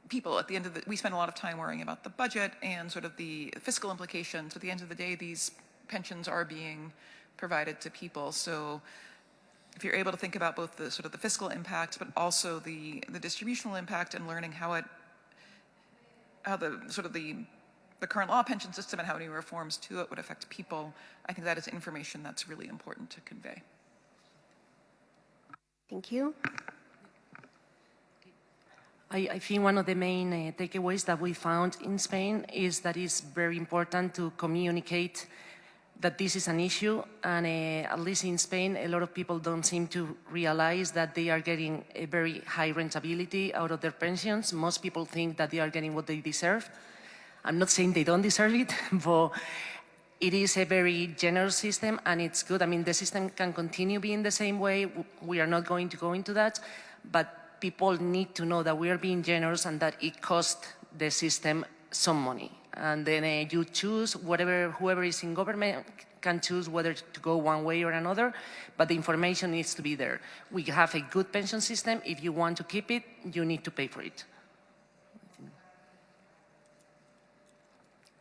people. At the end of we spend a lot of time worrying about the budget and sort of the fiscal implications. At the end of the day, these pensions are being provided to people. So if you're able to think about both the sort of the fiscal impact, but also the distributional impact, and learning how the sort of the current law pension system and how any reforms to it would affect people, I think that is information that's really important to convey. Thank you. I think one of the main takeaways that we found in Spain is that it's very important to communicate that this is an issue, and at least in Spain, a lot of people don't seem to realize that they are getting a very high rentability out of their pensions. Most people think that they are getting what they deserve. I'm not saying they don't deserve it, but it is a very generous system, and it's good. I mean, the system can continue being the same way. We are not going to go into that, but people need to know that we are being generous and that it costs the system some money. And then you choose, whoever is in government can choose whether to go one way or another, but the information needs to be there. We have a good pension system. If you want to keep it, you need to pay for it.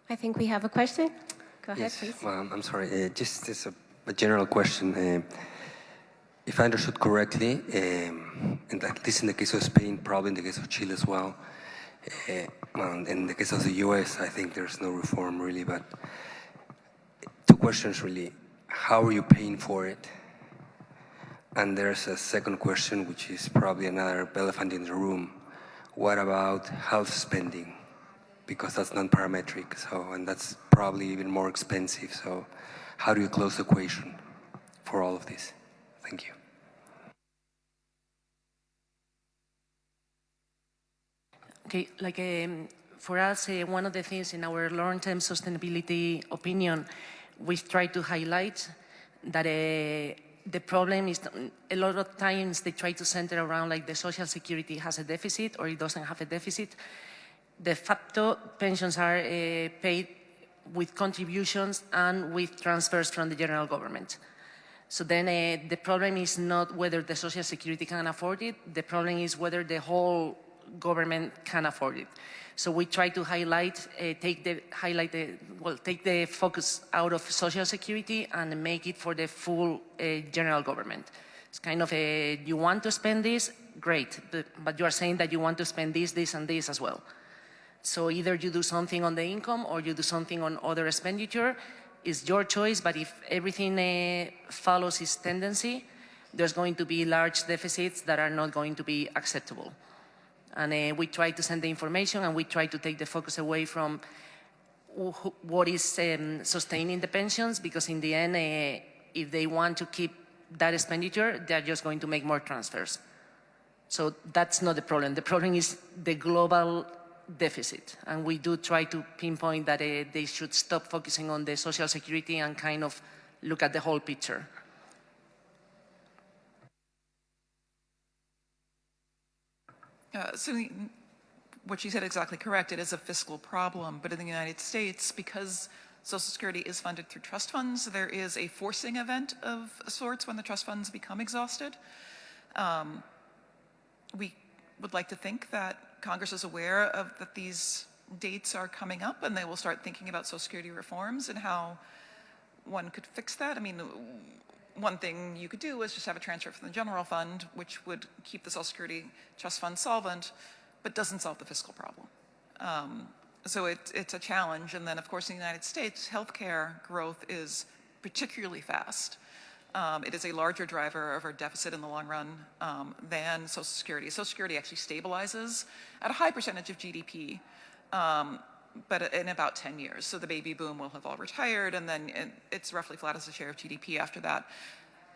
I think we have a question. Go ahead, yes, please. I'm sorry, just as a general question. If I understood correctly, and at least in the case of Spain, probably in the case of Chile as well, in the case of the US, I think there's no reform really, but two questions really. How are you paying for it? And there's a second question, which is probably another elephant in the room. What about health spending? Because that's non-parametric, and that's probably even more expensive. So how do you close the equation for all of this? Thank you. Okay, for us, one of the things in our long-term sustainability opinion, we try to highlight that the problem is a lot of times they try to center around the social security has a deficit or it doesn't have a deficit. De facto, pensions are paid with contributions and with transfers from the general government. So then the problem is not whether the social security can afford it, the problem is whether the whole government can afford it. So we try to take the focus out of social security and make it for the full general government. It's kind of you want to spend this, great, but you are saying that you want to spend this, this, and this as well. So either you do something on the income or you do something on other expenditure. It's your choice, but if everything follows its tendency, there's going to be large deficits that are not going to be acceptable. And we try to send the information and we try to take the focus away from what is sustaining the pensions, because in the end, if they want to keep that expenditure, they're just going to make more transfers. So that's not the problem. The problem is the global deficit. And we do try to pinpoint that they should stop focusing on the social security and kind of look at the whole picture. So what she said exactly correct. It is a fiscal problem, but in the United States, because Social Security is funded through trust funds, there is a forcing event of sorts when the trust funds become exhausted. We would like to think that Congress is aware of that these dates are coming up and they will start thinking about Social Security reforms and how one could fix that. I mean, one thing you could do is just have a transfer from the general fund, which would keep the Social Security trust fund solvent, but doesn't solve the fiscal problem. So it's a challenge. And then, of course, in the United States, healthcare growth is particularly fast. It is a larger driver of our deficit in the long run than Social Security. Social Security actually stabilizes at a high percentage of GDP, but in about 10 years. So the baby boom will have all retired, and then it's roughly flat as a share of GDP after that.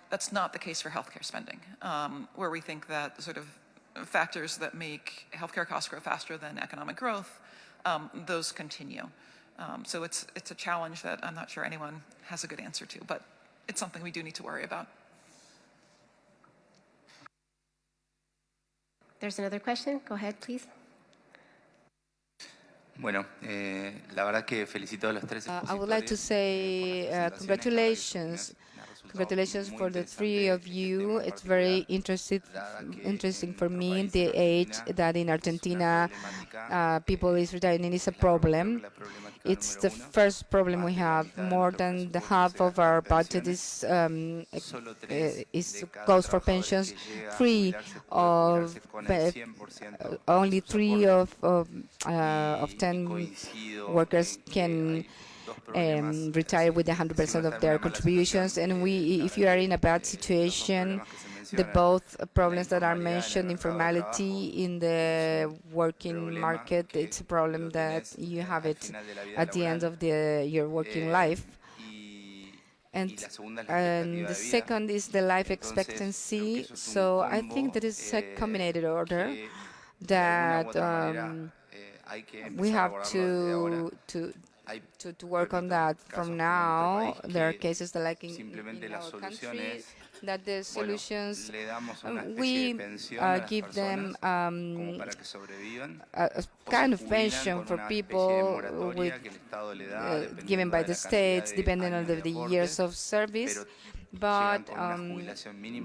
That's not the case for healthcare spending, where we think that sort of factors that make healthcare costs grow faster than economic growth, those continue. So it's a challenge that I'm not sure anyone has a good answer to, but it's something we do need to worry about. There's another question. Go ahead, please. Bueno, la verdad que felicito a los tres I would like to say congratulations. Congratulations for the three of you. It's very interesting for me. The age that in Argentina people is retiring is a problem. It's the first problem we have. More than the half of our budget is goes for pensions. Only 3 of 10 workers can retire with 100% of their contributions. And if you are in a bad situation, the both problems that are mentioned, informality in the working market, it's a problem that you have it at the end of your working life. And the second is the life expectancy. So I think that is a combined order that we have to work on that from now. There are cases that, like in our country, that the solutions, we give them a kind of pension for people with, given by the states, depending on the years of service, but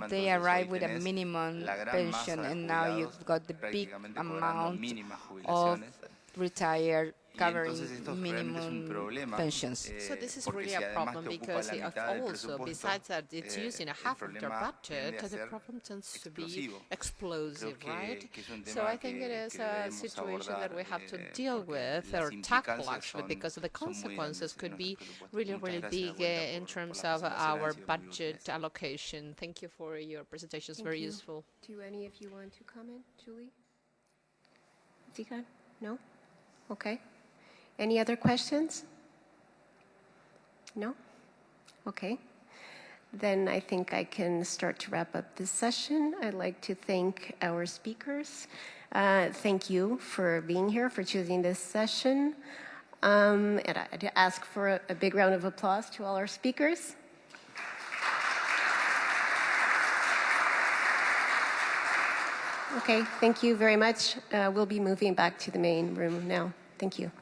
they arrive with a minimum pension, and now you've got the big amount of retired covering minimum pensions. So this is really a problem because also, besides that it's using a half of their budget, the problem tends to be explosive, right? So I think it is a situation that we have to deal with or tackle actually, because the consequences could be really, really big in terms of our budget allocation. Thank you for your presentation. It's very useful. Do any of you want to comment, Julie? Zikan? No? Okay. Any other questions? No? Okay. Then I think I can start to wrap up this session. I'd like to thank our speakers. Thank you for being here, for choosing this session. And I'd ask for a big round of applause to all our speakers. Okay, thank you very much. We'll be moving back to the main room now. Thank you.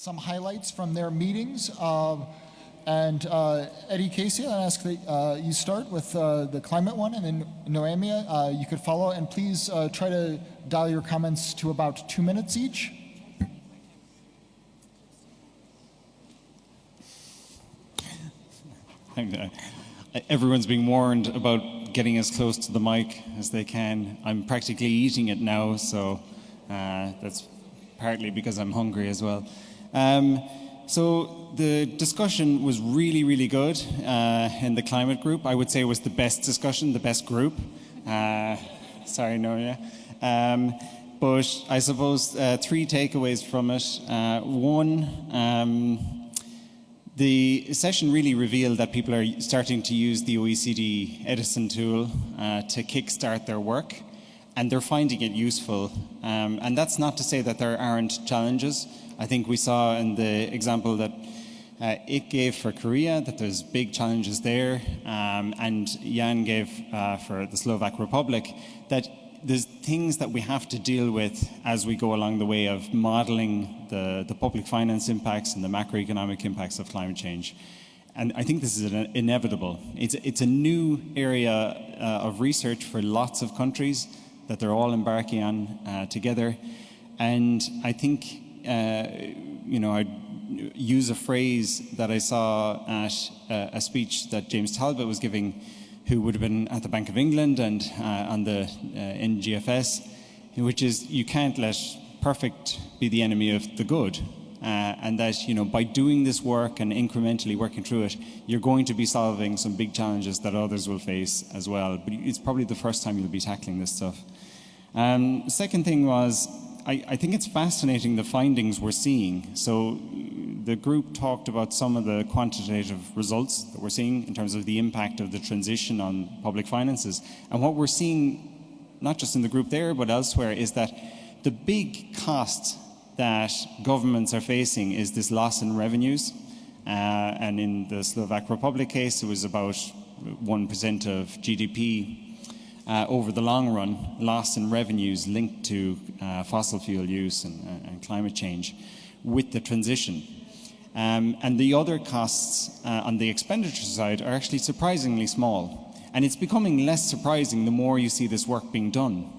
some highlights from their meetings. Eddie Casey, I ask that you start with the climate one, and then Noemia, you could follow. And please try to dial your comments to about 2 minutes each. Everyone's being warned about getting as close to the mic as they can. I'm practically eating it now, so that's partly because I'm hungry as well. So the discussion was really, really good in the climate group. I would say it was the best discussion, the best group. Sorry, Noria. But I suppose 3 takeaways from it. One, the session really revealed that people are starting to use the OECD Edison tool to kickstart their work, and they're finding it useful. And that's not to say that there aren't challenges. I think we saw in the example that it gave for Korea that there's big challenges there, and Jan gave for the Slovak Republic, that there's things that we have to deal with as we go along the way of modeling the public finance impacts and the macroeconomic impacts of climate change. And I think this is inevitable. It's a new area of research for lots of countries that they're all embarking on together. And I think, I'd use a phrase that I saw at a speech that James Talbot was giving, who would have been at the Bank of England and on the NGFS, which is you can't let perfect be the enemy of the good. And that, by doing this work and incrementally working through it, you're going to be solving some big challenges that others will face as well. But it's probably the first time you'll be tackling this stuff. Second thing was, I think it's fascinating the findings we're seeing. So the group talked about some of the quantitative results that we're seeing in terms of the impact of the transition on public finances. And what we're seeing, not just in the group there, but elsewhere, is that the big cost that governments are facing is this loss in revenues. And in the Slovak Republic case, it was about 1% of GDP. Over the long run, loss in revenues linked to fossil fuel use and climate change with the transition. And the other costs on the expenditure side are actually surprisingly small. And it's becoming less surprising the more you see this work being done.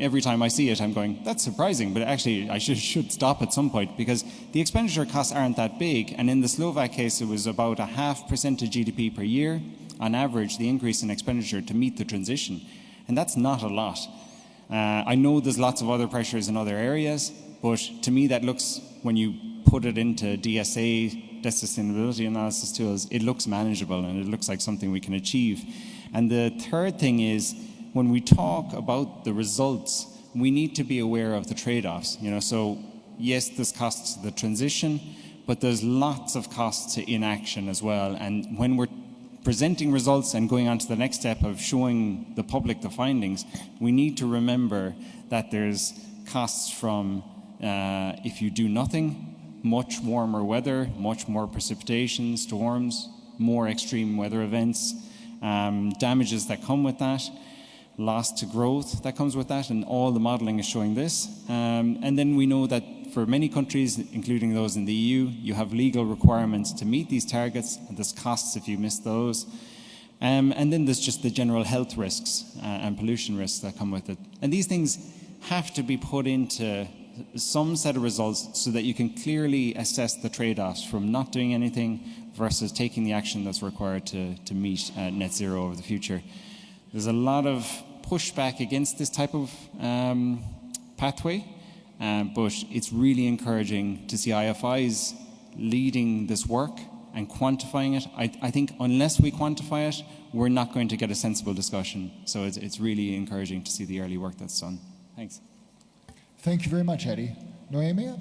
Every time I see it, I'm going, that's surprising, but actually I should stop at some point, because the expenditure costs aren't that big. And in the Slovak case, it was about 0.5% of GDP per year, on average, the increase in expenditure to meet the transition. And that's not a lot. I know there's lots of other pressures in other areas, but to me that looks, when you put it into DSA, Debt Sustainability Analysis tools, it looks manageable and it looks like something we can achieve. And the third thing is, when we talk about the results, we need to be aware of the trade-offs. So yes, there's costs to the transition, but there's lots of costs to inaction as well. And when we're presenting results and going on to the next step of showing the public the findings, we need to remember that there's costs from, if you do nothing, much warmer weather, much more precipitation, storms, more extreme weather events, damages that come with that, loss to growth that comes with that, and all the modelling is showing this. And then we know that for many countries, including those in the EU, you have legal requirements to meet these targets, and there's costs if you miss those. And then there's just the general health risks and pollution risks that come with it. And these things have to be put into some set of results so that you can clearly assess the trade-offs from not doing anything versus taking the action that's required to meet net zero over the future. There's a lot of pushback against this type of pathway. But it's really encouraging to see IFIs leading this work and quantifying it. I think unless we quantify it, we're not going to get a sensible discussion. So it's really encouraging to see the early work that's done. Thanks. Thank you very much, Eddie. Noemia?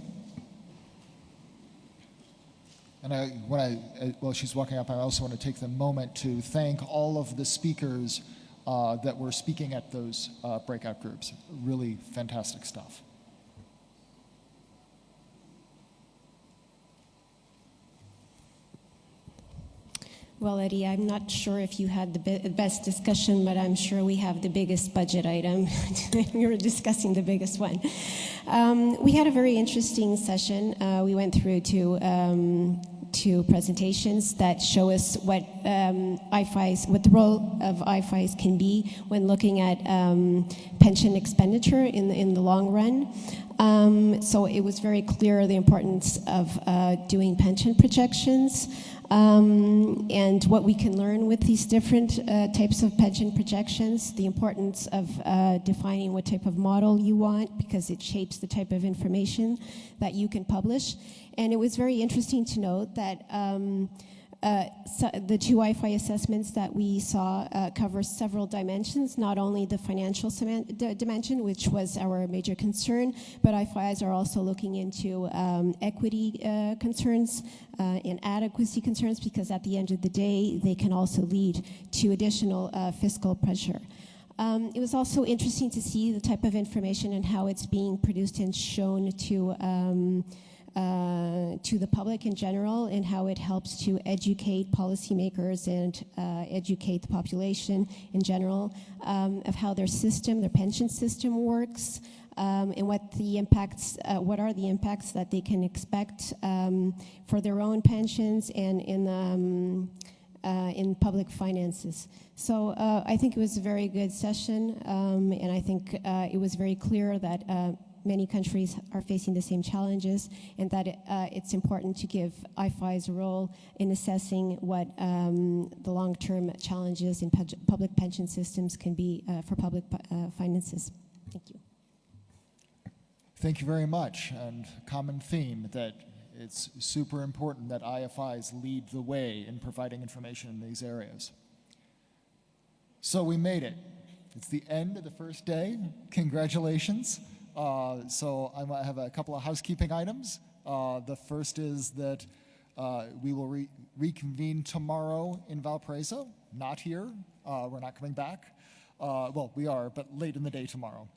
And while she's walking up, I also want to take the moment to thank all of the speakers that were speaking at those breakout groups. Really fantastic stuff. Gualetti. I'm not sure if you had the best discussion, but I'm sure we have the biggest budget item. We were discussing the biggest one. We had a very interesting session. We went through two presentations that show us what what the role of IFIs can be when looking at pension expenditure in the long run. So it was very clear the importance of doing pension projections and what we can learn with these different types of pension projections, the importance of defining what type of model you want because it shapes the type of information that you can publish. And it was very interesting to note that the two IFI assessments that we saw cover several dimensions, not only the financial dimension, which was our major concern, but IFIs are also looking into equity concerns and adequacy concerns, because at the end of the day, they can also lead to additional fiscal pressure. It was also interesting to see the type of information and how it's being produced and shown to the public in general, and how it helps to educate policymakers and educate the population in general of how their pension system works, and what are the impacts that they can expect for their own pensions and in public finances. So I think it was a very good session, and I think it was very clear that many countries are facing the same challenges, and that it's important to give IFIs a role in assessing what the long-term challenges in public pension systems can be for public finances. Thank you. Thank you very much. And common theme that it's super important that IFIs lead the way in providing information in these areas. So we made it. It's the end of the first day. Congratulations. So I have a couple of housekeeping items. The first is that we will reconvene tomorrow in Valparaiso, not here. We're not coming back. Well, we are, but late in the day tomorrow.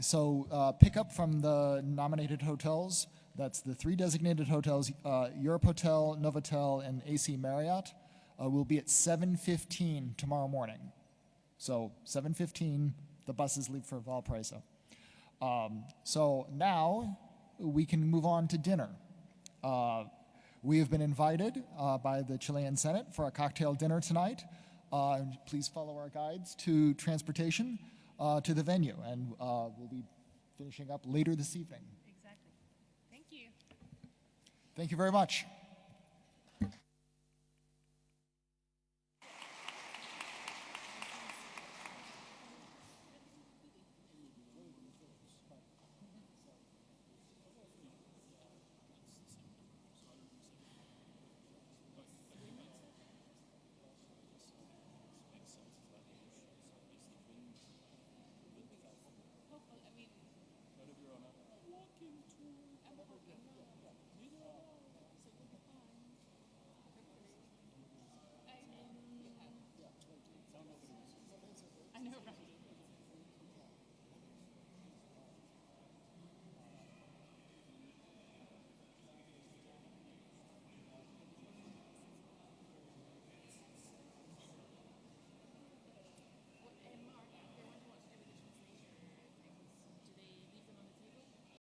So pick up from the nominated hotels. That's the 3 designated hotels, Europe Hotel, Novotel, and AC Marriott. Will be at 7:15 tomorrow morning. So 7:15, the buses leave for Valparaiso. So now we can move on to dinner. We have been invited by the Chilean Senate for a cocktail dinner tonight. Please follow our guides to transportation to the venue, and we'll be finishing up later this evening. Exactly. Thank you. Thank you very much.